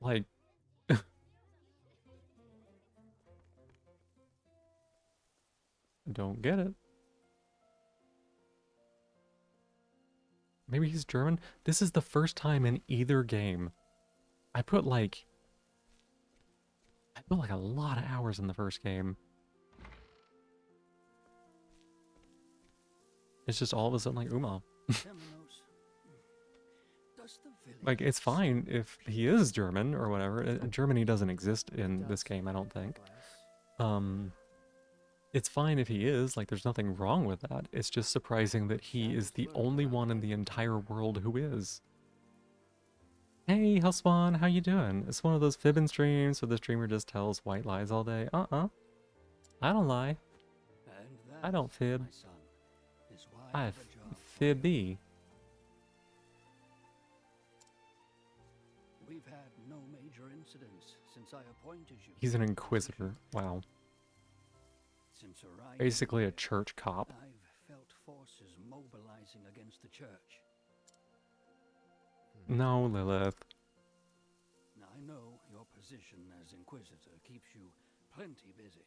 Like, don't get it. Maybe he's German? This is the first time in either game. I put like a lot of hours in the first game. It's just all of a sudden like Uma. Temenos, does the village Like, it's fine if he is German or whatever. Germany doesn't exist in this game, I don't think. It's fine if he is, like, there's nothing wrong with that. It's just surprising that he is the only one in the entire world who is. Hey, Hellspawn, how you doing? It's one of those fibbing streams where the streamer just tells white lies all day. I don't lie. And I don't that, fib. my son, is why I have a job for fibby. you. We've had no major incidents since I appointed you. He's an inquisitor. Wow. Since arriving Basically a here, church cop. I've felt forces mobilizing against the church. No, Lilith. Now, I know your position as Inquisitor keeps you plenty busy.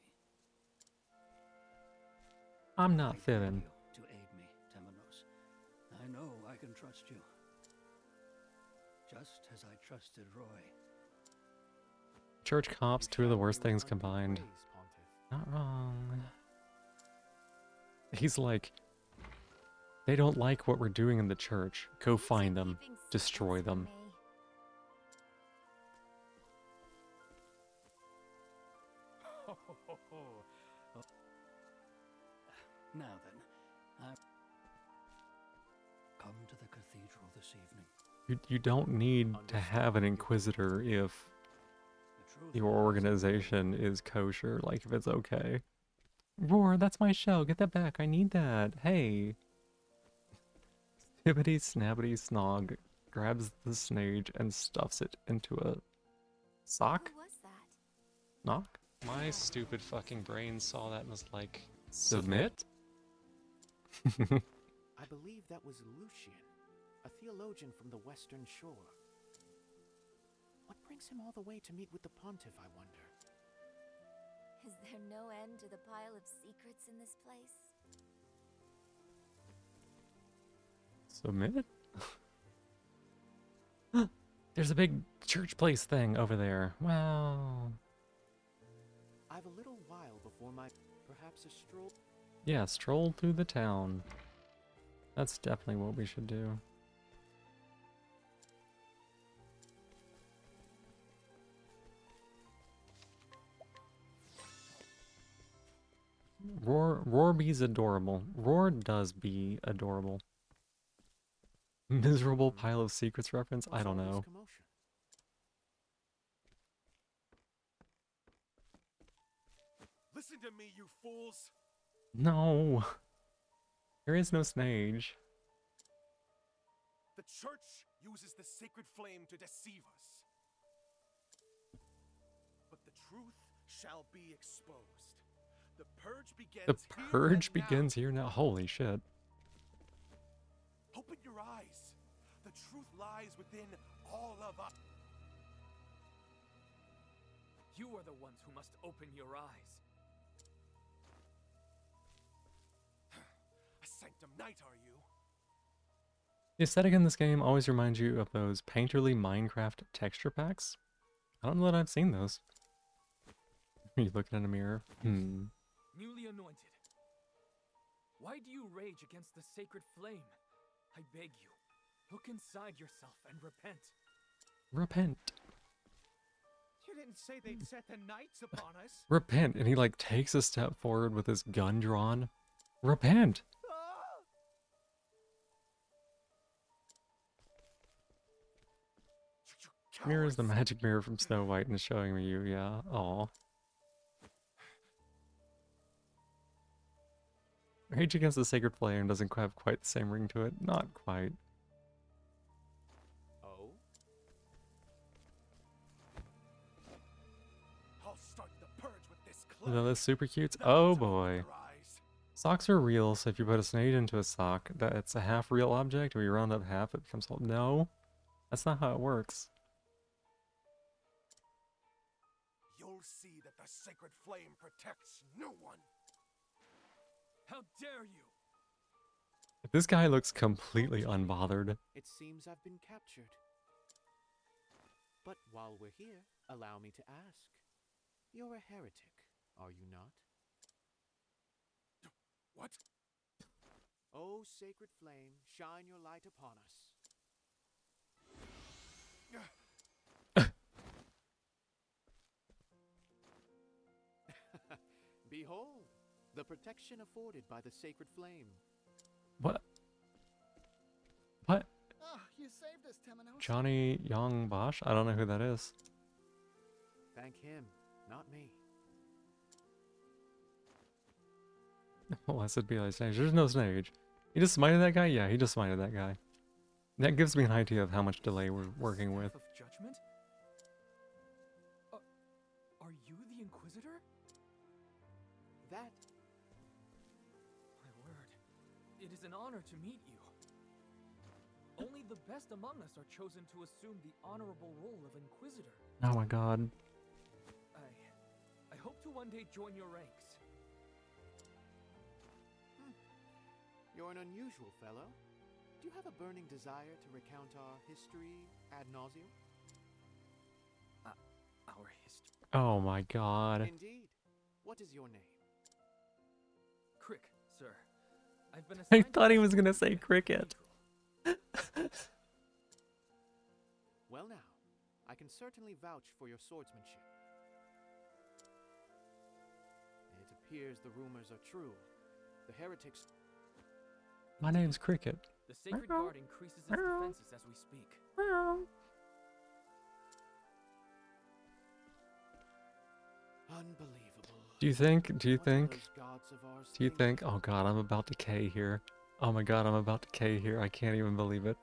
I'm not I dare fibbing. you to aid me, Temenos. I know I can trust you. Just as I trusted Roy. Church cops, two of the worst things combined. Praise, Pontiff. Not wrong. He's like, they don't like what we're doing in the church. Go find them. Keeping Destroy secrets from them. me. Now then, I've come to the cathedral this evening. You don't need to have an inquisitor if The truth your is, organization is kosher, like if it's okay. Roar, that's my shell. Get that back. I need that. Hey. Snippety snappity snog grabs the snage and stuffs it into a sock? Who was that? Knock? My stupid fucking brain saw that and was like, Submit? I believe that was Lucian, a theologian from the Western Shore. What brings him all the way to meet with the Pontiff, I wonder? Is there no end to the pile of secrets in this place? Submit? There's a big church place thing over there. Wow. I've a little while before my perhaps a stroll. Yeah, stroll through the town. That's definitely what we should do. Roar be's adorable. Roar does be adorable. Miserable pile of secrets reference? I What's don't all this know. commotion? Listen to me, you fools! No. There is no Snage. The church uses the sacred flame to deceive us. But the truth shall be exposed. The purge begins The here purge and begins here now. Holy shit. Open your eyes. The truth lies within all of us. You are the ones who must open your eyes. A sanctum knight, are you? The aesthetic in this game always reminds you of those painterly Minecraft texture packs. I don't know that I've seen those. You looking in a mirror? Newly anointed. Why do you rage against the sacred flame? I beg you, look inside yourself and repent. Repent. You didn't say they'd set the knights upon us. Repent. And he like takes a step forward with his gun drawn. Repent. Mirror is the magic mirror from Snow White and is showing me you, yeah. Aw. Rage Against the Sacred Flame doesn't have quite the same ring to it. Not quite. Oh? I'll start the purge with this You clip. know, that's super cute. Now Oh to open boy. your eyes. Socks are real, so if you put a Snage into a sock, it's a half real object. When you round up half, it becomes whole. No, that's not how it works. You'll see that the sacred flame protects no one. How dare you? This guy looks completely unbothered. It seems I've been captured. But while we're here, allow me to ask. You're a heretic, are you not? What? Oh, sacred flame, shine your light upon us. Behold, the protection afforded by the sacred flame. What? What? Ah, you saved us, Temenos. Johnny Young Bosch? I don't know who that is. Thank him, not me. Blessed be thy Snage. There's no Snage. He just smited that guy? Yeah, he just smited that guy. That gives me an idea of how much delay we're working with. Staff of judgment? Are you the Inquisitor? That... My word, it is an honor to meet you. Only the best among us are chosen to assume the honorable role of Inquisitor. Oh my god. I hope to one day join your ranks. You're an unusual fellow. Do you have a burning desire to recount our history ad nauseum? Our history? Oh my god. Indeed. What is your name? Crick, sir. I've been I assigned thought he to was gonna escort say you. cricket. Well now, I can certainly vouch for your swordsmanship. It appears the rumors are true. The heretics... My name's Cricket. The Sacred Guard increases its defenses as we speak. Unbelievable. Do you think, What are those gods of ours oh god, I'm about to K here. Oh my god, I'm about to K here. I can't even believe it.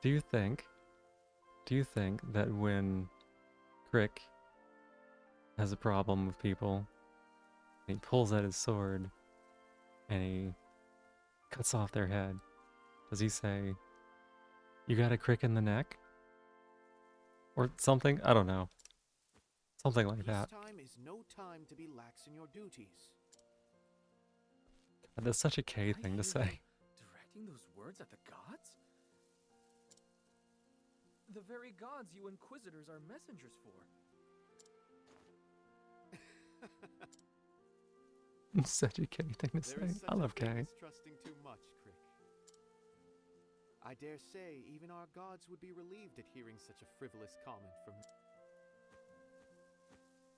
Do you think that when Crick has a problem with people, and he pulls out his sword, and he cuts off their head, does he say, "You got a crick in the neck"? Or something? I don't know. Something like that. Peacetime is no time to be lax in your duties. That's such a K I thing to hear say. them directing those words at the gods? The very gods you Inquisitors are messengers for. Such a K thing to There is say. such I a love thing K. as trusting too much, Crick. I dare say even our gods would be relieved at hearing such a frivolous comment from...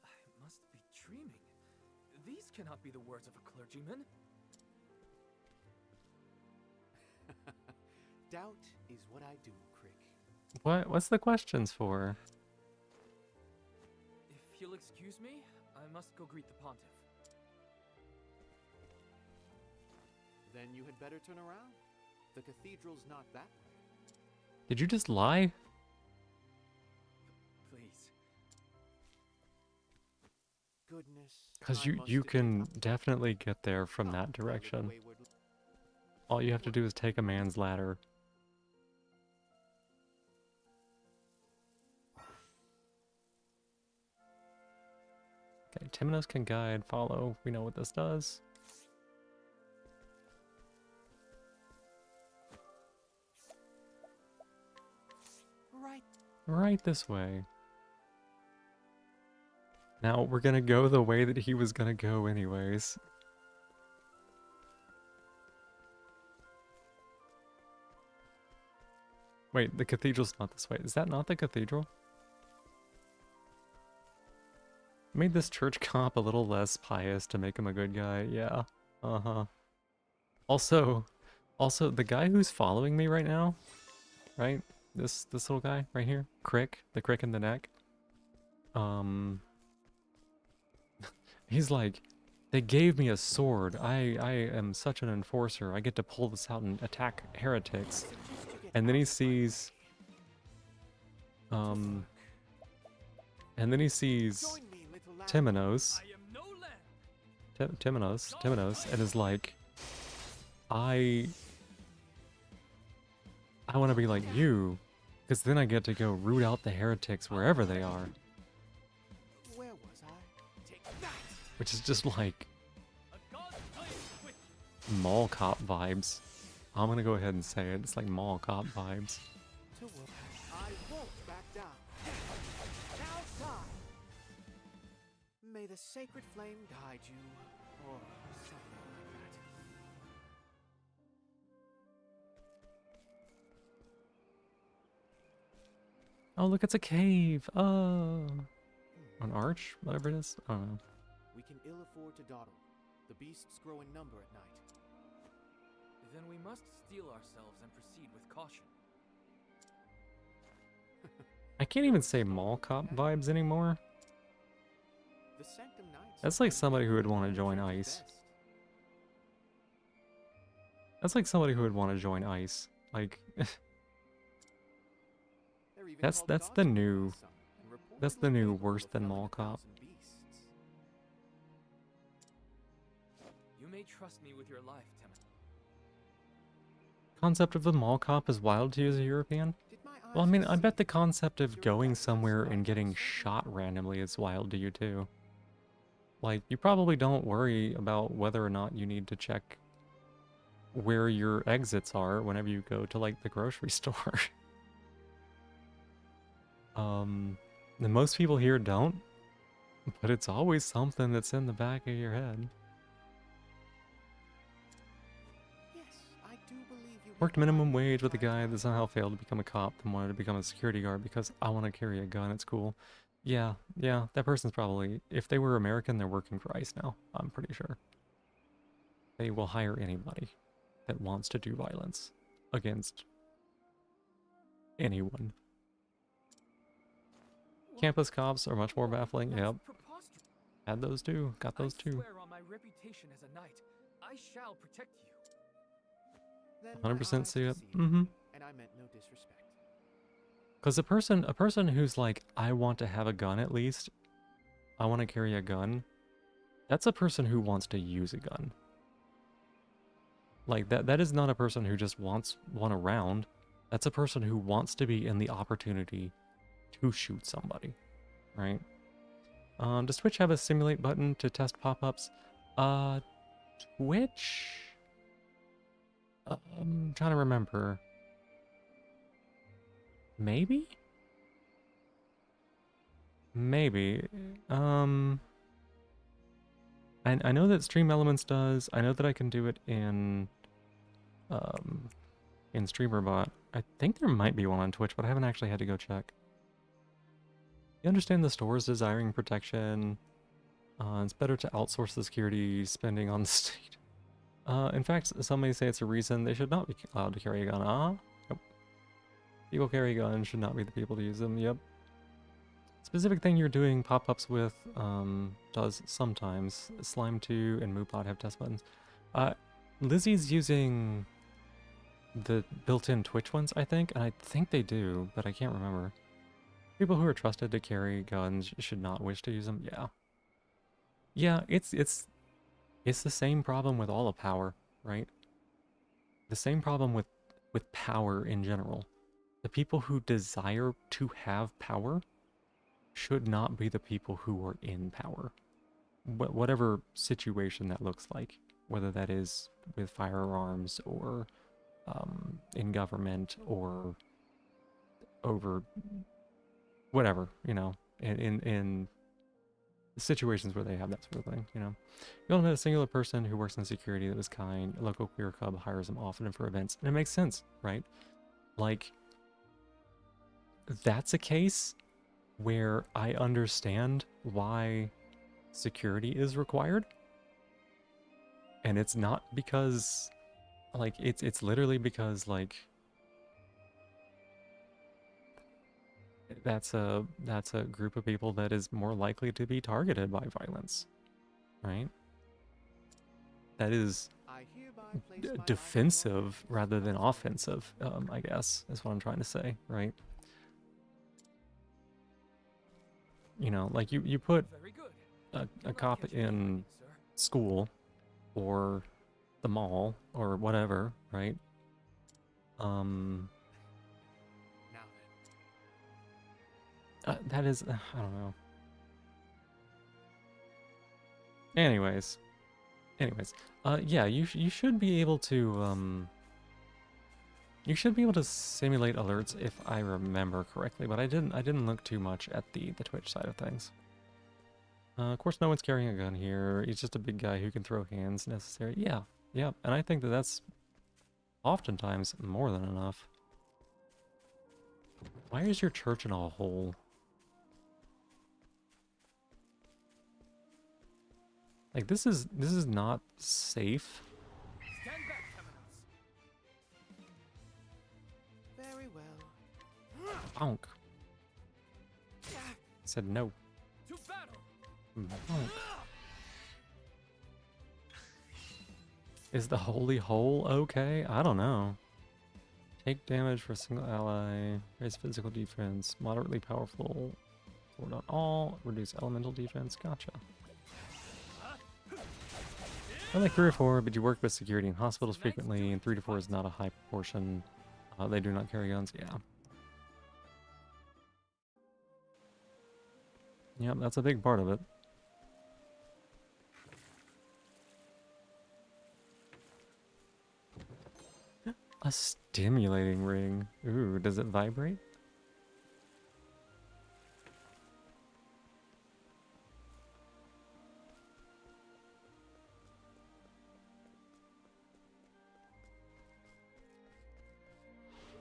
I must be dreaming. These cannot be the words of a clergyman. Doubt is what I do, Crick. What's the questions for? If you'll excuse me, I must go greet the Pontiff. Then you had better turn around. The cathedral's not that way. Did you just lie? Please. Goodness. Because I you must you admit can I'm definitely get there from that not entirely the direction. wayward- All you have to do is take a man's ladder. Okay, Timonos can guide, follow. We know what this does. Right. Right this way. Now, we're gonna go the way that he was gonna go anyways. Wait, the cathedral's not this way. Is that not the cathedral? Made this church cop a little less pious to make him a good guy. Yeah. Uh-huh. Also, the guy who's following me right now, right? This little guy right here, Crick, the crick in the neck. He's like, they gave me a sword. I am such an enforcer. I get to pull this out and attack heretics. And then he sees, and then he sees Timonos, Timonos, and is like, I want to be like you, because then I get to go root out the heretics wherever they are. Where was I? Take that. Which is just like mall cop vibes. I'm gonna go ahead and say it. It's like mall cop vibes. To work. I won't back down. Outside. May the sacred flame guide you, or something like that. Oh, look, it's a cave. Oh, an arch, whatever it is. I don't know. We can ill afford to dawdle. The beasts grow in number at night. Then we must steel ourselves and proceed with caution. I can't even say mall cop vibes anymore. The Sanctum Knights That's like somebody who would want to join ICE. That's like somebody who would want to join ICE. Like, that's the new worse than mall cop. You may trust me with your life, Tim. Concept of the mall cop is wild to you as a European? Well, I mean, I bet the concept of going somewhere and getting shot randomly is wild to you too. Like, you probably don't worry about whether or not you need to check where your exits are whenever you go to, like, the grocery store. Most people here don't, but it's always something that's in the back of your head. Yes, I do believe you. Worked minimum wage with a guy that somehow failed to become a cop and wanted to become a security guard because I want to carry a gun, it's cool. Yeah, that person's probably, if they were American, they're working for ICE now, I'm pretty sure. They will hire anybody that wants to do violence against anyone. Campus cops are much more baffling, yep. Had those too, got those too. I swear on my reputation as a knight, I shall protect you. 100% see it. Mm-hmm. And I meant no disrespect. Because a person who's like, I want to have a gun at least, I want to carry a gun, that's a person who wants to use a gun. Like, that is not a person who just wants one around. That's a person who wants to be in the opportunity to shoot somebody, right? Does Twitch have a simulate button to test pop-ups? Twitch? I'm trying to remember. Maybe? Maybe. I know that Stream Elements does. I know that I can do it in StreamerBot. I think there might be one on Twitch, but I haven't actually had to go check. You understand the stores desiring protection. It's better to outsource the security spending on the state. In fact, some may say it's a reason they should not be allowed to carry a gun. People carry guns, should not be the people to use them. Yep. Specific thing you're doing pop-ups with does sometimes. Slime 2 and Moopod have test buttons. Lizzie's using the built-in Twitch ones, I think, and I think they do, but I can't remember. People who are trusted to carry guns should not wish to use them. Yeah. Yeah, it's the same problem with all of power, right? The same problem with power in general. The people who desire to have power should not be the people who are in power. Whatever situation that looks like, whether that is with firearms or in government or over whatever, you know, in situations where they have that sort of thing, you know. You only met a singular person who works in security that was kind. A local queer club hires them often for events. And it makes sense, right? Like, that's a case where I understand why security is required. And it's not because, like, it's literally because, like, that's a group of people that is more likely to be targeted by violence, right? That is defensive rather than offensive, I guess, is what I'm trying to say, right? You know, like you put a cop in school or the mall or whatever, right? That is, I don't know. Anyways, yeah, you should be able to you should be able to simulate alerts if I remember correctly, but I didn't look too much at the Twitch side of things. Of course, no one's carrying a gun here. He's just a big guy who can throw hands necessary. Yeah, and I think that that's oftentimes more than enough. Why is your church in a hole? Like, this is not safe. Stand back, Temenos. Very well. Bonk. Said no. To battle. Bonk. Is the holy hole okay? I don't know. Take damage for a single ally. Raise physical defense. Moderately powerful. Forward on all. Reduce elemental defense. Gotcha. I like 3 or 4, but you work with security in hospitals frequently, and 3 to 4 is not a high proportion. They do not carry guns. Yeah. Yep, that's a big part of it. A stimulating ring. Ooh, does it vibrate?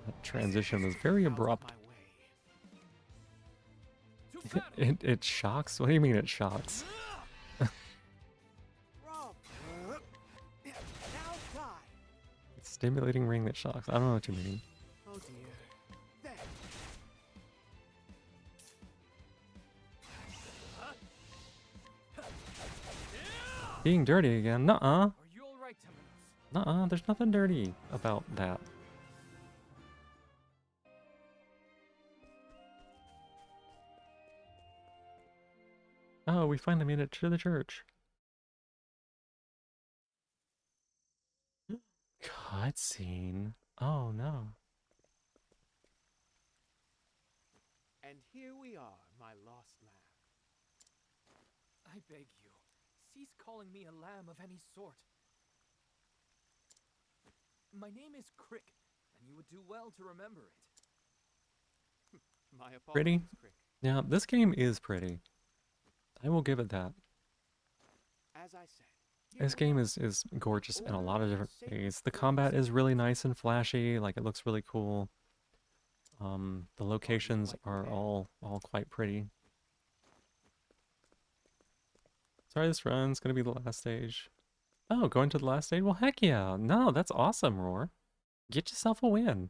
That transition was very abrupt. It shocks? What do you mean it shocks? It's stimulating ring that shocks. I don't know what you mean. Oh dear. Being dirty again. Nuh-uh. Are you all right, Temenos? Nuh-uh. There's nothing dirty about that. Oh, we finally made it to the church. Cutscene. Oh no. And here we are, my lost lamb. I beg you, cease calling me a lamb of any sort. My name is Crick, and you would do well to remember it. My apologies, Pretty? Crick. Yeah, this game is pretty. I will give it that. As I said, This game is gorgeous in a lot of different ways. The combat is really nice and flashy, like it looks really cool. The locations are all quite pretty. Sorry, this run's gonna be the last stage. Oh, going to the last stage? Well, heck yeah. No, that's awesome, Roar. Get yourself a win.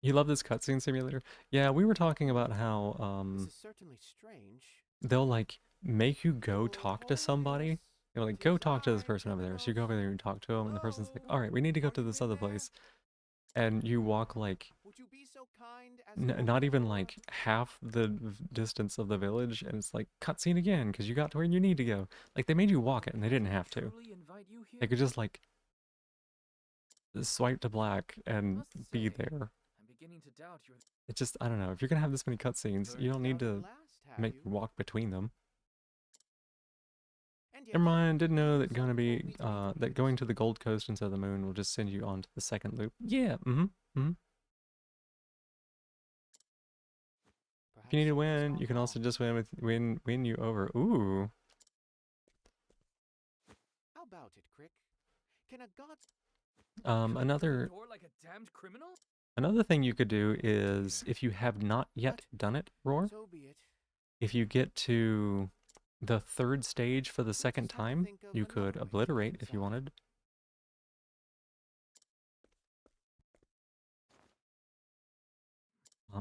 You love this cutscene simulator? Yeah, we were talking about how This is certainly strange. they'll like make you go talk to somebody. They're like, go talk to this person over there. So you go over there and talk to them, and the person's like, all right, we need to go to this other place. And you walk like Would you be so kind as to not open even the door? like half the distance of the village, and it's like cutscene again because you got to where you need to go. Like they made you walk it, and they didn't have to. Truly invite you They here? could just like swipe to black and Must be say, there. I'm beginning to doubt your. It's just I don't know. If you're gonna have this many cutscenes, you don't Learned it need out at the to last, have make you? me walk between them. And yes, Never mind. Didn't know that some gonna told be me to be that curious. going to the Gold Coast instead of the moon will just send you on to the second loop. Yeah. Mm-hmm. Mm-hmm. If you need Perhaps to something's win, gone you can also wrong. just win you over. Ooh. How about it, Crick? Can a god Come through the Another door like a damned criminal? another thing you could do is if you have not yet done it, Roar, so be it? if you get to the third stage for the second just have to time, think of you another could way to obliterate get if you inside. wanted.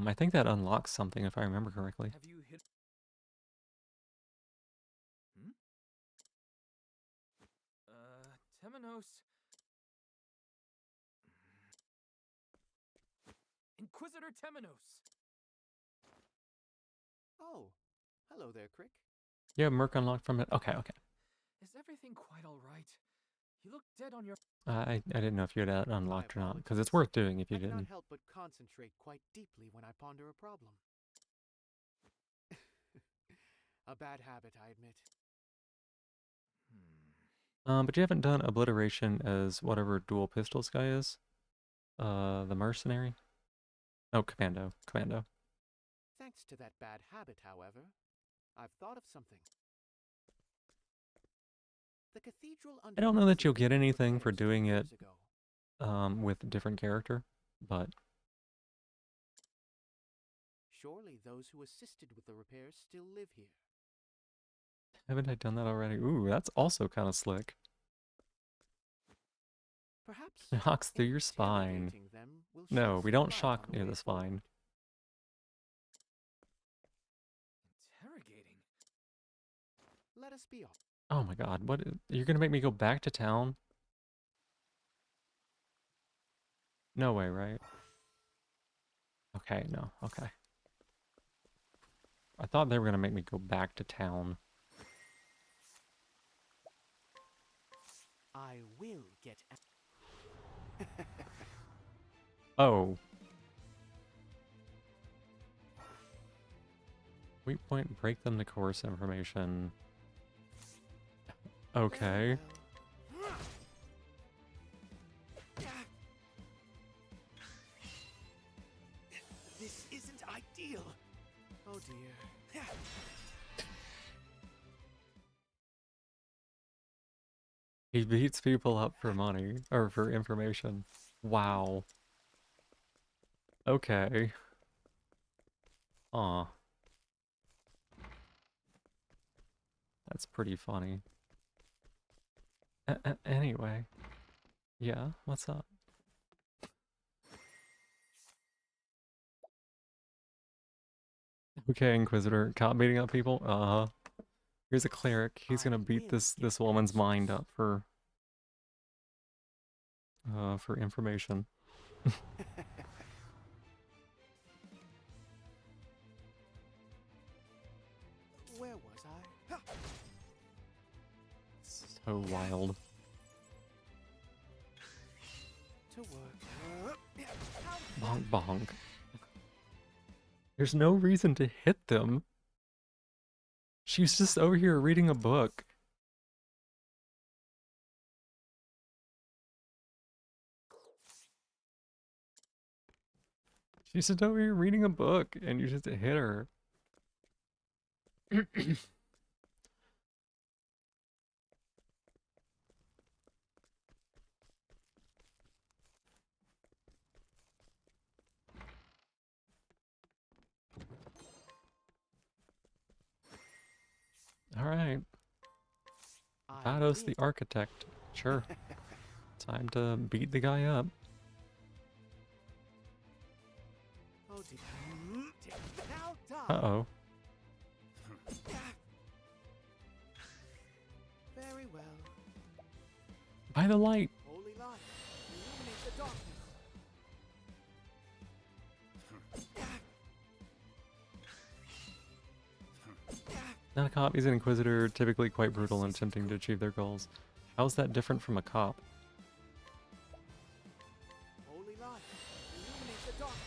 I think that unlocks something if I remember correctly. Have you hit? Hmm? Temenos. Inquisitor Temenos. Oh, hello there, Crick. You have Merc unlocked from it. Okay, okay. Is everything quite all right? You look dead on your. I didn't know if you had that unlocked or not, because it's apologies. worth doing if you I cannot didn't. help but concentrate quite deeply when I ponder a problem. A bad habit, I admit. But you haven't done obliteration as whatever dual pistols guy is. The mercenary. Oh, commando. Commando. Thanks to that bad habit, however, I've thought of something. The cathedral I don't know that underwent you'll get significant anything for repairs 2 doing it years ago. with a different character, but Surely those who assisted with the repairs still live here. haven't I done that already? Ooh, that's also kind of slick. Perhaps Knocks through your spine. interrogating them will No, shed we some don't light shock on the near way the spine. Interrogating. Let us be off. Oh my god, what? You're gonna make me go back to town? No way, right? Okay, no, okay. I thought they were gonna make me go back to town. I will get. Oh. Weak point, break them to course information. Okay. This isn't ideal. Oh dear. He beats people up for money, or for information. Wow. Okay. Aw. That's pretty funny. Anyway. Yeah, what's up? Okay, Inquisitor. Caught beating up people? Uh-huh. Here's a cleric. He's gonna beat this woman's mind up for information. Where was I? So wild. To work. Bonk bonk. There's no reason to hit them. She's just over here reading a book. She's just over here reading a book and you just hit her. Alright. Vados the architect. Sure. Time to beat the guy up. Uh-oh. Very well. By the light! Holy light, illuminate the darkness. Not a cop, he's an inquisitor, typically quite brutal and attempting to achieve their goals. How's that different from a cop? Holy light, illuminate the darkness.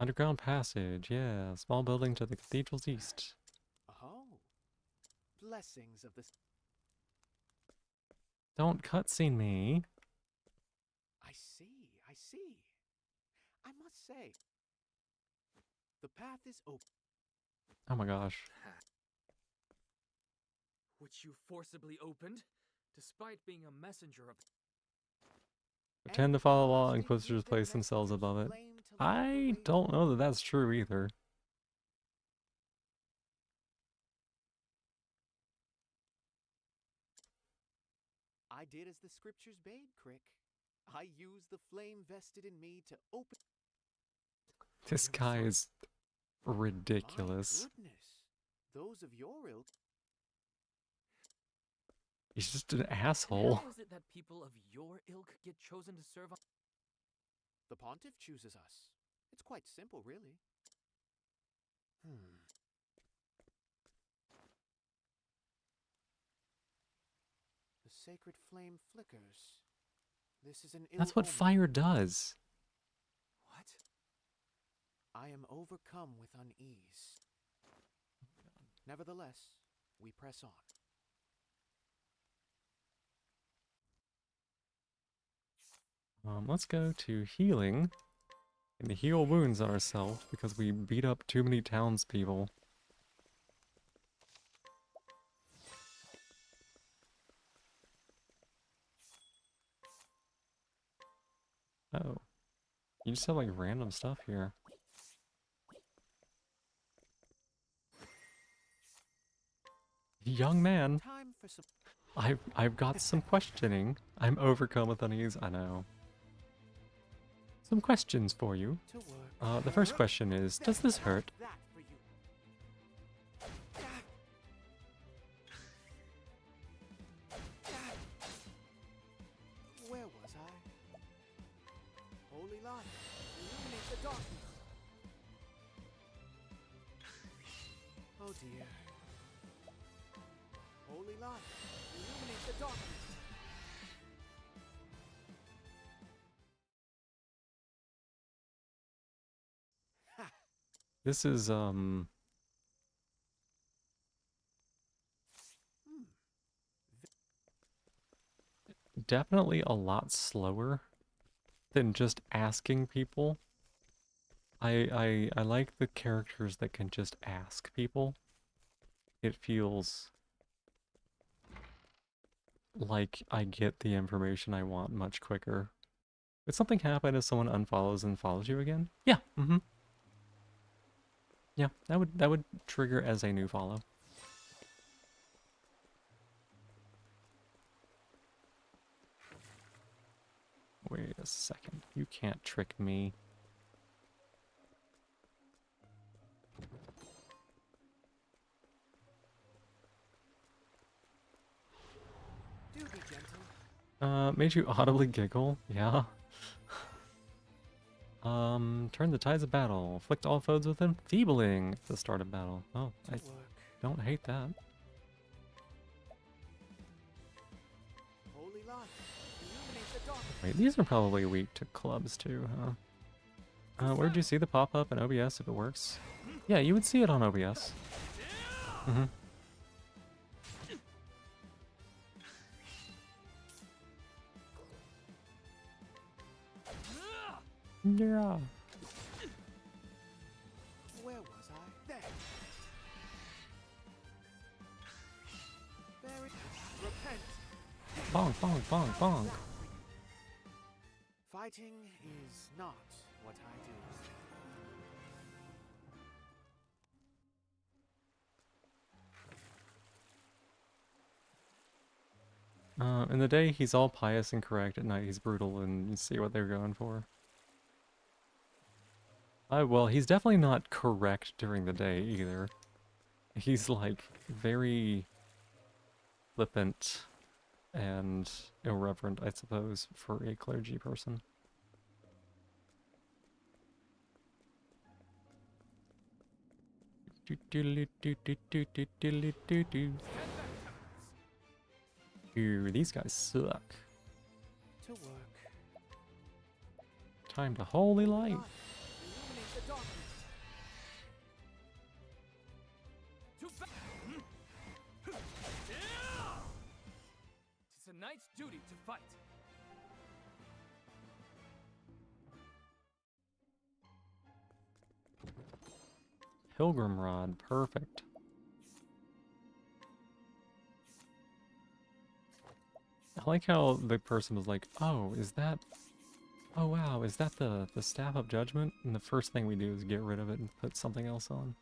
Underground passage, yeah. Small building to the cathedral's east. Oh, blessings of the. Don't cutscene me. I see, I see. I must say, the path is open. Oh my gosh. Which you forcibly opened, despite being a messenger of. Pretend to follow law, inquisitors place themselves above it. I don't know that that's true either. I did as the scriptures bade, Crick. I used the flame vested in me to open. This guy is ridiculous. My goodness, those of your ilk. He's just an asshole. How is it that people of your ilk get chosen to serve on? The pontiff chooses us. It's quite simple, really. The sacred flame flickers. This is an ill That's what omen. fire does. What? I am overcome with unease. Nevertheless, we press on. Let's go to healing and heal wounds on ourselves because we beat up too many townspeople. Oh. You just have like random stuff here. Young man, Time for some. I've got some questioning. I'm overcome with unease, I know. Some questions for you. To work. The first question is, does this hurt? That for you. Where was I? Holy light, illuminate the darkness. Oh dear. Holy light, illuminate the darkness. This is, definitely a lot slower than just asking people. I like the characters that can just ask people. It feels like I get the information I want much quicker. Would something happen if someone unfollows and follows you again? Yeah, yeah, that would trigger as a new follow. Wait a second. You can't trick me. Do be gentle. Made you audibly giggle? Yeah. Turn the tides of battle. Afflict all foes with enfeebling at the start of battle. Oh, I Work. don't hate that. Holy light, illuminate the darkness. Wait, these are probably weak to clubs too, huh? Where'd you see the pop-up in OBS if it works? Yeah, you would see it on OBS. Yeah. Where was I? There. Very. Repent. Bonk, bonk, bonk, bonk. Fighting is not what I do. In the day, he's all pious and correct. At night, he's brutal, and you see what they're going for. Well, he's definitely not correct during the day, either. He's, like, very flippant and irreverent, I suppose, for a clergy person. Ew, these guys suck. To work. Time to holy light. Illuminate the darkness. It's a knight's duty to fight. Pilgrim rod, perfect. I like how the person was like, oh, is that... Oh wow, is that the Staff of Judgment? And the first thing we do is get rid of it and put something else on.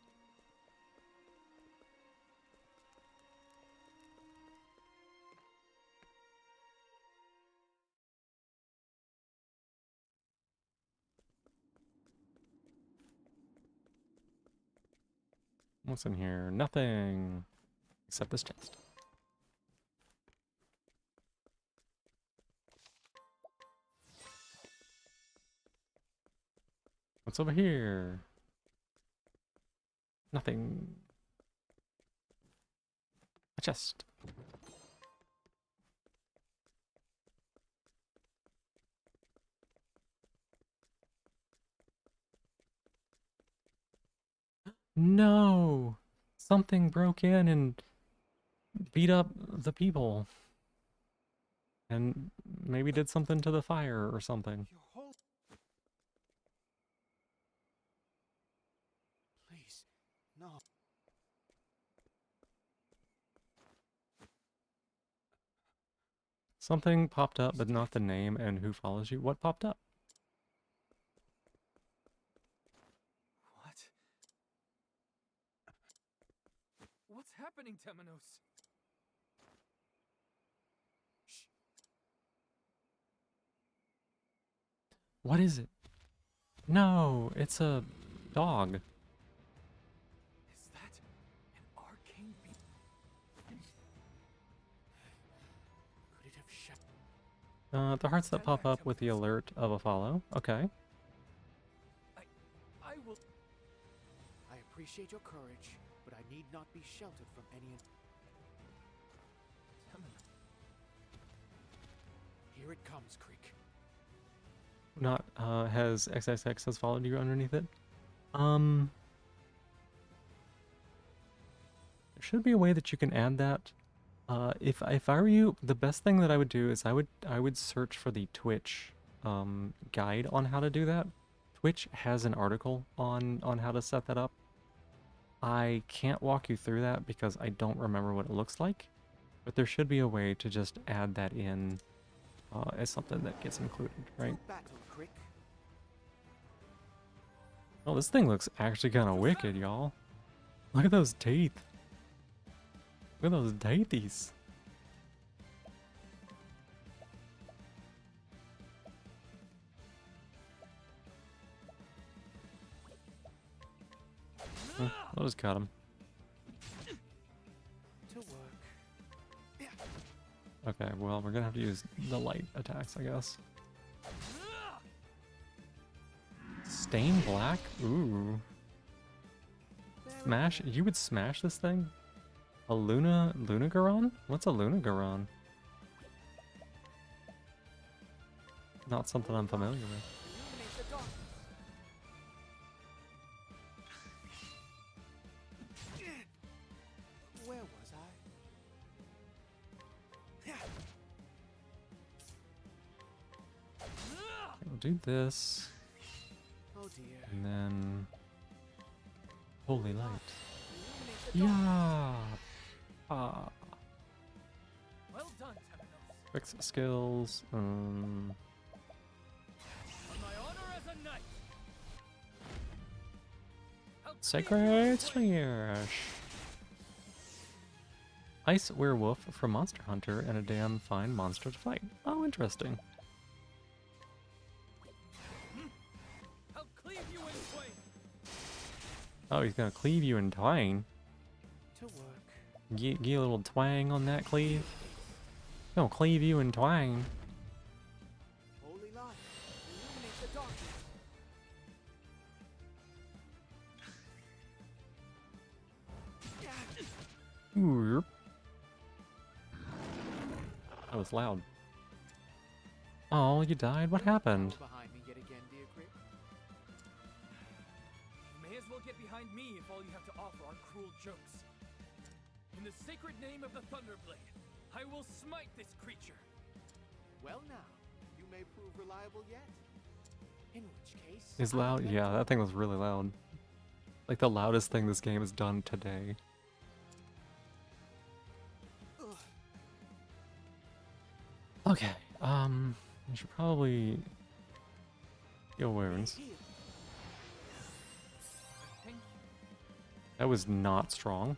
What's in here? Nothing! Except this chest. What's over here? Nothing. A chest. No! Something broke in and beat up the people. And maybe did something to the fire or something. Please, no. Something popped up, but not the name and who follows you. What popped up? What? What's happening, Temenos? What is it? No, it's a dog. Is that an arcane beast? Could it have shut? The hearts that pop up with the alert of a follow. Okay. I will. I appreciate your courage, but I need not be sheltered from any. Temenos. Here it comes, Creek. Not, has XXX has followed you underneath it? There should be a way that you can add that. If I were you, the best thing that I would do is I would search for the Twitch, guide on how to do that. Twitch has an article on how to set that up. I can't walk you through that because I don't remember what it looks like, but there should be a way to just add that in, as something that gets included, right? Oh, this thing looks actually kind of wicked, y'all. Look at those teeth. Look at those teethies. I'll just cut him. To work. Okay, well, we're gonna have to use the light attacks, I guess. Stain black? Ooh. Smash? You would smash this thing? A Lunagaron? What's a Lunagaron? Not something I'm familiar with. Where was I? We'll do this. Oh dear. And then... Holy light. Yeah! Ah. Well done, Temenos. Fix skills. On my honor as a knight. Sacred Slash. Ice werewolf from Monster Hunter and a damn fine monster to fight. Oh, interesting. I'll cleave you in twain. Oh, he's gonna cleave you in twain. To work. Get a little twang on that cleave. Gonna cleave you in twain. Holy light, illuminate the darkness. Ooh. That was loud. Oh, you died? What happened? Behind me yet again, dear Crick. You may as well get behind me if all you have to offer are cruel jokes. In the sacred name of the Thunderblade, I will smite this creature. Well now, you may prove reliable yet. In which case... Is loud? Yeah, that thing was really loud. Like the loudest thing this game has done today. Okay, we should probably heal wounds. That was not strong.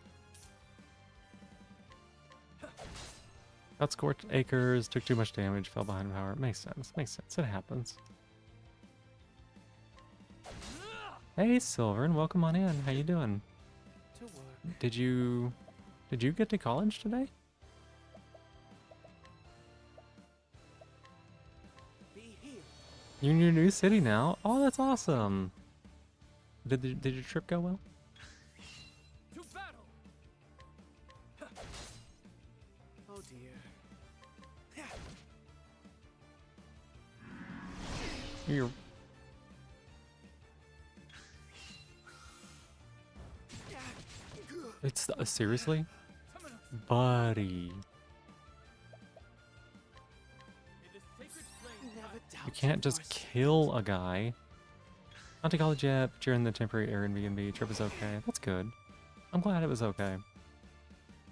Got scorched acres, took too much damage, fell behind power. Makes sense, it happens. Hey Silvern, welcome on in. How you doing? To work. Did you get to college today? Be healed. You're in your new city now. Oh, that's awesome. Did your trip go well? To battle! Oh dear. You're... It's seriously? Buddy. You can't just kill a guy. Not to college yet, but you're in the temporary Airbnb. Trip is okay. That's good. I'm glad it was okay.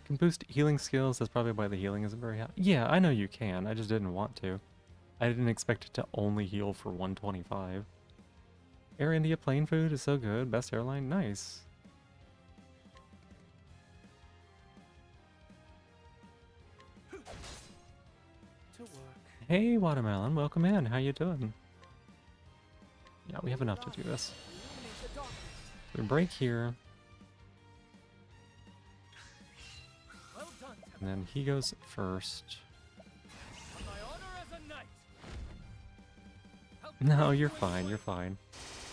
Can boost healing skills. That's probably why the healing isn't very high. Yeah, I know you can. I just didn't want to. I didn't expect it to only heal for 125. Air India plane food is so good. Best airline. Nice. To work. Hey, Watermelon. Welcome in. How you doing? Yeah, we have enough to do this. Illuminate the darkness. We break here. Well done, And then he goes first. on my honor as a knight. I'll No, cleave you're you in fine, twain. you're fine.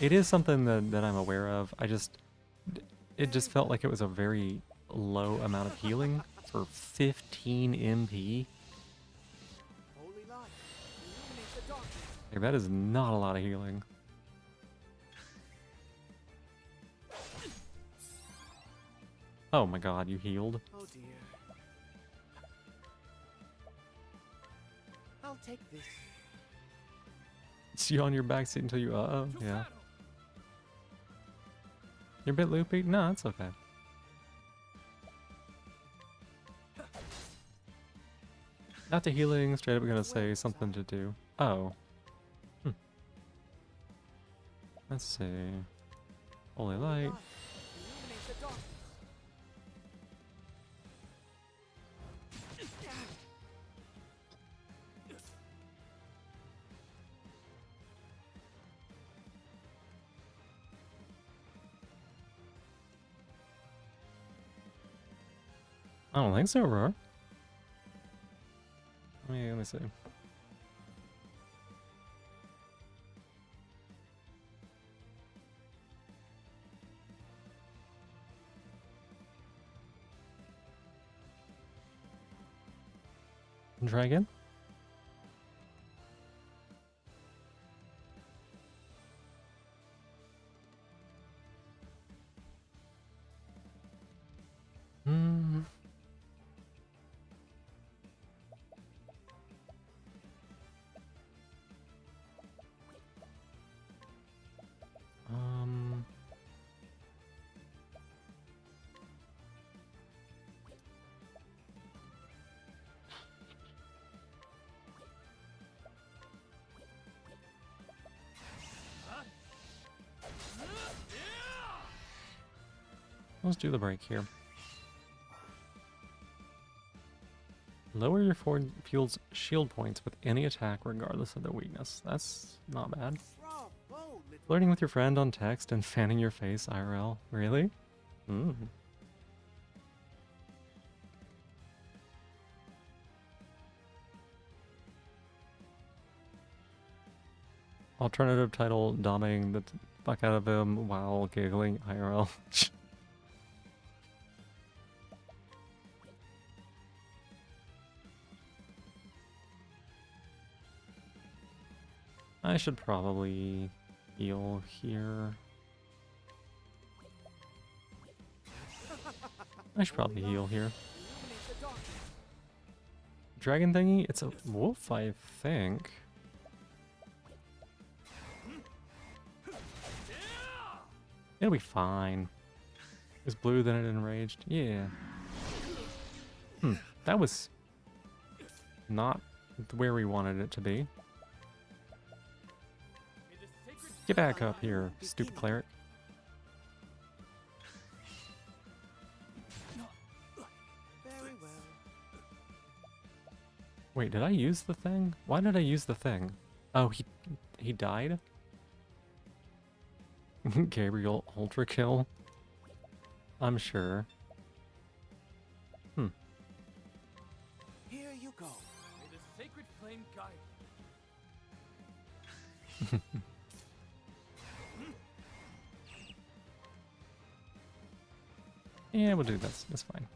It is something that I'm aware of. It just felt like it was a very low amount of healing for 15 MP. Holy light, illuminate the darkness. Like, that is not a lot of healing. Oh my god, you healed? Oh dear. I'll take this. It's you on your backseat until you, To yeah. battle! You're a bit loopy? No, it's okay. Not the healing, straight up gonna say something to do. Oh. Let's see. Holy light. Illuminate the darkness. I don't think so, Roar. Let me see. Try again? Hmm. Let's do the break here. Lower your field's shield points with any attack regardless of their weakness. That's not bad. Bravo, little Flirting with your friend on text and fanning your face IRL. Really? Alternative title, dominating the fuck out of him while giggling IRL. I should probably heal here. I should probably heal here. Dragon thingy? It's a wolf, I think. It'll be fine. It's blue, then it enraged. Yeah. That was not where we wanted it to be. Get back up here, stupid cleric. Very well. Wait, did I use the thing? Why did I use the thing? Oh, he died? Gabriel ultra kill? I'm sure. Here you go. May the sacred flame guide you. Yeah, we'll do this. That's fine.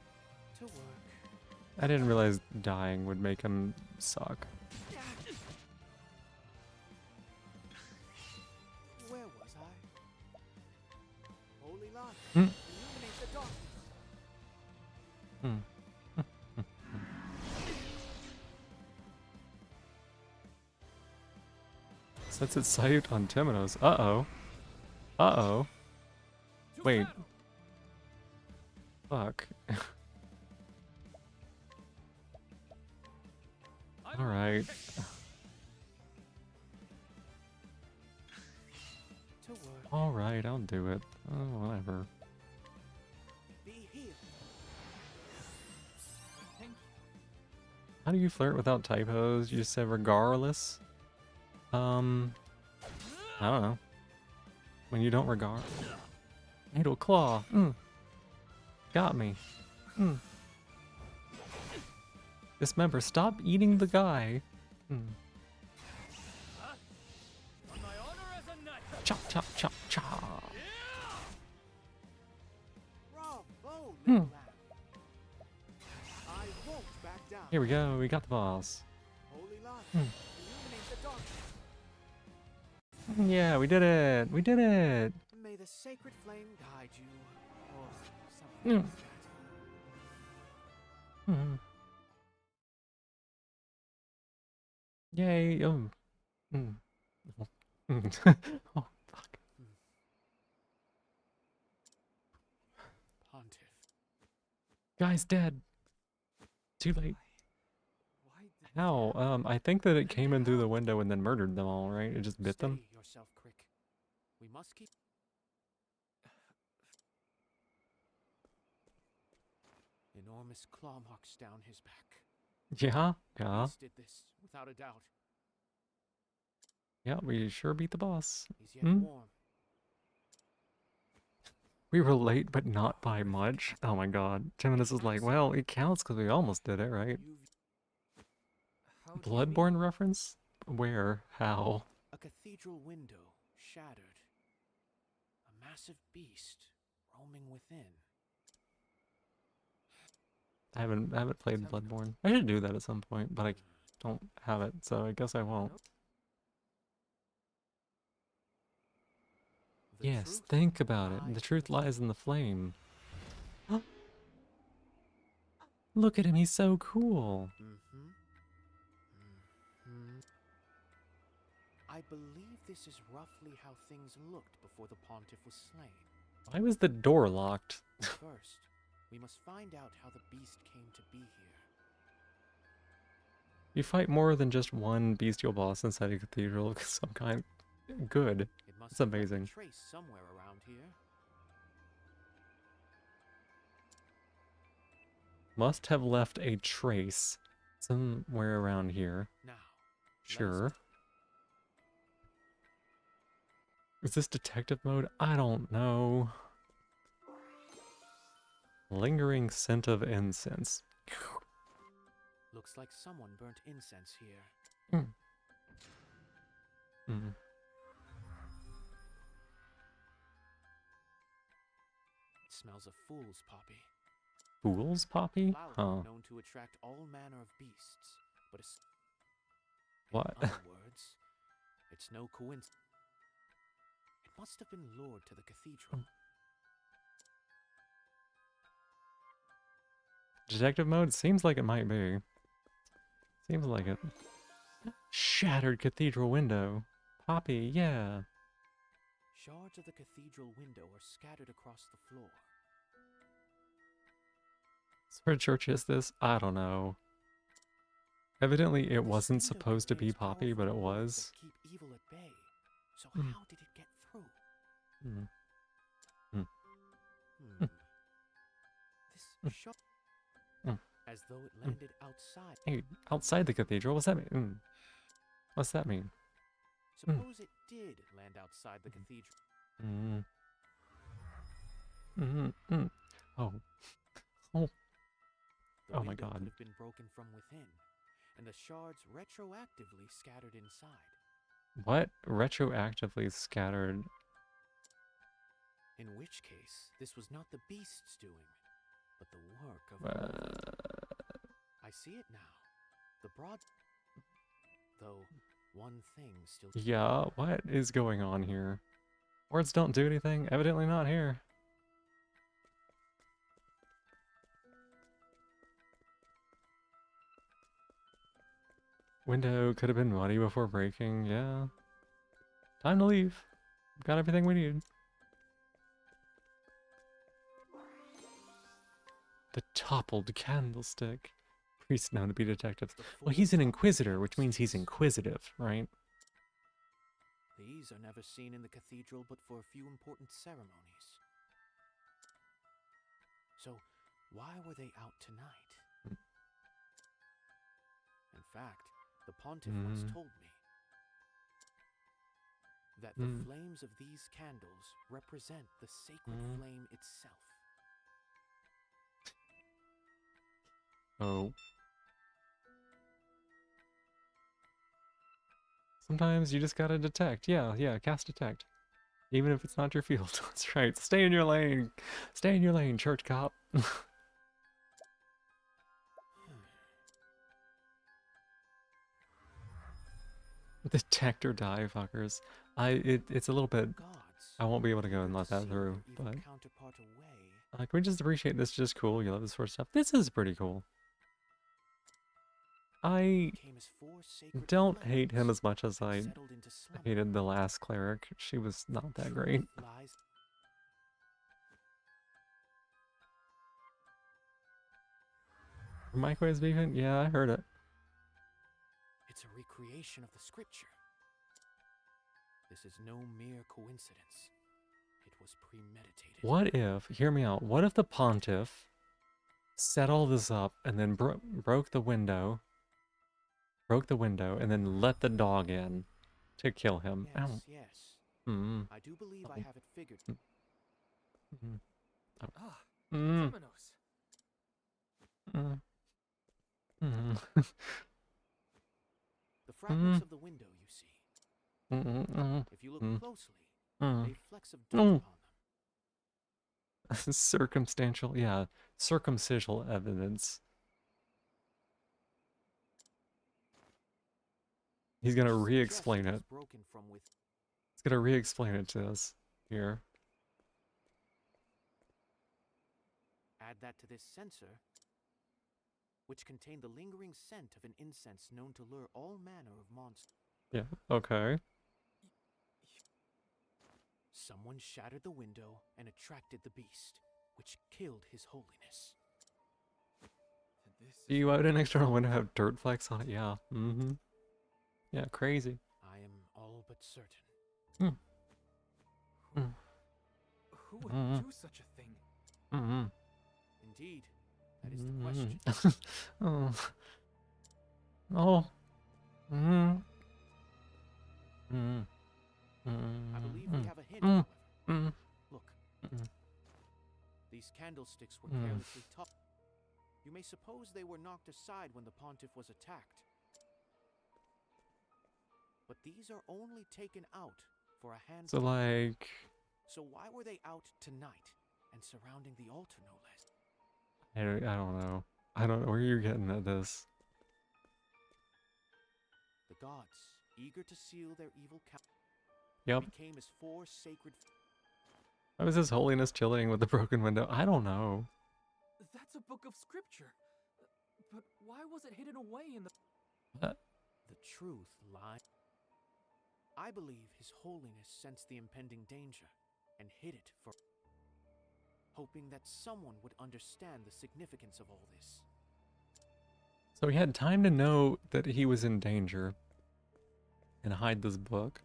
To work. I didn't realize dying would make him suck. Where was I? Holy light, Hmm. illuminate the darkness. Sets its sight on Temenos. Uh-oh. Uh-oh. Wait. Fuck. Alright. To work. Alright, I'll do it. Oh, whatever. Be healed. How do you flirt without typos? You just said regardless? I don't know. When you don't regard. Needle claw. Got me. Dismember, stop eating the guy. Chop, chop, chop, chop. Bravo, little lamb. I won't back down. Here we go, we got the boss. Holy light, illuminate the darkness. Yeah, we did it! We did it! May the sacred flame guide you, or something like that. Yay! Oh. Oh, fuck. Pontiff. Guy's dead. Too late. How? I think that it came in through the window and then murdered them all, right? It just bit them? Steady yourself, Crick. We must keep. Enormous claw marks down his back. Yeah, yeah. Beast did this, without a doubt. Yeah, we sure beat the boss. He's yet warm. We were late, but not by much. Oh my god. Timinus is like, well, it counts because we almost did it, right? Bloodborne reference? Where? How? A cathedral window, shattered. A massive beast, roaming within. I haven't played Bloodborne. I should do that at some point, but I don't have it, so I guess I won't. Yes, think about it. The truth lies in the flame. Look at him, he's so cool. I believe this is roughly how things looked before the pontiff was slain. Why was the door locked? First, we must find out how the beast came to be here. You fight more than just one bestial boss inside a cathedral of some kind. Good. It's amazing. Trace somewhere around here. Must have left a trace. Somewhere around here. Now, Sure. Is this detective mode? I don't know. Lingering scent of incense. looks like someone burnt incense here. Mm. It smells of fool's poppy. Fool's poppy? Flower Huh. known to attract all manner of beasts, but What? in other words, it's no coincidence. It must have been lured to the cathedral. Detective mode? Seems like it might be. Seems like it. Shattered cathedral window. Poppy, yeah. Shards of the cathedral window are scattered across the floor. What sort of church is this? I don't know. Evidently it wasn't supposed to be Poppy, but it was. Keep evil at bay. So how did it get through? This shot, as though it landed outside. Hey, outside the cathedral? What's that mean? What's that mean? Suppose it did land outside the cathedral. Oh. Oh. The Oh my window god. could have been broken from within, and the shards retroactively scattered inside. What? Retroactively scattered. In which case, this was not the beast's doing, but the work of I see it now. The broad... Though, one thing still... Yeah, what is going on here? Words don't do anything? Evidently not here. Window could have been muddy before breaking, yeah. Time to leave. Got everything we need. The toppled candlestick. Priest known to be detective. Well, he's an inquisitor, which means he's inquisitive, right? These are never seen in the cathedral but for a few important ceremonies. So, why were they out tonight? In fact, the pontiff once told me that the flames of these candles represent the sacred flame itself. Oh. Sometimes you just gotta detect. Yeah, cast detect. Even if it's not your field. That's right. Stay in your lane. Stay in your lane, church cop. Detect or die, fuckers. It's a little bit... I won't be able to go and let that through, but... can we just appreciate this? Just cool. You love this sort of stuff. This is pretty cool. I don't hate him as much as I hated the last cleric. She was not that great. Microwave's beeping? Yeah, I heard it. It's a recreation of the scripture. This is no mere coincidence. It was premeditated. What if, hear me out, what if the pontiff set all this up and then broke the window, and then let the dog in to kill him? Yes. I do believe I have it figured. Temenos. The fragments of the window, you see. If you look closely, they flecks of dirt upon them. Circumstantial, yeah, circumstantial evidence. He's gonna re-explain it. He's gonna re-explain it to us here. Add that to this censer, which contained the lingering scent of an incense known to lure all manner of monsters. Yeah, okay. Someone shattered the window and attracted the beast, which killed his holiness. Do you out an external window have dirt flecks on it? Yeah. Yeah, crazy. I am all but certain. Who would do such a thing? Indeed, that is the question. Oh. Mm. Mm. I believe we have a hint, Mm. however. Mm. Look, Mm. these candlesticks were Mm. carelessly tossed. You may suppose they were knocked aside when the pontiff was attacked. But these are only taken out for a So handful. like, So why were they out tonight and surrounding the altar, no less? I don't know. I don't know where you're getting at this. The gods, eager to seal their evil Yep. became as four sacred. How is His Holiness chilling with the broken window? I don't know. That's a book of scripture. But why was it hidden away in the... What? The truth lies. I believe His Holiness sensed the impending danger and hid it for, hoping that someone would understand the significance of all this. So he had time to know that he was in danger and hide this book.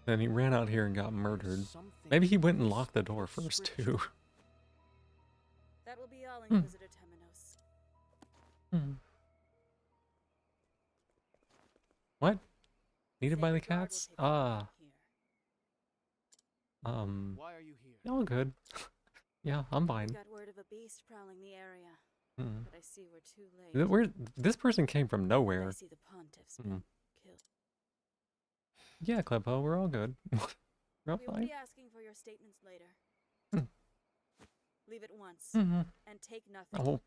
Then he ran out here and got murdered. Maybe he went and locked the door first, too. That will be all, Inquisitor Temenos. Hmm. What? Needed by the cats? Ah. Why are you here? All good. Yeah, I'm fine. Got word of a beast prowling the area, Hmm. but I see we're too late. Where this person came from I nowhere. see the pontiff's been killed. Yeah, Klepo, we're all good. We're all We will fine. be asking for your statements later. Hmm. Leave it once Mhm. and take nothing. Oh.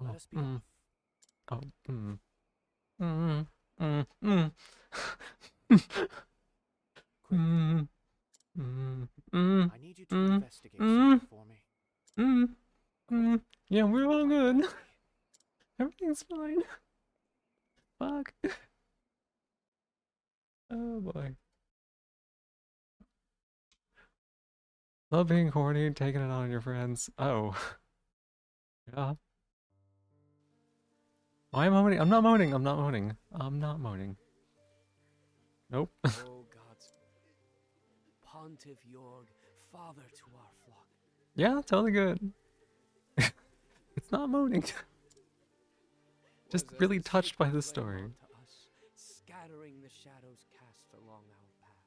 Let us be mm. off. Oh. Mm. Mm. Mm. Mm. Mm. Mm. Mm. I need you to Mm. investigate Mm. something for me. Mm. Mm. Yeah, we're all good. Everything's fine. Fuck. Oh boy. Love being horny, taking it on your friends. Oh. Yeah. Why am I moaning? I'm not moaning. I'm not moaning. I'm not moaning. Nope. Oh, gods. Pontiff Jorg, father to our flock. Yeah, totally good. It's not moaning. Just Was as really the touched by sacred the flame story. onto us, scattering the shadows cast along our path.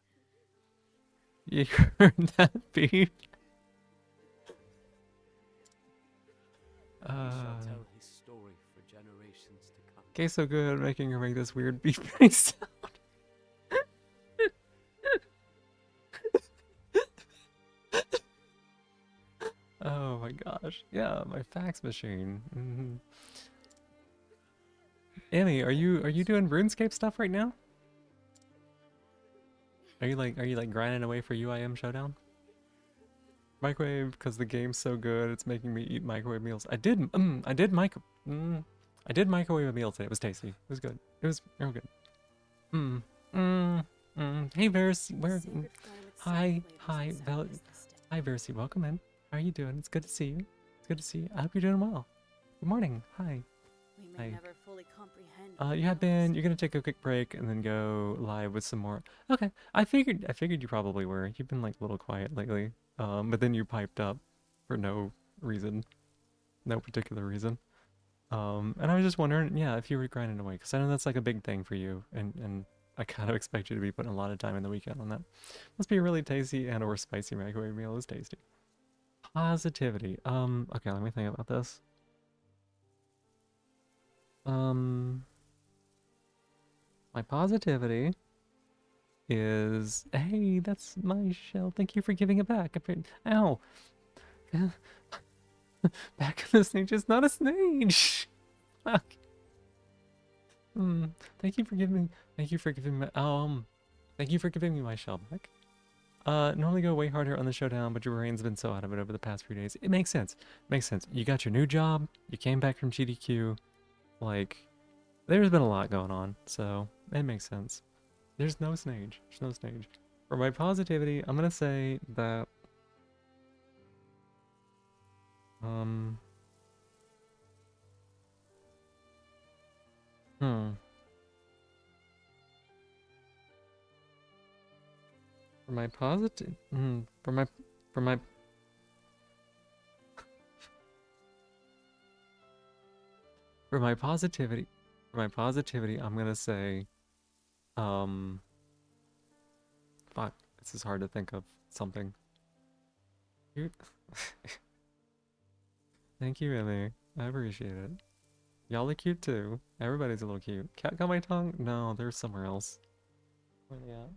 You heard that beat? We shall tell his story for generations to come. Okay, so good at making her make this weird beep face sound. Oh my gosh. Yeah, my fax machine. Mm-hmm. Annie, are you doing RuneScape stuff right now? Are you like grinding away for UIM Showdown? Microwave because the game's so good, it's making me eat microwave meals. I did microwave a meal today. It was tasty. It was good. It was real good. Hey Versi, hi, hi Versi, welcome in. How are you doing? It's good to see you. It's good to see you. I hope you're doing well. Good morning. Hi. We may Hi. never fully comprehend. You're gonna take a quick break and then go live with some more. Okay, I figured you probably were. You've been like a little quiet lately. But then you piped up for no reason, no particular reason. And I was just wondering, yeah, if you were grinding away, because I know that's like a big thing for you, and I kind of expect you to be putting a lot of time in the weekend on that. Must be a really tasty and or spicy microwave meal. Is tasty. Positivity. Okay, let me think about this. My positivity is, hey, that's my shell. Thank you for giving it back. Ow. Back in the snake, just not a snake. Fuck. Thank you for giving me, thank you for giving me my shell back. Normally go way harder on the showdown, but your brain's been so out of it over the past few days. It makes sense. Makes sense. You got your new job. You came back from GDQ. Like, there's been a lot going on, so it makes sense. There's no snage. There's no snage. For my positivity, I'm gonna say that For my positive, for my For my positivity, I'm gonna say, fuck, this is hard to think of something. Cute. Thank you, Emmy. I appreciate it. Y'all are cute too. Everybody's a little cute. Cat got my tongue? No, they're somewhere else. Where are they at?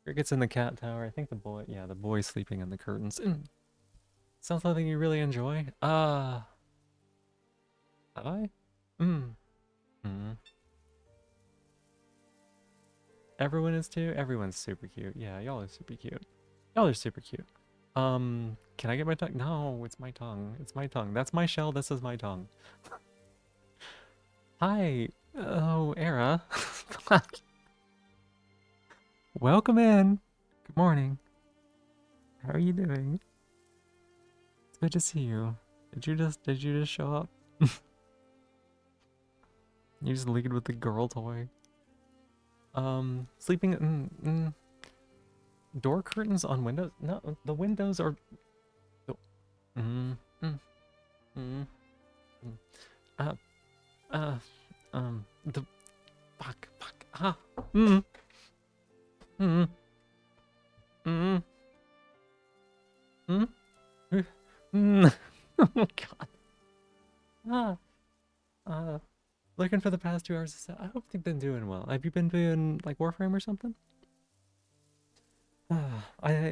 Cricket's in the cat tower. I think the boy, yeah, the boy's sleeping in the curtains. Sounds something you really enjoy. Have I? Everyone is too? Everyone's super cute. Yeah, y'all are super cute. Y'all are super cute. Can I get my tongue? No, it's my tongue. It's my tongue. That's my shell. This is my tongue. Hi. Oh, Era. Welcome in. Good morning. How are you doing? It's good to see you. Did you just show up? You just lead with the girl toy. Sleeping door curtains on windows? No, the windows are the fuck. Oh god. Looking for the past 2 hours. I hope you've been doing well. Have you been doing like Warframe or something? A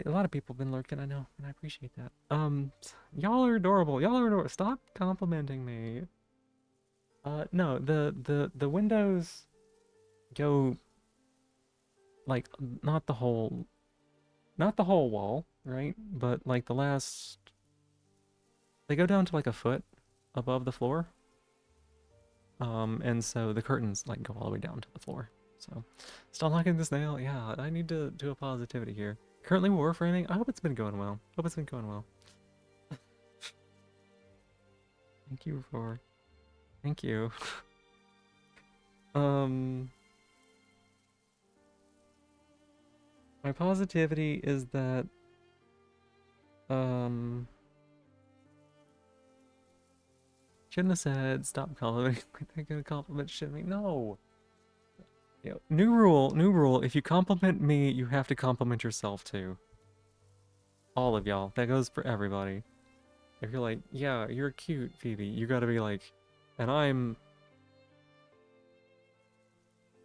lot of people have been lurking, I know, and I appreciate that. Y'all are adorable. Y'all are adorable. Stop complimenting me. No, the windows go like not the whole wall, right? But like they go down to like a foot above the floor. And so the curtains like go all the way down to the floor. So, stop knocking this nail. Yeah, I need to do a positivity here. Currently warframing. I hope it's been going well. Hope it's been going well. Thank you. My positivity is that shouldn't have said stop complimenting. They're gonna compliment Shimmy. No. You know, new rule. If you compliment me, you have to compliment yourself too. All of y'all. That goes for everybody. If you're like, yeah, you're cute, Phoebe, you gotta be like, and I'm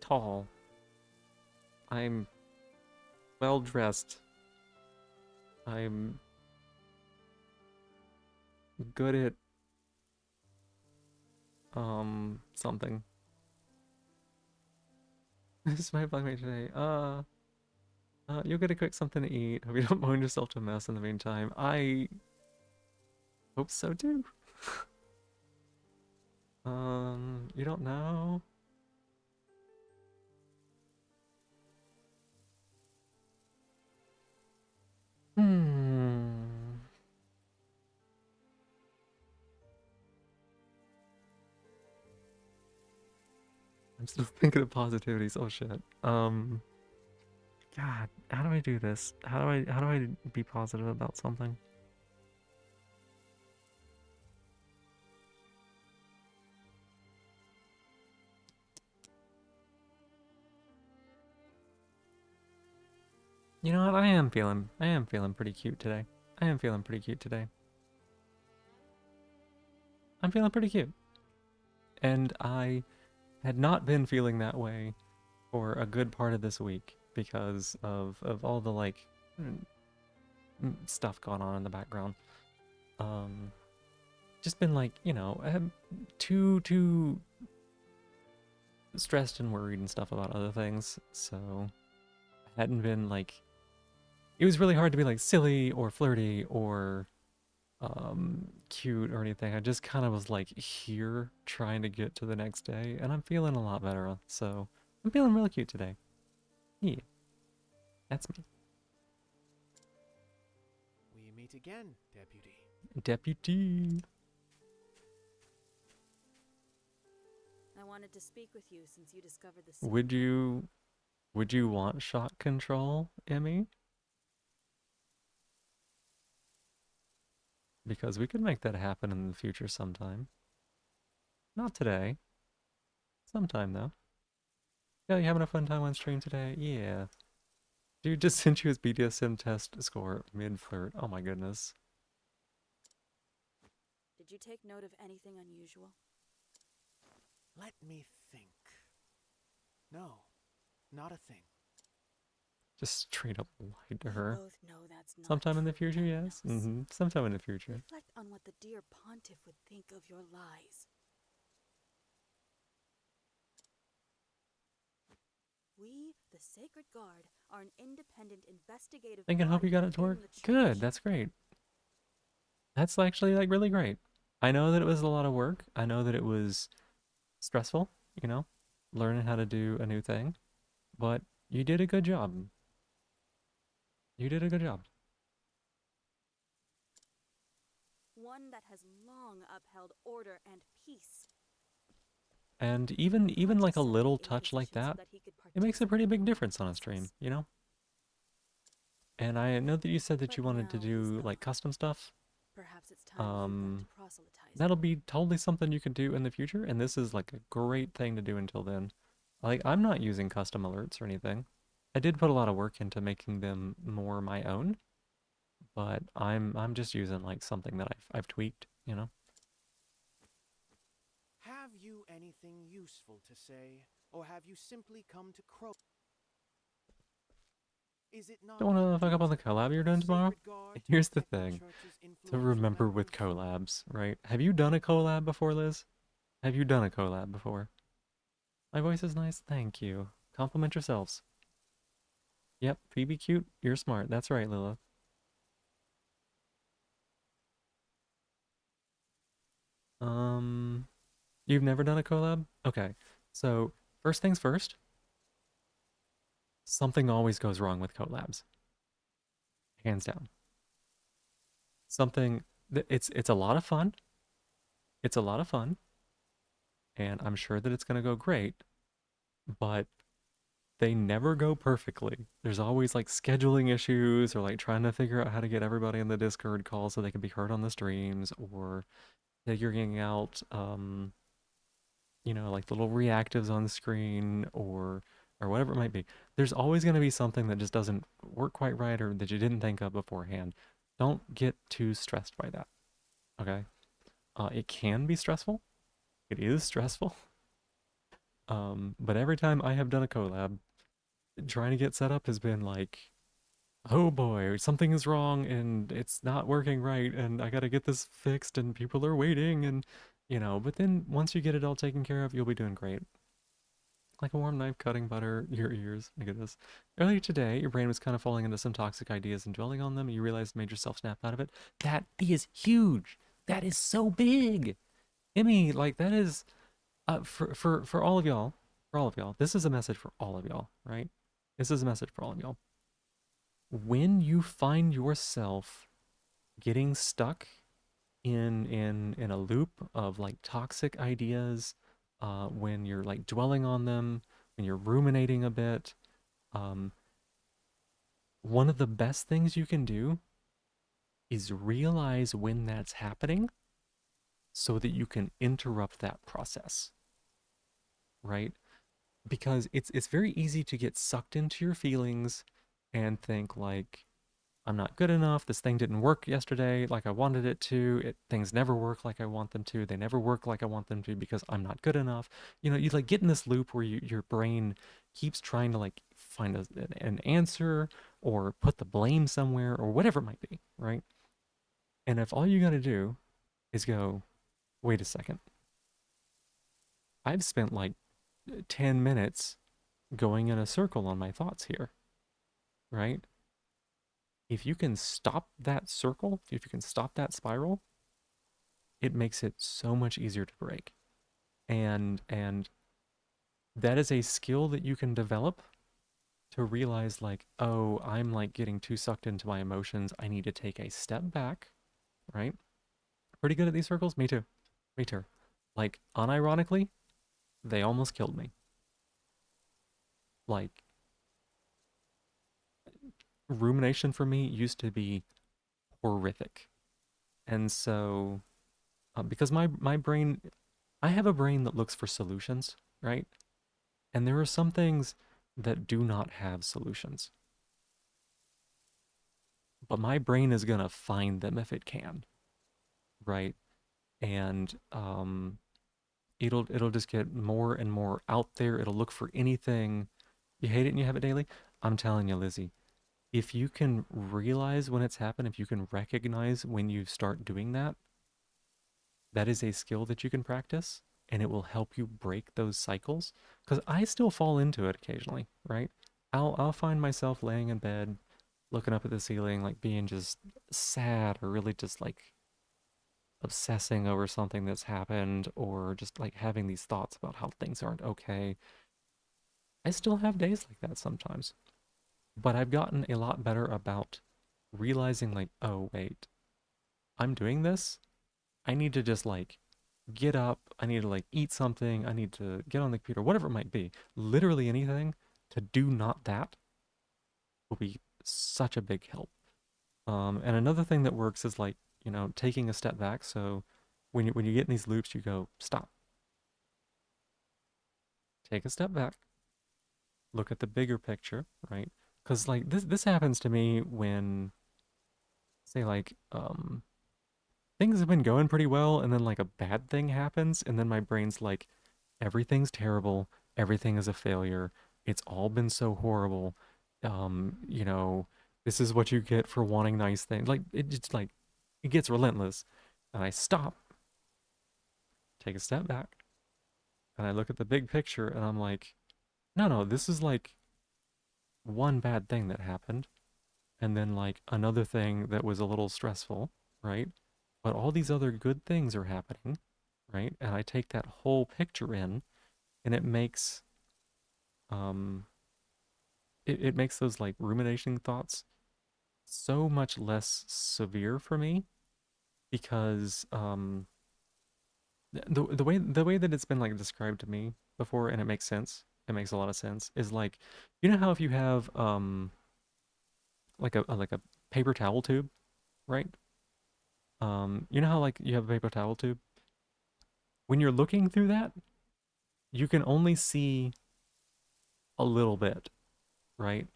tall. I'm well dressed. I'm good at something. This is my playmate today. You'll get a quick something to eat. Hope you don't mind yourself to a mess in the meantime. I hope so too. You don't know? I'm still thinking of positivities. Oh shit. God, how do I do this? How do I be positive about something? You know what? I am feeling pretty cute today. I'm feeling pretty cute. And I had not been feeling that way for a good part of this week because of all the like stuff going on in the background. Just been like, you know, too stressed and worried and stuff about other things, so I hadn't been like, it was really hard to be like silly or flirty or cute or anything. I just kind of was like here trying to get to the next day, and I'm feeling a lot better, so I'm feeling really cute today. Yeah, that's me. We meet again, Deputy. Deputy. I wanted to speak with you since you discovered the Would you want shot control, Emmy? Because we could make that happen in the future sometime. Not today. Sometime, though. Yeah, you having a fun time on stream today? Yeah. Dude just sent you his BDSM test score mid-flirt. Oh my goodness. Did you take note of anything unusual? Let me think. No, not a thing. Just straight up lied to We her. both know that's not Sometime in the true, future, yes. Temenos. Sometime in the future. Reflect on what the dear pontiff would think of your lies. We, the Sacred Guard, are an independent investigative Think and hope you body got it to within work. the Good, church. that's great. That's actually like really great. I know that it was a lot of work. I know that it was stressful, you know, learning how to do a new thing, but you did a good job. You did a good job. One that has long upheld order and peace. And even like a little touch like that, it makes a pretty big difference on a stream, you know? And I know that you said that you wanted to do like custom stuff. Perhaps it's time you got to proselytize. That'll be totally something you could do in the future, and this is like a great thing to do until then. Like, I'm not using custom alerts or anything. I did put a lot of work into making them more my own, but I'm just using like something that I've tweaked, you know? Have you anything useful to say, or have you simply come to crow? Is it not Don't want to your fuck up on the duty collab you're of the doing tomorrow? Sacred Guard to Here's the protect the thing. church's To influence remember around with the collabs, right? Have you done a collab before, Liz? Have you done a collab before? My voice is nice? Thank you. Compliment yourselves. Yep, Phoebe cute, you're smart. That's right, Lilith. You've never done a collab? Okay. So, first things first, something always goes wrong with collabs. Hands down. Something that it's a lot of fun. It's a lot of fun, and I'm sure that it's going to go great, but they never go perfectly. There's always like scheduling issues or like trying to figure out how to get everybody in the Discord call so they can be heard on the streams or figuring out you know, like the little reactives on the screen or whatever it might be. There's always going to be something that just doesn't work quite right or that you didn't think of beforehand. Don't get too stressed by that. Okay? It can be stressful. It is stressful. But every time I have done a collab, trying to get set up has been like, oh boy, something is wrong and it's not working right and I got to get this fixed and people are waiting and you know, but then once you get it all taken care of, you'll be doing great. Like a warm knife cutting butter your ears. My goodness. Earlier today, your brain was kind of falling into some toxic ideas and dwelling on them. You realized made yourself snap out of it. That is huge. That is so big. Emmy, like that is for all of y'all, for all of y'all. This is a message for all of y'all, right? This is a message for all of y'all. When you find yourself getting stuck in a loop of like toxic ideas, when you're like dwelling on them, when you're ruminating a bit, one of the best things you can do is realize when that's happening so that you can interrupt that process, right? Because it's very easy to get sucked into your feelings and think like, I'm not good enough. This thing didn't work yesterday like I wanted it to. Things never work like I want them to. They never work like I want them to because I'm not good enough. You know, you like get in this loop where your brain keeps trying to like find an answer or put the blame somewhere or whatever it might be, right? And if all you got to do is go, wait a second. I've spent like 10 minutes going in a circle on my thoughts here, right? If you can stop that circle, if you can stop that spiral, it makes it so much easier to break. And that is a skill that you can develop to realize like, oh, I'm like getting too sucked into my emotions. I need to take a step back, right? Pretty good at these circles? Me too. Me too. Like, unironically, they almost killed me. Like, rumination for me used to be horrific. And so, because my brain I have a brain that looks for solutions, right? And there are some things that do not have solutions. But my brain is gonna find them if it can, right? And it'll just get more and more out there. It'll look for anything. You hate it and you have it daily? I'm telling you, Lizzie, if you can realize when it's happened, if you can recognize when you start doing that, that is a skill that you can practice and it will help you break those cycles. Because I still fall into it occasionally, right? I'll find myself laying in bed, looking up at the ceiling, like being just sad or really just like obsessing over something that's happened or just like having these thoughts about how things aren't okay. I still have days like that sometimes, but I've gotten a lot better about realizing like, oh, wait, I'm doing this. I need to just like get up. I need to like eat something. I need to get on the computer, whatever it might be. Literally anything to do not that will be such a big help. And another thing that works is like, taking a step back. So when you get in these loops, you go, stop, take a step back, look at the bigger picture, right? Because like this happens to me when, say, like things have been going pretty well, and then like a bad thing happens, and then my brain's like, everything's terrible, everything is a failure, it's all been so horrible. Um, you know, this is what you get for wanting nice things. Like it gets relentless, and I stop, take a step back, and I look at the big picture, and I'm like, no, no, this is like one bad thing that happened and then like another thing that was a little stressful, right? But all these other good things are happening, right? And I take that whole picture in and um it makes those like rumination thoughts so much less severe for me because the way that it's been like described to me before, and it makes sense. It makes a lot of sense, is like, how if you have like a paper towel tube, right? You know how like you have a paper towel tube? When you're looking through that, you can only see a little bit, right?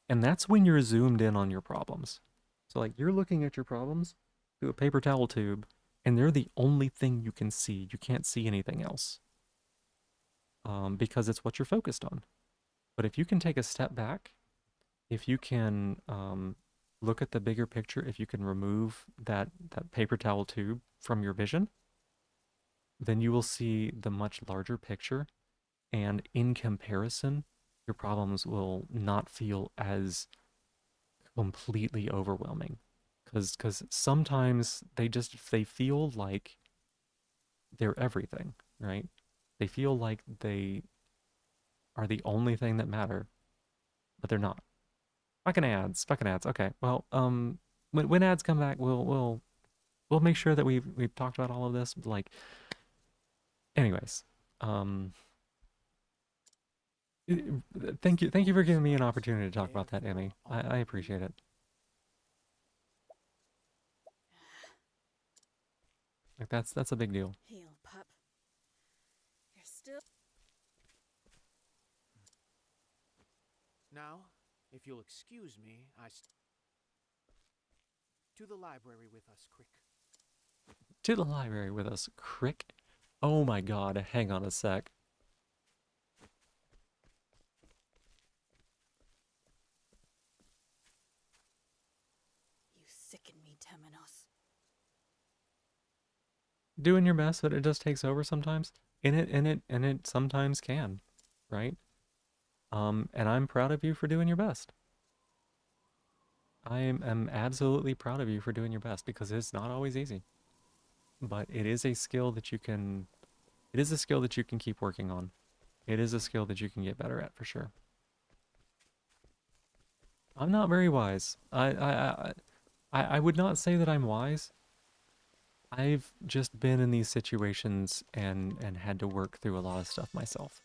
And that's when you're zoomed in on your problems. So like you're looking at your problems through a paper towel tube, and they're the only thing you can see. You can't see anything else. Because it's what you're focused on. But if you can take a step back, if you can look at the bigger picture, if you can remove that paper towel tube from your vision, then you will see the much larger picture. And in comparison, your problems will not feel as completely overwhelming. Because sometimes they feel like they're everything, right? They feel like they are the only thing that matter, but they're not. Fucking ads, fucking ads. Okay, well, when ads come back, we'll make sure that we've talked about all of this. But like, anyways, um, thank you for giving me an opportunity to talk about that, Emmy. I appreciate it. Like that's a big deal. Heel, pup. You're still. Now, if you'll excuse me, to the library with us, quick. To the library with us, Crick. Oh my god, hang on a sec. You sicken me, Temenos. Doing your best, but it just takes over sometimes. And it sometimes can, right? And I'm proud of you for doing your best. I am absolutely proud of you for doing your best because it's not always easy. But it is a skill that you can keep working on. It is a skill that you can get better at for sure. I'm not very wise. I would not say that I'm wise. I've just been in these situations and had to work through a lot of stuff myself.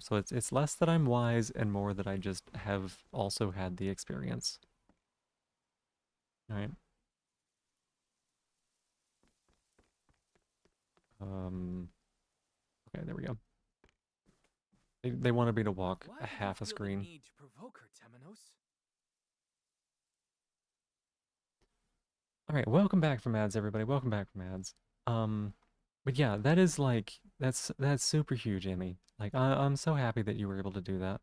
So it's less that I'm wise and more that I just have also had the experience. All right. Okay, there we go. They wanted me to walk Why a did you half a feel screen. the need to provoke her, Temenos? All right, welcome back from ads, everybody. Welcome back from ads. But yeah, that is like that's super huge, Emmy. Like I'm so happy that you were able to do that.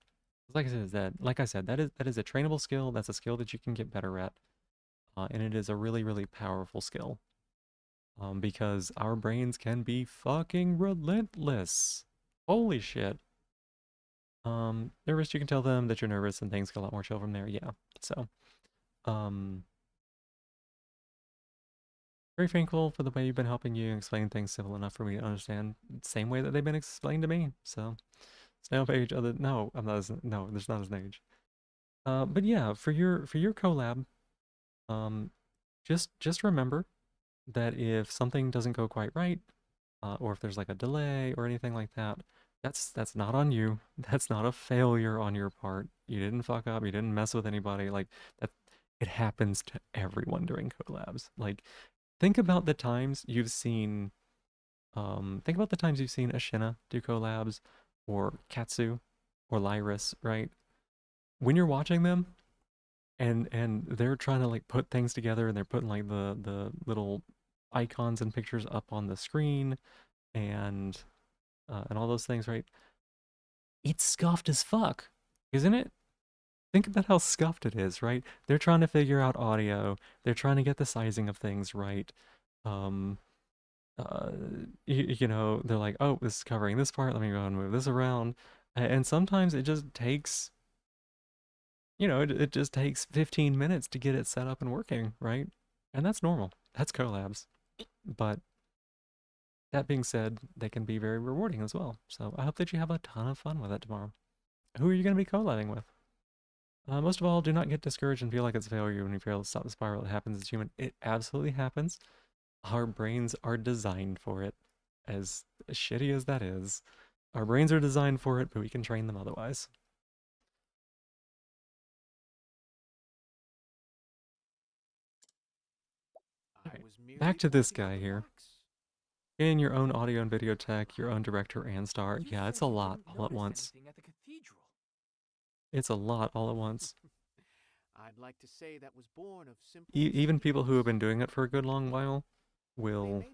Like I said, that is a trainable skill. That's a skill that you can get better at, and it is a really really powerful skill. Because our brains can be fucking relentless. Holy shit. Nervous, you can tell them that you're nervous and things get a lot more chill from there. Yeah. So, um, very thankful for the way you've been helping you and explaining things simple enough for me to understand. Same way that they've been explained to me. So, snail page. Other no, I'm not. No, there's not a snage. But yeah, for your collab, um, just remember that if something doesn't go quite right, or if there's like a delay or anything like that, that's not on you. That's not a failure on your part. You didn't fuck up. You didn't mess with anybody. Like that, it happens to everyone during collabs. Like think about the times you've seen. Think about the times you've seen Ashina do collabs, or Katsu, or Lyris. Right when you're watching them, and they're trying to like put things together, and they're putting like the little icons and pictures up on the screen, and all those things, right? It's scuffed as fuck, isn't it? Think about how scuffed it is, right? They're trying to figure out audio. They're trying to get the sizing of things right. Um, uh, you know, they're like, oh, this is covering this part. Let me go and move this around. And sometimes it just takes, it just takes 15 minutes to get it set up and working, right? And that's normal. That's collabs. But that being said, they can be very rewarding as well. So I hope that you have a ton of fun with it tomorrow. Who are you going to be collabing with? Most of all, do not get discouraged and feel like it's failure when you fail to stop the spiral. It happens as human. It absolutely happens. Our brains are designed for it. As shitty as that is, our brains are designed for it, but we can train them otherwise. Alright, back to this guy here. In your own audio and video tech, your own director and star. Yeah, it's a lot all at once. It's a lot all at once. I'd like to say that was born of simple Even people who have been doing it for a good long while will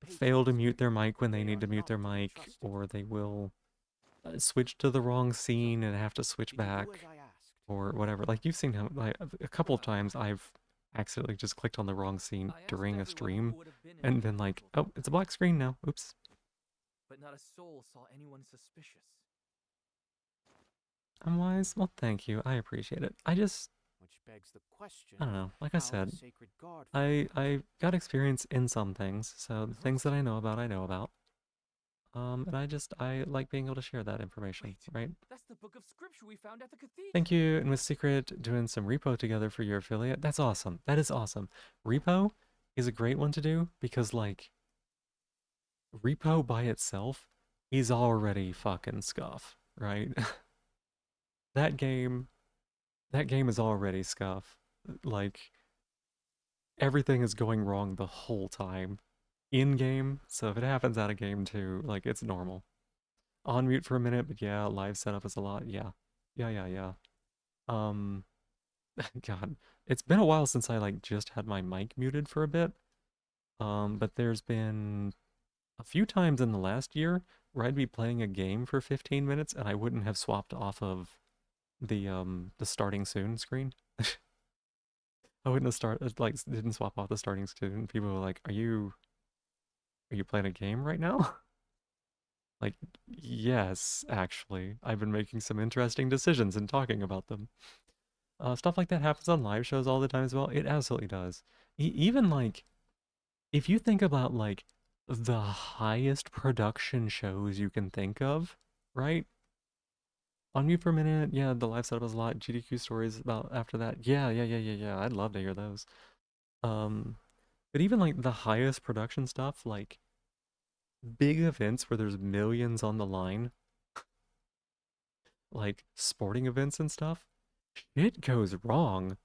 fail to mute their mic when they need to mute their mic, or they will switch to the wrong scene and have to switch back, or whatever. Like you've seen how, like a couple of times I've accidentally just clicked on the wrong scene during a stream and been like, oh, it's a black screen now. Oops. But not a soul saw anyone suspicious. I'm wise. Well, thank you. I appreciate it. Which begs the question, I don't know. Like I said, sacred guard I got experience in some things, so the things that I know about, I know about. And I like being able to share that information, right? That's the book of scripture we found at the cathedral. Thank you. And with Secret doing some repo together for your affiliate, that's awesome. That is awesome. Repo is a great one to do because, like, repo by itself is already fucking scuff, right? that game is already scuff. Like, everything is going wrong the whole time in game. So if it happens out of game too, like, it's normal. On mute for a minute, but yeah, live setup is a lot. Yeah. Yeah. Um, God, it's been a while since I like just had my mic muted for a bit. But there's been a few times in the last year where I'd be playing a game for 15 minutes and I wouldn't have swapped off of the starting soon screen. I wouldn't have didn't swap off the starting soon. People were like, are you playing a game right now? Like, yes, actually. I've been making some interesting decisions and talking about them. Stuff like that happens on live shows all the time as well. It absolutely does. Even like, if you think about like the highest production shows you can think of, right? On Mute for a Minute, yeah, the live setup was a lot. GDQ stories about after that. Yeah. I'd love to hear those. But even like the highest production stuff, like big events where there's millions on the line, like sporting events and stuff, shit goes wrong.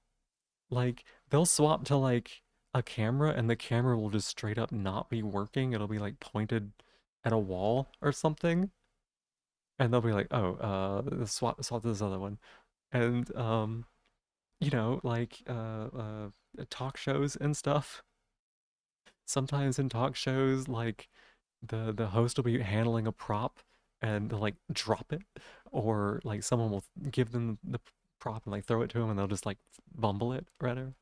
Like they'll swap to like a camera and the camera will just straight up not be working. It'll be like pointed at a wall or something. And they'll be like, oh, swap to this other one. And you know, like talk shows and stuff. Sometimes in talk shows, like the host will be handling a prop and they'll like drop it, or like someone will give them the prop and like throw it to them and they'll just like bumble it rather.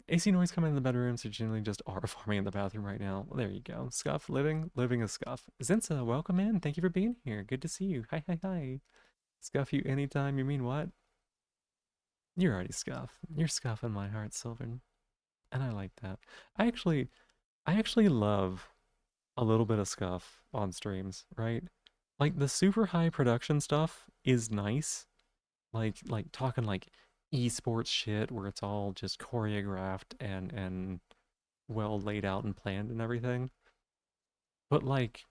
AC noise coming in the bedroom, so generally just aura farming in the bathroom right now. Well, there you go. Scuff, living a Scuff. Zinsa, welcome in. Thank you for being here. Good to see you. Hi, hi, hi. Scuff you anytime. You mean what? You're already Scuff. You're Scuff in my heart, Sylvan. And I like that. I actually love a little bit of Scuff on streams, right? Like the super high production stuff is nice. Like talking like esports shit where it's all just choreographed and well laid out and planned and everything. But like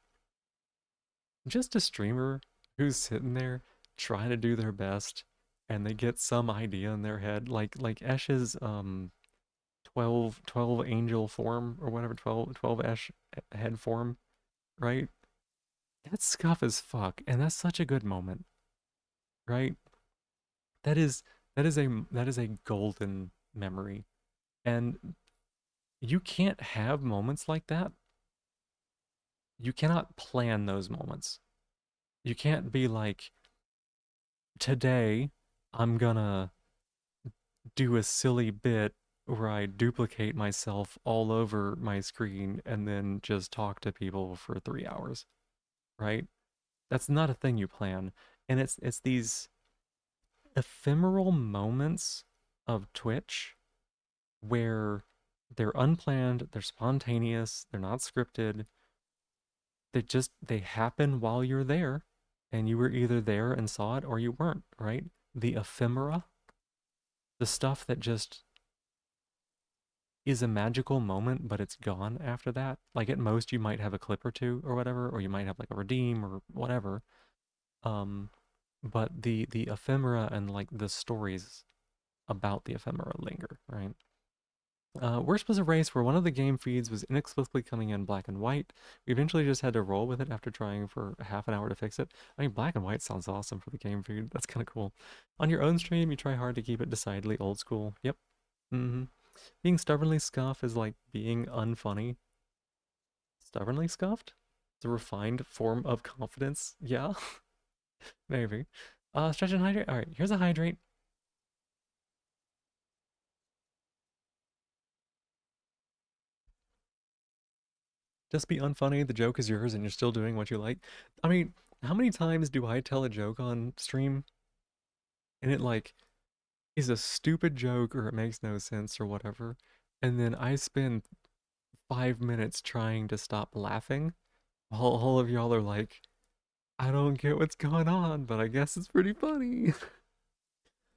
just a streamer who's sitting there trying to do their best and they get some idea in their head like Esh's 12 angel form or whatever, 12 Esh head form, right? That's Scuff as fuck and that's such a good moment, right? That is that is a golden memory. And you can't have moments like that. You cannot plan those moments. You can't be like, today I'm gonna do a silly bit where I duplicate myself all over my screen and then just talk to people for 3 hours, right? That's not a thing you plan. And it's these ephemeral moments of Twitch where they're unplanned, they're spontaneous, they're not scripted. They happen while you're there, and you were either there and saw it or you weren't, right? The ephemera, the stuff that just is a magical moment, but it's gone after that. Like at most you might have a clip or two or whatever, or you might have like a redeem or whatever. But the ephemera and like the stories about the ephemera linger, right? Worst was a race where one of the game feeds was inexplicably coming in black and white. We eventually just had to roll with it after trying for half an hour to fix it. I mean, black and white sounds awesome for the game feed. That's kind of cool. On your own stream, you try hard to keep it decidedly old school. Yep. Being stubbornly scuff is like being unfunny. Stubbornly scuffed? It's a refined form of confidence. Yeah. Maybe. Stretch and hydrate. All right, here's a hydrate. Just be unfunny, the joke is yours, and you're still doing what you like. I mean, how many times do I tell a joke on stream and it like is a stupid joke or it makes no sense or whatever, and then I spend 5 minutes trying to stop laughing while all of y'all are like, I don't get what's going on, but I guess it's pretty funny.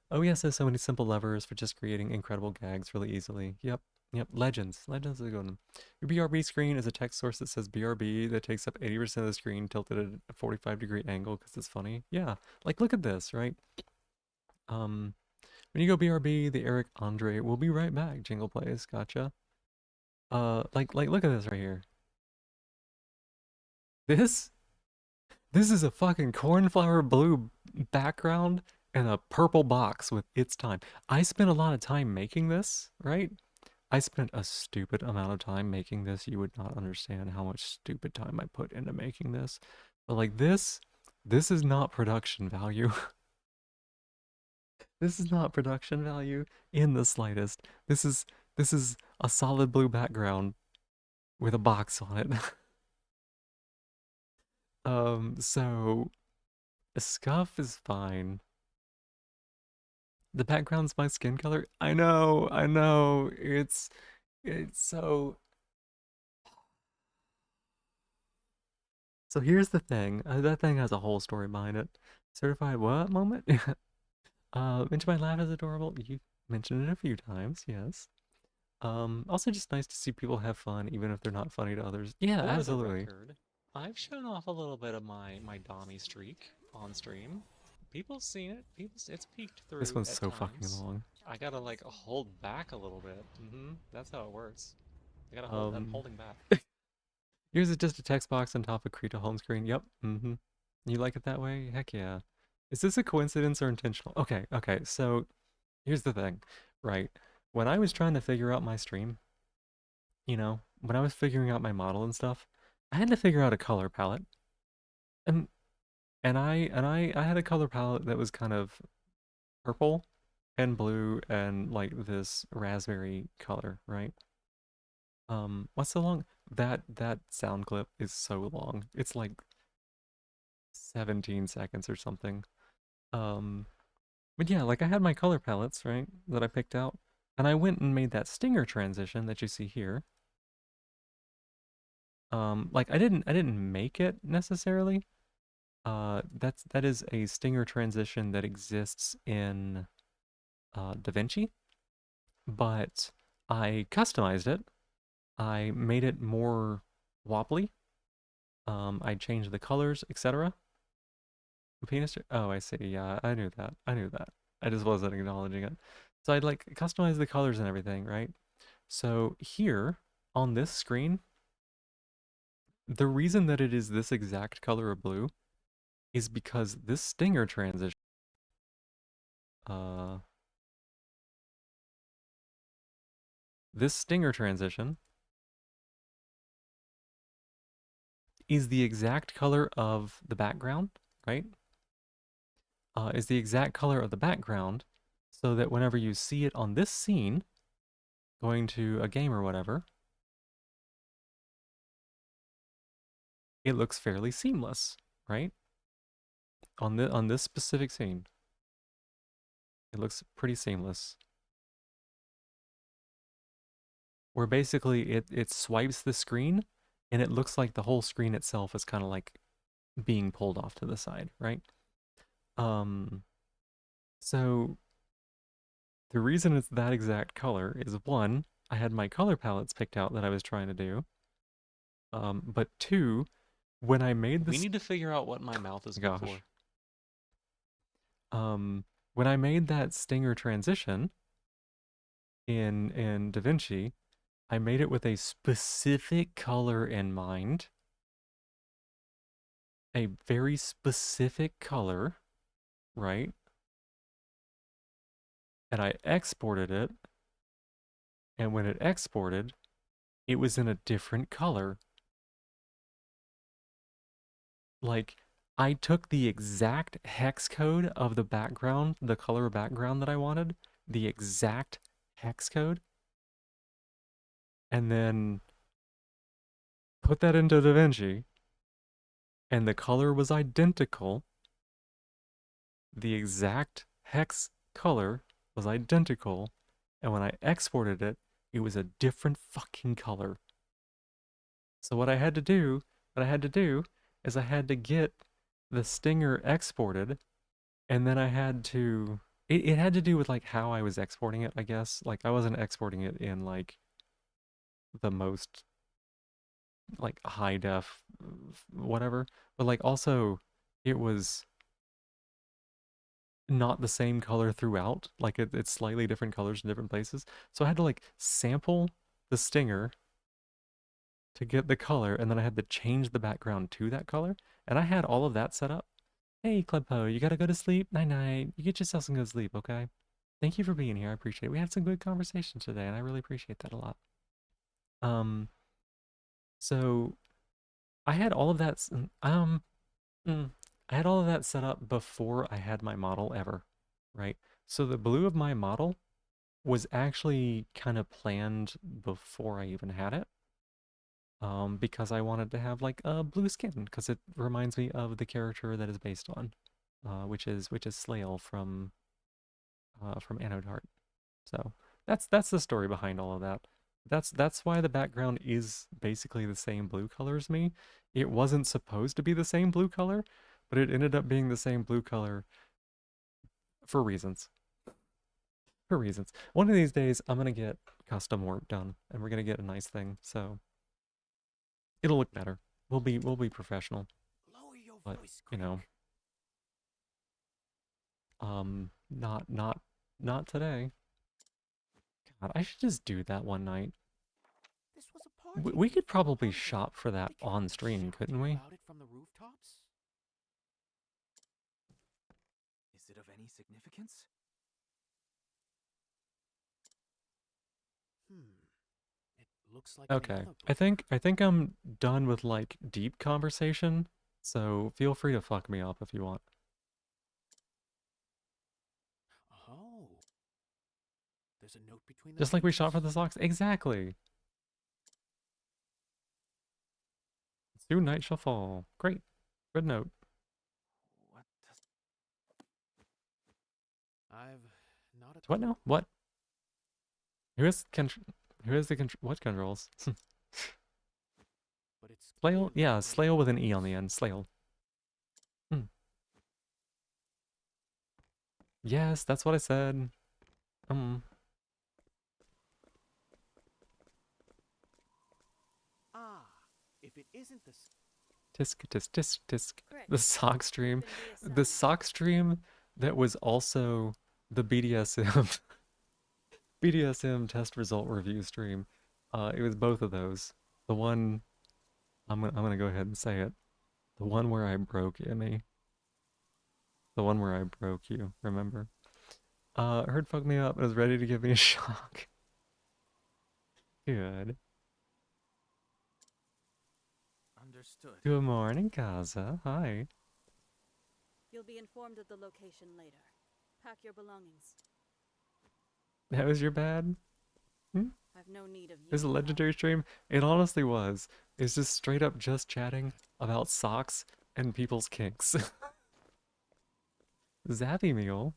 Oh yes, there's so many simple levers for just creating incredible gags really easily. Yep. Yep, Legends. Legends is a good one. Your BRB screen is a text source that says BRB that takes up 80% of the screen tilted at a 45-degree angle because it's funny. Yeah, like look at this, right? When you go BRB, the Eric Andre will be right back. Jingle plays, gotcha. Like look at this right here. This is a fucking cornflower blue background and a purple box with its time. I spent a lot of time making this, right? I spent a stupid amount of time making this. You would not understand how much stupid time I put into making this. But like this is not production value. This is not production value in the slightest. This is a solid blue background with a box on it. So Scuff is fine. The background's my skin color. I know. It's so. So here's the thing. That thing has a whole story behind it. Certified what moment? Into my laugh is adorable. You mentioned it a few times, yes. Also just nice to see people have fun, even if they're not funny to others. Yeah, For absolutely. the record, I've shown off a little bit of my Dommy streak on stream. People's seen it. It's peeked through. This one's at so times. fucking long. I gotta like hold back a little bit. That's how it works. I gotta hold. I'm holding back. Here's just a text box on top of Krita home screen. Yep. You like it that way? Heck yeah. Is this a coincidence or intentional? Okay. So here's the thing, right? When I was trying to figure out my stream, when I was figuring out my model and stuff, I had to figure out a color palette. And I had a color palette that was kind of purple and blue and like this raspberry color, right? What's so long? That sound clip is so long. It's like 17 seconds or something. But yeah, like I had my color palettes, right, that I picked out, and I went and made that stinger transition that you see here. Like I didn't make it necessarily. That is a stinger transition that exists in DaVinci, but I customized it. I made it more wobbly. I changed the colors, etc. Penis. Oh, I see. Yeah, I knew that. I just wasn't acknowledging it. So I'd like customize the colors and everything, right? So here on this screen, the reason that it is this exact color of blue is because this stinger transition this stinger transition is the exact color of the background, right? Is the exact color of the background so that whenever you see it on this scene, going to a game or whatever, it looks fairly seamless, right? On this specific scene, it looks pretty seamless. Where basically it swipes the screen and it looks like the whole screen itself is kind of like being pulled off to the side, right? So the reason it's that exact color is one, I had my color palettes picked out that I was trying to do. But two, when I made this, We need to figure out what my mouth is good for. When I made that stinger transition in DaVinci, I made it with a specific color in mind. A very specific color, right? And I exported it. And when it exported, it was in a different color. Like, I took the exact hex code of the background, the color background that I wanted, the exact hex code, and then put that into DaVinci, and the color was identical. The exact hex color was identical, and when I exported it, it was a different fucking color. So what I had to do is I had to get the stinger exported, and then I had to it had to do with like how I was exporting it, I guess. Like I wasn't exporting it in like the most like high def whatever, but like also it was not the same color throughout. Like it's slightly different colors in different places. So I had to like sample the stinger to get the color, and then I had to change the background to that color. And I had all of that set up. Hey, Cleppo, you gotta go to sleep? Night-night. You get yourself some good sleep, okay? Thank you for being here. I appreciate it. We had some good conversations today, and I really appreciate that a lot. So I had all of that, I had all of that set up before I had my model ever, right? So the blue of my model was actually kind of planned before I even had it. Because I wanted to have like a blue skin, because it reminds me of the character that is based on, which is Slayle from Anode Heart. So that's the story behind all of that. That's why the background is basically the same blue color as me. It wasn't supposed to be the same blue color, but it ended up being the same blue color for reasons. For reasons. One of these days, I'm gonna get custom work done, and we're gonna get a nice thing. So it'll look better. We'll be professional. But you know, not today. God, I should just do that one night. This was a party. We could probably shop for that on stream, couldn't we? About it from the rooftops? Is it of any significance? It looks like Okay. another I think I'm done with like deep conversation, so feel free to fuck me up if you want. Oh. There's a note between the Just like we shot for pages. the socks. Exactly. Soon night shall fall. Great. Good note. What does... I've not a What now? What? Who is the what controls? But it's Slail? Yeah, Slail with an E on the end. Slail. Yes, that's what I said. Ah, if it isn't the Tisk, tisk, tisk, tisk. Correct. The sock stream. Been The reassigned. sock stream that was also the BDSM BDSM test result review stream. It was both of those. The one I'm gonna go ahead and say it. The one where I broke Emmy. The one where I broke you, remember? Heard fuck me up and was ready to give me a shock. Good. Understood. Good morning, Gaza. Hi. You'll be informed of the location later. Pack your belongings. That was your bad? I've no need of you. It was a legendary stream. It honestly was. It's just straight up just chatting about socks and people's kinks. Zappy meal.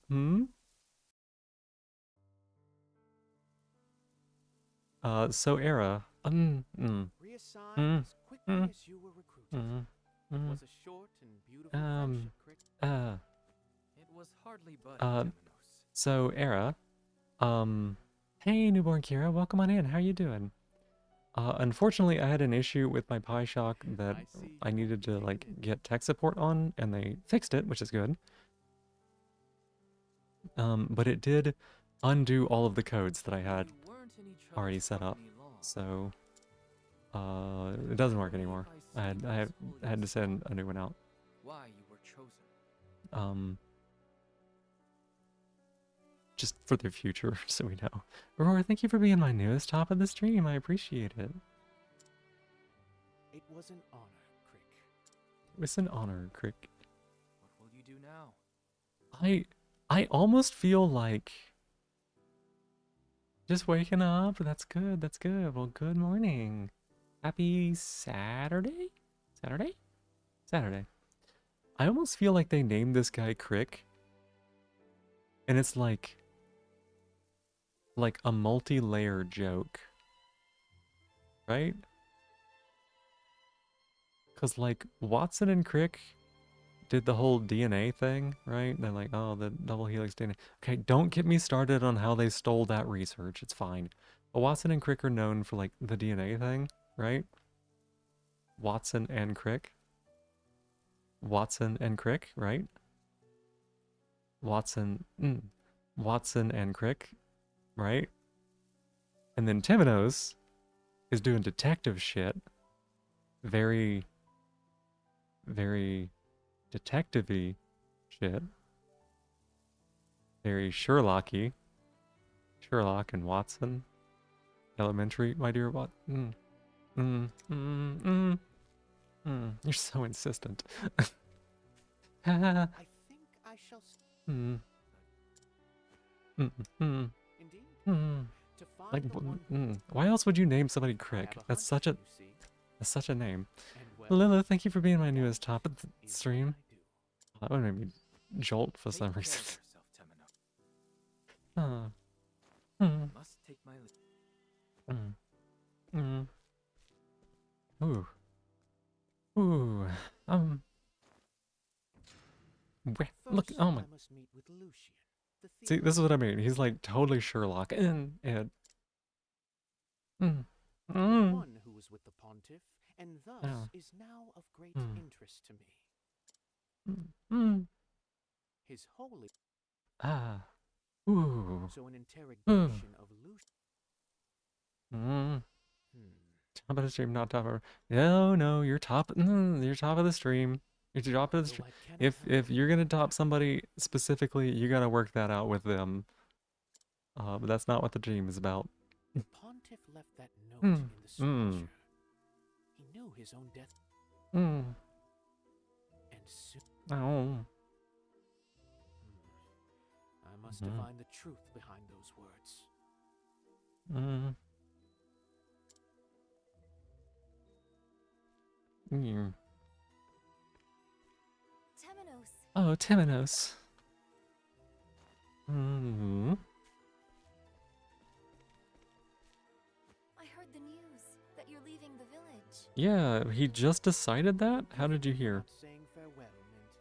So Era. reassigned as quickly as you were recruited. It was a short and beautiful friendship, Crick. It was hardly but So Era. Hey newborn Kira, welcome on in. How you doing? Unfortunately, I had an issue with my PieShock that I needed to like get tech support on, and they fixed it, which is good. But it did undo all of the codes that I had already set up, so it doesn't work anymore. I had to send a new one out. Why you were chosen. Just for the future, so we know. Aurora, thank you for being my newest top of the stream. I appreciate it. It was an honor, Crick. It was an honor, Crick. What will you do now? I almost feel like just waking up. That's good. That's good. Well, good morning. Happy Saturday? Saturday? Saturday. I almost feel like they named this guy Crick. And it's like a multi-layer joke. Right? Cause like Watson and Crick did the whole DNA thing, right? They're like, oh, the double helix DNA. Okay, don't get me started on how they stole that research. It's fine. But Watson and Crick are known for like the DNA thing, right? Watson and Crick. Watson and Crick, right? Watson and Crick, right? And then Timonos is doing detective shit. Very detective-y shit. Very Sherlock-y. Sherlock and Watson. Elementary, my dear Watson. You're so insistent. I think I shall. Indeed. To find Like, the one why else would you name somebody Crick? That's such a name. Lila, thank you for being my newest top of the stream. That would make me jolt for some reason. Must take my leave. Ooh. Ooh. Look. Oh my. See, this is what I mean. He's like totally Sherlock, and the one who was with the pontiff, and thus is now of great interest to me. His holy. Ooh. So an interrogation of Lucian. Mm. Hmm. Top of the stream, not top of. No, no, you're top. You're top of the stream. You're top of the Though stream. I cannot If you're gonna top somebody specifically, you gotta work that out with them. But that's not what the dream is about. The pontiff left that note Hmm. in the sculpture. He knew his own death. Hmm. And soon. Oh. I must divine the truth behind those words. Mm. Mm. Temenos. Oh, Temenos. Hmm. I heard the news that you're leaving the village. Yeah, he just decided that? How did you hear? Not saying farewell, Mint.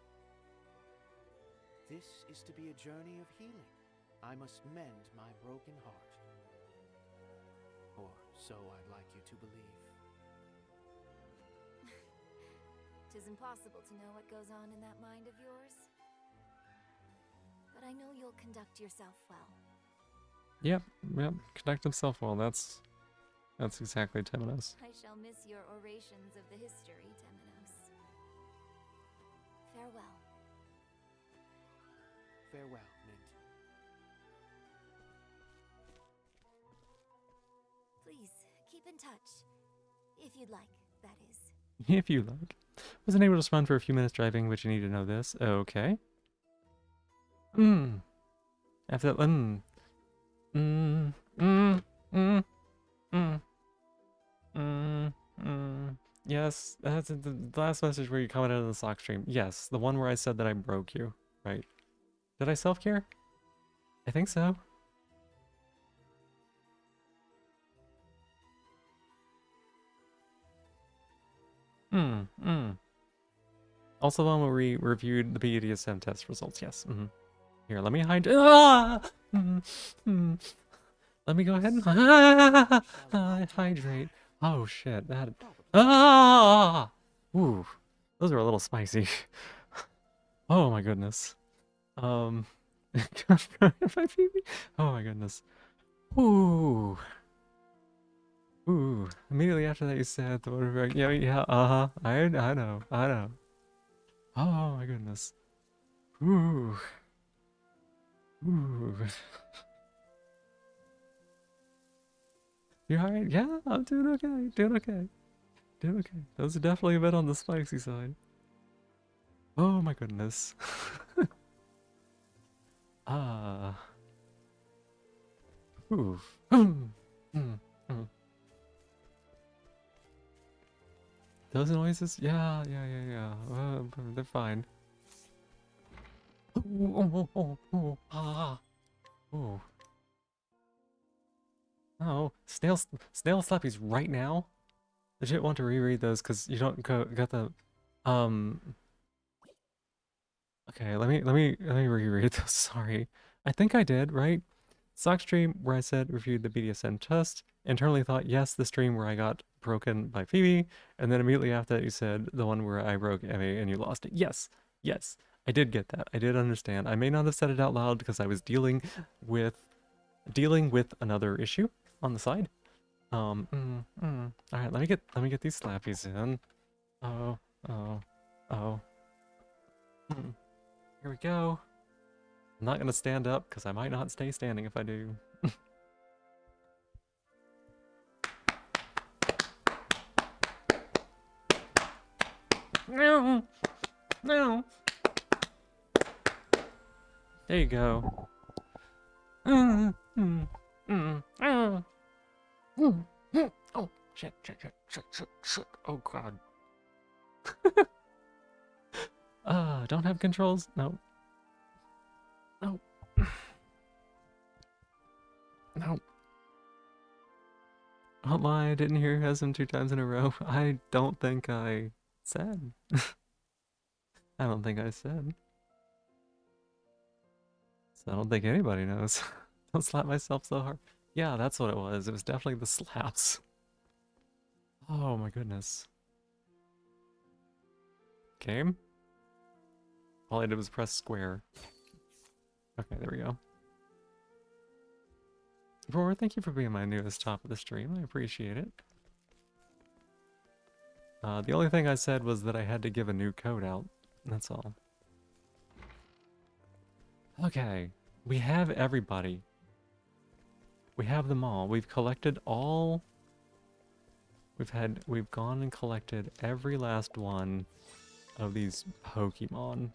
This is to be a journey of healing. I must mend my broken heart. Or so I'd like you to believe. 'Tis impossible to know what goes on in that mind of yours. But I know you'll conduct yourself well. Yep, conduct himself well. That's exactly Temenos. I shall miss your orations of the history, Temenos. Farewell. Farewell, Mint. Please, keep in touch. If you'd like, that is. If you like. Wasn't able to respond for a few minutes driving, but you need to know this. Okay. After that, Yes, that's the last message where you commented on the sock stream. Yes, the one where I said that I broke you, right? Did I self-care? I think so. Also the one where we reviewed the BDSM test results, yes. Here, let me hide. Let me go ahead and hydrate. Oh shit, that. Ooh, those are a little spicy. Oh my goodness. Oh my goodness. Ooh. Immediately after that, you said the word. Yeah. I know. Oh my goodness. Ooh. You alright? Yeah, I'm doing okay. Those are definitely a bit on the spicy side. Oh my goodness. Ooh. Those noises? Yeah. They're fine. Oh, snail slappies right now? Legit want to reread those because you don't got the Okay, let me reread those. Sorry. I think I did, right? Sock stream where I said reviewed the BDSM test. Internally thought yes, the stream where I got broken by Phoebe, and then immediately after that you said the one where I broke Emmy and you lost it. Yes. I did get that. I did understand. I may not have said it out loud because I was dealing with another issue on the side. All right, let me get these slappies in. Oh. Here we go. I'm not gonna stand up because I might not stay standing if I do. No. There you go. Oh, shit. Oh, God. Don't have controls? No. Don't lie, I didn't hear Hasm 2 times in a row. I don't think I said. I don't think I said. So I don't think anybody knows. Don't slap myself so hard. Yeah, that's what it was. It was definitely the slaps. Oh my goodness. Game? All I did was press square. Okay, there we go. Roar, thank you for being my newest top of the stream. I appreciate it. The only thing I said was that I had to give a new code out. That's all. Okay, we have everybody. We have them all. We've collected all... We've gone and collected every last one of these Pokemon.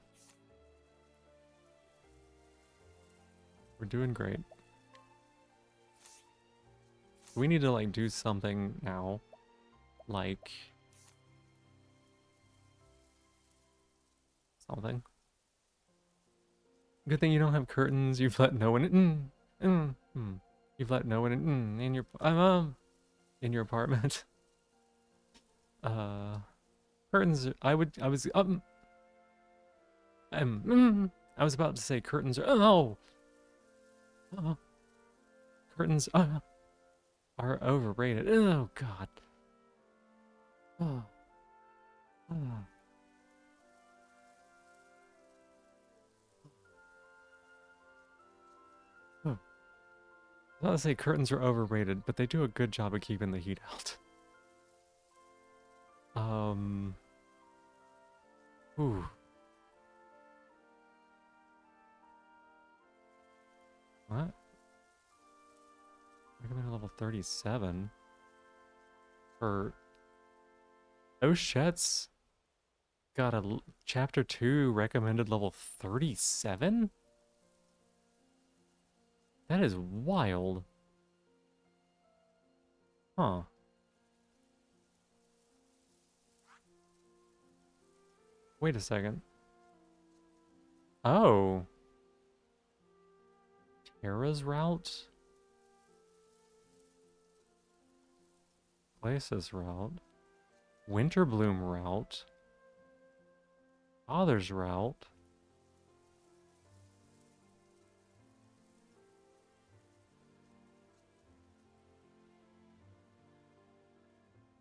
We're doing great. We need to, like, do something now. Like... something. Good thing you don't have curtains. You've let no one in. You've let no one in your in your apartment. Curtains. I was about to say curtains are curtains are overrated. Oh God. Oh. I was about to say curtains are overrated, but they do a good job of keeping the heat out. Ooh. What? Recommended level 37 for Oshets got a chapter 2 recommended level 37? That is wild. Huh. Wait a second. Oh. Terra's route? Places route. Winterbloom route. Father's route.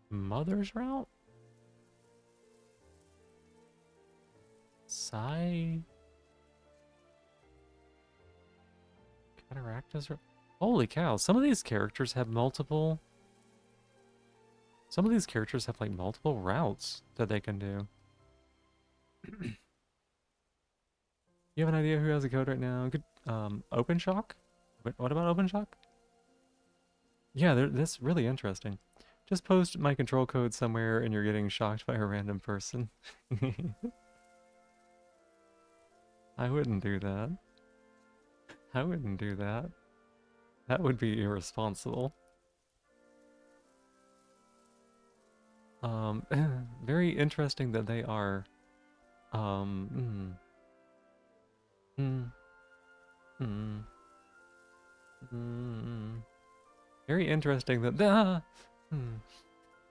Mother's route? Sai? Cataracta's route? Holy cow, some of these characters have multiple... Some of these characters have, like, multiple routes that they can do. You have an idea who has a code right now? Good, Open Shock? What about Open Shock? Yeah, that's really interesting. Just post my control code somewhere and you're getting shocked by a random person. I wouldn't do that. I wouldn't do that. That would be irresponsible. Very interesting that they are, very interesting that,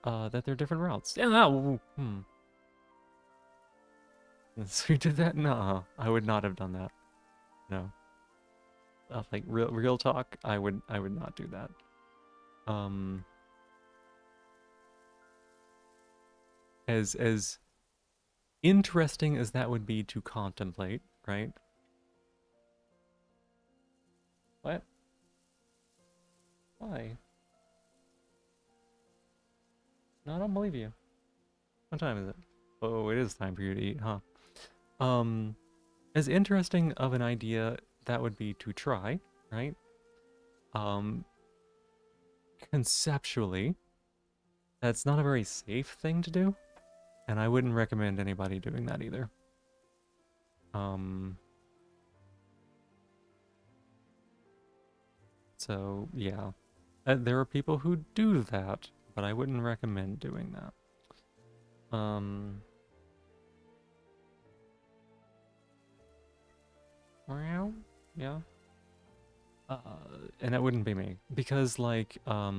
that they're different routes. Yeah, So we did that? No, I would not have done that. No. Like real talk, I would not do that. As interesting as that would be to contemplate, right? What? Why? No, I don't believe you. What time is it? Oh, it is time for you to eat, huh? As interesting of an idea that would be to try, right? Conceptually, that's not a very safe thing to do, and I wouldn't recommend anybody doing that either. So, yeah. There are people who do that, but I wouldn't recommend doing that. Well, yeah. And that wouldn't be me, because, like, for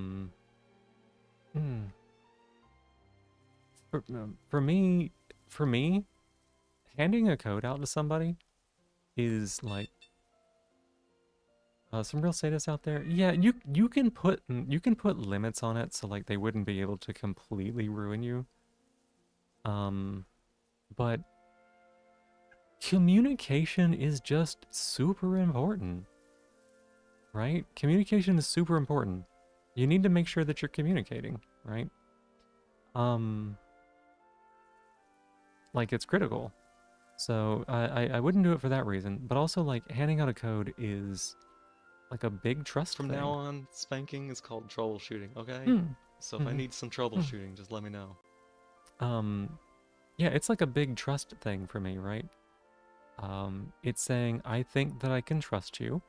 me, handing a code out to somebody is, like, some real sadists out there. Yeah, you can put limits on it, so, like, they wouldn't be able to completely ruin you. But communication is just super important. right? Communication is super important. You need to make sure that you're communicating, right? Like it's critical. So I wouldn't do it for that reason, but also like handing out a code is like a big trust From thing. now on, spanking is called troubleshooting, okay? Mm. So if I need some troubleshooting, just let me know. Yeah, it's like a big trust thing for me, right? It's saying, I think that I can trust you,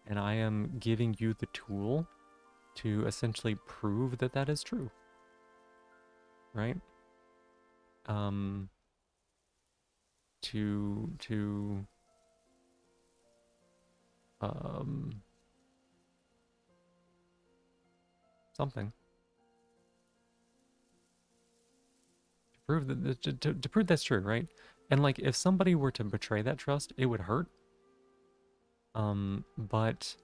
and I am giving you the tool to essentially prove that that is true, right? Something. To prove that, to prove that's true, right? And like, if somebody were to betray that trust, it would hurt. But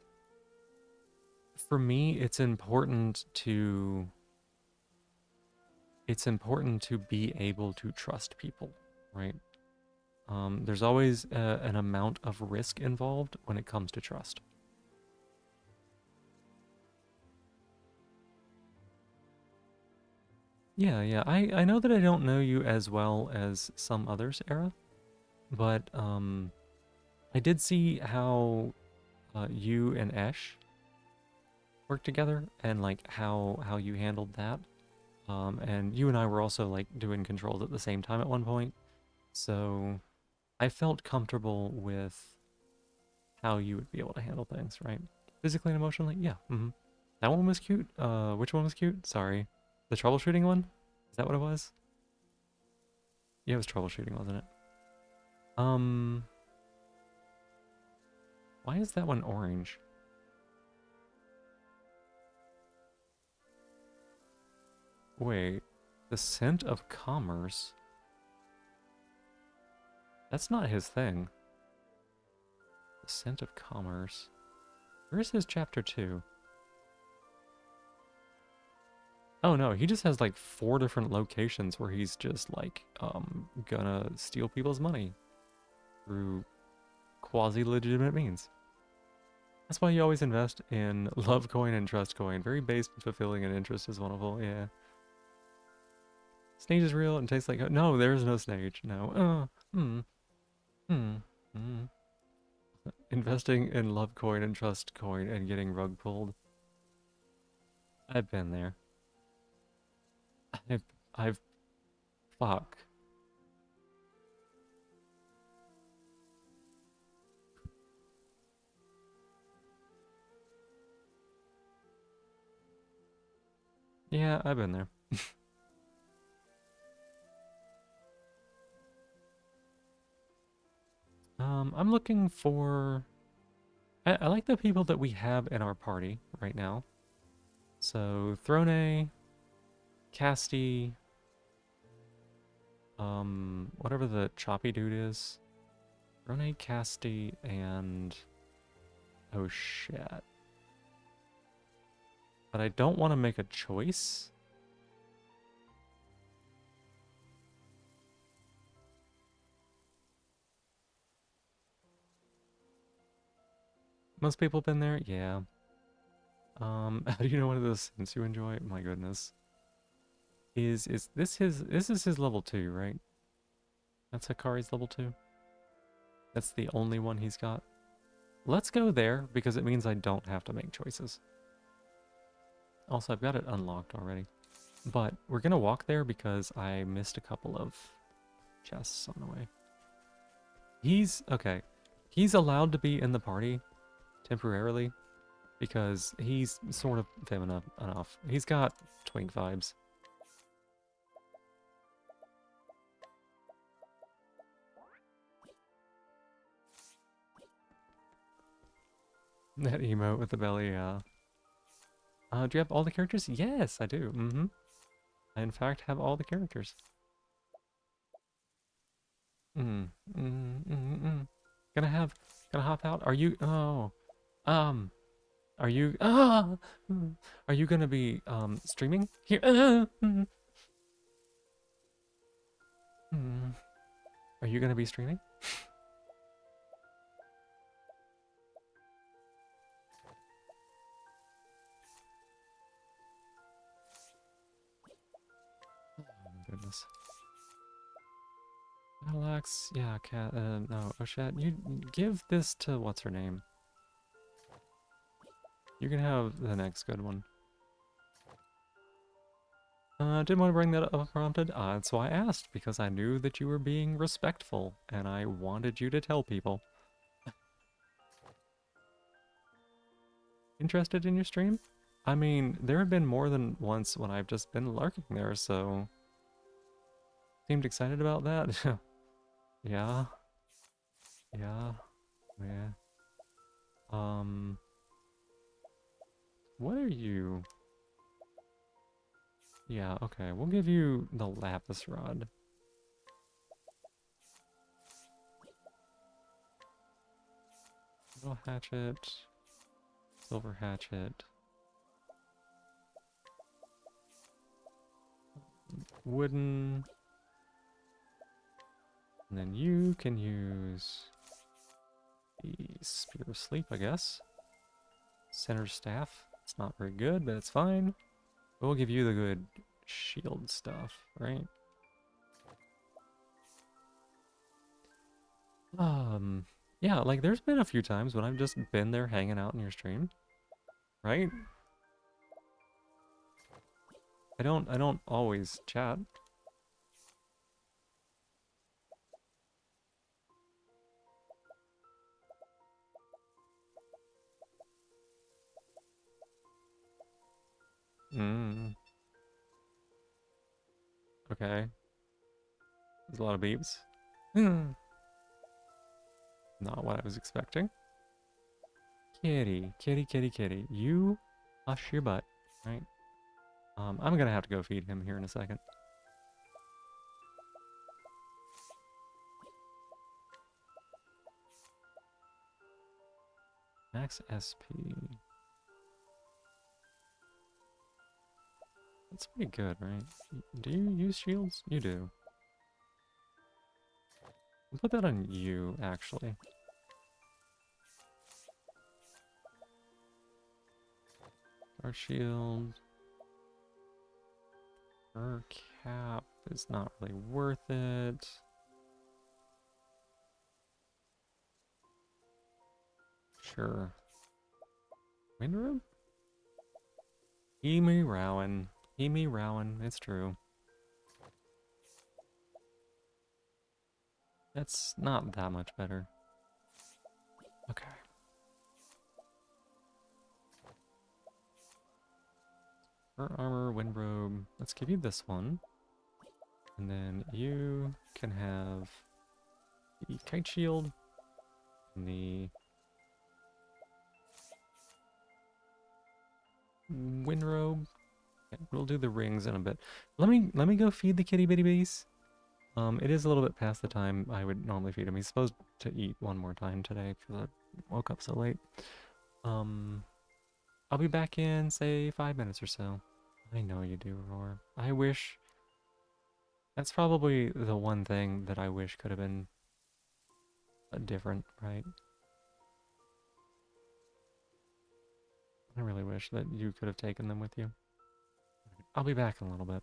for me, it's important to be able to trust people, right? There's always an amount of risk involved when it comes to trust. Yeah, I know that I don't know you as well as some others, Era, but I did see how you and Esh worked together and like how you handled that. And you and I were also like doing controls at the same time at one point. So I felt comfortable with how you would be able to handle things, right? Physically and emotionally, yeah. That one was cute. Which one was cute? Sorry. The troubleshooting one? Is that what it was? Yeah, it was troubleshooting, wasn't it? Why is that one orange? Wait, the scent of commerce? That's not his thing. The scent of commerce. Where's his chapter 2? Oh no, he just has like 4 different locations where he's just like, gonna steal people's money through quasi-legitimate means. That's why you always invest in love coin and trust coin. Very base and fulfilling, and interest is wonderful, yeah. Stage is real and tastes like... No, there is no stage, no. Investing in love coin and trust coin and getting rug pulled. I've been there. I've... Fuck. Yeah, I've been there. I'm looking for... I like the people that we have in our party right now. So, Throne, Casti, whatever the choppy dude is. Throne, Casti, and... Oh shit. But I don't want to make a choice. Most people been there? Yeah. How do you know one of those scents you enjoy? My goodness. Is this is his level 2, right? That's Hikari's level 2? That's the only one he's got? Let's go there, because it means I don't have to make choices. Also, I've got it unlocked already. But we're gonna walk there because I missed a couple of chests on the way. Okay. He's allowed to be in the party temporarily because he's sort of feminine enough. He's got twink vibes. That emote with the belly, yeah. Do you have all the characters? Yes, I do. I, in fact, have all the characters. Gonna hop out? Are you... Oh. Are you... Are you gonna be, streaming? Here... Are you gonna be streaming? this? Alex, yeah, Cat, no, Oshet, you give this to what's her name? You can have the next good one. Didn't want to bring that up unprompted. That's why I asked, because I knew that you were being respectful, and I wanted you to tell people. Interested in your stream? I mean, there have been more than once when I've just been lurking there, so... Seemed excited about that? Yeah. Yeah. Yeah. What are you? Yeah, okay, we'll give you the lapis rod. Little hatchet. Silver hatchet. Wooden. And then you can use the Spear of Sleep, I guess. Center staff. It's not very good, but it's fine. We'll give you the good shield stuff, right? Yeah, like there's been a few times when I've just been there hanging out in your stream, right? I don't always chat. Okay. There's a lot of beeps. Not what I was expecting. Kitty, kitty, kitty, kitty. You hush your butt, right? I'm gonna have to go feed him here in a second. Max SP. That's pretty good, right? Do you use shields? You do. I'll put that on you, actually. Our shield. Her cap is not really worth it. Sure. Windroom? Emi Rowan. Emi Rowan, it's true. That's not that much better. Okay. Fur armor, windrobe. Let's give you this one. And then you can have the kite shield and the windrobe. Okay, we'll do the rings in a bit. Let me go feed the kitty bitty bees. It is a little bit past the time I would normally feed him. He's supposed to eat one more time today because I woke up so late. I'll be back in, say, 5 minutes or so. I know you do, Roar. I wish... That's probably the one thing that I wish could have been different, right? I really wish that you could have taken them with you. I'll be back in a little bit.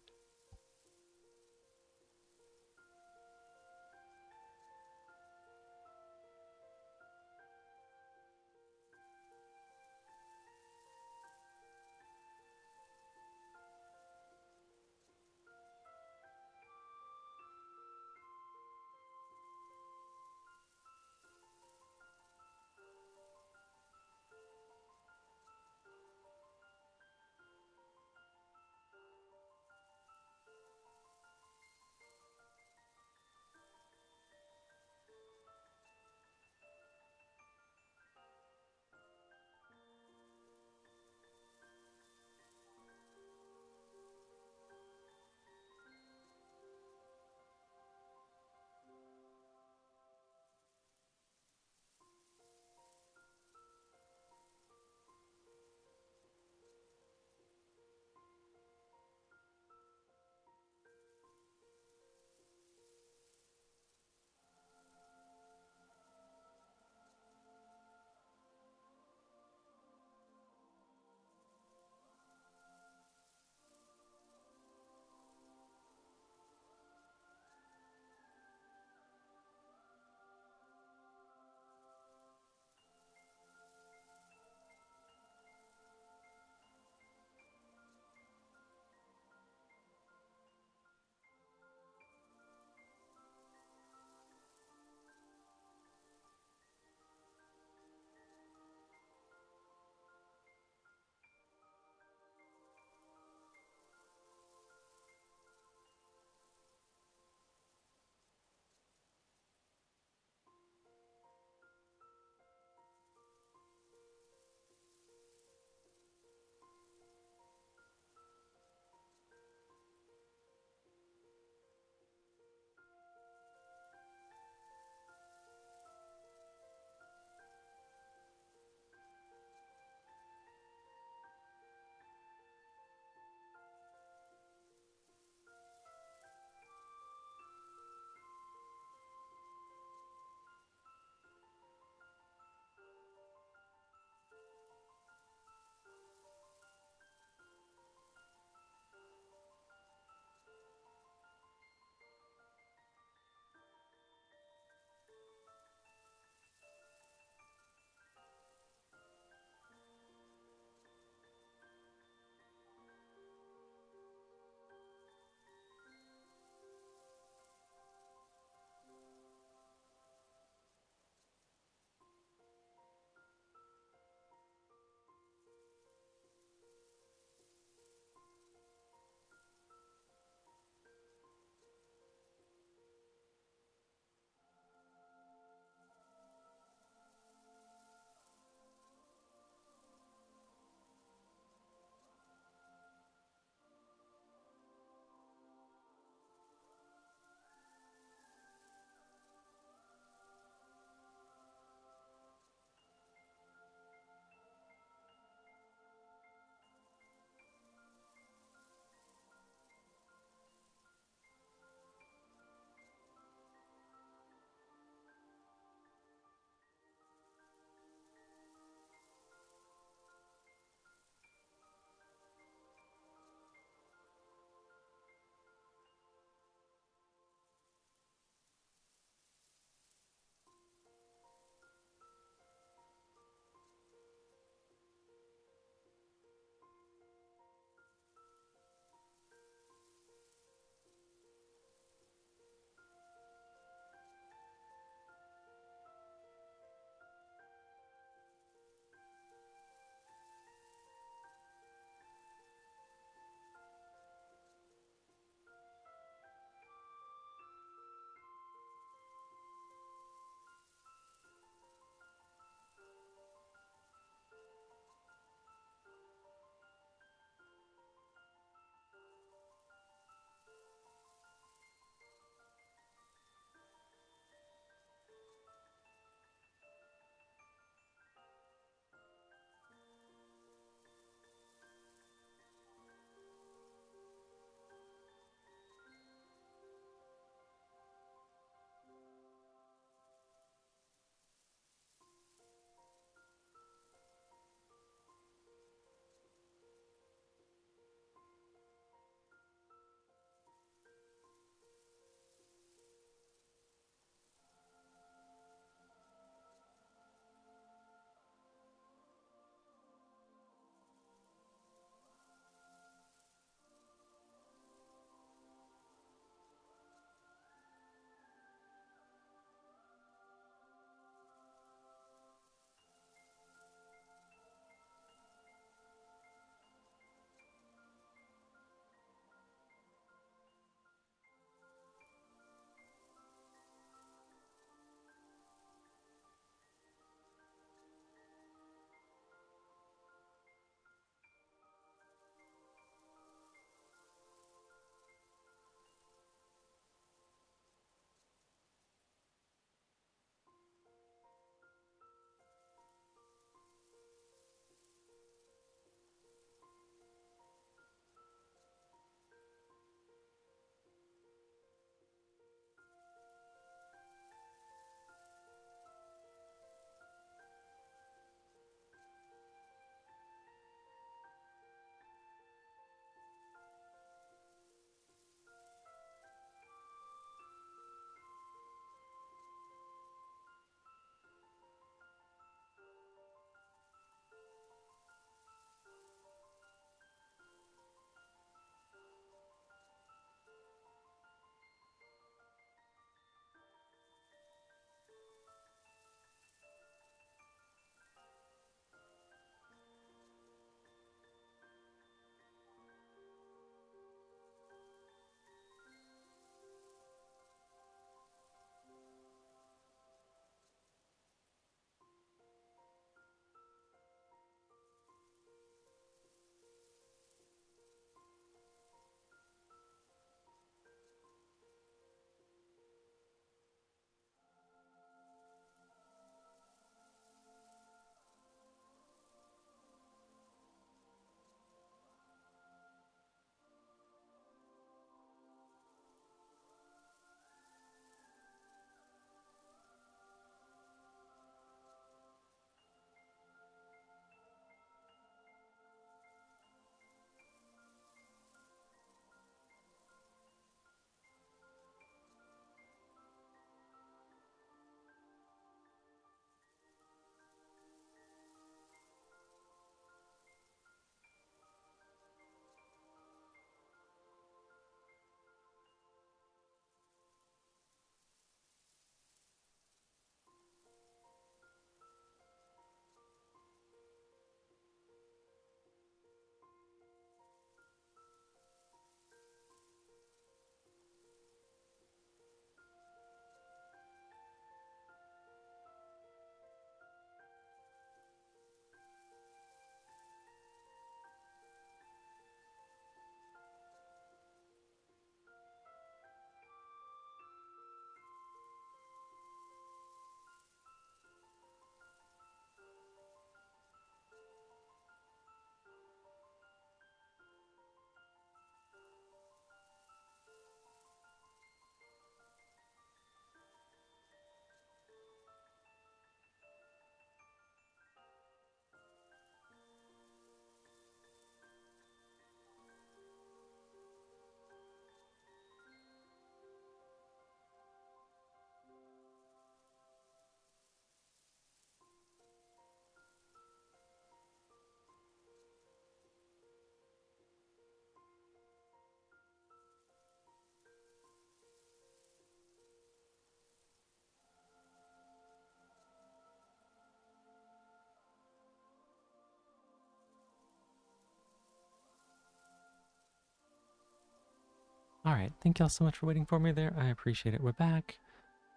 Alright, thank y'all so much for waiting for me there. I appreciate it. We're back.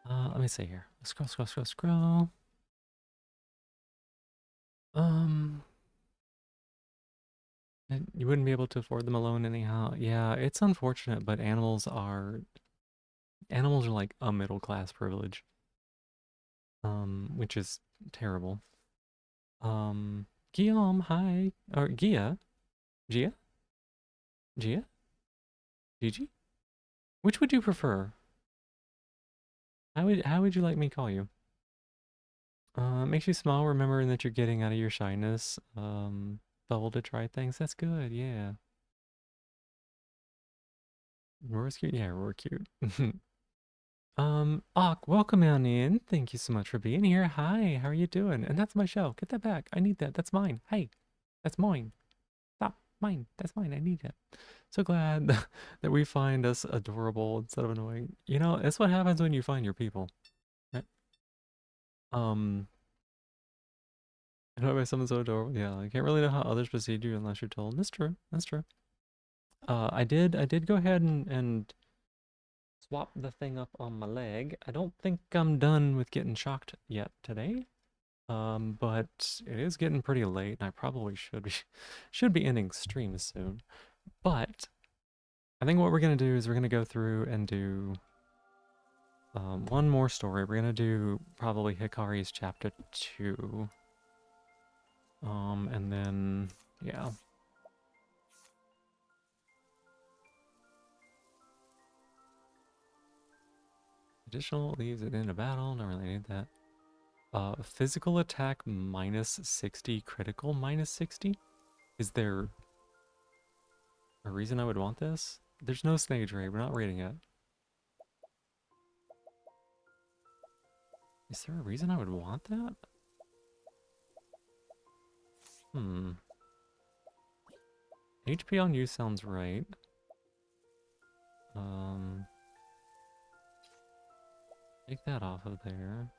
Let me see here. Scroll, scroll, scroll, scroll. And you wouldn't be able to afford them alone anyhow. Yeah, it's unfortunate, but animals are like a middle class privilege. Which is terrible. Guillaume, hi. Or Gia? Gia? Gia? Gigi? Which would you prefer? How would you like me call you? Makes you smile remembering that you're getting out of your shyness. Bubble to try things. That's good, yeah. Roar's cute? Yeah, Roar cute. Ak, welcome on in. Thank you so much for being here. Hi, how are you doing? And that's my shell. Get that back. I need that. That's mine. Hey, that's mine. Stop. Mine. That's mine. I need it. So glad that we find us adorable instead of annoying. You know, it's what happens when you find your people. Right? Annoyed by someone so adorable. Yeah, I can't really know how others perceive you unless you're told. That's true. That's true. I did go ahead and swap the thing up on my leg. I don't think I'm done with getting shocked yet today. But it is getting pretty late, and I probably should be ending stream soon. But I think what we're gonna do is we're gonna go through and do one more story. We're gonna do probably Hikari's chapter 2. And then yeah. Additional leaves it in a battle. Don't really need that. Physical attack minus 60, critical minus 60? Is there a reason I would want this? There's no stage raid, we're not raiding it. Is there a reason I would want that? HP on you sounds right. Take that off of there.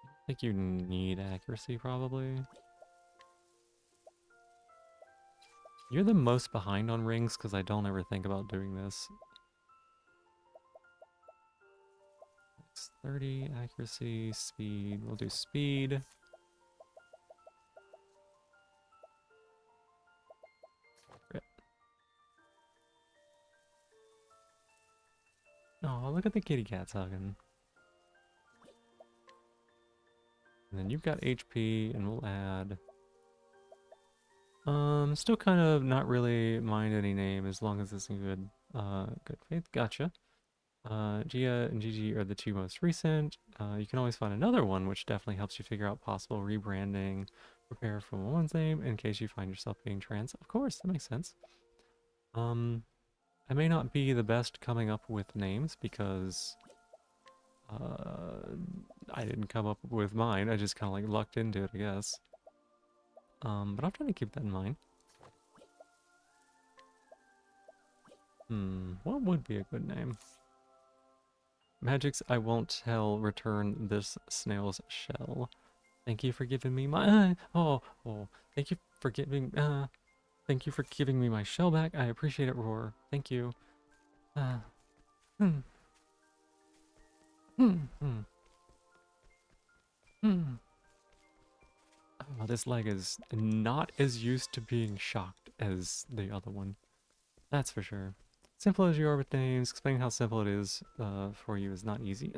I think you need accuracy, probably. You're the most behind on rings, because I don't ever think about doing this. 30, accuracy, speed. We'll do speed. Rip. Oh, look at the kitty cats hugging. And then you've got HP, and we'll add... still kind of not really mind any name as long as it's in good, good faith. Gotcha. Gia and Gigi are the two most recent. You can always find another one, which definitely helps you figure out possible rebranding. Prepare for one's name in case you find yourself being trans. Of course, that makes sense. I may not be the best coming up with names because I didn't come up with mine. I just kind of like lucked into it, I guess. But I'm trying to keep that in mind. What would be a good name? Magic's I won't tell return this snail's shell. Thank you for giving me my thank you for giving thank you for giving me my shell back. I appreciate it, Roar. Thank you. Oh, this leg is not as used to being shocked as the other one. That's for sure. Simple as you are with names, explaining how simple it is for you is not easy.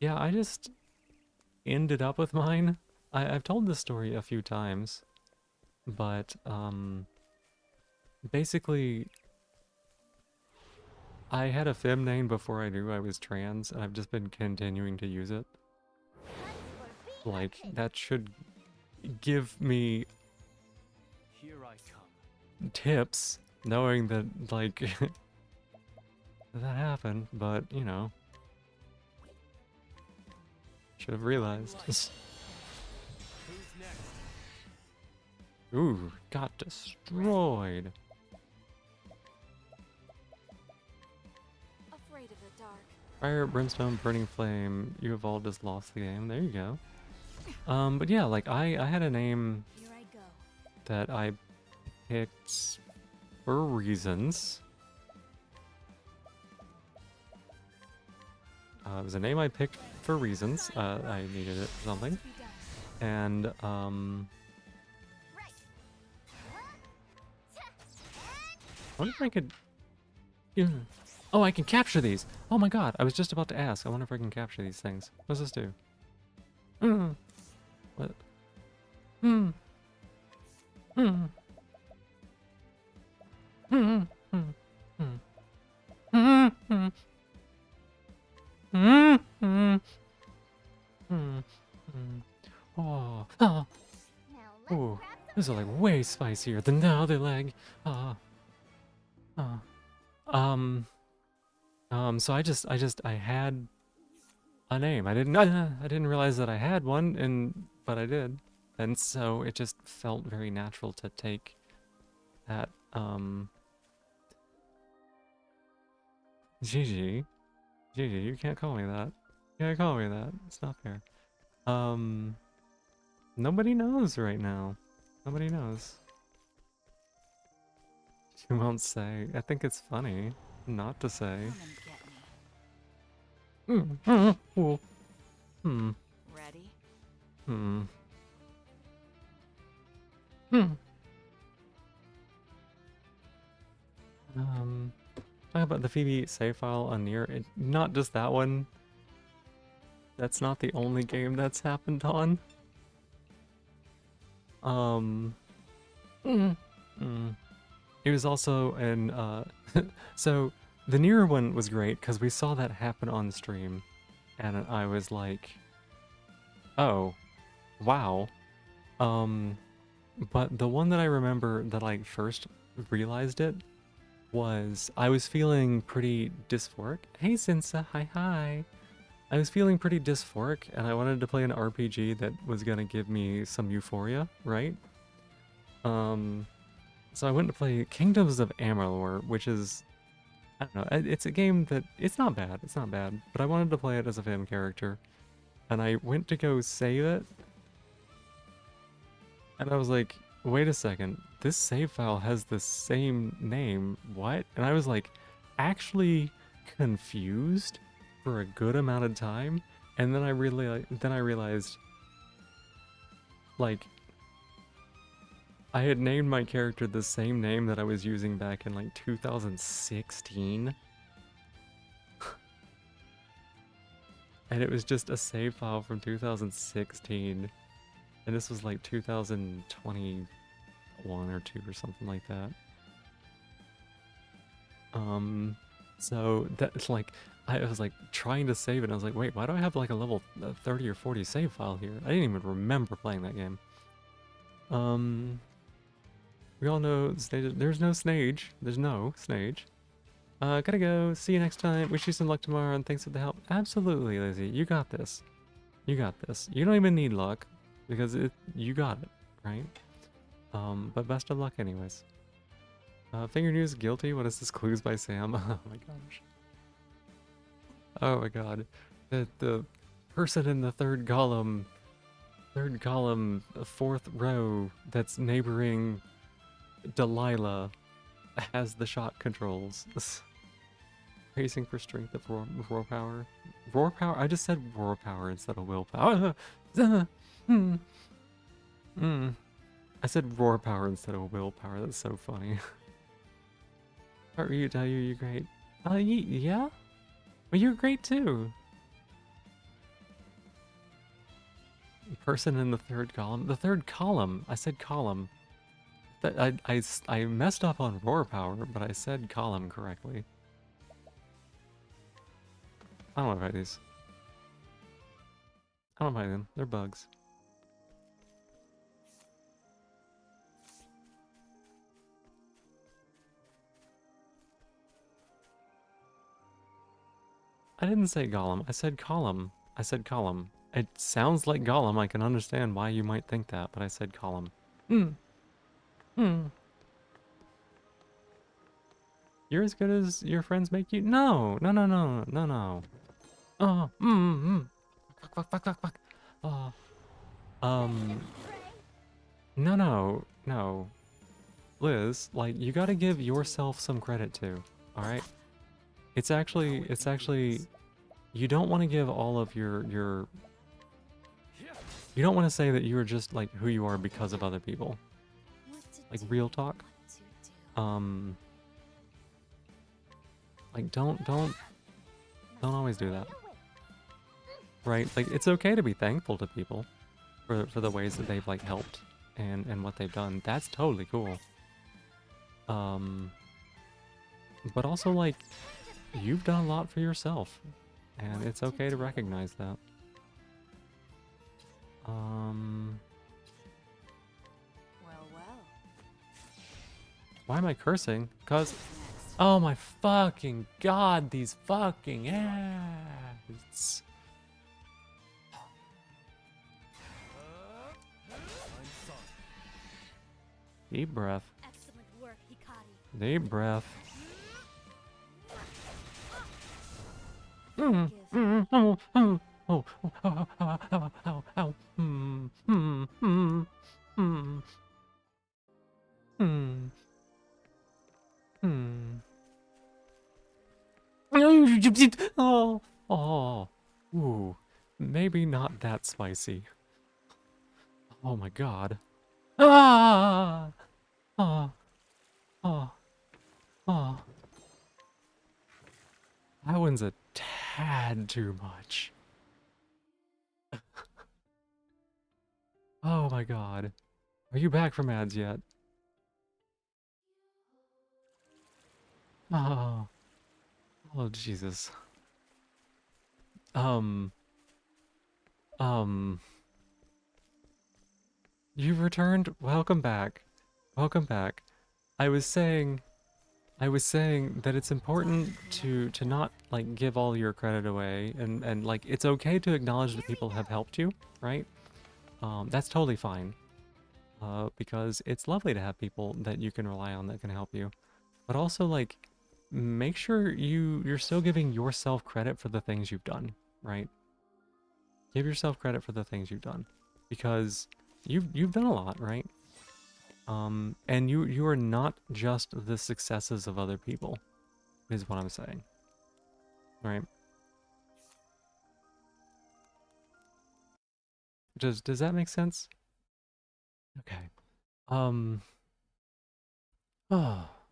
Yeah, I just ended up with mine. I've told this story a few times, but basically I had a fem name before I knew I was trans, and I've just been continuing to use it. Like, that should give me Here I come. tips, knowing that, like, that happened, but, you know. Should have realized. Who's next? Ooh, got destroyed. Afraid of the dark. Fire, brimstone, burning flame. You evolved as lost the game. There you go. But yeah, like I had a name Here I go. that I picked for reasons. It was a name I picked for reasons. I needed it for something. And, I wonder if I could... Yeah. Oh, I can capture these! Oh my god, I was just about to ask. I wonder if I can capture these things. What does this do? What? Oh, oh. Ooh, these are like way spicier than the other leg. So I had a name. I didn't realize that I had one, but I did. And so it just felt very natural to take that, Gigi, you can't call me that. You can't call me that. It's not fair. Nobody knows right now. Nobody knows. You won't say. I think it's funny not to say. Ooh. Ready? Talk about the Phoebe save file on Nier. Not just that one. That's not the only game that's happened on. It was also an, so the Nier one was great because we saw that happen on stream, and I was like, oh, wow. But the one that I remember that I first realized it was I was feeling pretty dysphoric. Hey, Sinsa, hi. I was feeling pretty dysphoric, and I wanted to play an RPG that was gonna give me some euphoria, right? So I went to play Kingdoms of Amalur, which is, I don't know, it's a game that, it's not bad, but I wanted to play it as a fam character, and I went to go save it, and I was like, wait a second, this save file has the same name, what? And I was like, actually confused for a good amount of time, and then I realized, like, I had named my character the same name that I was using back in like 2016. And it was just a save file from 2016. And this was like 2021 or 2 or something like that. So that's like, I was like trying to save it, and I was like, wait, why do I have like a level 30 or 40 save file here? I didn't even remember playing that game. We all know there's no Snage. There's no Snage. Gotta go. See you next time. Wish you some luck tomorrow, and thanks for the help. Absolutely, Lizzie. You got this. You got this. You don't even need luck, because you got it, right? But best of luck anyways. Finger News Guilty. What is this? Clues by Sam. Oh my gosh. Oh my god. The person in the third column, fourth row that's neighboring Delilah has the shot controls. Racing for strength of roar power. Roar power? I just said roar power instead of willpower. I said roar power instead of willpower. That's so funny. Are you? You're great. Yeah? Well, you're great too. Person in the third column. The third column. I said column. I messed up on roar power, but I said column correctly. I don't want to fight these. I don't fight them. They're bugs. I didn't say golem. I said column. I said column. It sounds like golem. I can understand why you might think that, but I said column. You're as good as your friends make you? No. Oh, fuck, fuck, fuck, fuck, fuck. Oh, no. Liz, like, you gotta give yourself some credit too, alright? It's actually, you don't want to give all of your, you don't want to say that you are just, like, who you are because of other people. Like, real talk. Like, don't always do that. Right? Like, it's okay to be thankful to people for the ways that they've, like, helped and what they've done. That's totally cool. But also, like, you've done a lot for yourself, and it's okay to recognize that. Well. Why am I cursing? 'Cause, oh my fucking god, these fucking ads. Deep breath. Excellent work, Hikari. Deep breath. Oh, ooh, maybe not that spicy. Oh my god. Ah, ah, ah, ah. That one's a tad too much. Oh my god. Are you back from ads yet? Oh. Oh, Jesus. You've returned? Welcome back. Welcome back. I was saying that it's important to not, like, give all your credit away, and like, it's okay to acknowledge that people have helped you, right? That's totally fine. Because it's lovely to have people that you can rely on that can help you. But also, like, make sure you're still giving yourself credit for the things you've done, right? Give yourself credit for the things you've done, because you've done a lot, right? And you are not just the successes of other people, is what I'm saying. Right? Does that make sense? Okay. Oh,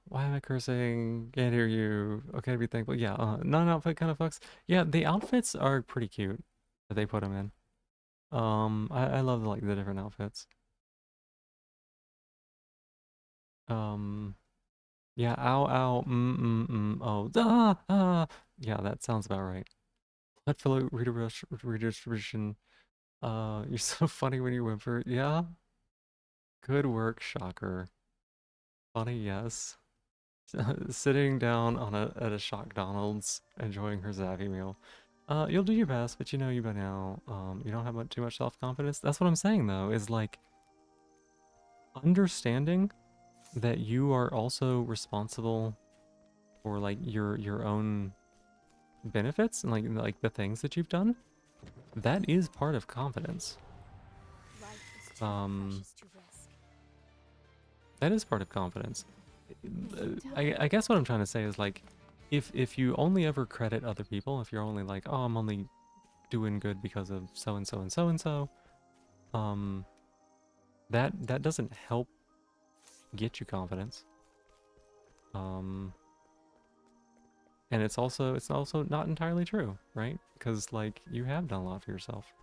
why am I cursing? Can't hear you. Okay, be thankful. Yeah, non-outfit kind of fucks. Yeah, the outfits are pretty cute that they put them in. I love, like, the different outfits. Yeah, ow, ow, oh, yeah, that sounds about right. Let fellow redistribution. You're so funny when you whimper. Yeah? Good work, shocker. Funny, yes. Sitting down at a Shock Donald's, enjoying her Zappy meal. You'll do your best, but you know you by now, you don't have too much self-confidence. That's what I'm saying, though, is, like, understanding that you are also responsible for, like, your own benefits and, like the things that you've done. That is part of confidence. That is part of confidence. I guess what I'm trying to say is, like, if you only ever credit other people, if you're only like, oh, I'm only doing good because of so and so and so and so, that doesn't help get you confidence. And it's also not entirely true, right? Because, like, you have done a lot for yourself.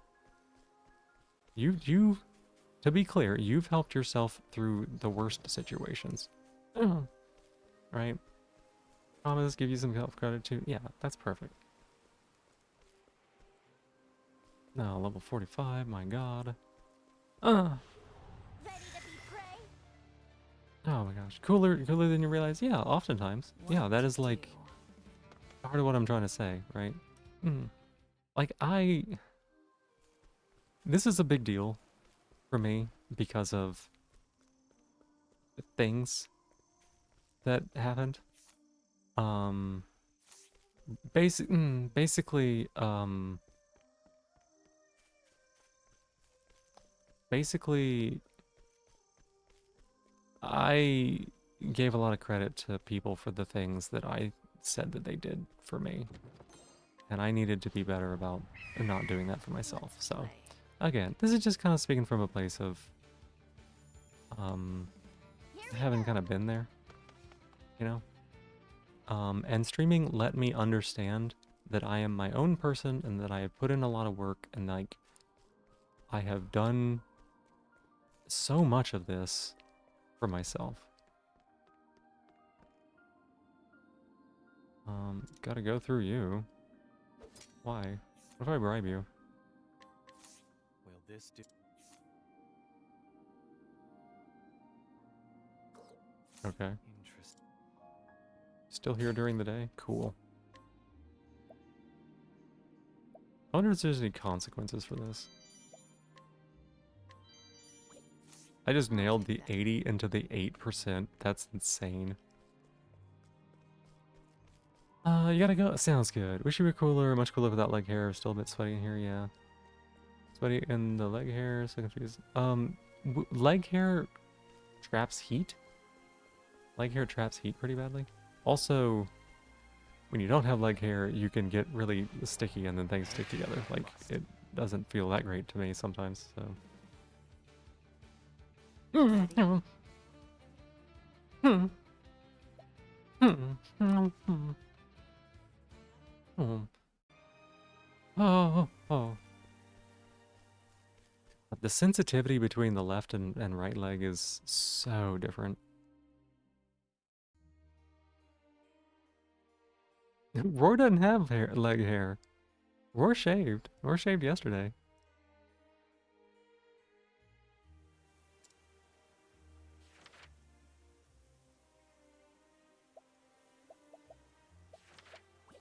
To be clear, you've helped yourself through the worst situations. Right? Promise, give you some self-credit too. Yeah, that's perfect. No, level 45, my god. Oh my gosh. Cooler than you realize? Yeah, oftentimes. Yeah, that is, like, part of what I'm trying to say, right? Like, this is a big deal for me because of things that happened. basically, I gave a lot of credit to people for the things that I said that they did for me. And I needed to be better about not doing that for myself. So, again, this is just kind of speaking from a place of, having kind of been there, you know? And streaming let me understand that I am my own person and that I have put in a lot of work and, like, I have done so much of this for myself. Gotta go through you. Why? What if I bribe you? Will this do? Okay. Interesting. Still here during the day? Cool. I wonder if there's any consequences for this. I just nailed the 80 into the 8%. That's insane. You gotta go. Sounds good. Wish you were cooler, much cooler without leg hair. Still a bit sweaty in here, yeah. Sweaty in the leg hair, so confused. Leg hair traps heat? Leg hair traps heat pretty badly. Also, when you don't have leg hair, you can get really sticky and then things stick together. Like, it doesn't feel that great to me sometimes, so. Oh. The sensitivity between the left and right leg is so different. Roar doesn't have leg hair. Roar shaved. Roar shaved yesterday.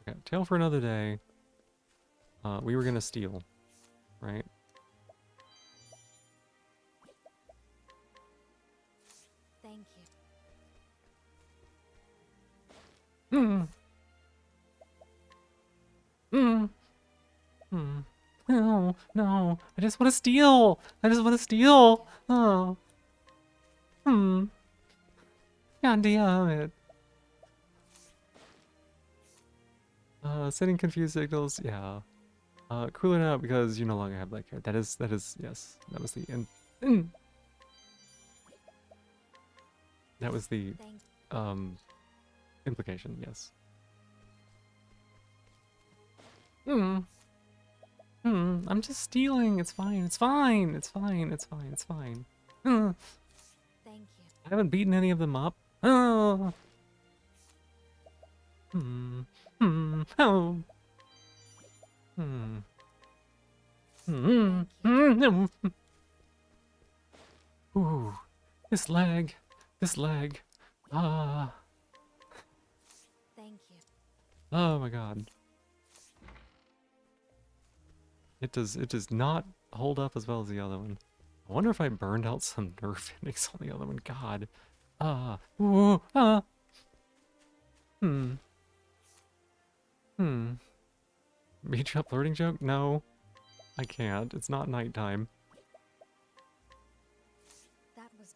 Okay, tale for another day. We were gonna steal, right? Thank you. No, I just want to steal. I just want to steal. Oh. God damn it. Sending confused signals, yeah. Cooler now because you no longer have black hair. That is, yes. That was the that was the, implication, yes. I'm just stealing. It's fine. It's fine. It's fine. It's fine. It's fine. Thank you. I haven't beaten any of them up. Oh. Oh. Ooh. This leg. This leg. Ah. Thank you. Oh my god. It does not hold up as well as the other one. I wonder if I burned out some nerve endings on the other one. God. Ooh, Beach up flirting joke? No. I can't. It's not nighttime. That was...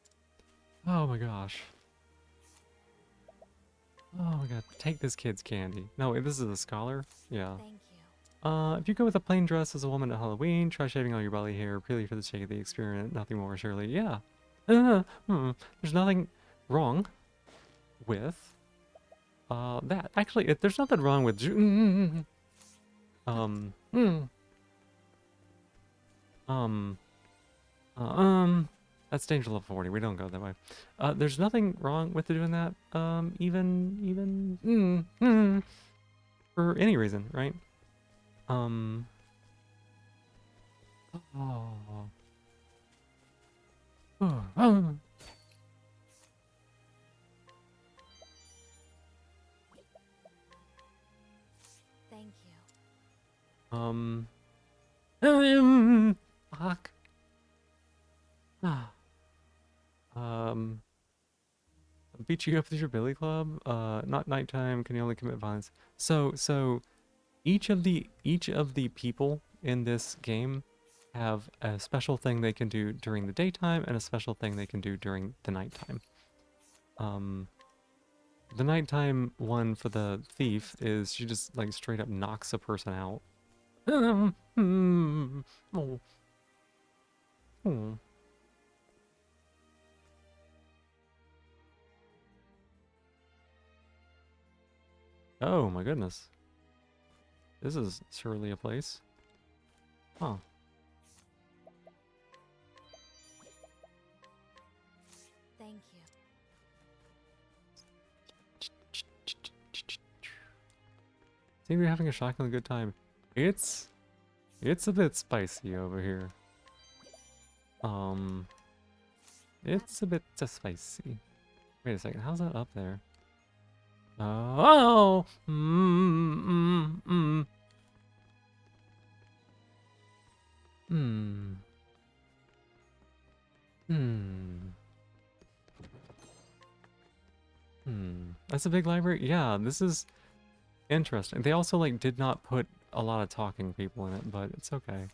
Oh my gosh. Oh my god. Take this kid's candy. No, wait, this is a scholar? Yeah. Thank you. If you go with a plain dress as a woman at Halloween, try shaving all your belly hair purely for the sake of the experiment. Nothing more, surely. Yeah. There's nothing wrong with that. Actually, there's nothing wrong with that's danger level 40. We don't go that way. There's nothing wrong with doing that. Even for any reason, right? Oh. Thank you. Fuck. beat you up with your billy club? Not nighttime. Can you only commit violence? So each of the people in this game have a special thing they can do during the daytime and a special thing they can do during the nighttime. The nighttime one for the thief is she just like straight up knocks a person out. Oh. Oh. Oh my goodness. This is surely a place. Huh. Thank you. Seem to be having a shockingly good time. It's a bit spicy over here. It's a bit spicy. Wait a second, how's that up there? Oh, Hmm. That's a big library. Yeah, this is interesting. They also like did not put a lot of talking people in it, but it's okay.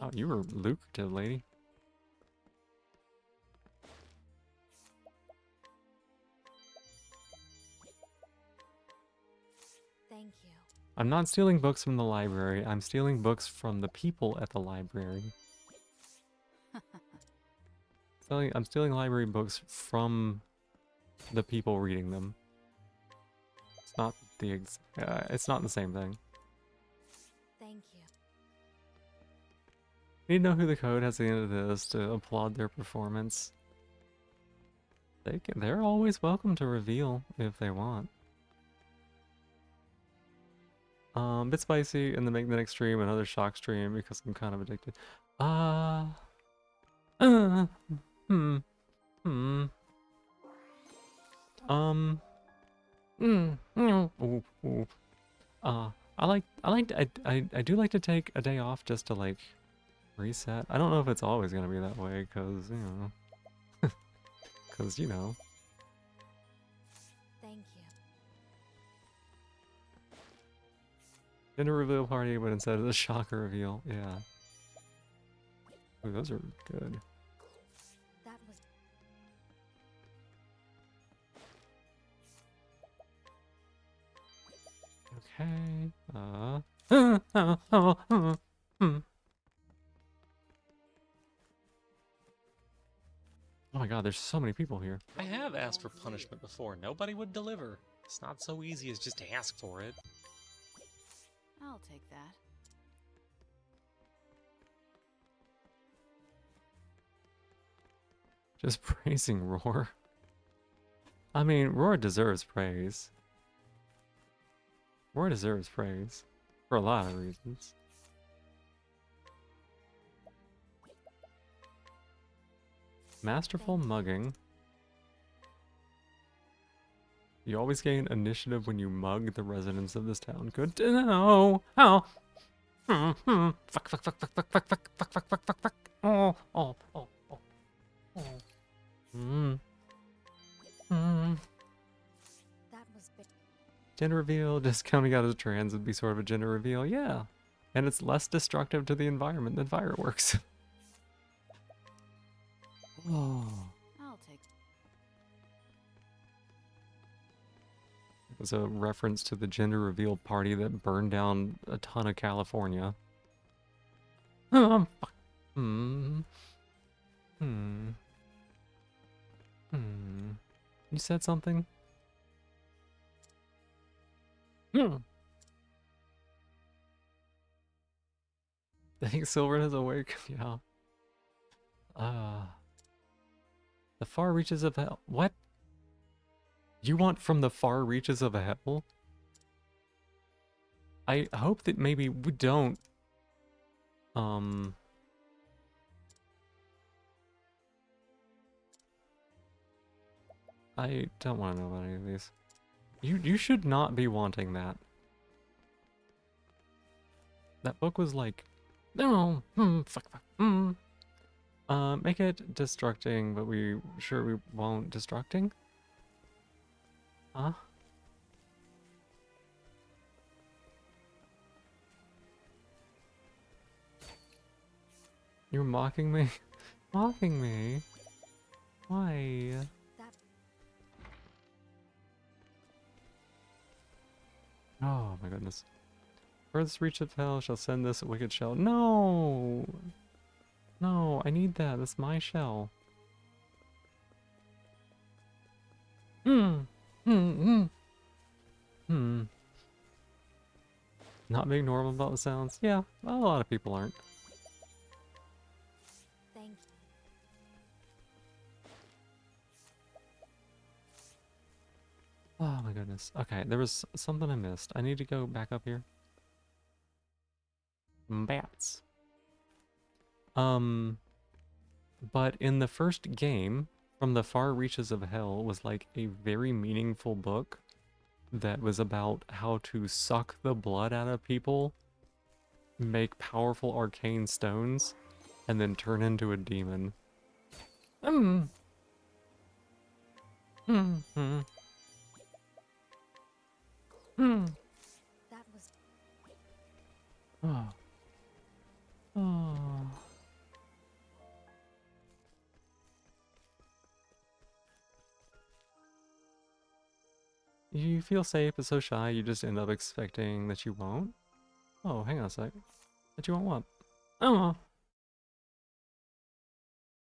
Oh, you were lucrative, lady. Thank you. I'm not stealing books from the library. I'm stealing books from the people at the library. I'm stealing library books from the people reading them. It's not it's not the same thing. Thank you. You need to know who the code has at the end of this to applaud their performance. They're always welcome to reveal if they want. Bit spicy, and then make the next stream another shock stream because I'm kind of addicted. I do like to take a day off just to like reset. I don't know if it's always gonna be that way, cause you know. Thank you. Dinner reveal party, but instead of the shocker reveal, yeah. Ooh, those are good. That was. Okay. Oh my god, there's so many people here. I have asked for punishment before. Nobody would deliver. It's not so easy as just to ask for it. I'll take that. Just praising Roar. I mean, Roar deserves praise. Roar deserves praise. For a lot of reasons. Masterful mugging. You always gain initiative when you mug the residents of this town. Good to know. Oh. Fuck. Oh. That was big. Gender reveal, just coming out as trans would be sort of a gender reveal, yeah. And it's less destructive to the environment than fireworks. Oh. I'll take. It was a reference to the gender reveal party that burned down a ton of California. Fuck. You said something? I think Silver is awake. Yeah. The far reaches of hell. What? You want from the far reaches of hell? I hope that maybe we don't. I don't want to know about any of these. You should not be wanting that. That book was like, no, fuck. Make it destructing, but we won't destructing? Huh? You're mocking me? Mocking me? Why? Oh my goodness. Furthest reach of hell shall send this wicked shell. No! No, I need that. That's my shell. Hmm. Not being normal about the sounds? Yeah, well, a lot of people aren't. Thank you. Oh my goodness. Okay, there was something I missed. I need to go back up here. Bats. But in the first game, From the Far Reaches of Hell was like a very meaningful book that was about how to suck the blood out of people, make powerful arcane stones, and then turn into a demon. Hmm. That was... Oh. Oh. You feel safe but so shy you just end up expecting that you won't? Oh, hang on a sec. That you won't what? Oh.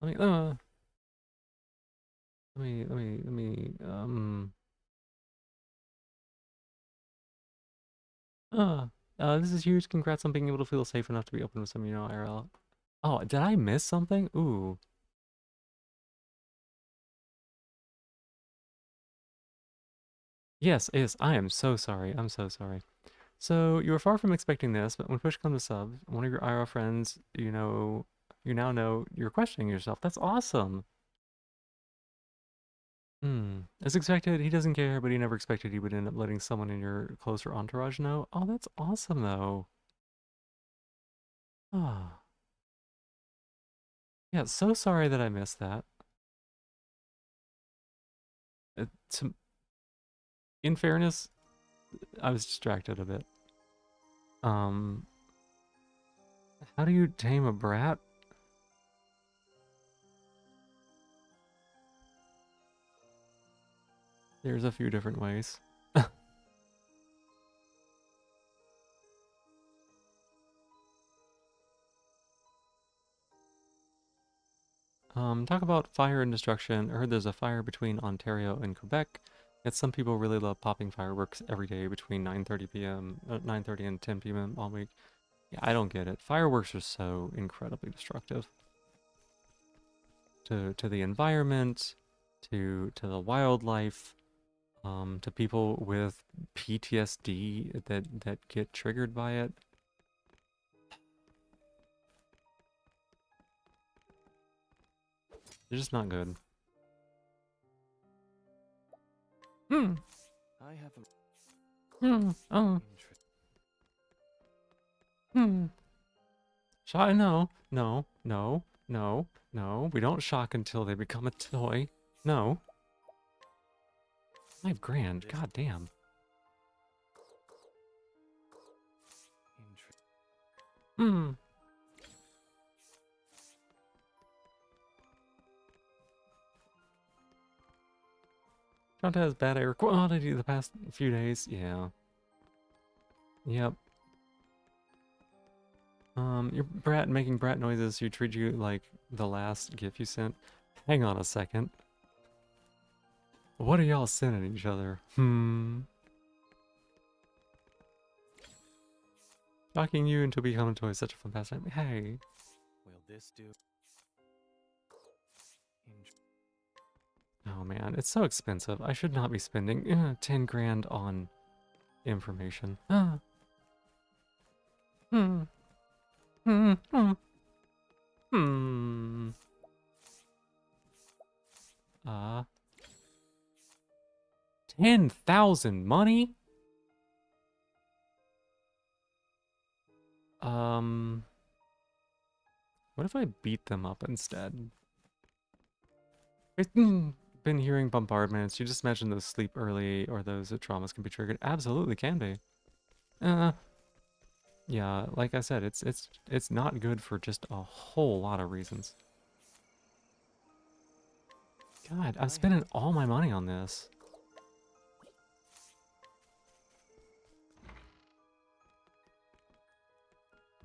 Let me, this is huge. Congrats on being able to feel safe enough to be open with some, IRL. Oh, did I miss something? Ooh. Yes, I am so sorry. I'm so sorry. So, you were far from expecting this, but when push comes to shove, one of your IRL friends, you now know you're questioning yourself. That's awesome. As expected, he doesn't care, but he never expected he would end up letting someone in your closer entourage know. Oh, that's awesome, though. Ah. Yeah, so sorry that I missed that. To, in fairness, I was distracted a bit. How do you tame a brat? There's a few different ways. Talk about fire and destruction. I heard there's a fire between Ontario and Quebec. Yet some people really love popping fireworks every day between 9:30 p.m., 9:30 and 10 p.m. all week. Yeah, I don't get it. Fireworks are so incredibly destructive to the environment, to the wildlife, to people with PTSD that get triggered by it. They're just not good. I have a... Oh. Shock? No. We don't shock until they become a toy. No. $5,000. God damn. Jonta has bad air quality the past few days. Yeah. Yep. Your brat making brat noises. You treat you like the last GIF you sent. Hang on a second. What are y'all sending each other? Shocking you into becoming a toy is such a fun pastime. Hey. Will this do? Oh man, it's so expensive. I should not be spending 10 grand on information. Uh, 10,000 money? What What if I beat them up instead? I've been hearing bombardments. You just mentioned those sleep early or those traumas can be triggered. Absolutely can be. Yeah, like I said, it's not good for just a whole lot of reasons. God, I'm spending all my money on this.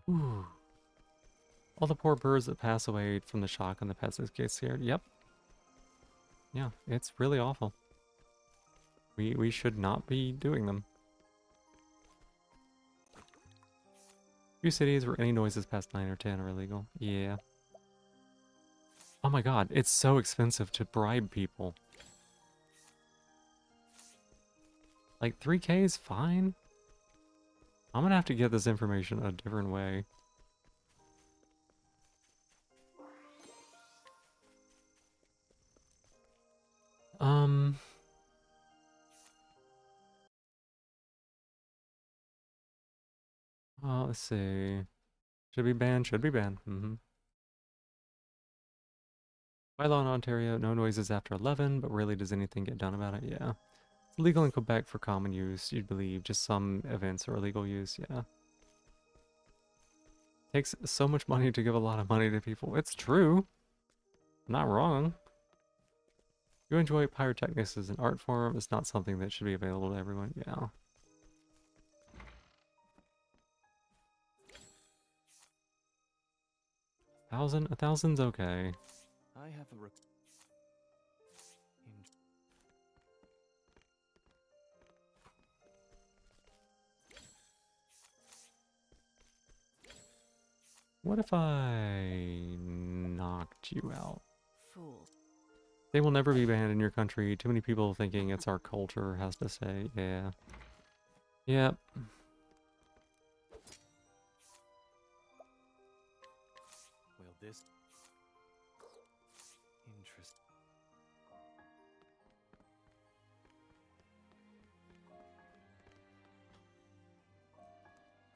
Ooh. All the poor birds that pass away from the shock and the pets that get scared. Yep. Yeah, it's really awful. We should not be doing them. Few cities where any noises past 9 or 10 are illegal. Yeah. Oh my god, it's so expensive to bribe people. Like 3K is fine. I'm gonna have to get this information a different way. Let's see. Should be banned, should be banned. By law in Ontario, no noises after 11, but rarely does anything get done about it. Yeah. It's legal in Quebec for common use, you'd believe. Just some events are illegal use, yeah. Takes so much money to give a lot of money to people. It's true. Not wrong. You enjoy pyrotechnics as an art form, it's not something that should be available to everyone. Yeah. A thousand's okay. I have a What if I knocked you out? Fool. They will never be banned in your country. Too many people thinking it's our culture has to say, yeah. Yep. Well, this interest.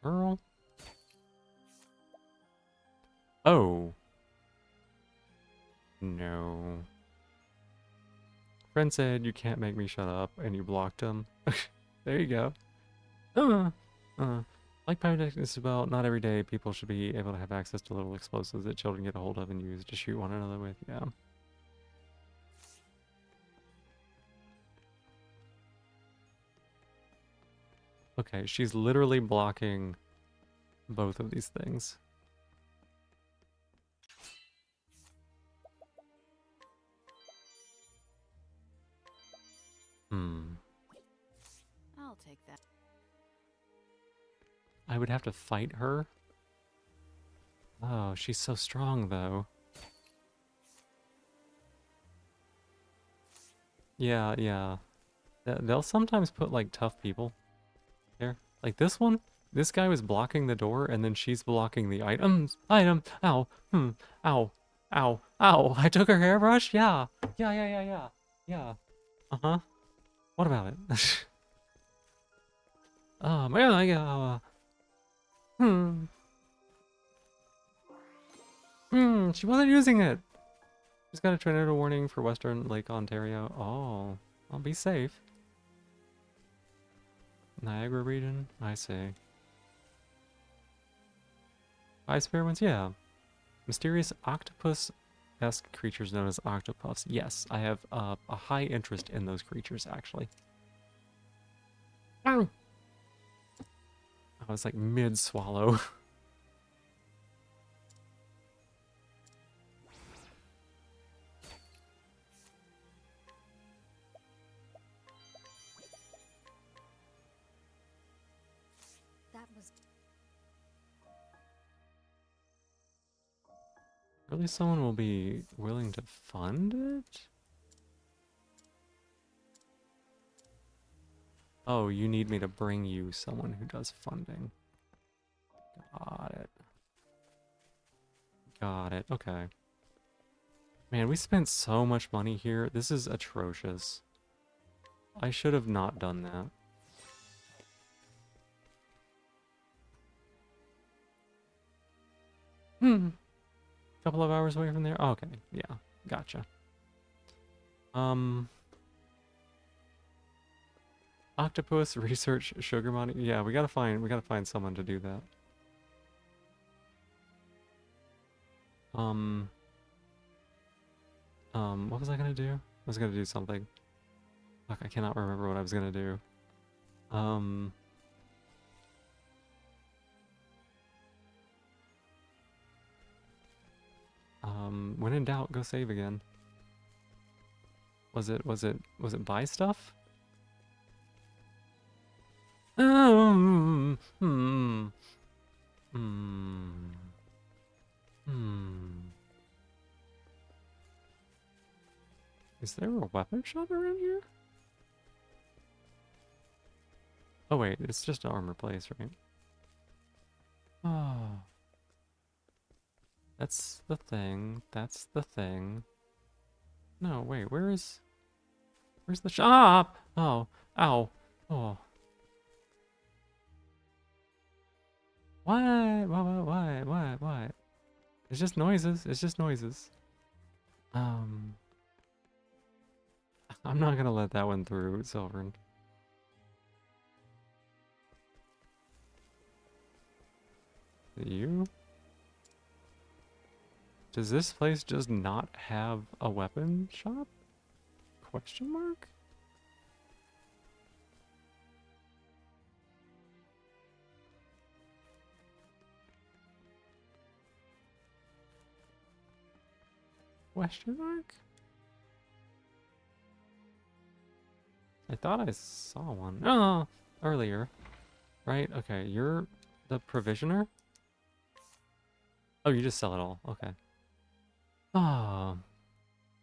Girl. Oh. No. Friend said you can't make me shut up, and you blocked him. There you go. Like pyrotechnics as well, not every day people should be able to have access to little explosives that children get a hold of and use to shoot one another with. Yeah. Okay, she's literally blocking both of these things. I'll take that. I would have to fight her? Oh, she's so strong, though. Yeah, yeah. They'll sometimes put, like, tough people there. Like this one? This guy was blocking the door, and then she's blocking the items. Ow. Ow. Ow. Ow. I took her hairbrush? Yeah. Yeah. Uh-huh. What about it? Yeah. She wasn't using it. She's got a tornado warning for Western Lake Ontario. Oh, I'll be safe. Niagara region? I see. Ice bear ones? Yeah. Mysterious octopus-esque creatures known as octopuffs. Yes, I have a high interest in those creatures, actually. Ow! I was like mid-swallow. That was... Really, someone will be willing to fund it? Oh, you need me to bring you someone who does funding. Got it. Got it. Okay. Man, we spent so much money here. This is atrocious. I should have not done that. Couple of hours away from there? Oh, okay, yeah, gotcha. Octopus research sugar money. Yeah, we gotta find someone to do that. What was I gonna do? I was gonna do something. Fuck, I cannot remember what I was gonna do. When in doubt, go save again. Was it buy stuff? Hmm. Is there a weapon shop around here? Oh wait, it's just an armor place, right? Oh. That's the thing. That's the thing. No, wait, where's the shop? Oh, ow. Oh. What? It's just noises. It's just noises. I'm not gonna let that one through, Silvern. Is it you? Does this place just not have a weapon shop? Question mark? Question mark? I thought I saw one. Oh, earlier. Right? Okay, you're the provisioner? Oh, you just sell it all. Okay. Ah.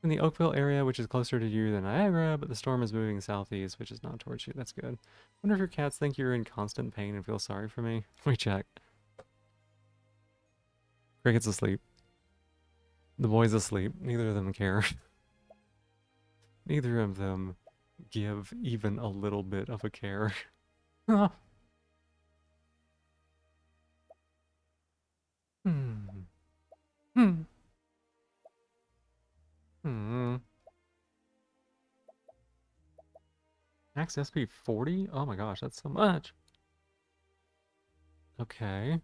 In the Oakville area, which is closer to you than Niagara, but the storm is moving southeast, which is not towards you. That's good. Wonder if your cats think you're in constant pain and feel sorry for me. Let me check. Cricket's asleep. The boy's asleep. Neither of them care. Neither of them give even a little bit of a care. Hmm. Hmm. Hmm. Max SP 40? Oh my gosh, that's so much. Okay.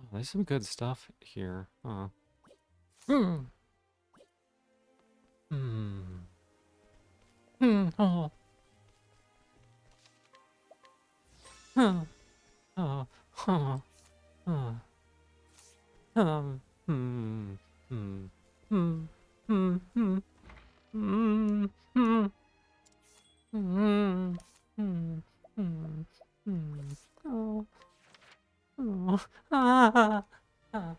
Oh, there's some good stuff here. Huh. Hmm. Hmm. Oh. Huh. Oh. Huh. Huh. Hmm. Hmm. Hmm. Hmm. Hmm. Hmm. Hmm. Hmm. Hmm. Hmm. Hmm. Oh. Oh. Ah. Ah.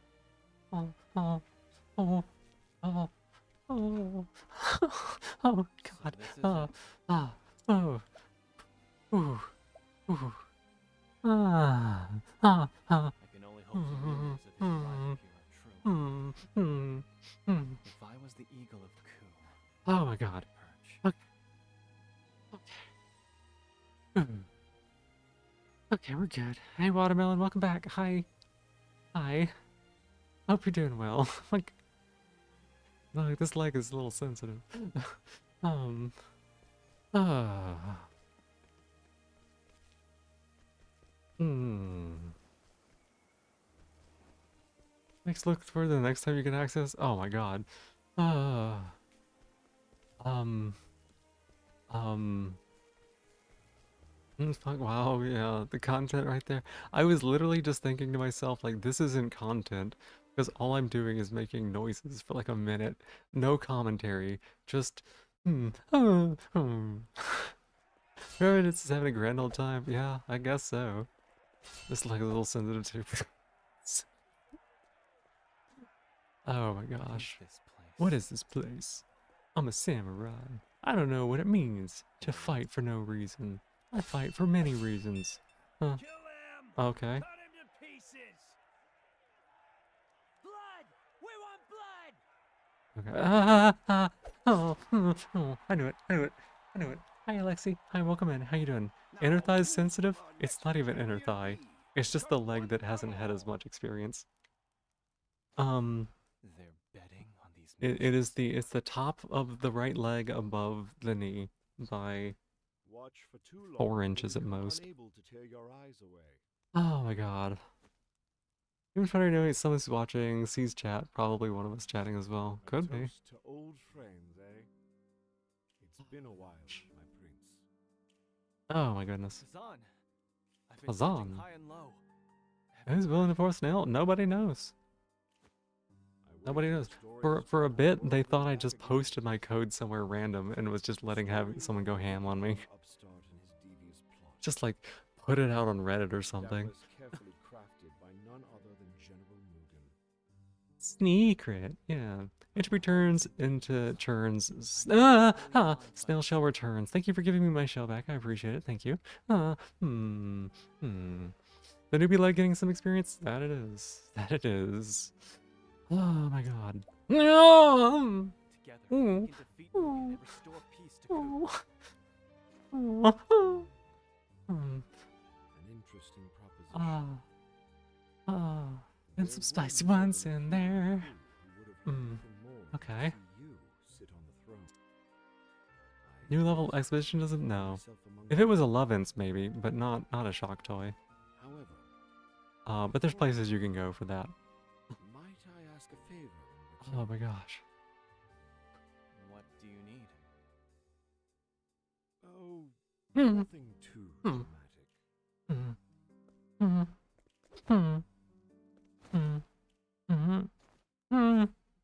Oh. Oh. Oh. Oh. Oh. Oh God. Oh. Ah. Oh. Ooh. Ooh. Ah. Ah. Ah. I can only hope the rumors of his arrival here are true. If I was the eagle of Ku, Oh my God. Okay. Okay. Okay, we're good. Hey, Watermelon, welcome back. Hi. Hi. Hope you're doing well. Like, no, this leg is a little sensitive. Ah. Next look for the next time you get access. Oh my God. Ah. Fuck, wow, yeah, the content right there. I was literally just thinking to myself, like, this isn't content, because all I'm doing is making noises for like a minute. No commentary, just, Remember it's just having a grand old time? Yeah, I guess so. Just like a little sensitive too. Oh my gosh. What is this place? I'm a samurai. I don't know what it means to fight for no reason. I fight for many reasons. Huh. Okay. Okay. Oh, I knew it. Hi, Alexi. Hi, welcome in. How you doing? Inner thigh is sensitive? It's not even inner thigh. It's just the leg that hasn't had as much experience. They're betting on these. It's the top of the right leg above the knee by Watch for too long, 4 you'll inches at become most. unable to tear your eyes away. Oh my god. Even funnier knowing someone's watching, sees chat, probably one of us chatting as well. A Could be. toast to old friends, eh? It's been a while, my prince. Oh my goodness. Hazan. I've been Hazan. searching high and low. Who's willing to force nail? Nobody knows. Nobody knows. For a bit, they thought I just posted my code somewhere random and was just letting someone go ham on me. Just like put it out on Reddit or something. Carefully crafted by none other than General Mugen. Secret, yeah. Entropy turns into churns. Snail shell returns. Thank you for giving me my shell back. I appreciate it. Thank you. The newbie leg getting some experience? That it is. That it is. Oh my god. No! Together, we can defeat Mugen and restore peace to Ku. An interesting proposition. And some spicy ones in there. Okay. New level expeditionism? No. If it was a Lovince, maybe, but not a shock toy. But there's places you can go for that. Might I ask a favor? Oh my gosh. What do you need? Oh, nothing too dramatic.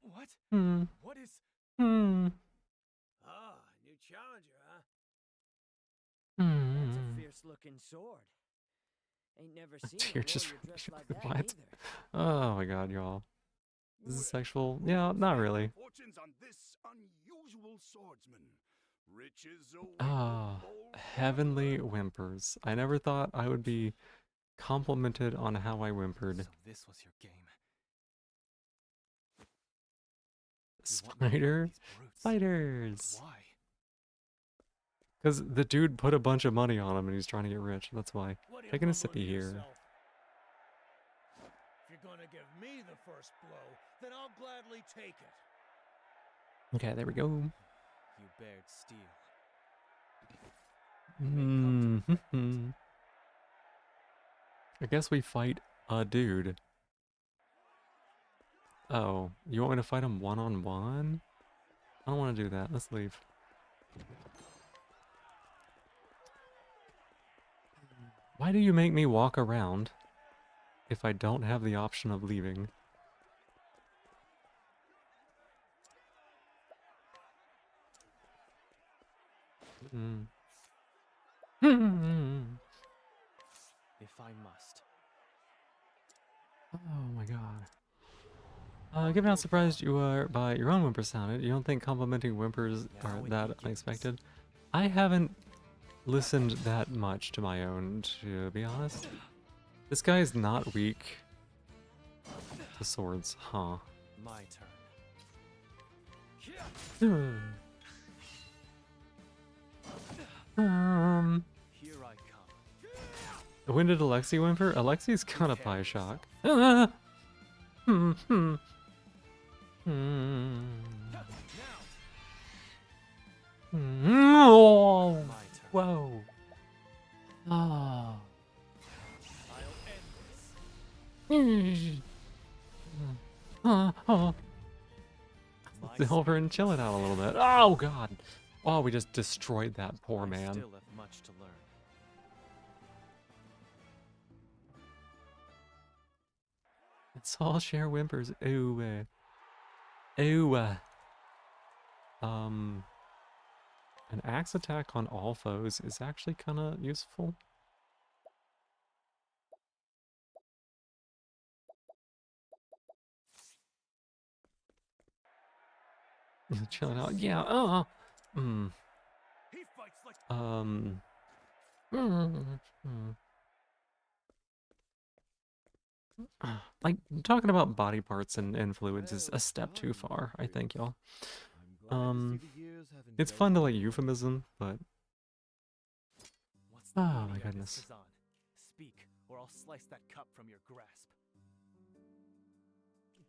What? What is? Ah, new challenger, huh? That's a fierce-looking sword. Ain't never seen a You're just warrior dressed like that what? either. Oh my god, y'all. This is sexual? Yeah, not really. Fortunes on this unusual swordsman. Riches Heavenly whimpers. I never thought I would be complimented on how I whimpered. So this was your game. Spider? Spiders! Why? Because the dude put a bunch of money on him and he's trying to get rich. That's why. Taking a sippy here. If you're gonna give me the first blow, then I'll gladly take it. Okay, there we go. You bared steel. I guess we fight a dude. Oh, you want me to fight him one-on-one? I don't want to do that. Let's leave. Why do you make me walk around if I don't have the option of leaving? If I must. Oh my god. Given how surprised you are by your own whimper sounded, you don't think complimenting whimpers are that unexpected? I haven't listened that much to my own, to be honest. This guy is not weak to swords, huh? My turn. Here I come. When did Alexi whimper? Alexi's kind of pie shock. Oh, whoa. Oh. Over and chill it out a little bit. Oh god. Oh, we just destroyed that poor man. Still have much to learn. It's all share whimpers. Ooh. Ooh. An axe attack on all foes is actually kind of useful. Chilling out. Yeah. Like, talking about body parts and fluids is a step too far, I think, y'all. It's fun to like euphemism, but oh my goodness. Speak, or I'll slice that cup from your grasp.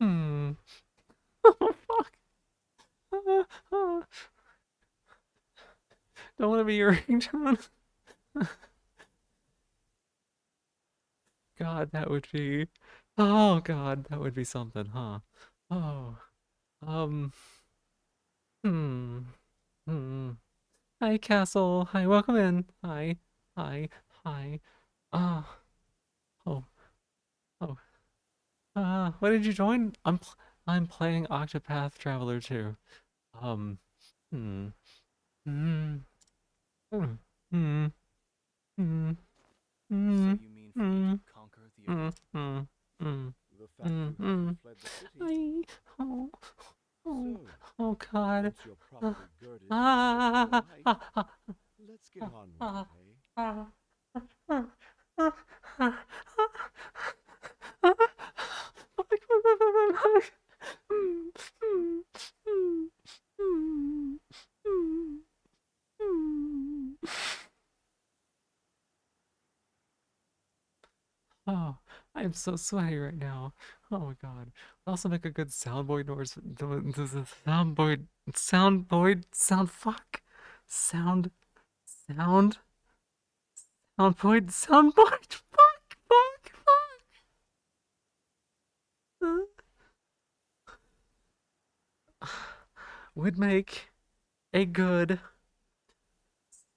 Hmm. Oh, fuck. Don't want to be your ringtone. God, that would be. Oh, God, that would be something, huh? Oh. Um. Hmm. Hmm. Hi, Castle. Hi, welcome in. Hi. Hi. Hi. Ah. Oh. Oh. What did you join? I'm playing Octopath Traveler 2. Um. Hmm. Hmm. Hmm. Hmm. Hmm. So Hmm. you mean for me Hmm. to conquer the Hmm. earth? Hmm. Hmm. The fact Hmm. you Hmm. haven't fled the city. Hi. Oh. Oh. So, Oh, God. once you're properly girded and fed for your Ah. life, Ah. Ah. let's get on with Ah. it, eh? Ah. Ah. Ah. Ah. Ah. Oh, I'm so sweaty right now. Oh my god. I also make a good soundboard noise. Sound fuck. Sound, sound, soundboard, fuck. Would make a good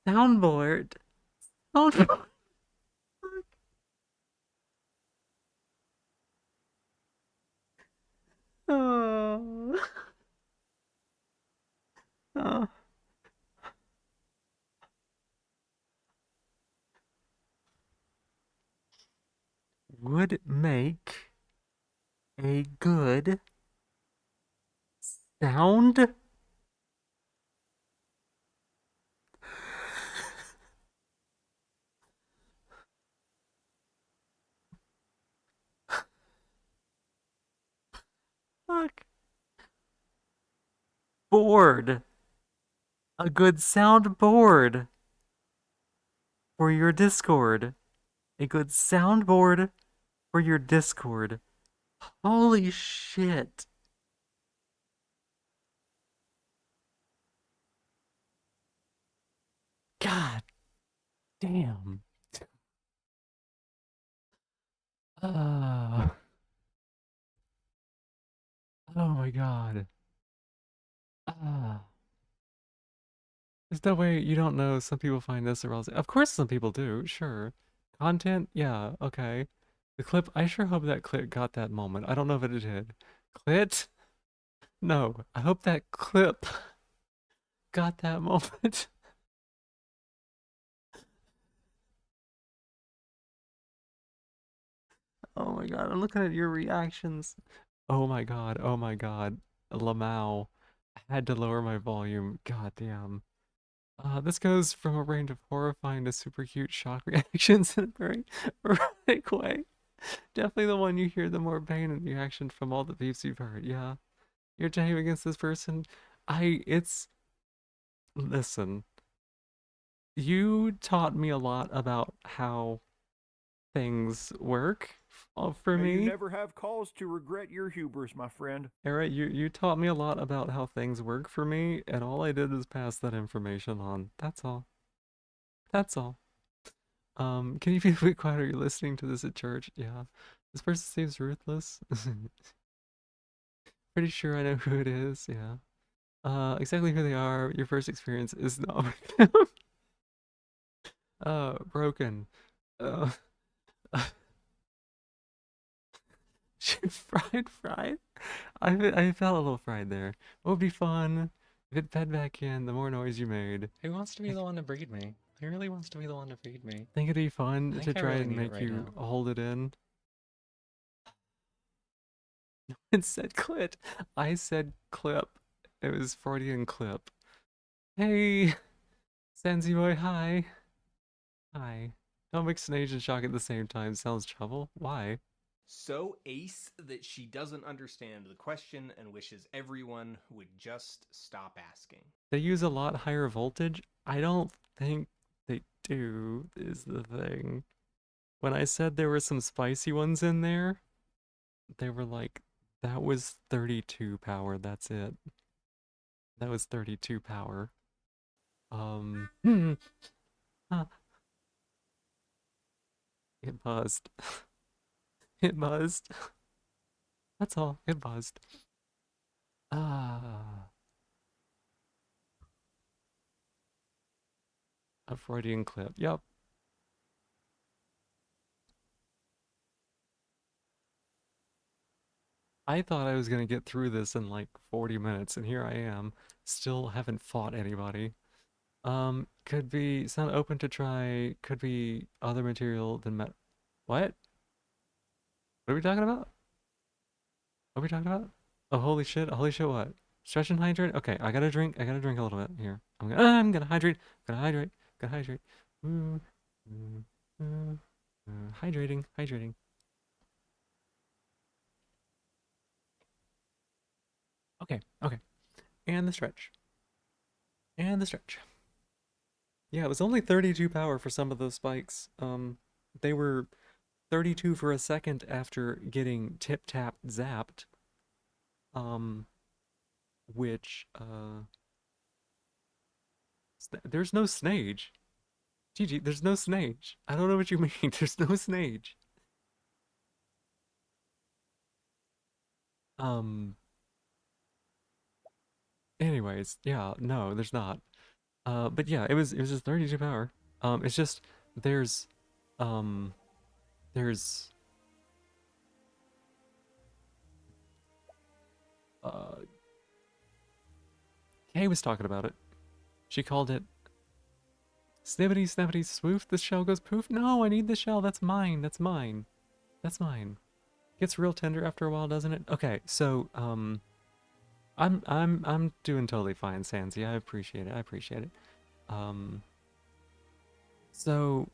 soundboard. Soundboard. Oh. Oh. Would make a good sound fuck board. A good soundboard for your Discord. A good soundboard for your Discord. Holy shit. God damn. Uh, oh my god. There's no way you don't know some people find this arousing. Of course some people do, sure. Content, yeah, okay. The clip, I sure hope that clip got that moment. I don't know if it did. Clit? No, I hope that clip got that moment. Oh my god, I'm looking at your reactions. Oh my god, oh my god. Lamau. I had to lower my volume. God damn. This goes from a range of horrifying to super cute shock reactions in a very erratic way. Definitely the one you hear the more pain and reaction from all the beeps you've heard. Yeah. You're jihading against this person. Listen. You taught me a lot about how things work for May you me. never have cause to regret your hubris, my friend. Era, you taught me a lot about how things work for me, and all I did was pass that information on. That's all. That's all. Can you be a bit quiet? Are you listening to this at church? Yeah. This person seems ruthless. Pretty sure I know who it is, yeah. Exactly who they are. Your first experience is not with them. Broken. Uh, fried? I felt a little fried there. What would be fun if it fed back in, the more noise you made. Who wants to be the one to breed me? Who really wants to be the one to feed me? Think it'd be I fun think to I try really and need it make right you now. hold it in? It said clit. I said clip. It was Freudian clip. Hey, Sensi boy, hi. Hi. Don't mix Snage and Shock at the same time. Sounds trouble. Why? So ace that she doesn't understand the question and wishes everyone would just stop asking. They use a lot higher voltage. I don't think they do, is the thing. When I said there were some spicy ones in there, they were like That was 32 power, that's it. That was 32 power. Huh. It buzzed. It buzzed. That's all. It buzzed. Ah. A Freudian clip. Yep. I thought I was gonna get through this in like 40 minutes, and here I am. Still haven't fought anybody. Could be sound open to try, could be other material than met. What? What are we talking about? What are we talking about? Oh, holy shit, what? Stretch and hydrate? Okay, I gotta drink a little bit here. I'm gonna hydrate, gonna hydrate. Ooh, ooh, ooh, hydrating. Okay. And the stretch. And the stretch. Yeah, it was only 32 power for some of those spikes. They were 32 for a second after getting tip-tapped zapped. Which, there's no snage. Gigi, there's no snage. I don't know what you mean. There's no snage. Anyways, yeah, no, there's not. But yeah, it was just 32 power. It's just there's um there's uh Kay was talking about it. She called it snippety snappity swoof, the shell goes poof. No, I need the shell, that's mine. Gets real tender after a while, doesn't it? Okay, so I'm doing totally fine, Sansy. I appreciate it. Um so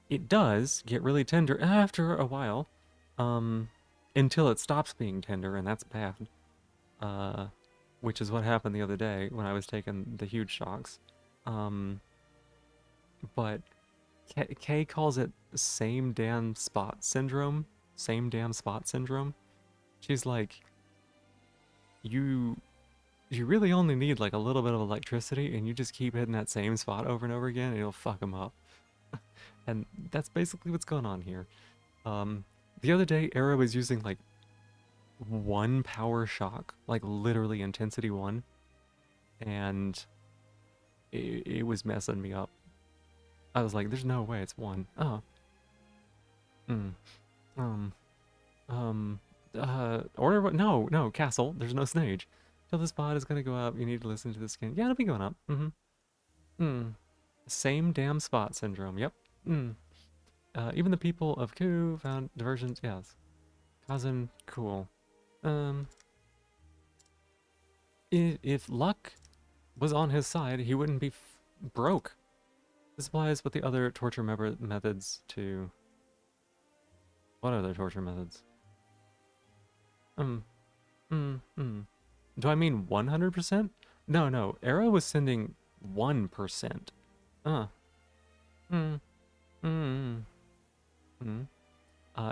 it does get really tender after a while. Until it stops being tender, and that's bad. Which is what happened the other day when I was taking the huge shocks. But Kay calls it same damn spot syndrome. She's like, you really only need like a little bit of electricity, and you just keep hitting that same spot over and over again, and it'll fuck them up. And that's basically what's going on here. The other day, Era was using like 1 power shock, like literally intensity 1, and it was messing me up. I was like, there's no way it's 1. Oh. Order what? No, castle. There's no snage. Till the spot is gonna go up, you need to listen to the skin. Yeah, it'll be going up. Same damn spot syndrome. Yep. Even the people of Ku found diversions. Yes. Cousin, cool. If luck was on his side, he wouldn't be broke. This applies with the other torture methods too. What other torture methods? Do I mean 100%? No. Era was sending 1%.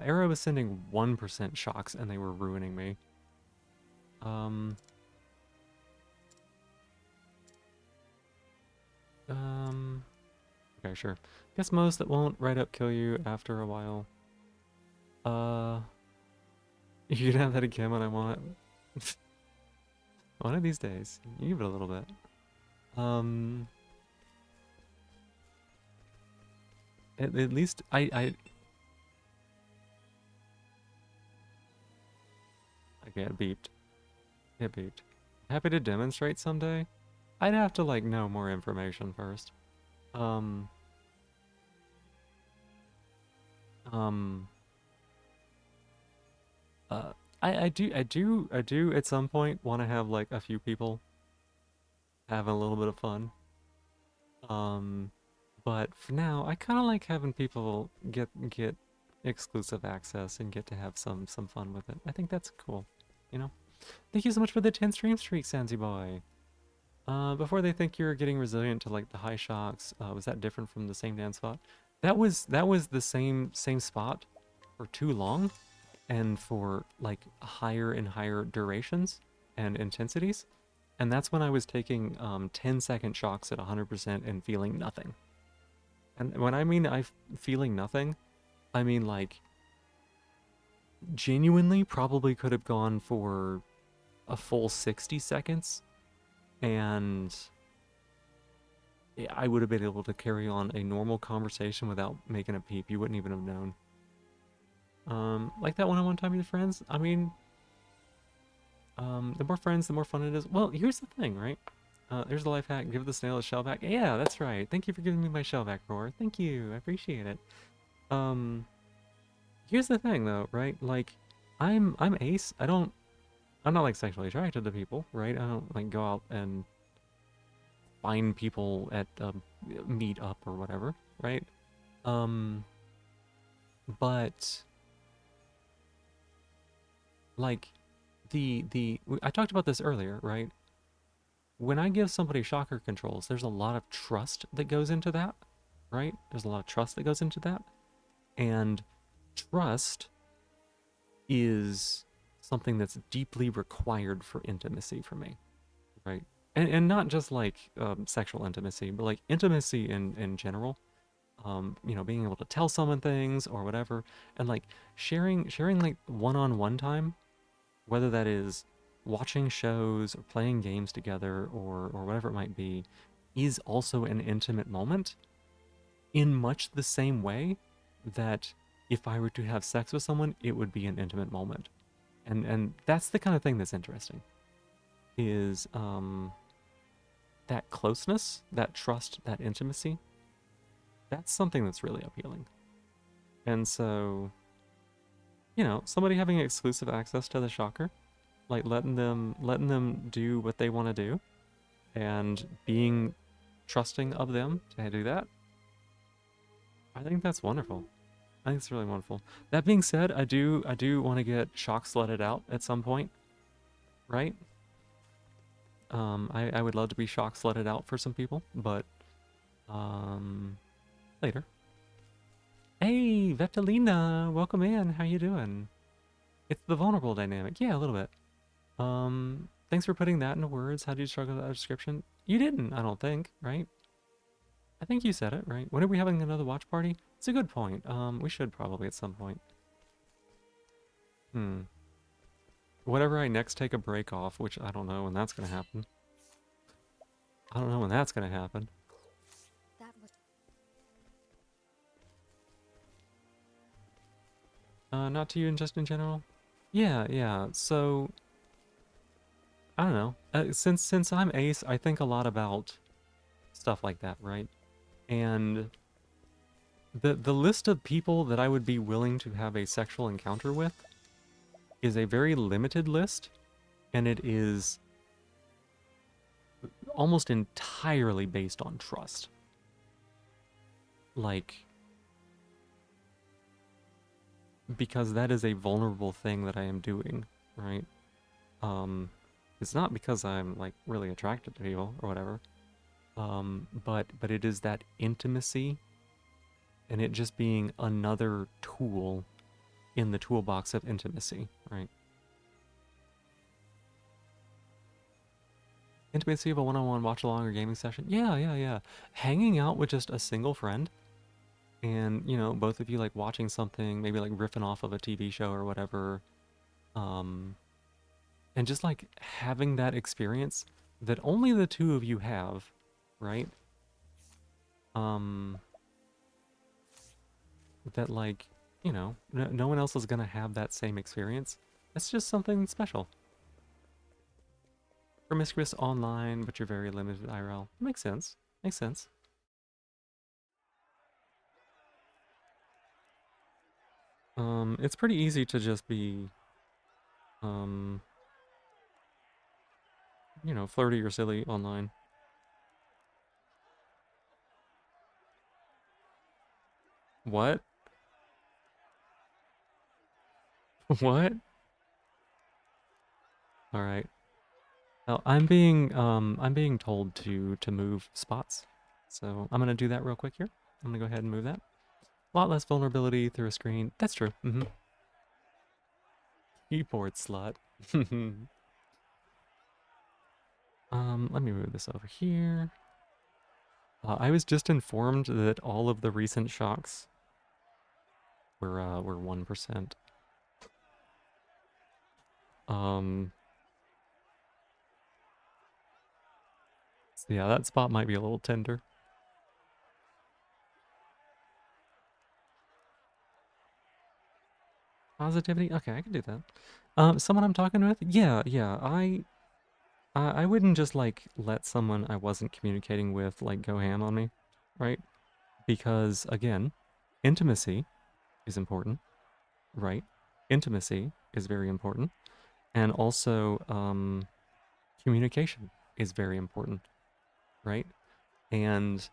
Era was sending 1% shocks, and they were ruining me. Okay, sure. Guess most that won't right up kill you after a while. You can have that again when I want it. One of these days. You give it a little bit. At least I Okay, it beeped. Happy to demonstrate someday? I'd have to like know more information first. I do at some point want to have like a few people having a little bit of fun. But for now, I kind of like having people get exclusive access and get to have some fun with it. I think that's cool, you know? Thank you so much for the 10 stream streak, Sansi boy. Before they think you're getting resilient to like the high shocks, was that different from the same damn spot? That was the same spot for too long. and for like higher and higher durations and intensities. And that's when I was taking 10-second shocks at 100% and feeling nothing. And when I mean feeling nothing, I mean like genuinely probably could have gone for a full 60 seconds and I would have been able to carry on a normal conversation without making a peep. You wouldn't even have known. Like that one-on-one time with your friends. I mean, the more friends, the more fun it is. Well, here's the thing, right? There's a life hack. Give the snail a shell back. Yeah, that's right. Thank you for giving me my shell back, Roar. Thank you. I appreciate it. Here's the thing, though, right? Like, I'm ace. I'm not like sexually attracted to people, right? I don't like go out and find people at a meet-up or whatever, right? But like I talked about this earlier, right? When I give somebody shocker controls, there's a lot of trust that goes into that, right? There's a lot of trust that goes into that. And trust is something that's deeply required for intimacy for me, right? And not just like sexual intimacy, but like intimacy in general. You know, being able to tell someone things or whatever, and like sharing like one-on-one time, whether that is watching shows or playing games together or whatever it might be, is also an intimate moment in much the same way that if I were to have sex with someone, it would be an intimate moment. And that's the kind of thing that's interesting, is that closeness, that trust, that intimacy. That's something that's really appealing. And so, you know, somebody having exclusive access to the shocker, like letting them do what they want to do and being trusting of them to do that, I think that's wonderful. I think it's really wonderful. That being said, I do want to get shock slutted out at some point, right? I would love to be shock slutted out for some people, but later. Hey, Veptalina, welcome in. How you doing? It's the vulnerable dynamic. Yeah, a little bit. Thanks for putting that into words. How did you struggle with that description? You didn't, I don't think, right? I think you said it, right? When are we having another watch party? It's a good point. We should probably at some point. Whenever I next take a break off, which I don't know when that's gonna happen. I don't know when that's gonna happen. That was Not to you and just in general? Yeah, so I don't know. Since I'm ace, I think a lot about stuff like that, right? And the list of people that I would be willing to have a sexual encounter with is a very limited list, and it is almost entirely based on trust. Like, because that is a vulnerable thing that I am doing, right? It's not because I'm like really attracted to people or whatever. But it is that intimacy and it just being another tool in the toolbox of intimacy, right? Intimacy of a one-on-one watch-along or gaming session. Yeah. Hanging out with just a single friend and, you know, both of you like watching something, maybe like riffing off of a TV show or whatever. And just like having that experience that only the two of you have, right? That like, you know, no one else is gonna have that same experience. It's just something special. Promiscuous online, but you're very limited IRL. Makes sense. Makes sense. It's pretty easy to just be, you know, flirty or silly online. What? What? All right. Now I'm being told to move spots, so I'm gonna do that real quick here. I'm gonna go ahead and move that. A lot less vulnerability through a screen. That's true. Keyboard slut. Let me move this over here. I was just informed that all of the recent shocks were 1%. So yeah, that spot might be a little tender. Positivity? Okay, I can do that. Someone I'm talking with? Yeah. I wouldn't just like let someone I wasn't communicating with like go ham on me, right? Because again, intimacy is important, right? Intimacy is very important, and also communication is very important, right? And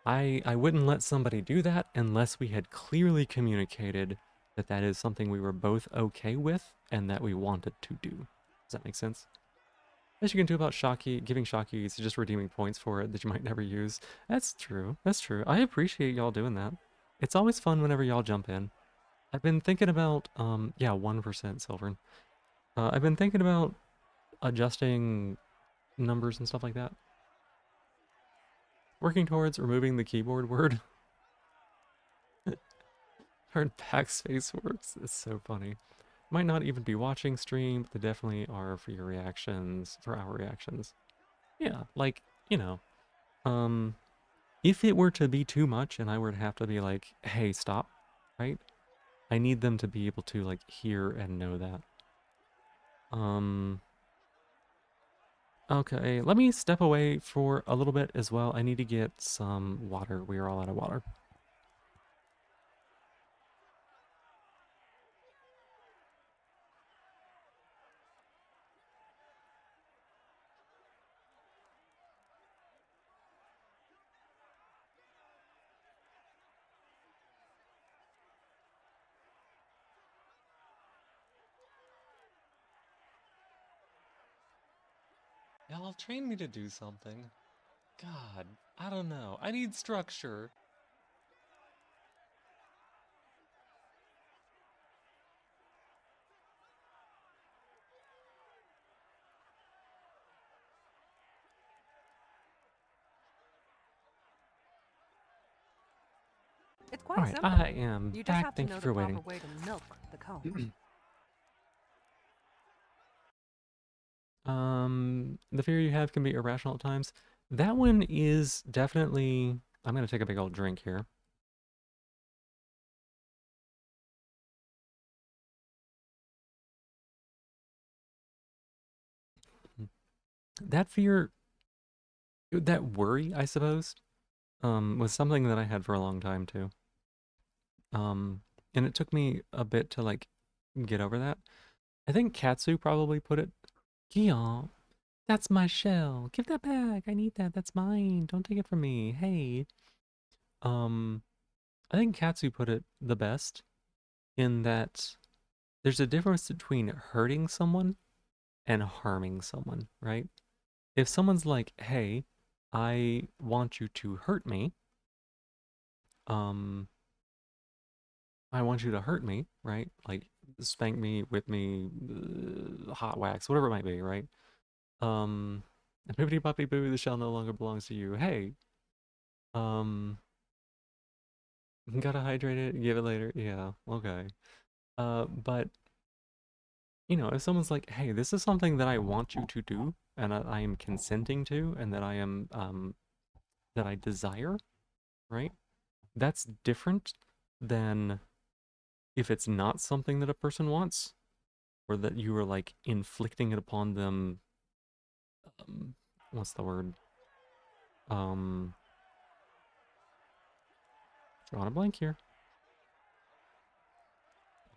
I wouldn't let somebody do that unless we had clearly communicated that that is something we were both okay with and that we wanted to do. Does that make sense? As you can do about Shocky, giving Shocky is just redeeming points for it that you might never use. That's true. That's true. I appreciate y'all doing that. It's always fun whenever y'all jump in. I've been thinking about, yeah, 1% Silvern. I've been thinking about adjusting numbers and stuff like that. Working towards removing the keyboard word. Hard backspace works. It's so funny. Might not even be watching stream, but they definitely are for your reactions, for our reactions. Yeah, like, you know, if it were to be too much and I were to have to be like, hey, stop, right? I need them to be able to like hear and know that. Okay, let me step away for a little bit as well. I need to get some water. We are all out of water. Y'all train me to do something. God, I don't know. I need structure. It's quite All right, simple. I am You just back. have to Thank know you the for proper waiting. way to milk the comb. The fear you have can be irrational at times. That one is definitely... I'm going to take a big old drink here. That fear, that worry, I suppose, was something that I had for a long time too. And it took me a bit to like get over that. I think Katsu probably put it, Gion, that's my shell. Give that back. I need that. That's mine. Don't take it from me. Hey. I think Katsu put it the best in that there's a difference between hurting someone and harming someone, right? If someone's like, hey, I want you to hurt me, I want you to hurt me, right? Like spank me, whip me, hot wax, whatever it might be, right? Bippity boppity boo, the shell no longer belongs to you. Hey, um, gotta hydrate it, give it later. Yeah, okay. But you know, if someone's like, hey, this is something that I want you to do, and I am consenting to, and that I am, that I desire, right? That's different than if it's not something that a person wants, or that you are like inflicting it upon them. What's the word? Drawing a blank here.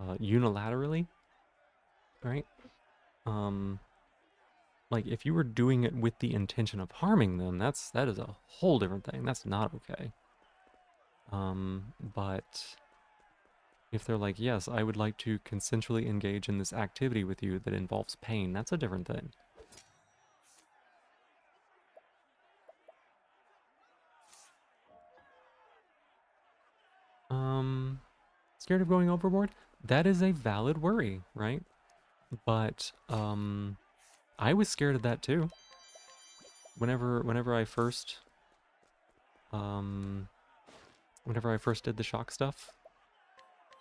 Unilaterally, right? Like if you were doing it with the intention of harming them, that is a whole different thing. That's not okay. But if they're like, yes, I would like to consensually engage in this activity with you that involves pain, that's a different thing. Scared of going overboard? that is a valid worry, right? But I was scared of that too. Whenever I first did the shock stuff,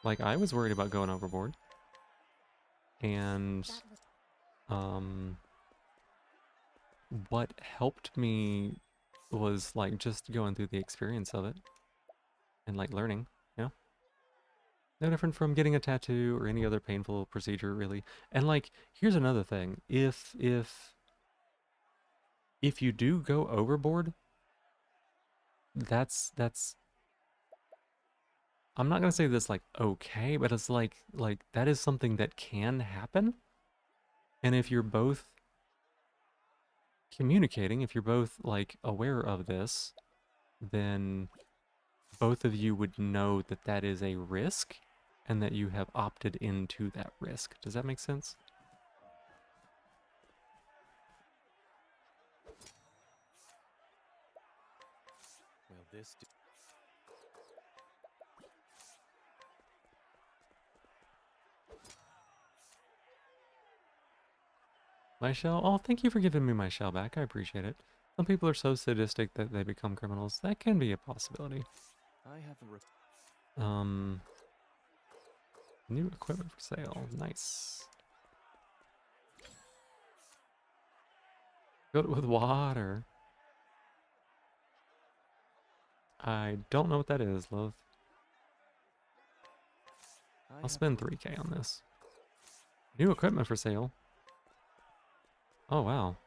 like I was worried about going overboard. And what helped me was like just going through the experience of it and like learning, you know? No different from getting a tattoo or any other painful procedure, really. And like, here's another thing. If you do go overboard, that's I'm not gonna say that's like okay, but it's like that is something that can happen. And if you're both communicating, if you're both like aware of this, then both of you would know that that is a risk and that you have opted into that risk. Does that make sense? Well, this. My shell? Oh, thank you for giving me my shell back. I appreciate it. Some people are so sadistic that they become criminals. That can be a possibility. I have a. New equipment for sale. Nice. Fill it with water. I don't know what that is, love. I'll spend 3K on this. New equipment for sale. Oh, wow.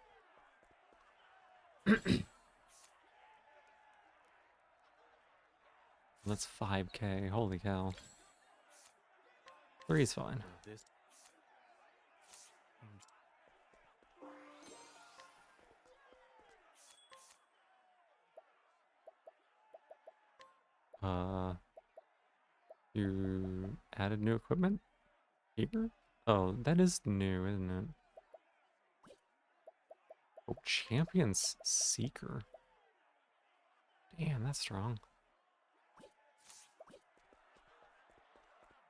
That's 5K. Holy cow. 3 is fine. You added new equipment here? Oh, that is new, isn't it? Oh, Champion's Seeker. Damn, that's strong.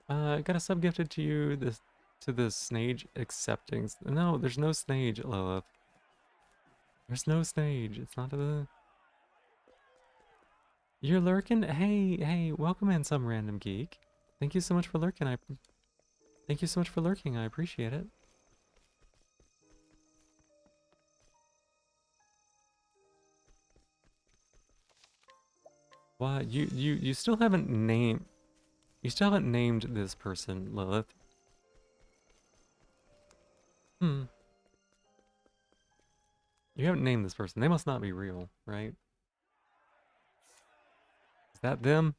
Got a sub gifted to you, to the Snage accepting. No, there's no Snage, Lilith. There's no Snage. It's not a... You're lurking? Hey, welcome in, some random geek. Thank you so much for lurking. Thank you so much for lurking. I appreciate it. Wow, you still haven't named... You still haven't named this person, Lilith. You haven't named this person. They must not be real, right? Is that them?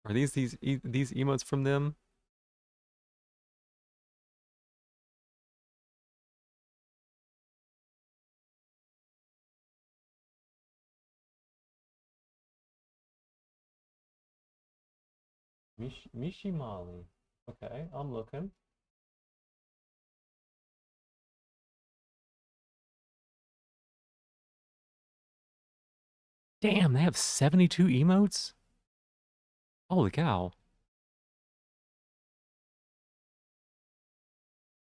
Are these emotes from them? Mishimali. Okay, I'm looking. Damn, they have 72 emotes? Holy cow.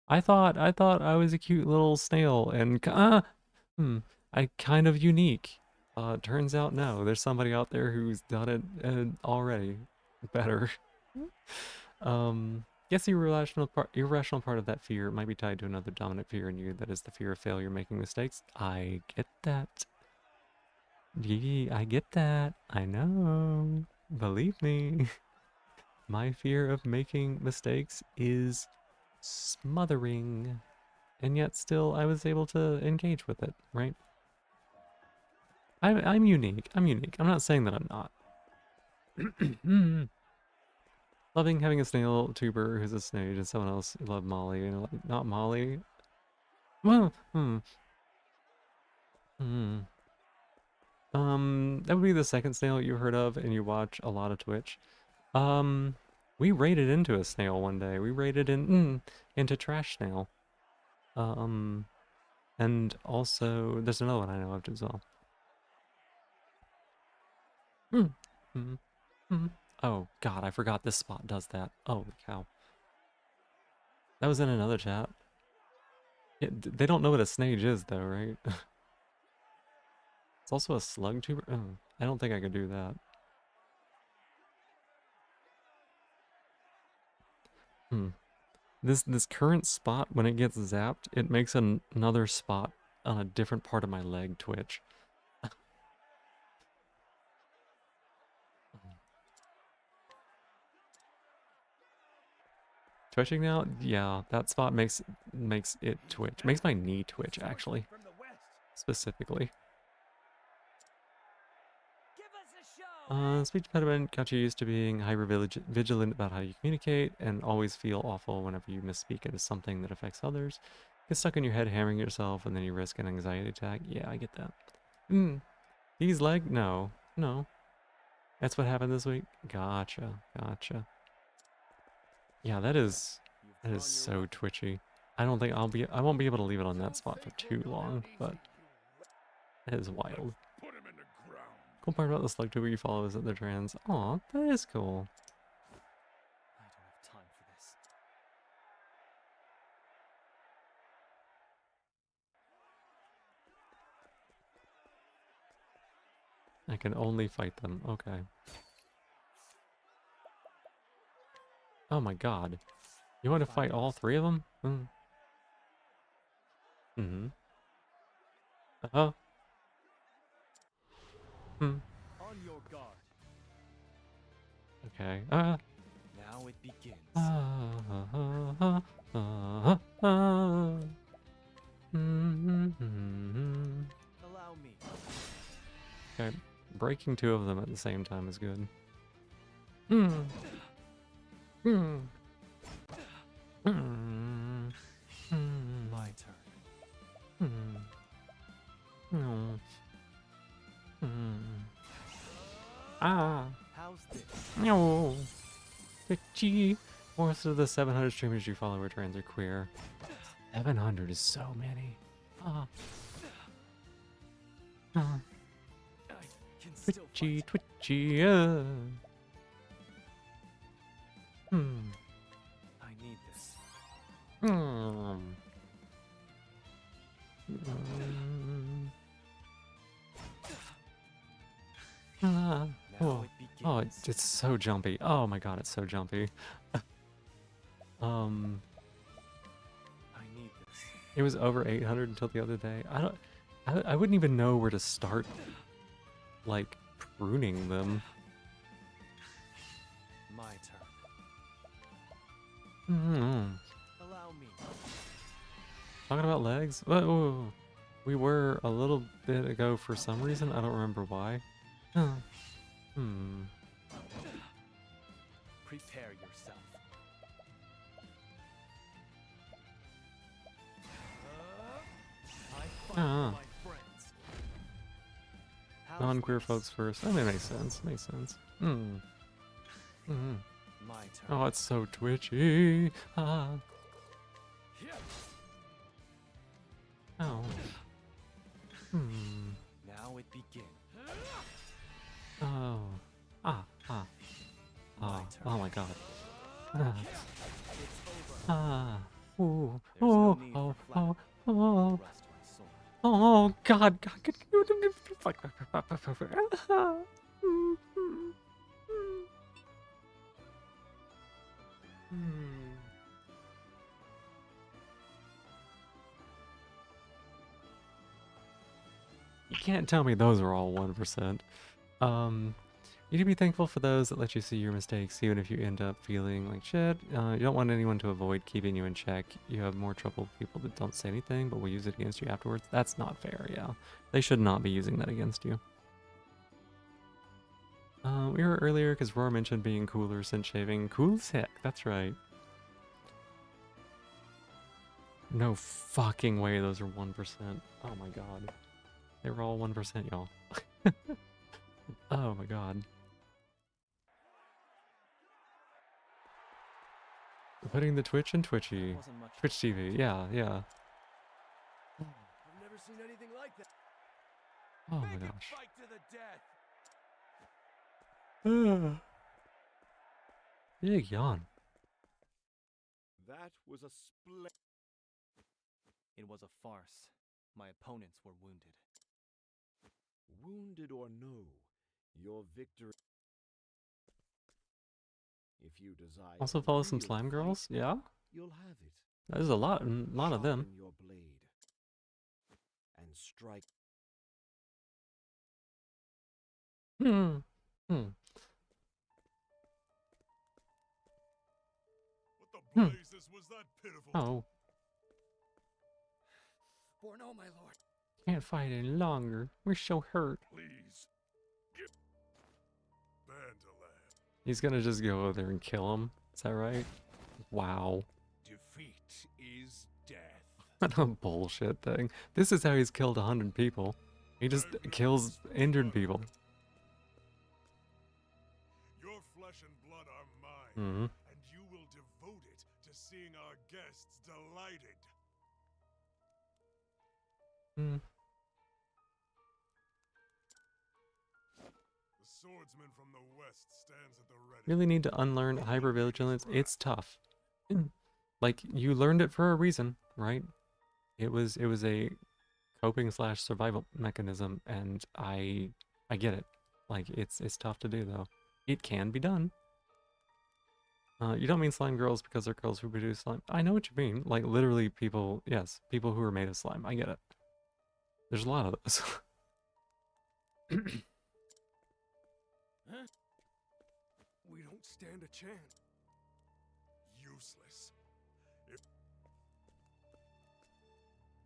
I thought I was a cute little snail and I kind of unique. Turns out no, there's somebody out there who's done it already better. Guess the irrational part of that fear might be tied to another dominant fear in you, that is the fear of failure, making mistakes. I get that. I get that. I know. Believe me. My fear of making mistakes is smothering. And yet still I was able to engage with it, right? I'm unique. I'm unique. I'm not saying that I'm not. Loving having a snail tuber who's a snage and someone else love Molly and like, not Molly. Well, that would be the second snail you heard of and you watch a lot of Twitch. We raided into a snail one day. We raided into trash snail. And also there's another one I know of as well. Oh god, I forgot this spot does that. Holy cow. That was in another chat. They don't know what a snage is, though, right? It's also a slug tuber. Oh, I don't think I could do that. This current spot, when it gets zapped, it makes another spot on a different part of my leg twitch. Twitching now? Yeah, that spot makes it twitch. Makes my knee twitch, actually. Specifically. Speech impediment got you used to being hyper-vigilant about how you communicate and always feel awful whenever you misspeak into something that affects others. Get stuck in your head hammering yourself and then you risk an anxiety attack. Yeah, I get that. These leg? No. No. That's what happened this week? Gotcha. Gotcha. Yeah, that is so twitchy. I don't think I won't be able to leave it on that spot for too long, but it is wild. Cool part about the slug tuber you follow is that they're trans. Aw, that is cool. I don't have time for this. I can only fight them. Okay. Oh my god. You want to fight all three of them? Uh-huh. On your guard. Okay. Now it begins. Allow me. Okay. Breaking two of them at the same time is good. My turn. How's this? No. Twitchy. Most of the 700 streamers you follow are trans or queer. 700 is so many. Twitchy, twitchy. I need this. Oh, it's so jumpy. Oh my god, it's so jumpy. I need this. It was over 800 until the other day. I wouldn't even know where to start, like, pruning them. My turn. Allow me. Talking about legs? Whoa. We were a little bit ago for some reason. I don't remember why. Prepare yourself. I fight my friends. Non-queer folks first. That makes sense. Makes sense. My turn. Oh, it's so twitchy. Oh. Now it begins. Oh. Oh my god. Ooh. Oh god. Fuck. You can't tell me those are all 1%. You need to be thankful for those that let you see your mistakes, even if you end up feeling like shit. You don't want anyone to avoid keeping you in check. You have more trouble with people that don't say anything, but will use it against you afterwards. That's not fair, yeah. They should not be using that against you. We were earlier because Roar mentioned being cooler since shaving. Cool as heck, that's right. No fucking way those are 1%. Oh my god. They were all 1%, y'all. Oh my god. Putting the Twitch in Twitchy. Twitch TV, yeah. I've never seen anything like that. Oh my gosh. Fight to the death. Big yawn. That was a splendid. It was a farce. My opponents were wounded. Wounded or no, your victory. If you desire Also follow some real slime fight, girls? Yeah? you'll have it. There's a lot of them. Sharpen your blade and strike. Hmm. Hmm. What the blazes was that pitiful? Oh. For no, my lord. Can't fight any longer. We're so hurt. Please. Get Bandolab. He's gonna just go over there and kill him. Is that right? Wow. Defeat is death. What a bullshit thing. This is how he's killed 100 people. He just kills injured people. Your flesh and blood are mine, Mm-hmm. and you will devote it to seeing our guests delighted. Hmm. The swordsman from the west stands at the ready. Really need to unlearn hypervigilance. It's tough. Like, you learned it for a reason, right? It was a coping / survival mechanism, and I get it. Like, it's tough to do though. It can be done. You don't mean slime girls because they're girls who produce slime. I know what you mean. Like, literally people, yes, people who are made of slime. I get it. There's a lot of those. Huh? We don't stand a chance. Useless. If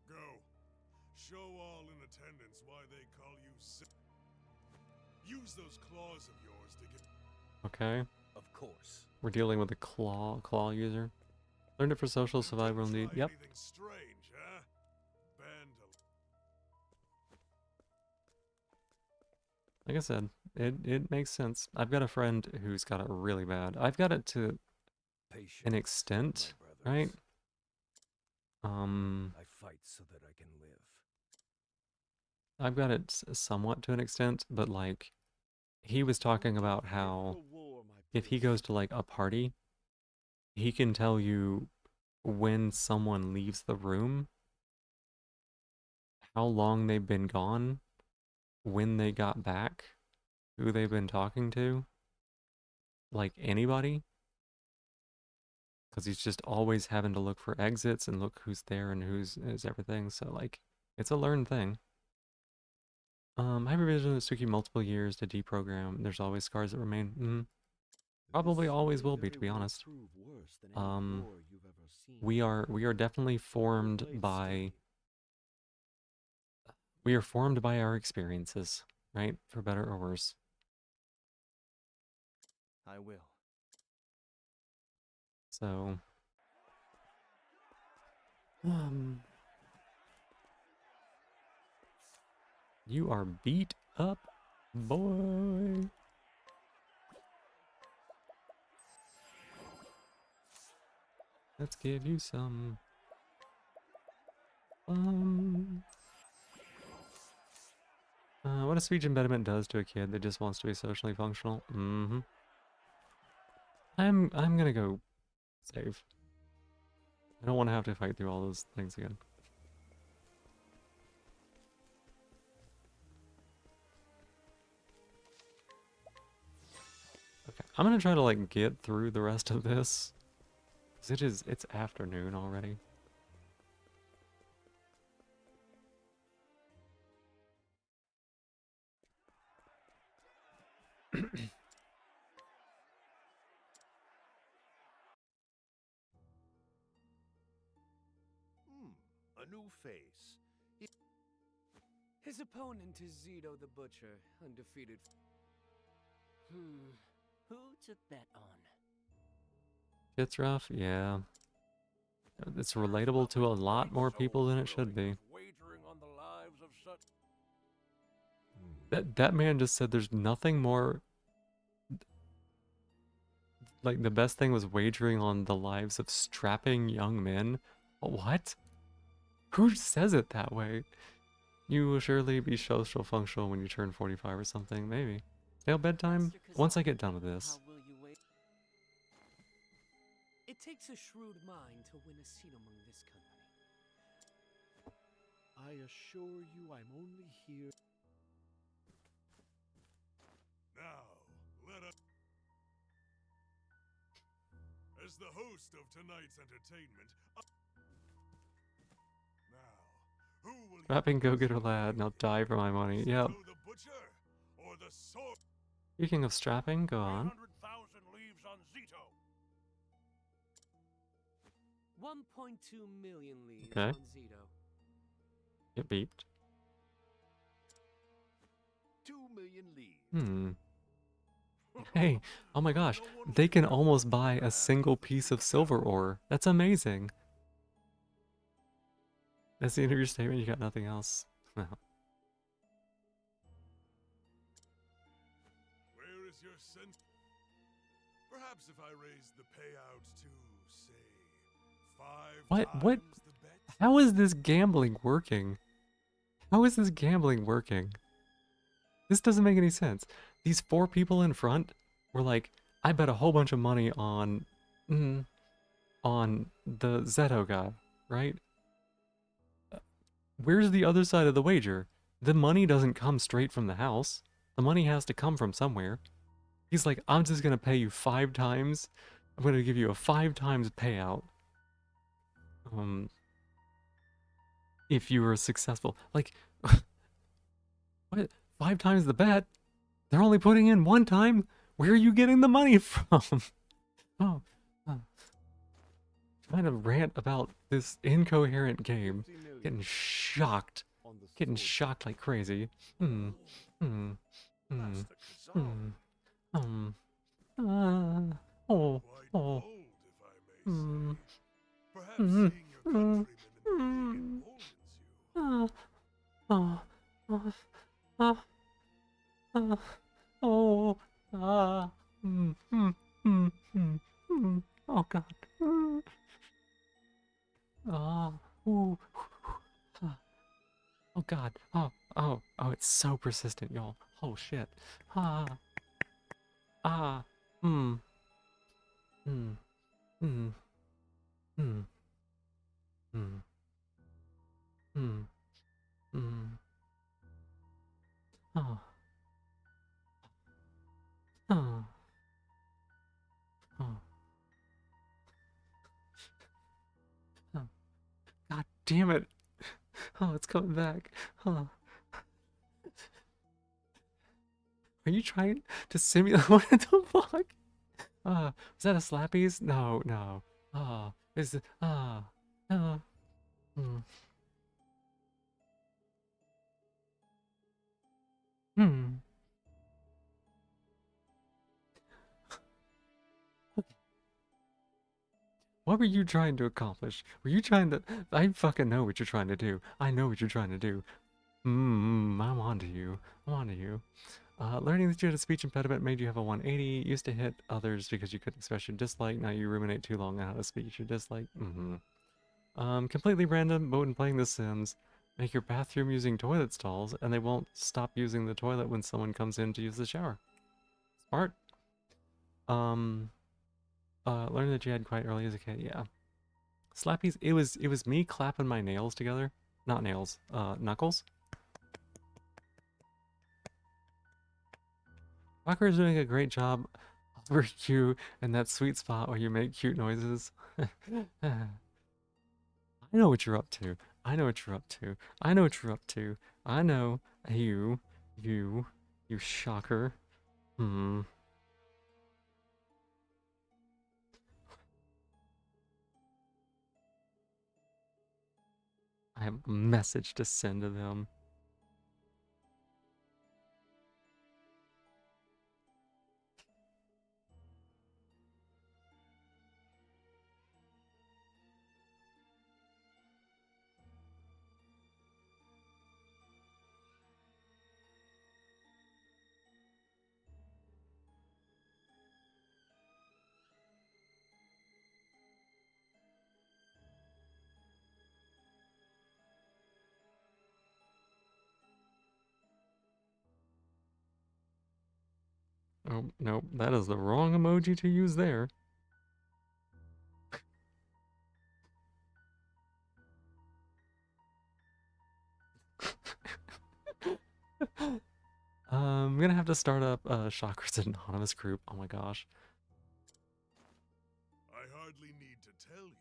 go, show all in attendance why they call you sick. Use those claws of yours to get. Okay. Of course. We're dealing with a claw user. Learned it for social survival indeed. Yep. Anything strange, huh? Bandolab. Like I said, it makes sense. I've got a friend who's got it really bad. I've got it to an extent, right? I fight so that I can live. I've got it somewhat to an extent, but like, he was talking about how if he goes to like a party, he can tell you when someone leaves the room, how long they've been gone, when they got back, who they've been talking to, like anybody. Because he's just always having to look for exits and look who's there and who's is everything. So like, it's a learned thing. Hypervigilance took you multiple years to deprogram. There's always scars that remain. Probably always will be, to be honest. We are definitely formed by. We are formed by our experiences, right? For better or worse. I will. So, you are beat up, boy. Let's give you some. What a speech impediment does to a kid that just wants to be socially functional. Mm-hmm. I'm gonna go save. I don't want to have to fight through all those things again. Okay, I'm gonna try to like get through the rest of this. 'Cause it's afternoon already. A new face. His opponent is Zito the Butcher, undefeated. Who took that on? Shit's rough, yeah. It's relatable to a lot more people than it should be. Wagering on the lives of such. That man just said there's nothing more. Like, the best thing was wagering on the lives of strapping young men. What? Who says it that way? You will surely be social functional when you turn 45 or something, maybe. Bedtime? Once I get done with this. It takes a shrewd mind to win a seat among this company. I assure you I'm only here. Now, let us. As the host of tonight's entertainment, now, who will Strapping go-getter lad, and I'll die for my money. Yep. the butcher or the sword? Speaking of strapping, go on. 300,000 leaves on Zito. 1.2 million leaves Okay. on Zito. Get beeped. 2 million leaves. Hmm. Hey, oh my gosh, they can almost buy a single piece of silver ore. That's amazing. That's the end of your statement, you got nothing else. No. Where is your sense? Perhaps if I raise the payout to, say, 5 What? times the bet? How is this gambling working? How is this gambling working? This doesn't make any sense. These 4 people in front were like, I bet a whole bunch of money on the Zeto guy, right? Where's the other side of the wager? The money doesn't come straight from the house. The money has to come from somewhere. He's like, I'm just gonna pay you 5 times. I'm gonna give you a 5 times payout. If you were successful. Like, what? 5 times the bet? They're only putting in 1 time? Where are you getting the money from? oh. Trying to rant about this incoherent game. Getting shocked. Getting shocked like crazy. Oh. Perhaps seeing your countrymen Oh god. Oh god. Oh, it's so persistent, y'all. Oh shit. Oh. Oh. Oh. Oh. God damn it. Oh, it's coming back. Huh. Are you trying to simulate? What the fuck? Was that a slappies? No, no. Is it? What were you trying to accomplish? Were you trying to... I fucking know what you're trying to do. I know what you're trying to do. I'm onto you. I'm onto you. Learning that you had a speech impediment made you have a 180. Used to hit others because you couldn't express your dislike. Now you ruminate too long on how to speak your dislike. Completely random, but when playing The Sims, make your bathroom using toilet stalls, and they won't stop using the toilet when someone comes in to use the shower. Smart. Learning that you had quite early as a kid, yeah. Slappies, it was me clapping my nails together. Not nails, knuckles. Walker is doing a great job over you in that sweet spot where you make cute noises. I know what you're up to. I know what you're up to. I know what you're up to. I know you shocker. I have a message to send to them. Oh, no, that is the wrong emoji to use there. I'm gonna have to start up Chakras Anonymous group. Oh my gosh. I hardly need to tell you,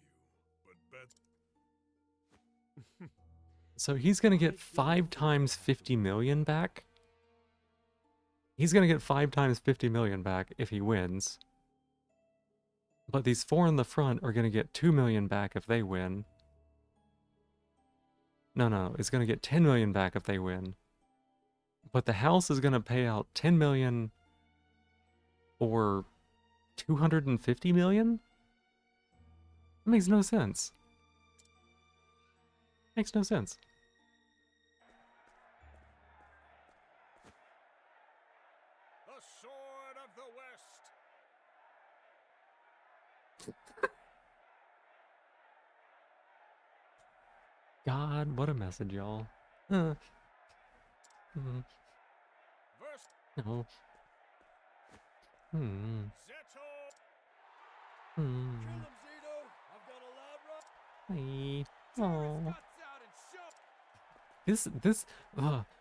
but bet. So he's gonna get 5 times 50 million back. He's gonna get 5 times 50 million back if he wins. But these 4 in the front are gonna get 2 million back if they win. No, it's gonna get 10 million back if they win. But the house is gonna pay out 10 million or 250 million? That makes no sense. Makes no sense. The Sword of the West. God, what a message, y'all. No. Hey. Oh.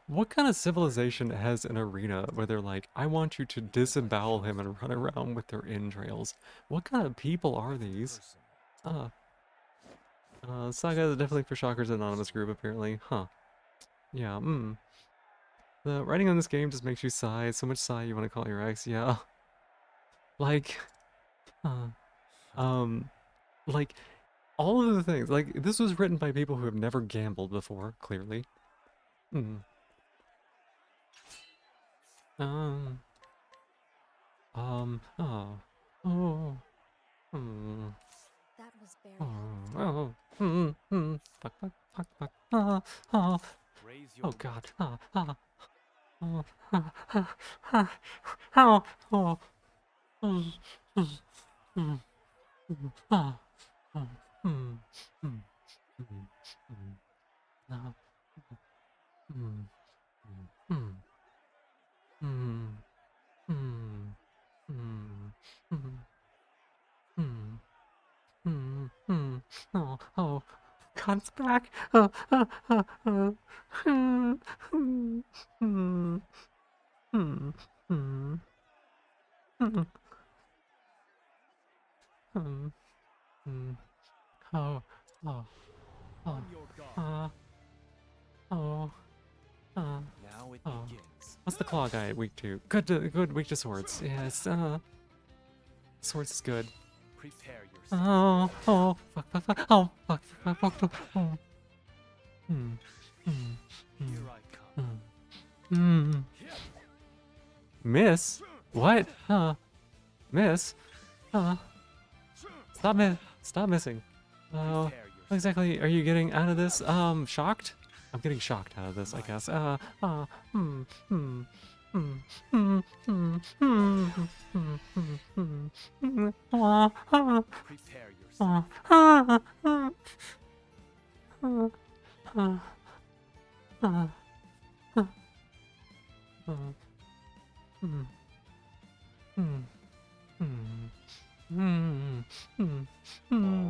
What kind of civilization has an arena where they're like, I want you to disembowel him and run around with their entrails? What kind of people are these? Saga is definitely for Shocker's Anonymous group, apparently. Huh. Yeah, The writing on this game just makes you sigh. So much sigh you want to call your ex. Yeah. Like, like, all of the things. Like, this was written by people who have never gambled before, clearly. Oh. That was very Fuck. Oh God. Oh, God's back. Now it begins. What's the claw guy at week 2? Good week to swords. Yes, swords is good. Prepare yourself. Fuck. Here I come. Miss? What? Miss? Stop missing. What exactly are you getting out of this? Shocked? I'm getting shocked out of this, I guess. Prepare yourself. Oh,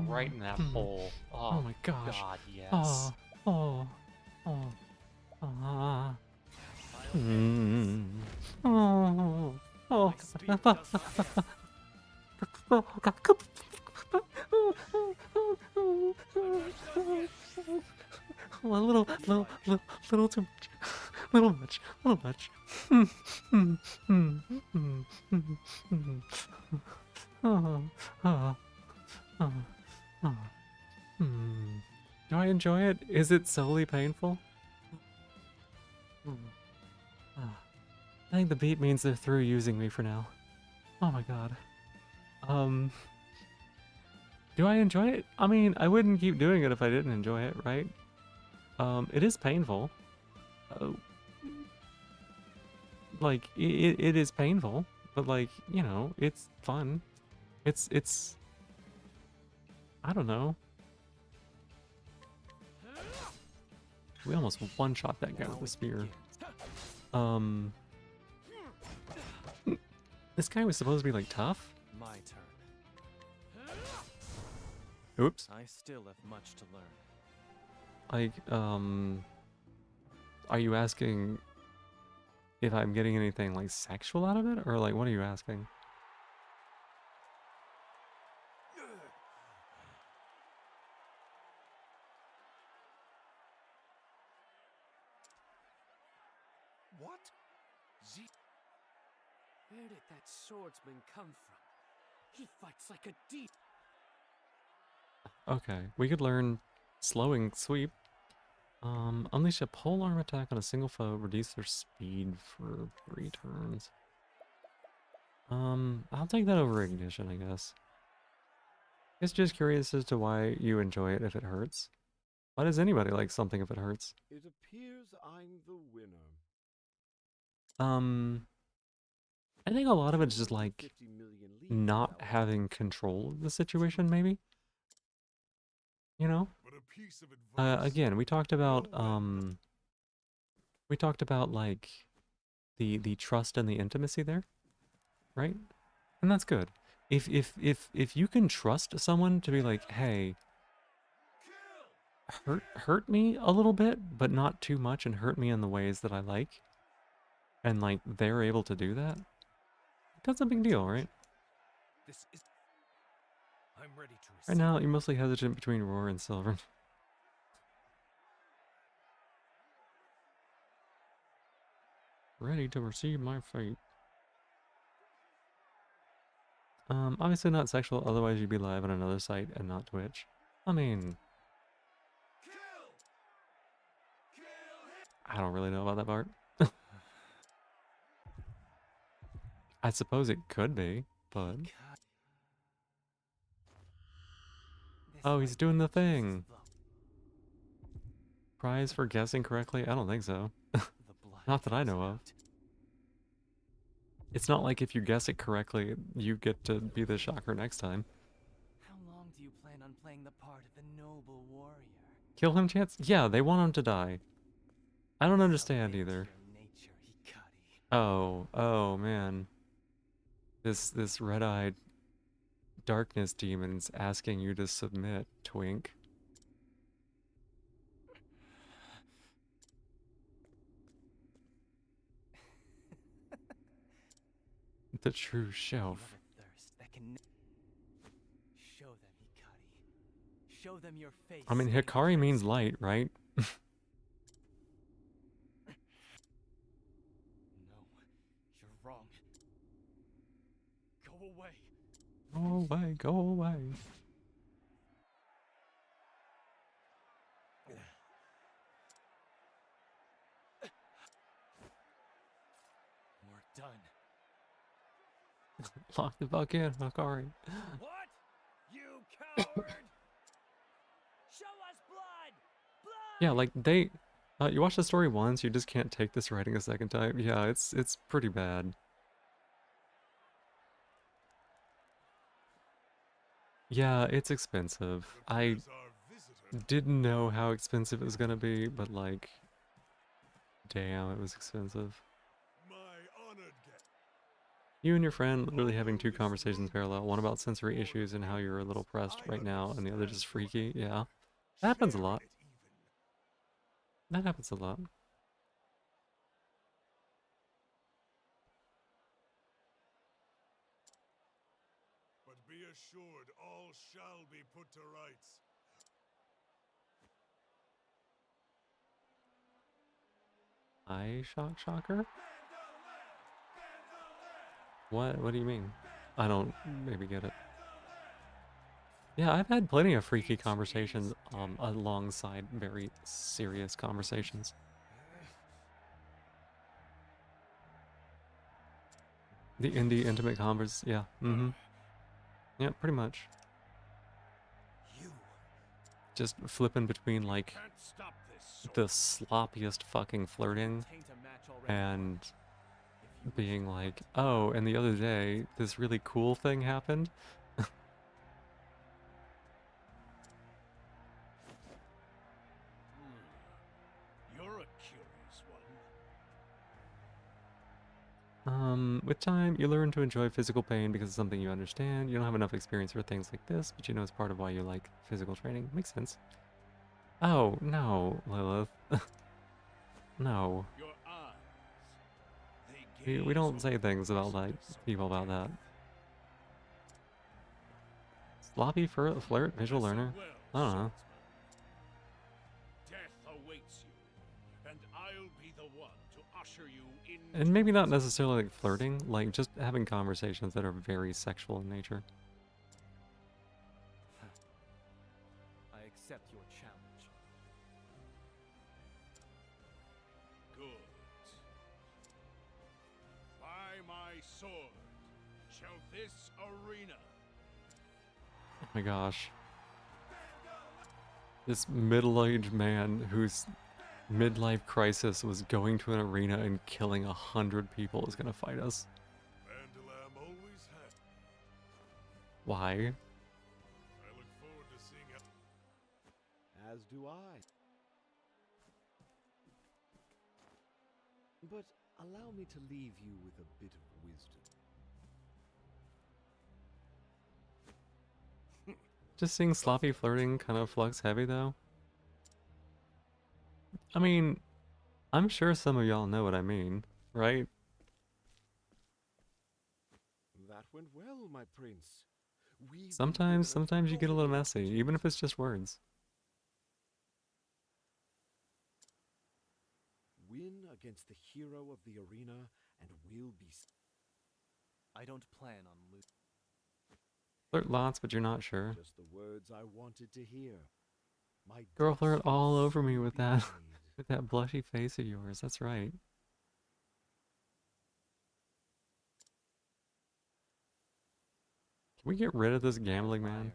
right in that hole. Oh my gosh. God, yes. A little too much. Little much. Do I enjoy it? Is it solely painful? I think the beat means they're through using me for now. Oh my god. Do I enjoy it? I mean, I wouldn't keep doing it if I didn't enjoy it, right? It is painful. Like, it is painful, but like, you know, it's fun. It's... I don't know. We almost one-shot that guy with a spear. This guy was supposed to be, like, tough? My turn. Oops. I still have much to learn. Like, are you asking if I'm getting anything like sexual out of it, or like what are you asking? What? Z. Where did that swordsman come from? He fights like a demon. Okay, we could learn slowing sweep. Unleash a pole arm attack on a single foe, reduce their speed for 3 turns. I'll take that over ignition, I guess. It's just curious as to why you enjoy it if it hurts. Why does anybody like something if it hurts? It appears I'm the winner. I think a lot of it's just like not having control of the situation, maybe. You know? Again, we talked about like the trust and the intimacy there, right? And that's good. If you can trust someone to be like, hey, hurt me a little bit, but not too much, and hurt me in the ways that I like, and like they're able to do that, that's a big deal, right? This is. I'm ready to receive. Right now, you're mostly hesitant between Roar and Silver. Ready to receive my fate. Obviously not sexual, otherwise you'd be live on another site and not Twitch. I mean... I don't really know about that part. I suppose it could be, but... Oh, he's doing the thing! Prize for guessing correctly? I don't think so. Not that I know of. It's not like if you guess it correctly, you get to be the shocker next time. How long do you plan on playing the part of the noble warrior? Kill him, Chance? Yeah, they want him to die. I don't understand either. Oh man. This red-eyed darkness demon's asking you to submit, Twink. The true shelf. Show them, Hikari. Show them your face. I mean, Hikari means light, right? No, you're wrong. Go away. Go away, go away. We're done. Lock the fuck in, Hikari. What? You coward! Show us blood! Yeah, like they... you watch the story once, you just can't take this writing a second time. Yeah, it's pretty bad. Yeah, it's expensive. I didn't know how expensive it was gonna be, but like... Damn, it was expensive. You and your friend literally having 2 conversations parallel, one about sensory issues and how you're a little pressed right now, and the other just freaky. Yeah, that happens a lot. That happens a lot. But be assured, all shall be put to rights. Shocker? What do you mean? I don't maybe get it. Yeah, I've had plenty of freaky conversations alongside very serious conversations. The indie intimate convers, yeah. Yeah, pretty much. Just flipping between like the sloppiest fucking flirting and being like, oh, and the other day this really cool thing happened. You're a curious one. With time, you learn to enjoy physical pain because it's something you understand. You don't have enough experience for things like this, but you know it's part of why you like physical training. Makes sense. Oh, no, Lilith. No. Your eyes. We don't say things about like people about that. Sloppy flirt, visual learner. I don't know. Death awaits you, and I'll be the one to usher you in. And maybe not necessarily like flirting, like just having conversations that are very sexual in nature. I accept your challenge. Good. By my sword shall this arena. Oh my gosh. This middle-aged man whose midlife crisis was going to an arena and killing 100 people is gonna fight us. Vandalam always had. Why? I look forward to seeing it. As do I. But allow me to leave you with a bit of wisdom. Just seeing sloppy flirting kind of flux heavy though. I mean, I'm sure some of y'all know what I mean, right? That went well, my prince. Sometimes you get a little messy, even if it's just words. Win against the hero of the arena, and we'll be. I don't plan on losing. Flirt lots, but you're not sure. Just the words I wanted to hear. My Girl flirt all over me with that, with that blushy face of yours. That's right. Can we get rid of this gambling man?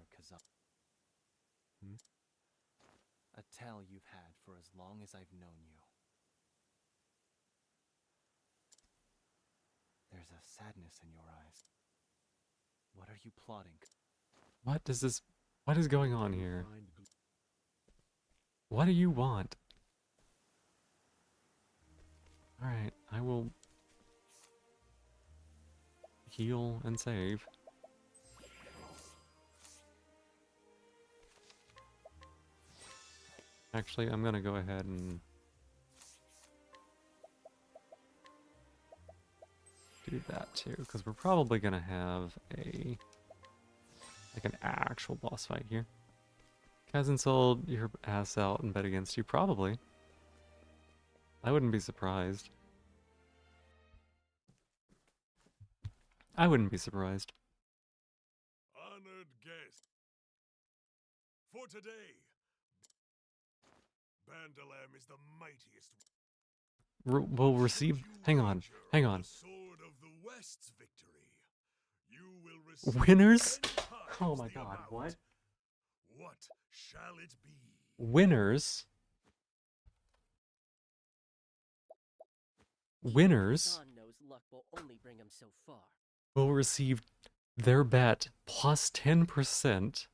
A tell you've had for as long as I've known you. There's a sadness in your eyes. What are you plotting? What is going on here? What do you want? Alright, I will heal and save. Actually, I'm gonna go ahead and do that too, because we're probably gonna have like an actual boss fight here. Hasn't sold your ass out and bet against you, probably. I wouldn't be surprised. I wouldn't be surprised. Honored guest. For today, Vandalam is the mightiest. Will receive. Hang on. Hang on. Sword of the West's victory. You will receive Winners? 10 times Oh my the god, amount. what? What shall it be? Winners? Winners knows luck will only bring him so far. will receive their bet plus 10%,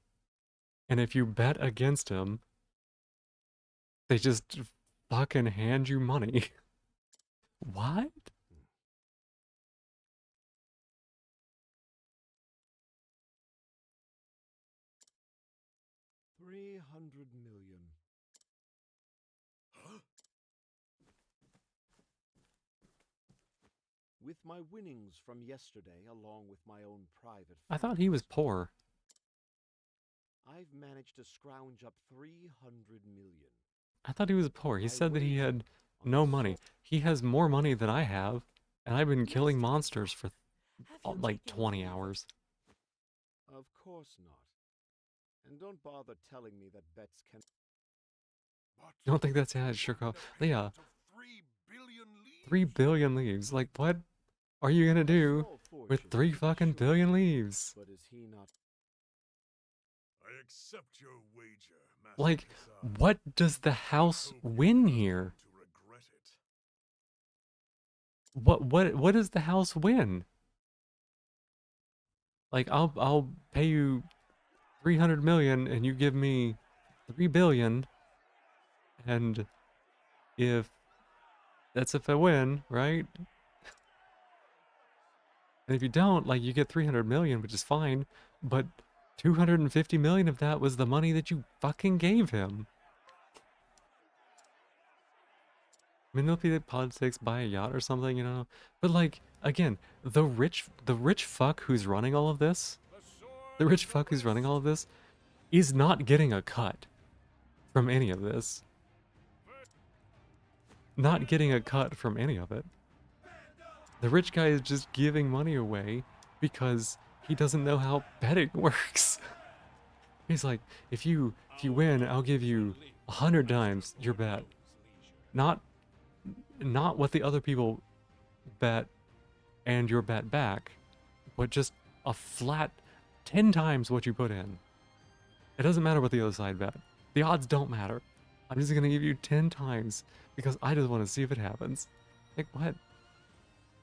and if you bet against them, they just fucking hand you money. What? $300 million. Huh? With my winnings from yesterday, along with my own private I thought he was poor. I've managed to scrounge up $300 million. I thought he was poor. He said that he had no money. He has more money than I have, and I've been killing monsters for like 20 hours. Of course not. And don't bother telling me that bets can. You don't think that's sure call? Yeah. 3 billion leaves. Like, what are you gonna do with 3 fucking billion leaves? But is he not? I accept your wager, Master Like, Kazan. what does the house win here? To regret it. What does the house win? Like, I'll pay you 300 million and you give me 3 billion, and if I win, right? And if you don't, like, you get 300 million, which is fine, but 250 million of that was the money that you fucking gave him. Manipulate politics, buy a yacht or something, you know? But like, again, the rich fuck who's running all of this, the rich fuck who's running all of this is not getting a cut from any of this. Not getting a cut from any of it. The rich guy is just giving money away because he doesn't know how betting works. He's like, if you win, I'll give you 100 times your bet. Not what the other people bet and your bet back, but just a flat 10 times what you put in. It doesn't matter what the other side bet. The odds don't matter. I'm just gonna give you 10 times because I just want to see if it happens. Like, what?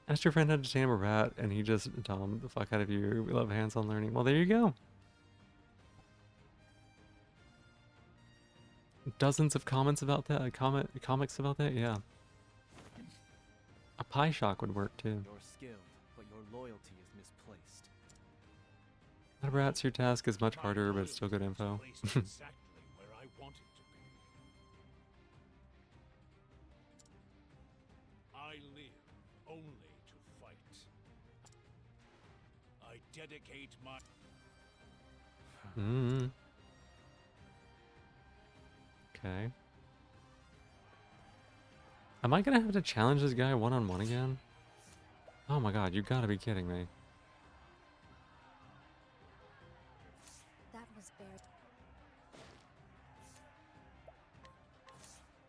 Asked your friend how to tame a rat and he just told the fuck out of you. We love hands-on learning. Well, there you go. Dozens of comments about that. Comics about that. Yeah. A pie shock would work too. You're skilled, but your loyalty is misplaced. Not rats. Your task is much harder, but it's still good info. Exactly where I want it to be. I live only to fight. I dedicate my... Okay. Am I gonna have to challenge this guy one-on-one again? Oh my god, you gotta be kidding me. That was bad.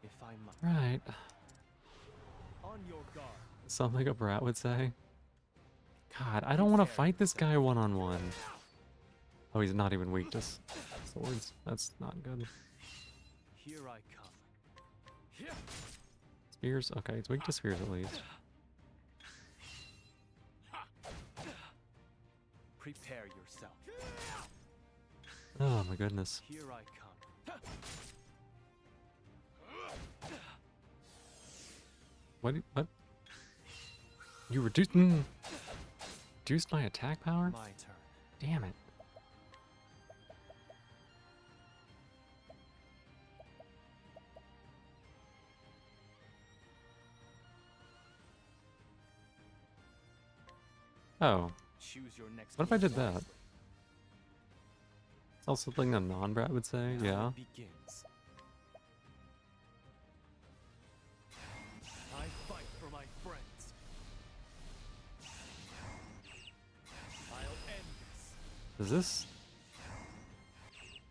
If I must. Right. On your guard. Something a brat would say. God, I don't want to fight this guy one-on-one. Oh, he's not even weak to swords. That's not good. Here I come. Spears? Okay, it's weak to spears at least. Prepare yourself. Oh my goodness. Here I come. What? You reduced my attack power? My turn. Damn it. Oh. Choose your next What if I did move that? wisely. It's also something a non-brat would say, Now yeah. it begins. I fight for my friends. I'll end this.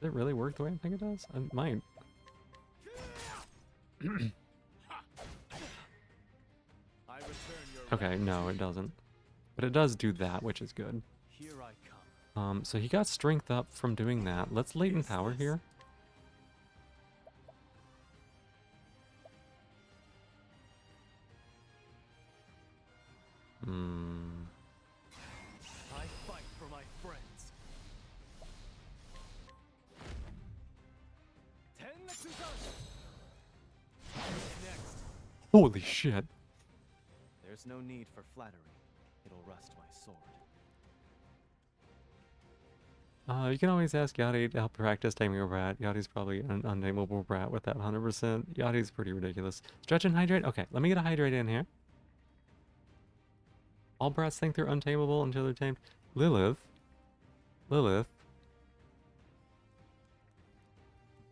Does it really work the way I think it does? It might. I return your Okay, no, it doesn't. But it does do that, which is good. Here I come. So he got strength up from doing that. Let's latent power here. I fight for my friends. Next. Holy shit. There's no need for flattery. It'll rust my sword. You can always ask Yachty to help practice taming a brat. Yachty's probably an unnameable brat with that 100%. Yachty's pretty ridiculous. Stretch and hydrate? Okay, let me get a hydrate in here. All brats think they're untamable until they're tamed. Lilith.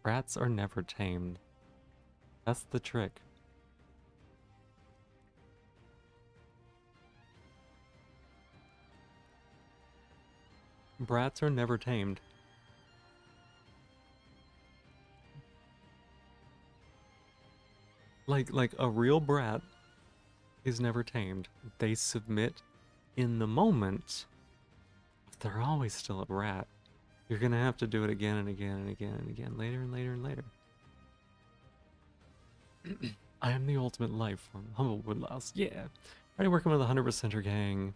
Brats are never tamed. That's the trick. Brats are never tamed. Like a real brat is never tamed. They submit in the moment, but they're always still a brat. You're gonna have to do it again and again and again and again, later and later and later. I am the ultimate life form, humble woodlouse. Yeah. Already working with a 100%er gang.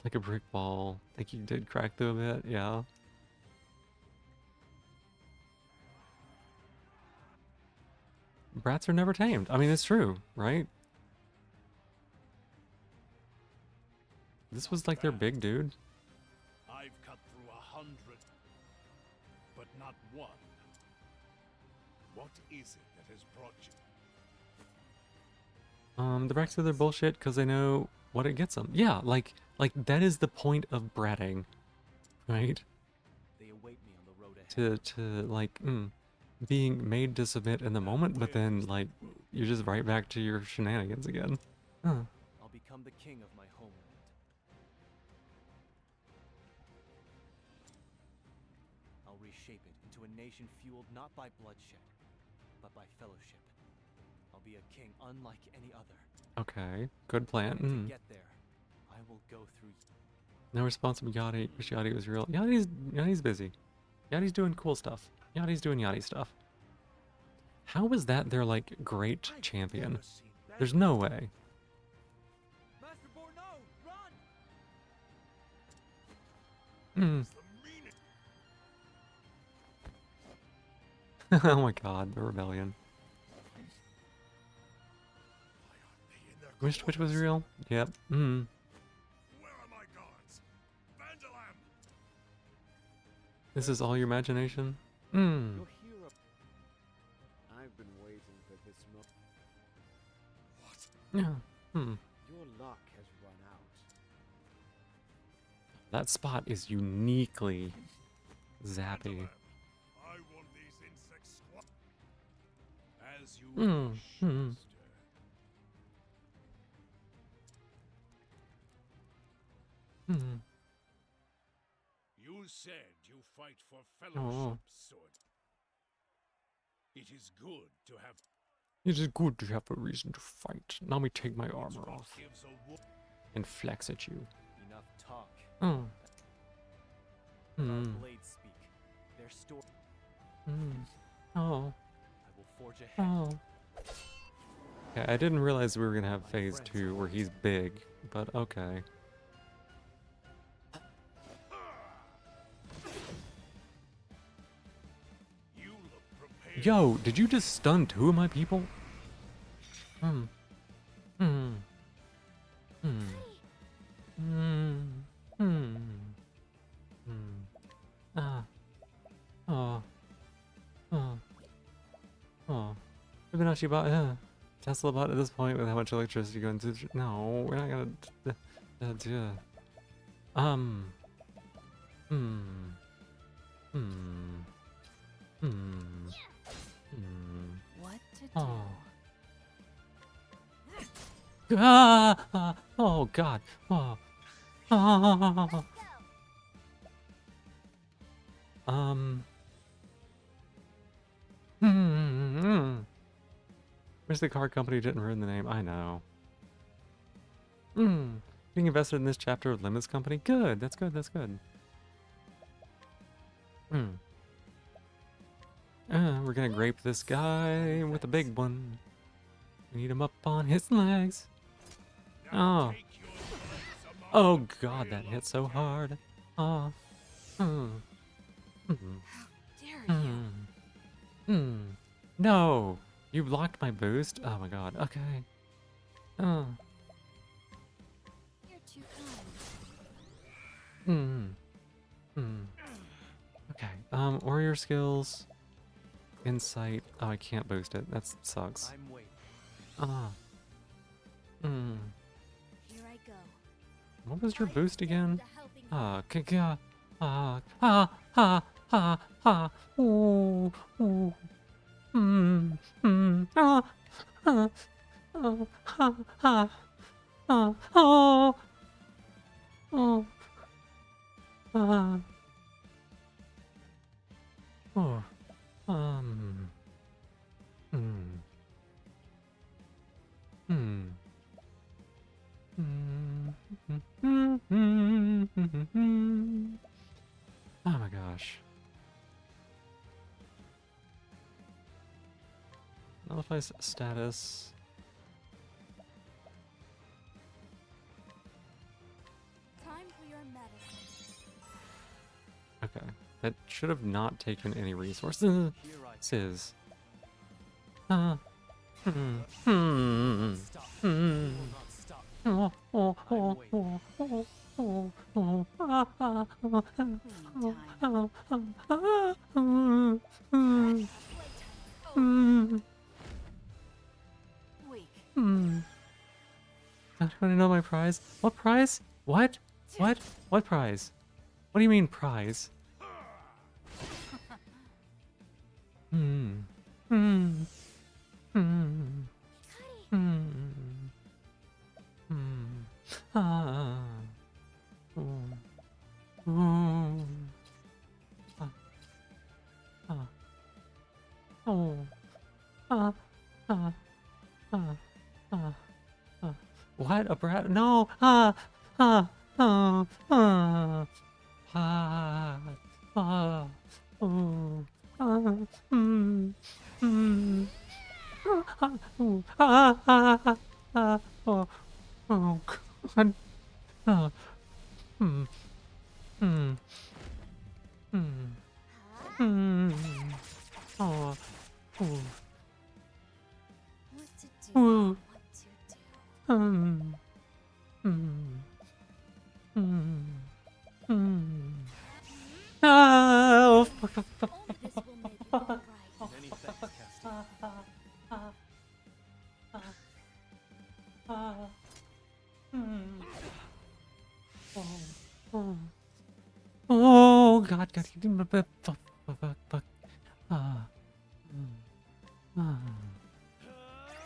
Like a brick wall. Think you did crack through a bit, yeah. Brats are never tamed. I mean, it's true, right? This was like their big dude. I've cut through 100, but not one. What is it that has brought you? The backs of their bullshit because they know what it gets them. Yeah, like that is the point of bratting, right? They await me on the road ahead. To like being made to submit in the moment, but then like you're just right back to your shenanigans again. Huh. I'll become the king of my homeland. I'll reshape it into a nation fueled not by bloodshed, but by fellowship. I'll be a king unlike any other. Okay, good plan. To get there, I will go through. No response from Yachty. Wish Yachty was real. Yachty's busy. Yachty's doing cool stuff. Yachty's doing Yachty stuff. How is that their like great champion? There's no way. Master Borno, run! Oh my god, the rebellion. Wish Twitch was real? Yep. Where are my guards? Vandalam! This is all your imagination? Your hero. I've been waiting for this moment. Yeah. Your luck has run out. That spot is uniquely zappy. I want these insects as you wish. You said you fight for fellowship, sword. It is good to have. It is good to have a reason to fight. Now me take my armor off and flex at you. Enough talk. Oh. Blades speak. Their story. Oh. I will forge ahead. Oh. Yeah, I didn't realize we were gonna have phase 2 where he's big, but okay. Yo, did you just stun 2 of my people? Fibonacci bot, yeah. Tesla bot at this point with how much electricity going to. No, we're not gonna do it. What to do? Oh. Oh god. Oh. Wish the car company didn't ruin the name. I know. Being invested in this chapter of Limits Company? Good. That's good. That's good. We're gonna grape this guy with a big one. We need him up on his legs. Oh. Oh god, that hit so hard. Oh. No! You blocked my boost? Oh my god. Okay. Oh. You're too kind. Okay. Warrior skills. Insight. Oh, I can't boost it. That sucks. I'm waiting. Here I go. What was your boost again? Oh my gosh. Nullifies status. Time for your medicine. Okay. That should have not taken any resources. I want to know my prize. What prize? What? What? What prize? What do you mean prize? Hmm. Hmm. Hmm. Hmm. Hmm. Ah. Oh. Oh. Ah. Ah. Oh. Ah. Ah. Ah. Ah. Ah. What? A brat? No. Ah. Ah. Ah. Ah. Ah. Ah. Oh. Ah. Hmm. Hmm. Ah. Oh. Ah. Ah. Ah. Ah. Oh. Oh. God. Ah. Hmm. Hmm. Hmm. Hmm. Oh. Oh. What to do? Oh. What to do? Hmm. Hmm. Hmm. Hmm. Oh, fuck, fuck, fuck. Only this will make it all right. Many thanks, Casty. Oh, God, God, fuck, fuck, fuck, fuck. Ah. Ah.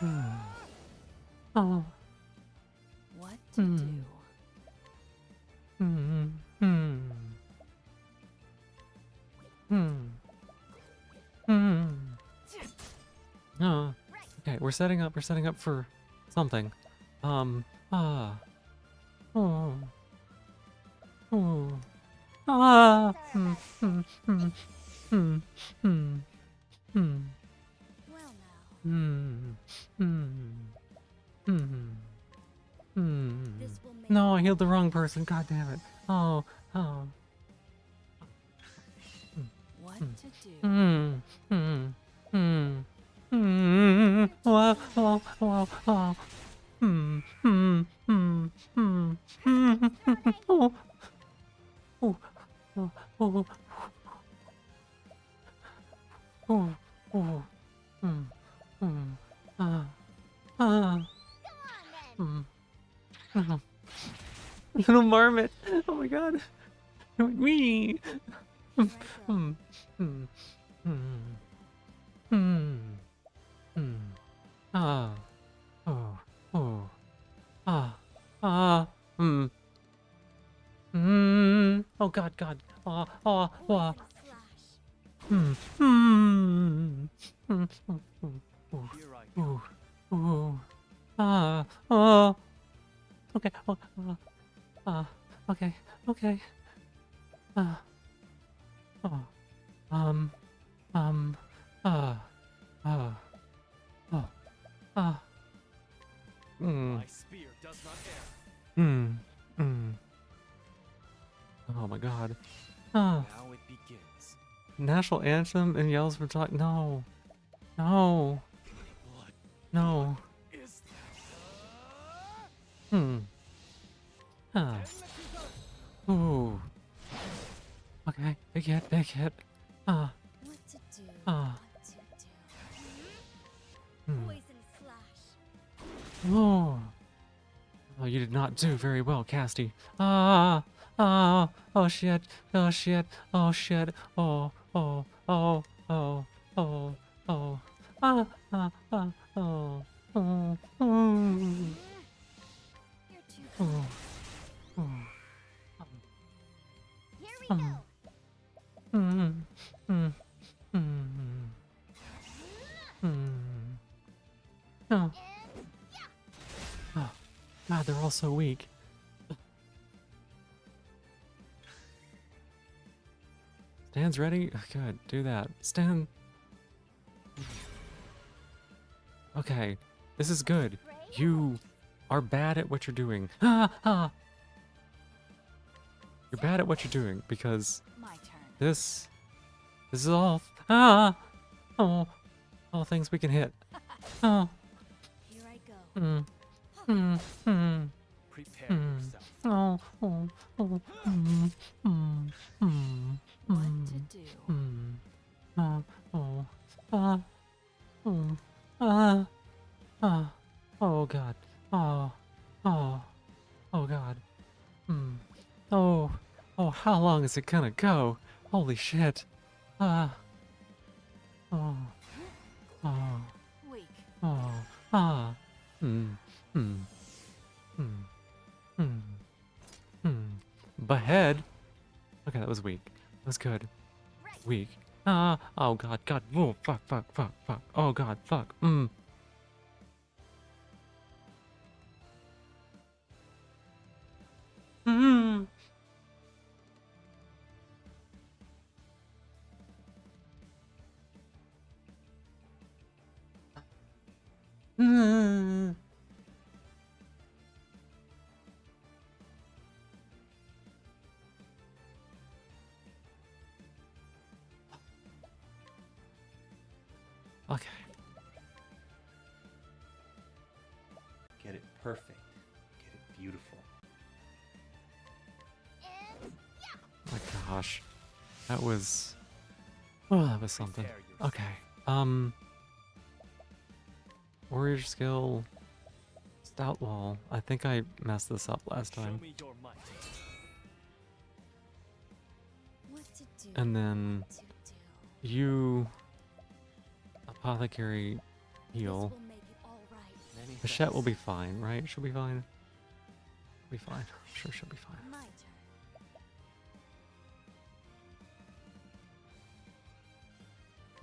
Ah. Oh. What to do? Hmm. Hmm. Hmm. Hmm. Oh. Okay, we're setting up for something. Ah. Oh. Oh. Ah. Hmm. Hmm. Hmm. Hmm. Hmm. Hmm. Well now, Hmm. Hmm. Hmm. Hmm. this will make No, I it healed the all wrong right. person. God damn it. Oh. Oh. What to do? Hmm. Hmm. Hmm. Hmm. Wow. Wow. Wow. Wow. Hmm. Hmm. Hmm. Hmm. Hmm. Oh. Oh. Oh. Oh. Oh. Oh. Hmm. Hmm. Ah. Ah. Hmm. Oh. Little marmot. Oh my god. Me. Here I go. Hmm. Hmm. Hmm. Hmm. Hmm. Ah. Oh. Oh. Ah. Ah. Hmm. Hmm. Oh God. God. Ah. Ah. Ah. Poison slash. Hmm. Hmm. Hmm. Hmm. Hmm. Oh. Here I go. Oh. Oh. Ah. Oh. Okay. Oh. Ah. Okay. Okay. Ah. Oh. Um. Ah. Ah. Oh. Ah. Hmm. My spear does not err. Hmm. Hmm. Oh my God. Ah. Now it begins. National anthem and yells for talk. No. No. What No. is that? Hmm. Ah. Ooh. Okay. Big hit. Big hit. Ah. What to do? Ah. What to do? Hmm. Poison slash. Oh. Oh, you did not do very well, Casty. Ah. Ah. Oh shit. Oh shit. Oh shit. Oh. Oh. Oh. Oh. Oh. Oh. Ah. Ah. Ah. Oh. Oh. Oh. You're too Oh. good. Oh. Here we Um. go. Hmm. Hmm. Hmm. Hmm. Oh. Oh. God, they're all so weak. Stan's ready? Good, do that. Stan. Okay, this is good. You are bad at what you're doing. Ah, ah. You're bad at what you're doing because My turn. this is all all things we can hit. Oh. Here I go. Hmm. Hmm. Hmm. Prepare Hmm. yourself. Oh. Oh. Oh. Hmm. Hmm. Hmm. What to do? Hmm. Oh. Oh. Ah. Oh. Ah. Ah. Oh God. Oh. Oh. Oh, oh, how long is it gonna go? Holy shit. Ah. Oh. Oh. Weak. Oh. Ah. Hmm. Hmm. Hmm. Hmm. Hmm. Behead. Okay, that was weak. That was good. Weak. Ah. Oh god. God. Oh fuck. Fuck. Fuck. Fuck. Oh god. Fuck. Hmm. Hmm. Hmm. Okay. Get it perfect. Get it beautiful. My gosh. That was... Oh, that was something. Okay. Warrior skill... Stout wall. I think I messed this up last time. What to do? And then... What to do? You... Apothecary heal. This will make it all right. Hachette will be fine, right? She'll be fine. Be fine. I'm sure she'll be fine. My turn.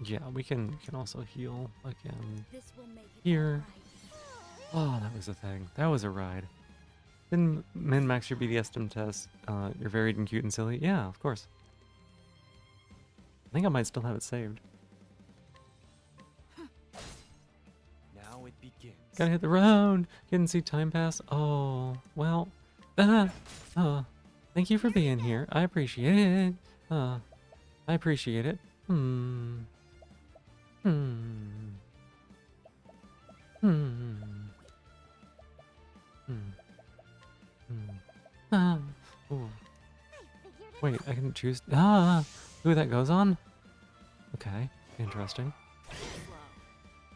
Yeah, we can also heal again. This will make it Here. Oh, that was a thing. That was a ride. Didn't min-max your BDSM test. You're varied and cute and silly. Yeah, of course. I think I might still have it saved. Now it begins. Gotta hit the round. Didn't see time pass. Oh, well. Thank you for being here. I appreciate it. I appreciate it. Hmm. Hmm. Hmm. Hmm. Hmm. Ah. Ooh. Wait, I can choose. Ah. Ooh, that goes on. Okay. Interesting.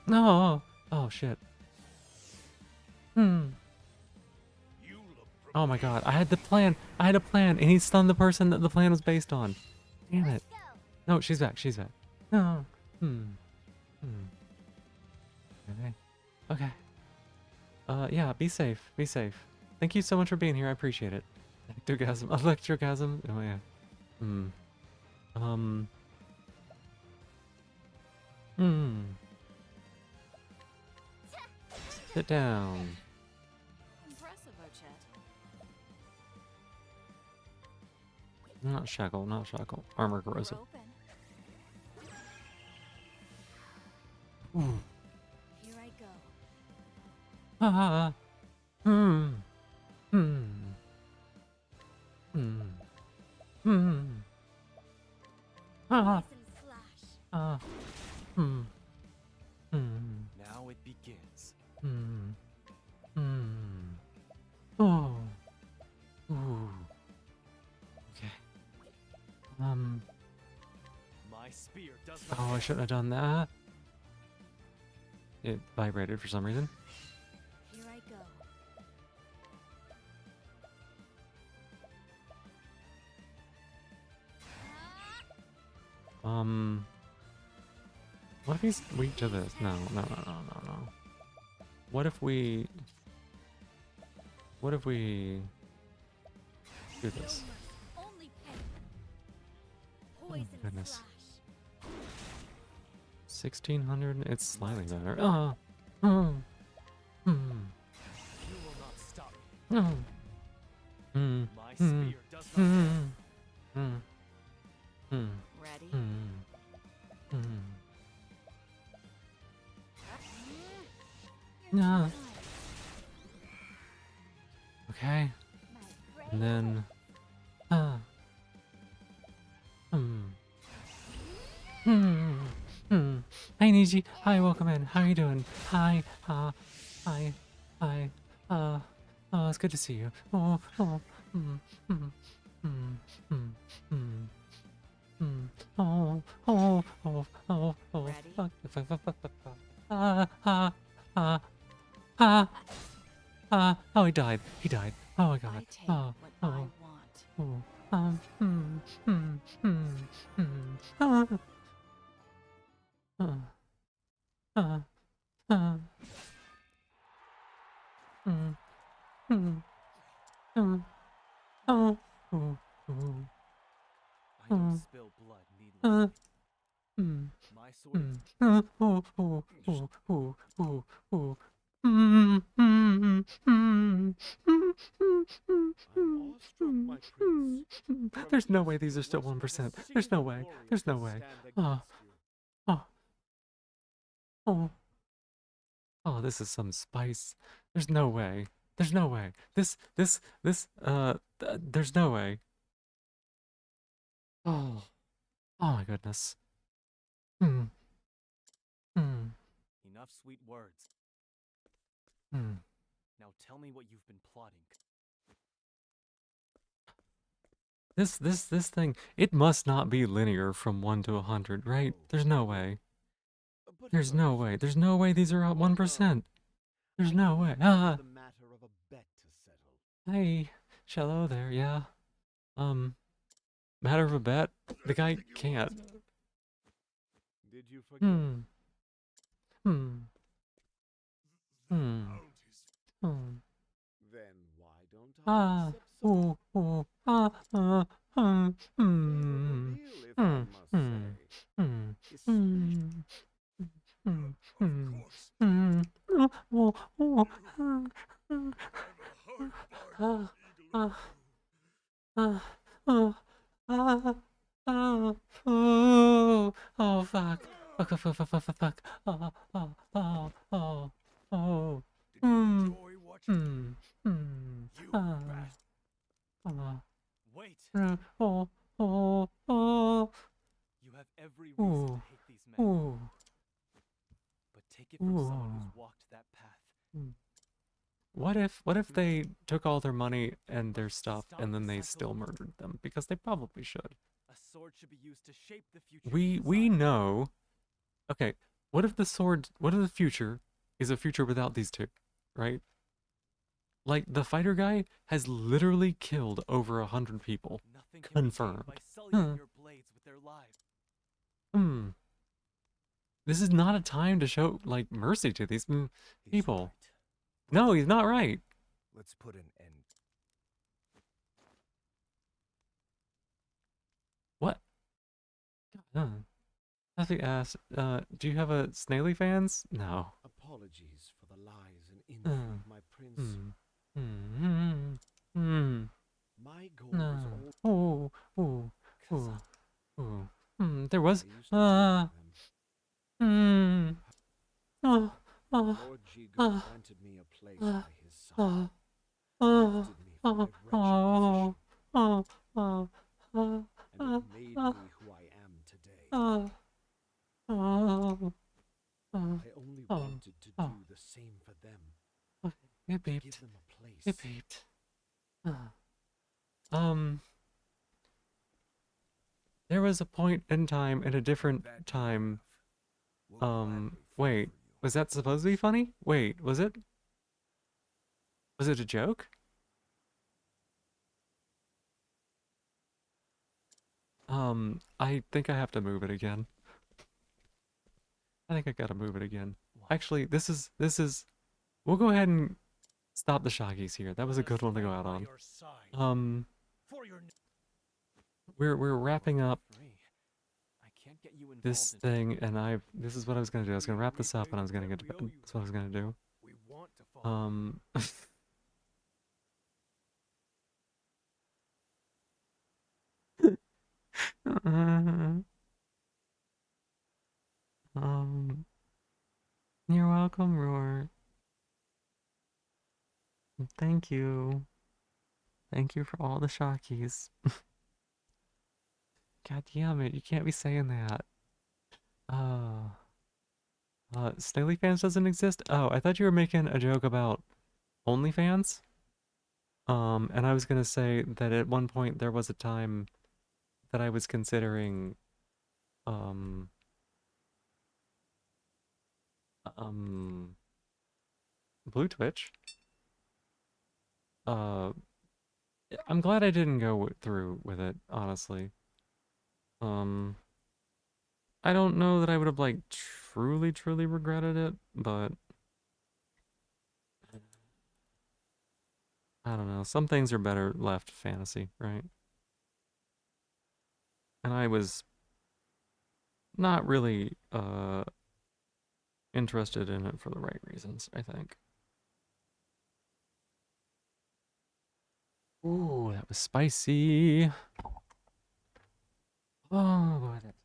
No. Oh shit. Hmm. Oh my god. I had the plan. I had a plan, and he stunned the person that the plan was based on. Damn it. No, she's back. She's back. No. Hmm. Hmm. Okay. Okay. Yeah, be safe. Be safe. Thank you so much for being here. I appreciate it. Ectogasm. Electrogasm. Oh, yeah. Hmm. Hmm. Sit down. Impressive, Ochette. Not shackle. Not shackle. Armor corrosive. Ooh. Here I go. Ah. Hmm. Hmm. Hmm. Hmm. Ah. Ah. Hmm. Hmm. Now it begins. Hmm. Hmm. Oh. Ooh. Okay. My spear does not. Oh, I shouldn't have done that. It vibrated for some reason. Here I go. What if he's weak to this? No, no, no, no, no, no. What if we do this? Only pain. Oh my Poison goodness. slash. 1600? It's slightly better. Oh. Hmm. Hmm. You will not stop me. Hmm. Hmm. My Hmm. spear does not Hmm. fail. Hmm. Hmm. Ready? Hmm. Hmm. No. Okay. And then. Ah. Hmm. Hmm. Hmm. Hey, Niji. Hi, welcome in. How are you doing? Hi. Hi. Hi. Oh, it's good to see you. Oh. Hmm. Hmm. Hmm. Hmm. Hmm. Hmm. Oh. Ready? Fuck. Ah. Oh, he died. Oh my god. I take what I want. Oh, oh, oh. I don't spill blood needlessly. My sword is Oh, oh, oh, oh, oh, oh, oh. Mm, mm, mm, There's no way these are still 1%. There's no way. There's no way. Oh, oh, oh. Oh, this is some spice. There's no way. There's no way. There's no way. Oh, oh my goodness. Hmm. Hmm. enough sweet words. Hmm. Now tell me what you've been plotting. This thing, it must not be linear from 1 to 100, right? There's no way. There's no way. There's no way these are at 1%. There's no way. Ah. Hey, hello there, yeah. Matter of a bet? The guy can't. Did you forget? Hmm. Then why don't I Ah. accept some Ooh. Ooh. Ah. if I must say. Especially Oh. Oh. Oh, fuck. Fuck, fuck, fuck, fuck, fuck, fuck. Oh, oh, oh, oh, oh. Wait! Oh, oh, oh. You have every reason to hate these men. But take it from someone who's walked that path. What if they took all their money and their stuff and then they still murdered them? Because they probably should. A sword should be used to shape the future. We know. Okay, what if the future is a future without these two, right? Like, the fighter guy has literally killed over 100 people. Confirmed. Your blades with their lives. This is not a time to show, like, mercy to these people. No, he's not right. Let's put an end. What? Nothing asked. Do you have a Snaily fans? No. Apologies for the lies and intrigue, my prince. My goal was all. There was. Lord Jigo granted me a place by his side, lifted me from a wretched position, and it made me who I am today. I only wanted to do the same for them. It to beeped. give them a place. It beeped. There was a point in time, in a different time. Wait, was that supposed to be funny? Wait, was it? Was it a joke? I think I have to move it again. I think I gotta move it again. Actually, this is, we'll go ahead and stop the Shaggies here. That was a good one to go out on. We're wrapping up this thing, and this is what I was gonna do. I was gonna wrap this up, and I was gonna get to bed. That's what I was gonna do. You're welcome, Roar. Thank you. Thank you for all the Shockies. God damn it, you can't be saying that. Snaily fans doesn't exist? Oh, I thought you were making a joke about OnlyFans. And I was gonna say that at one point there was a time that I was considering, Blue Twitch. I'm glad I didn't go through with it, honestly. I don't know that I would have, like, truly regretted it, but I don't know. Some things are better left fantasy, right? And I was not really interested in it for the right reasons, I think. Ooh, that was spicy. Oh boy, that's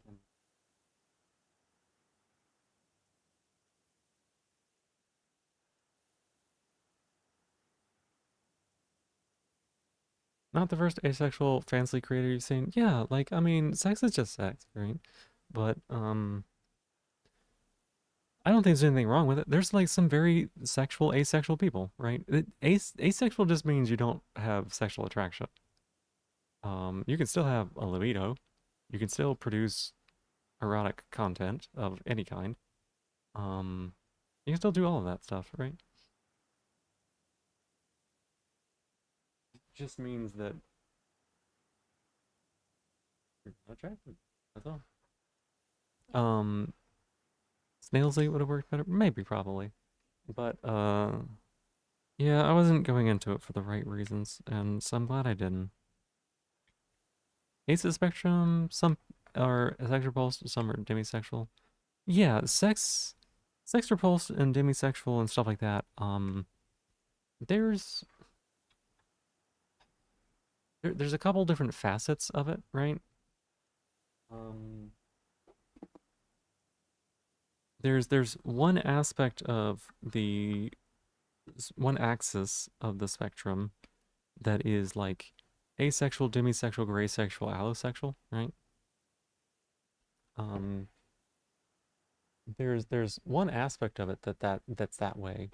not the first asexual fantasy creator you've seen. Yeah, like I mean, sex is just sex, right? But I don't think there's anything wrong with it. There's like some very sexual, asexual people, right? Asexual just means you don't have sexual attraction. You can still have a libido. You can still produce erotic content of any kind. Um, you can still do all of that stuff, right? It just means that you're not attracted. That's all. Snail's Eight would have worked better, maybe, probably, but yeah, I wasn't going into it for the right reasons, and so I'm glad I didn't. Ace of the spectrum, some are sex repulsed, some are demisexual. Yeah, sex repulsed and demisexual and stuff like that. There's there's a couple different facets of it, right? Um, there's one aspect of the one axis of the spectrum that is like asexual, demisexual, gray sexual, allosexual, right? Um, there's one aspect of it that's that way,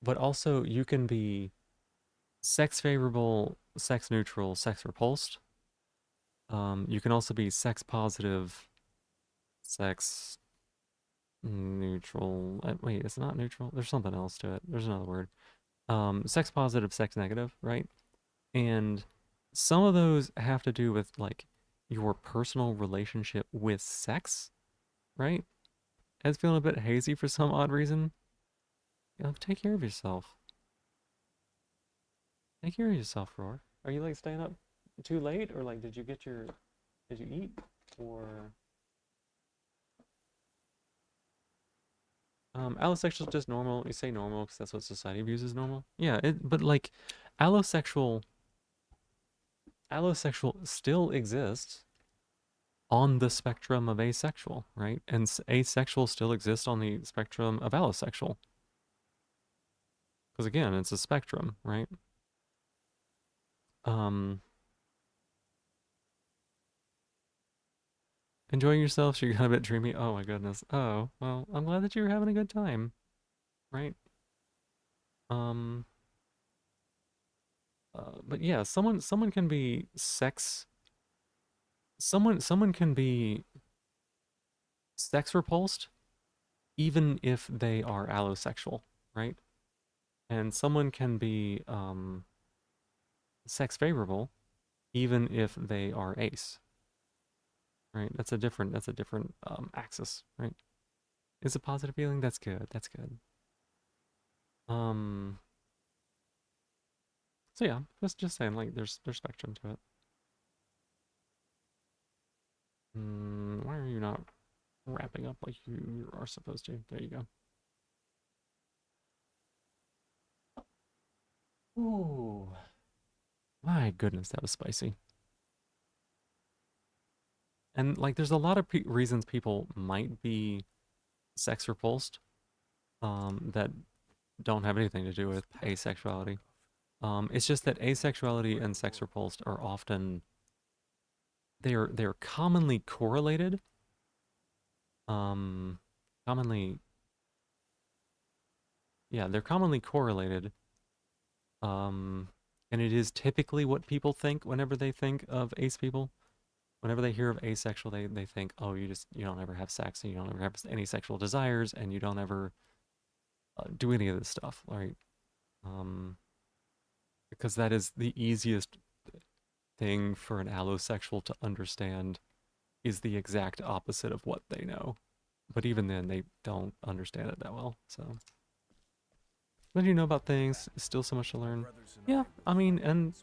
but also you can be sex favorable, sex neutral, sex repulsed. You can also be sex positive, sex neutral. Wait, it's not neutral. There's something else to it. There's another word. Sex positive, sex negative, right? And some of those have to do with like your personal relationship with sex, right? It's feeling a bit hazy for some odd reason. Take care of yourself. Take care of yourself, Roar. Are you like staying up too late, or like did you eat, or allosexual is just normal. You say normal because that's what society views as normal. Yeah, but like allosexual allosexual still exists on the spectrum of asexual, right? And asexual still exists on the spectrum of allosexual. Because again, it's a spectrum, right? Um, enjoying yourself, so you got a bit dreamy. Oh my goodness. Oh, well, I'm glad that you're having a good time, right? Um, but yeah, someone can be someone can be sex repulsed even if they are allosexual, right? And someone can be sex favorable even if they are ace, right? That's a different axis, right? Is a positive feeling? That's good. That's good. Um, so yeah, just saying, like, there's spectrum to it. Why are you not wrapping up like you are supposed to? There you go. Ooh, my goodness, that was spicy. And like, there's a lot of reasons people might be sex repulsed, that don't have anything to do with asexuality. It's just that asexuality and sex repulsed are often they're commonly correlated. Um, commonly, yeah, they're commonly correlated. And it is typically what people think whenever they think of ace people. Whenever they hear of asexual, they think, oh, you don't ever have sex, and you don't ever have any sexual desires, and you don't ever do any of this stuff, right? Um, because that is the easiest thing for an allosexual to understand is the exact opposite of what they know. But even then, they don't understand it that well. So, When you know about things, still so much to learn. Yeah, I mean, and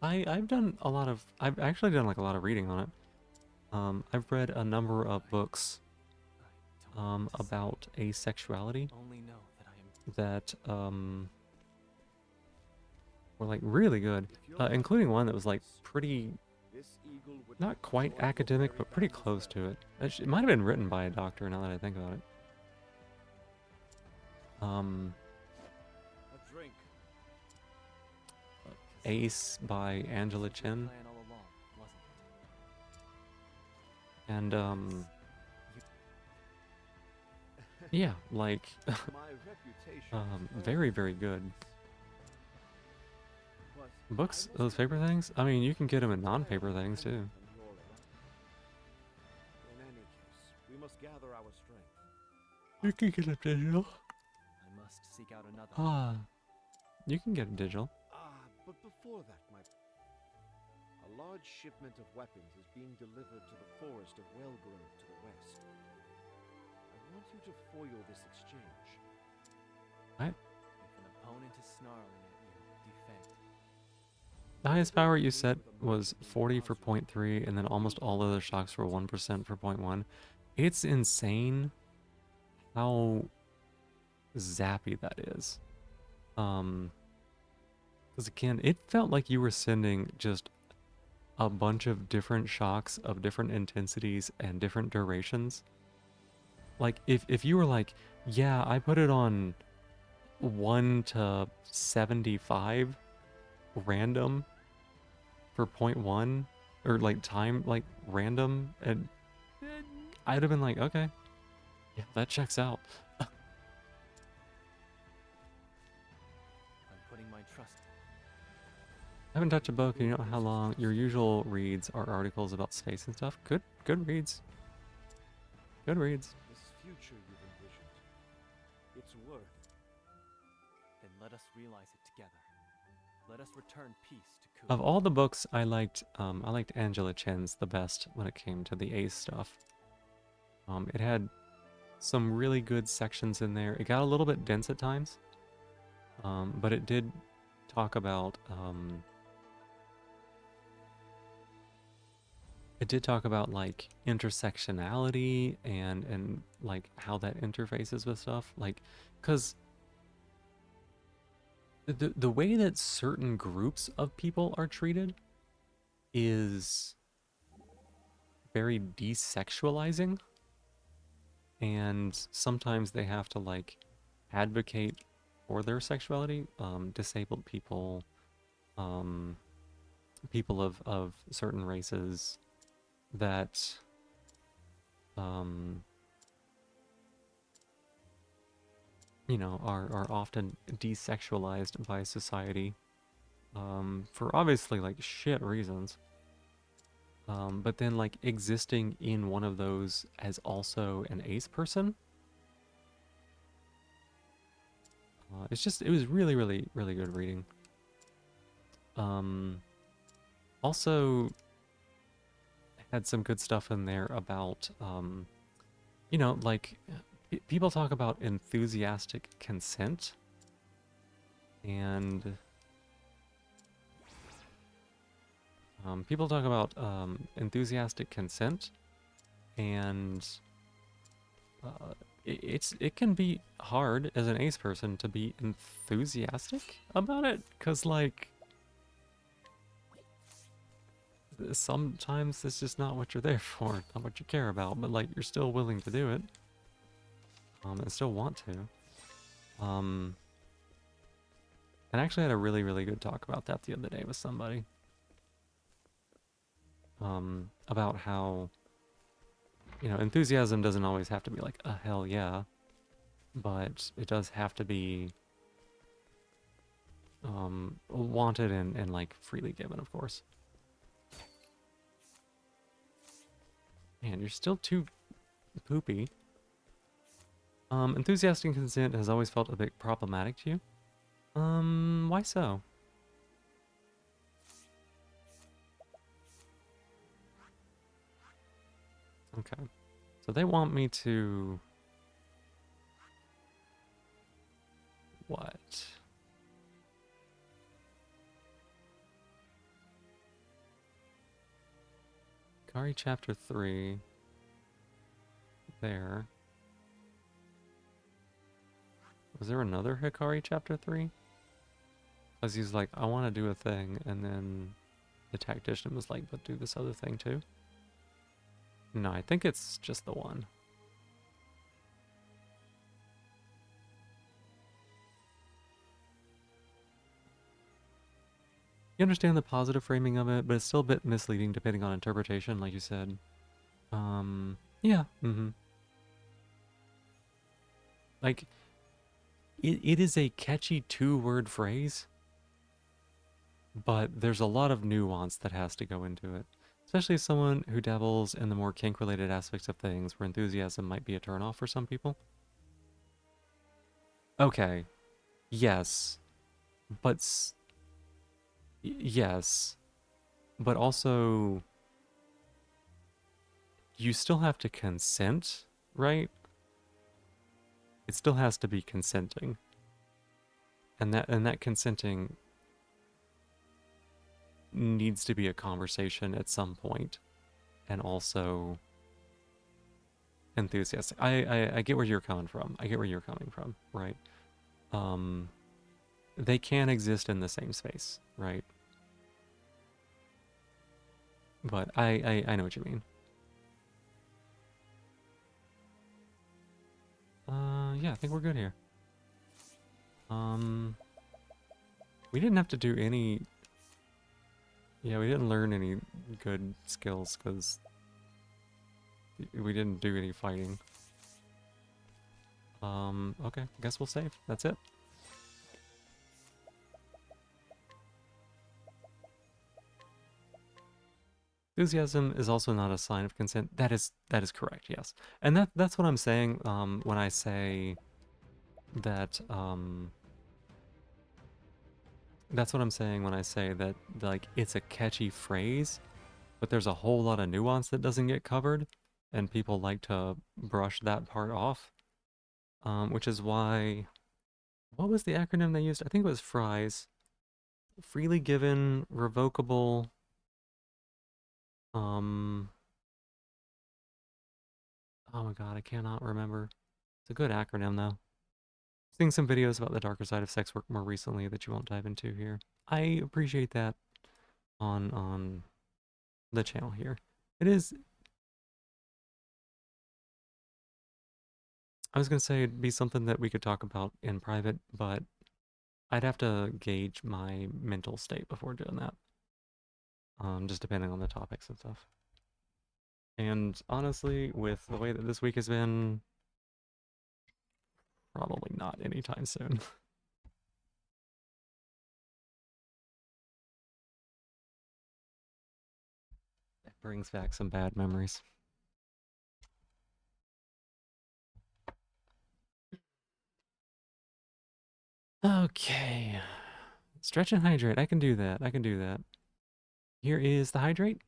I've done a lot of, I've actually done like a lot of reading on it. I've read a number of books about asexuality Only know that I am that were like really good, including one that was like pretty, not quite academic, but pretty close to it. It might have been written by a doctor now that I think about it. A drink. Ace by Angela Chen. plan all along, wasn't it? And yeah, like very, very good. Books, those paper things? I mean, you can get them in non-paper things too. In any case, we must gather our strength. You can get a digital. I must seek out another. Ah, you can get a digital. But before that, a large shipment of weapons is being delivered to the forest of Wellgrove to the west. I want you to foil this exchange. What? If an opponent is snarling at you, defend. The highest power you set was 40 for 0.3, and then almost all other shocks were 1% for 0.1. It's insane how zappy that is. Because again, it felt like you were sending just a bunch of different shocks of different intensities and different durations. Like, if you were like, yeah, I put it on 1 to 75 random for 0.1, or like time, like random, and I'd have been like, okay, yeah, that checks out. I'm putting my trust. I haven't touched a book in you know how long. Your usual reads are articles about space and stuff. Good reads. Good reads. This future you've envisioned, it's worth. Then let us realize it together. Let us return peace to Ku. Of all the books I liked Angela Chen's the best when it came to the Ace stuff. It had some really good sections in there. It got a little bit dense at times, but it did talk about like intersectionality and like how that interfaces with stuff, like because the way that certain groups of people are treated is very desexualizing, and sometimes they have to like advocate for their sexuality. Disabled people, people of certain races that you know, are often desexualized by society, for obviously like shit reasons. But then like existing in one of those as also an ace person, it was really, really, really good reading. Also had some good stuff in there about, you know, like people talk about enthusiastic consent, and people talk about enthusiastic consent, and it can be hard as an ace person to be enthusiastic about it, because like sometimes it's just not what you're there for, not what you care about, but like you're still willing to do it, and still want to. And I actually had a really, really good talk about that the other day with somebody. About how, you know, enthusiasm doesn't always have to be like a hell yeah, but it does have to be wanted and like freely given, of course. Man, you're still too poopy. Enthusiastic consent has always felt a bit problematic to you. Why so? Okay. So they want me to... What? Hikari Chapter 3. There. Was there another Hikari Chapter 3? Because he's like, I want to do a thing, and then the tactician was like, but do this other thing too? No, I think it's just the one. You understand the positive framing of it, but it's still a bit misleading depending on interpretation, like you said. Yeah, Like, it is a catchy two-word phrase, but there's a lot of nuance that has to go into it. Especially as someone who dabbles in the more kink-related aspects of things, where enthusiasm might be a turnoff for some people. Okay, yes, but yes, but also you still have to consent, right? It still has to be consenting. And that consenting needs to be a conversation at some point, and also enthusiastic. I get where you're coming from. I get where you're coming from, right? They can exist in the same space, right? But I know what you mean. Yeah, I think we're good here. We didn't have to do any... Yeah, we didn't learn any good skills, because we didn't do any fighting. Okay, I guess we'll save. That's it. Enthusiasm is also not a sign of consent. That is correct, yes. And that's what I'm saying when I say that that's what I'm saying when I say that, like, it's a catchy phrase, but there's a whole lot of nuance that doesn't get covered, and people like to brush that part off. Which is why, what was the acronym they used? I think it was FRIES. Freely given, revocable, oh my god, I cannot remember. It's a good acronym though. Seeing some videos about the darker side of sex work more recently that you won't dive into here. I appreciate that on the channel here. It is... I was going to say it'd be something that we could talk about in private, but I'd have to gauge my mental state before doing that. Just depending on the topics and stuff. And honestly, with the way that this week has been, probably not anytime soon. It brings back some bad memories. Okay. Stretch and hydrate. I can do that. I can do that. Here is the hydrate.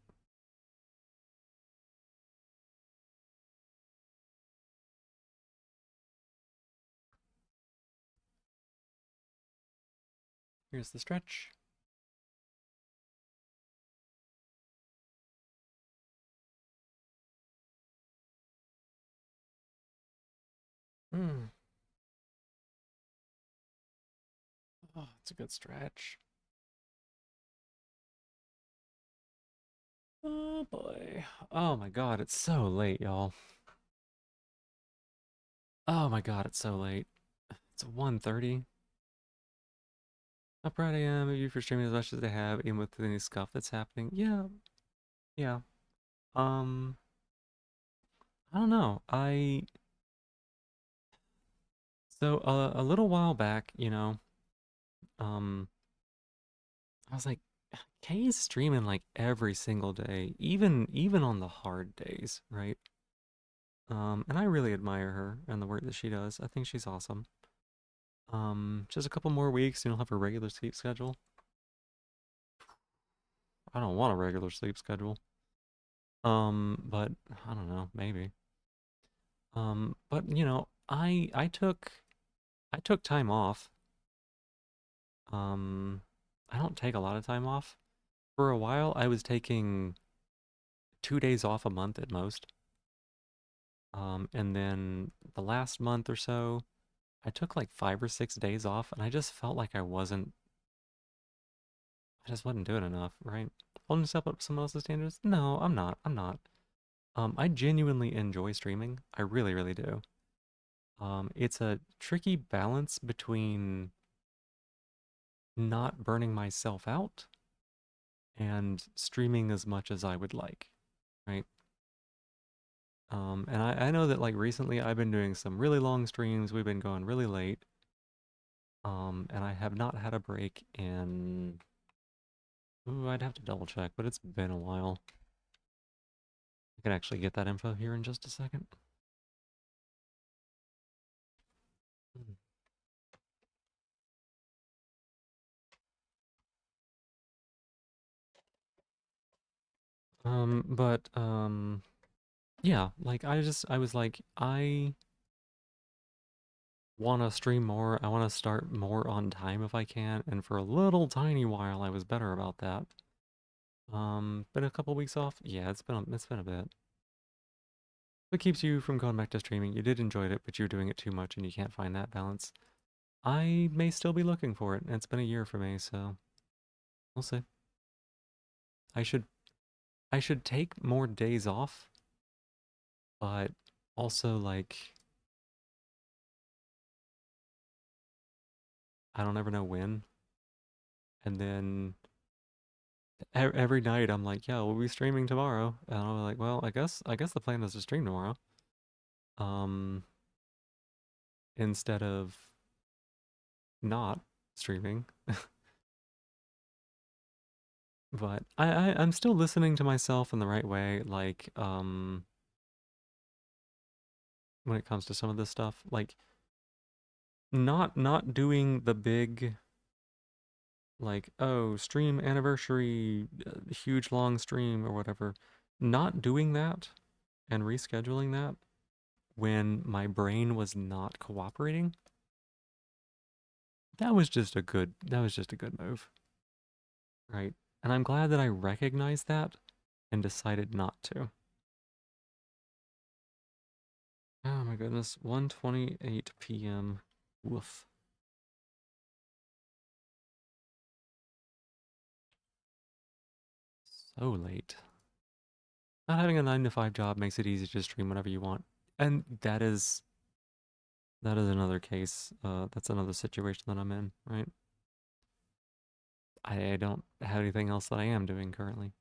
Here's the stretch. Oh, it's a good stretch. Oh boy. Oh my god, it's so late, y'all. Oh my god, it's so late. It's 1:30. How proud I am of you for streaming as much as I have, even with any scuff that's happening. Yeah. Yeah. I don't know. So, a little while back, you know, I was like, Kay is streaming like every single day, even on the hard days, right? And I really admire her and the work that she does. I think she's awesome. Just a couple more weeks, and you'll have a regular sleep schedule. I don't want a regular sleep schedule. But I don't know, maybe. But you know, I took time off. I don't take a lot of time off. For a while, I was taking 2 days off a month at most. And then the last month or so, I took like 5 or 6 days off, and I just felt like I just wasn't doing enough, right? Holding myself up to someone else's standards? No, I'm not. I'm not. I genuinely enjoy streaming. I really, really do. It's a tricky balance between not burning myself out and streaming as much as I would like, right? And I know that like recently I've been doing some really long streams. We've been going really late. And I have not had a break in, ooh, I'd have to double check, but it's been a while. I can actually get that info here in just a second. But yeah, like I was like, I want to stream more. I want to start more on time if I can. And for a little tiny while, I was better about that. Been a couple weeks off. Yeah, it's been a bit. What keeps you from going back to streaming? You did enjoy it, but you're doing it too much and you can't find that balance. I may still be looking for it. It's been a year for me, so we'll see. I should take more days off, but also like I don't ever know when. And then every night I'm like, yeah, we'll be streaming tomorrow. And I'm like, well, I guess the plan is to stream tomorrow. Um, instead of not streaming. But I'm still listening to myself in the right way, like, when it comes to some of this stuff, like not doing the big like, oh, stream anniversary, huge long stream or whatever. Not doing that and rescheduling that when my brain was not cooperating. That was just a good move. Right? And I'm glad that I recognized that and decided not to. Oh my goodness, 1:28 p.m. Woof. So late. Not having a 9 to 5 job makes it easy to stream whenever you want. And that is another case. That's another situation that I'm in, right? I don't have anything else that I am doing currently.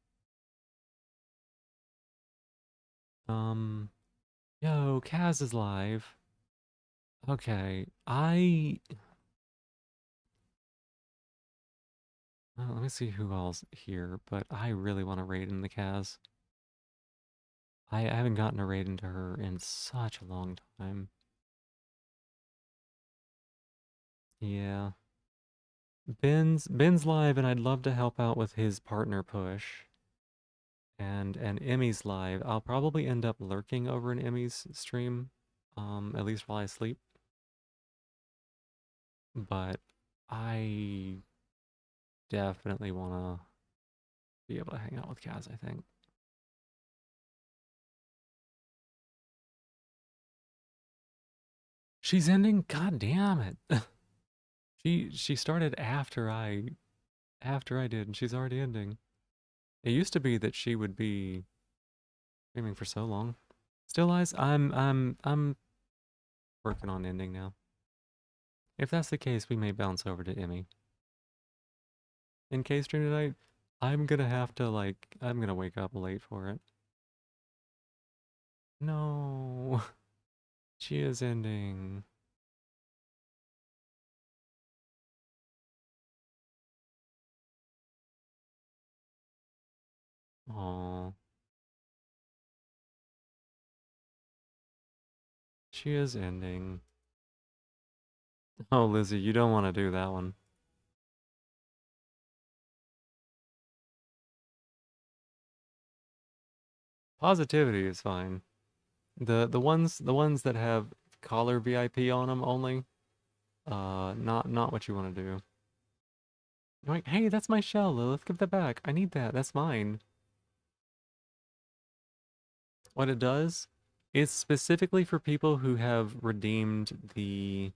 Yo, Kaz is live. Okay, let me see who else here, but I really want to raid in the Kaz. I haven't gotten a raid into her in such a long time. Yeah. Ben's live, and I'd love to help out with his partner push. And Emmy's live. I'll probably end up lurking over in Emmy's stream, at least while I sleep. But I definitely want to be able to hang out with Kaz, I think. She's ending? God damn it. She started after I did, and she's already ending. It used to be that she would be streaming for so long. Still lies? I'm working on ending now. If that's the case, we may bounce over to Emmy. In case stream tonight, I'm gonna have to I'm gonna wake up late for it. No. She is ending. Aww. She is ending. Oh, Lizzie, you don't want to do that one. Positivity is fine. The ones that have collar VIP on them only. Not what you want to do. You're like, hey, that's my shell, Lilith. Give that back. I need that. That's mine. What it does, it's specifically for people who have redeemed the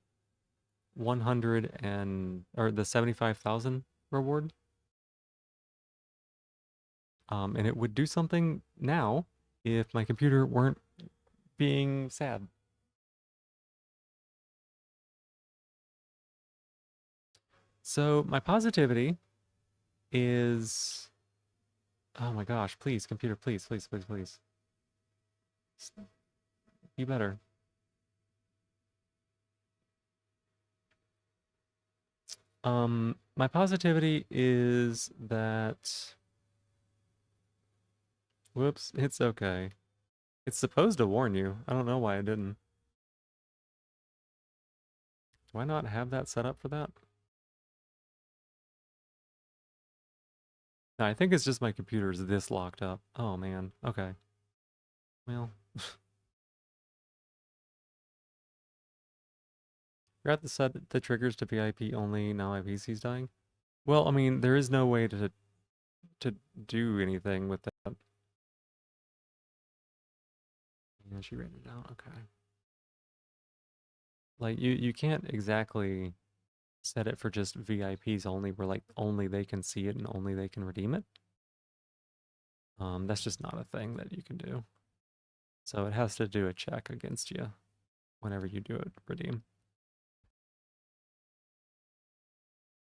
100 or the 75,000 reward. And it would do something now if my computer weren't being sad. So my positivity is, oh my gosh, please, computer, please, please, please, please. Be better. My positivity is that, whoops, it's okay. It's supposed to warn you. I don't know why it didn't. Do I not have that set up for that? No, I think it's just my computer's this locked up. Oh man, okay. Well, forgot to set the triggers to VIP only, now my PC's dying. Well, I mean, there is no way to do anything with that. Yeah, she rated it out, okay. Like, you can't exactly set it for just VIPs only, where like only they can see it and only they can redeem it. That's just not a thing that you can do. So it has to do a check against you whenever you do it, redeem.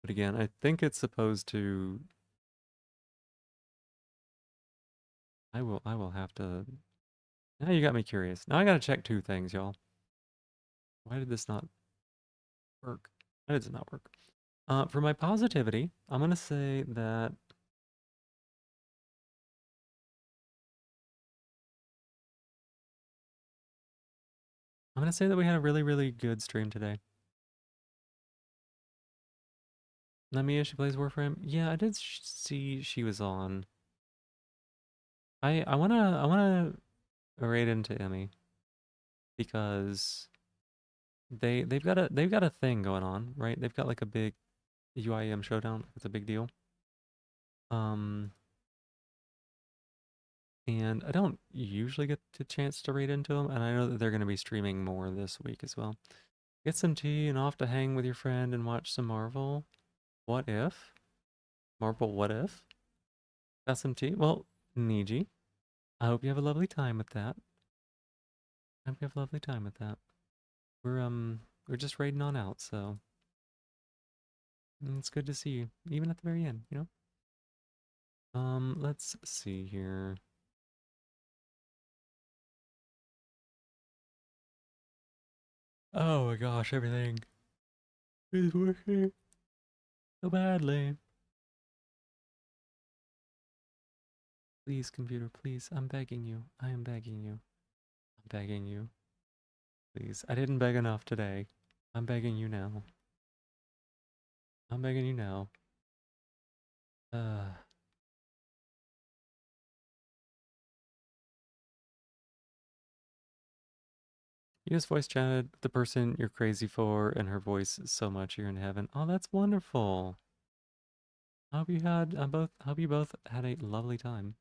But again, I think it's supposed to... I will have to... Now you got me curious. Now I gotta check two things, y'all. Why did this not work? Why did this not work? For my positivity, I'm gonna say that... I'm gonna say that we had a really, really good stream today. Lamia, she plays Warframe. Yeah, I did see she was on. I wanna raid into Emmy because they've got a thing going on, right? They've got like a big UIM showdown. It's a big deal. And I don't usually get the chance to raid into them, and I know that they're going to be streaming more this week as well. Get some tea and off to hang with your friend and watch some Marvel. What if? Marvel, what if? Got some tea? Well, Niji, I hope you have a lovely time with that. I hope you have a lovely time with that. We're just raiding on out, so it's good to see you, even at the very end, you know? Let's see here. Oh my gosh, everything is working so badly. Please, computer, please, I'm begging you. I am begging you. I'm begging you. Please, I didn't beg enough today. I'm begging you now. I'm begging you now. You just voice chatted with the person you're crazy for, and her voice is so much you're in heaven. Oh, that's wonderful. I hope you both had a lovely time.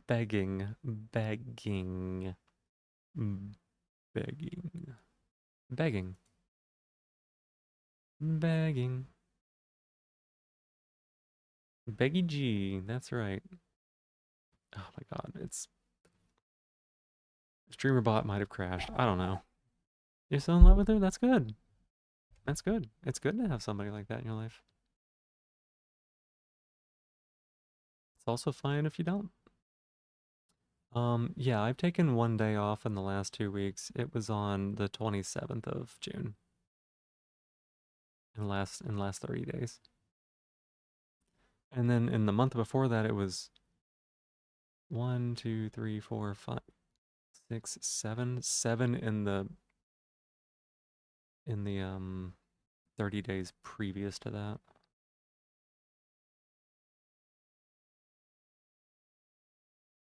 Begging, begging, begging, begging, begging. Beggy G, that's right. Oh my god, StreamerBot might have crashed. I don't know. You're still in love with her? That's good. That's good. It's good to have somebody like that in your life. It's also fine if you don't. Yeah, I've taken one day off in the last 2 weeks. It was on the 27th of June. In the last 30 days. And then in the month before that, it was 1, 2, 3, 4, 5, 6, 7. 7 in the 30 days previous to that.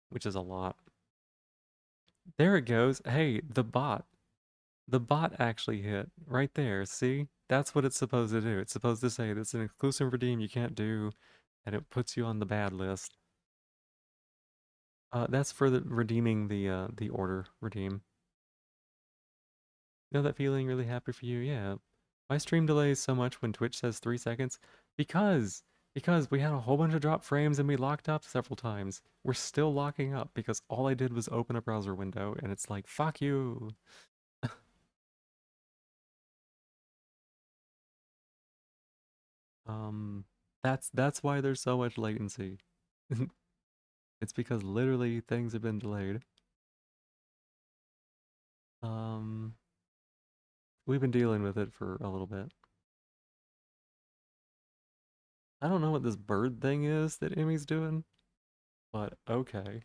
Which is a lot. There it goes. Hey, the bot. The bot actually hit right there. See? that's what it's supposed to do. It's supposed to say it's an exclusive redeem you can't do, and it puts you on the bad list. That's for the redeeming the order redeem. You know that feeling really happy for you? Yeah. My stream delays so much when Twitch says 3 seconds because we had a whole bunch of drop frames and we locked up several times. We're still locking up because all I did was open a browser window and it's like, fuck you. That's why there's so much latency. It's because literally things have been delayed. We've been dealing with it for a little bit. I don't know what this bird thing is that Emmy's doing, but okay.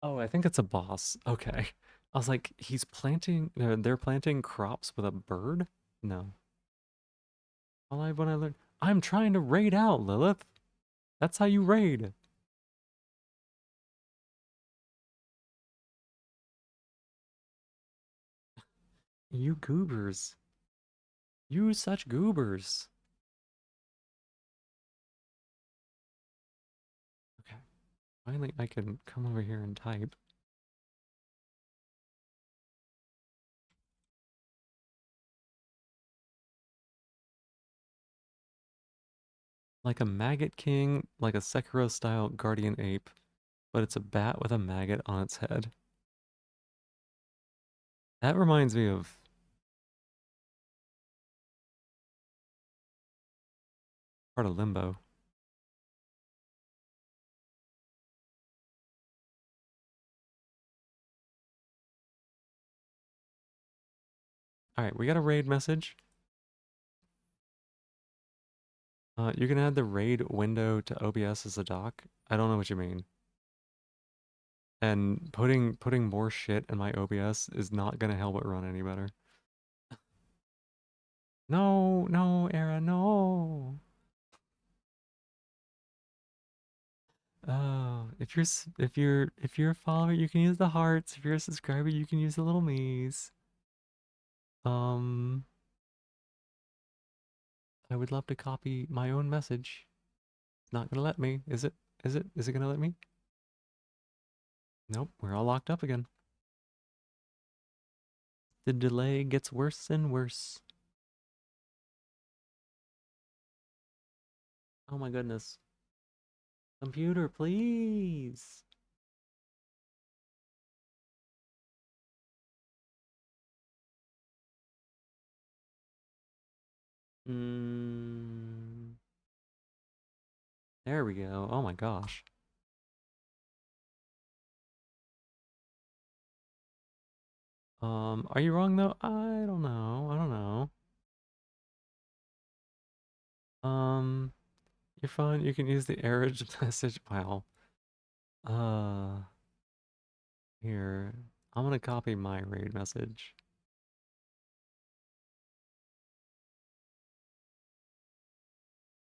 Oh, I think it's a boss. Okay. I was like, he's planting, they're planting crops with a bird? No. When I learned, I'm trying to raid out, Lilith. That's how you raid. You goobers. You such goobers. Okay. Finally, I can come over here and type. Like a maggot king, like a Sekiro-style guardian ape, but it's a bat with a maggot on its head. That reminds me of part of Limbo. Alright, we got a raid message. You can add the raid window to OBS as a doc. I don't know what you mean. And putting more shit in my OBS is not gonna help it run any better. No, no, Era, no. Oh, if you're a follower, you can use the hearts. If you're a subscriber, you can use the little me's. I would love to copy my own message. It's not gonna let me, is it? Is it gonna let me? Nope, we're all locked up again. The delay gets worse and worse. Oh my goodness. Computer, please. There we go. Oh my gosh. Are you wrong though? I don't know. I don't know. You're fine. You can use the error message. Wow. Here. I'm gonna copy my raid message.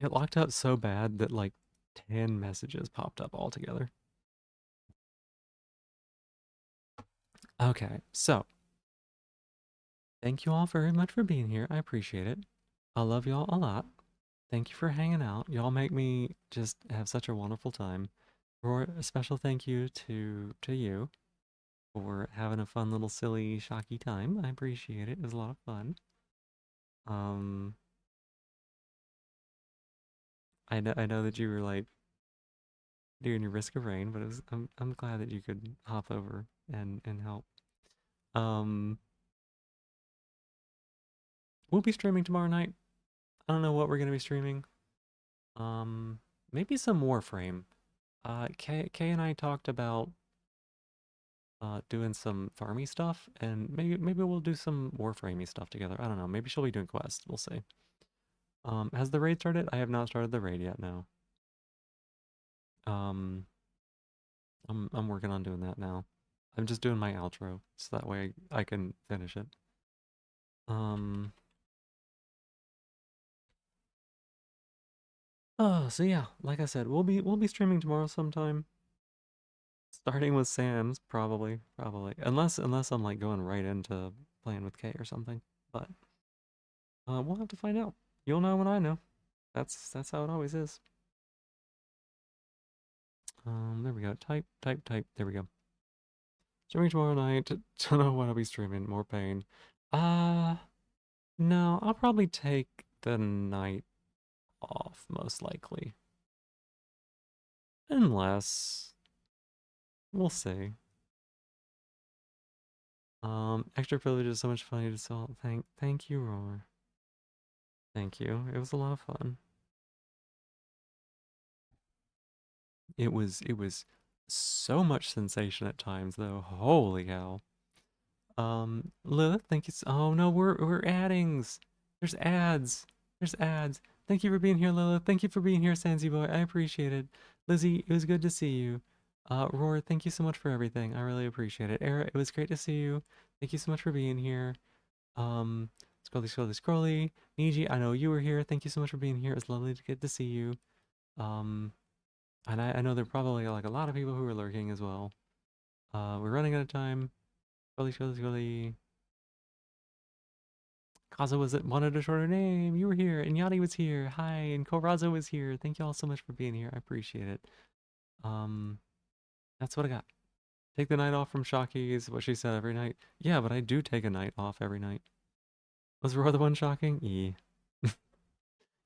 It locked up so bad that like 10 messages popped up altogether. Okay, so thank you all very much for being here. I appreciate it. I love y'all a lot. Thank you for hanging out. Y'all make me just have such a wonderful time. For a special thank you to you for having a fun little silly shocky time. I appreciate it. It was a lot of fun. I know that you were like doing your Risk of Rain, but I'm glad that you could hop over and help. We'll be streaming tomorrow night. I don't know what we're gonna be streaming. Maybe some Warframe. Kay and I talked about doing some farmy stuff, and maybe we'll do some Warframey stuff together. I don't know. Maybe she'll be doing quests. We'll see. Has the raid started? I have not started the raid yet. No. I'm working on doing that now. I'm just doing my outro, so that way I can finish it. Oh, so yeah, like I said, we'll be streaming tomorrow sometime. Starting with Sam's, probably. Unless I'm like going right into playing with Kay or something. But We'll have to find out. You'll know when I know. That's how it always is. There we go. Type. There we go. Streaming tomorrow night. Don't know what I'll be streaming. More pain. No, I'll probably take the night off, most likely. Unless... we'll see. Extra privilege is so much fun. You just saw. Thank you, Roar. Thank you. It was a lot of fun. It was so much sensation at times, though. Holy hell. Lilith, thank you. Oh no, we're addings. There's ads. There's ads. Thank you for being here, Lilith. Thank you for being here, Sansi Boy. I appreciate it. Lizzie, it was good to see you. Roar, thank you so much for everything. I really appreciate it. Era, it was great to see you. Thank you so much for being here. Scrolly. Niji, I know you were here. Thank you so much for being here. It's lovely to get to see you. And I know there are probably like a lot of people who are lurking as well. We're running out of time. Scrolly. Kaza wanted a shorter name. You were here, and Yadi was here. Hi, and Koraza was here. Thank you all so much for being here. I appreciate it. That's what I got. Take the night off from Shocky is what she said every night. Yeah, but I do take a night off every night. Was Roar the one shocking? Yeah.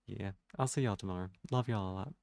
Yeah. I'll see y'all tomorrow. Love y'all a lot.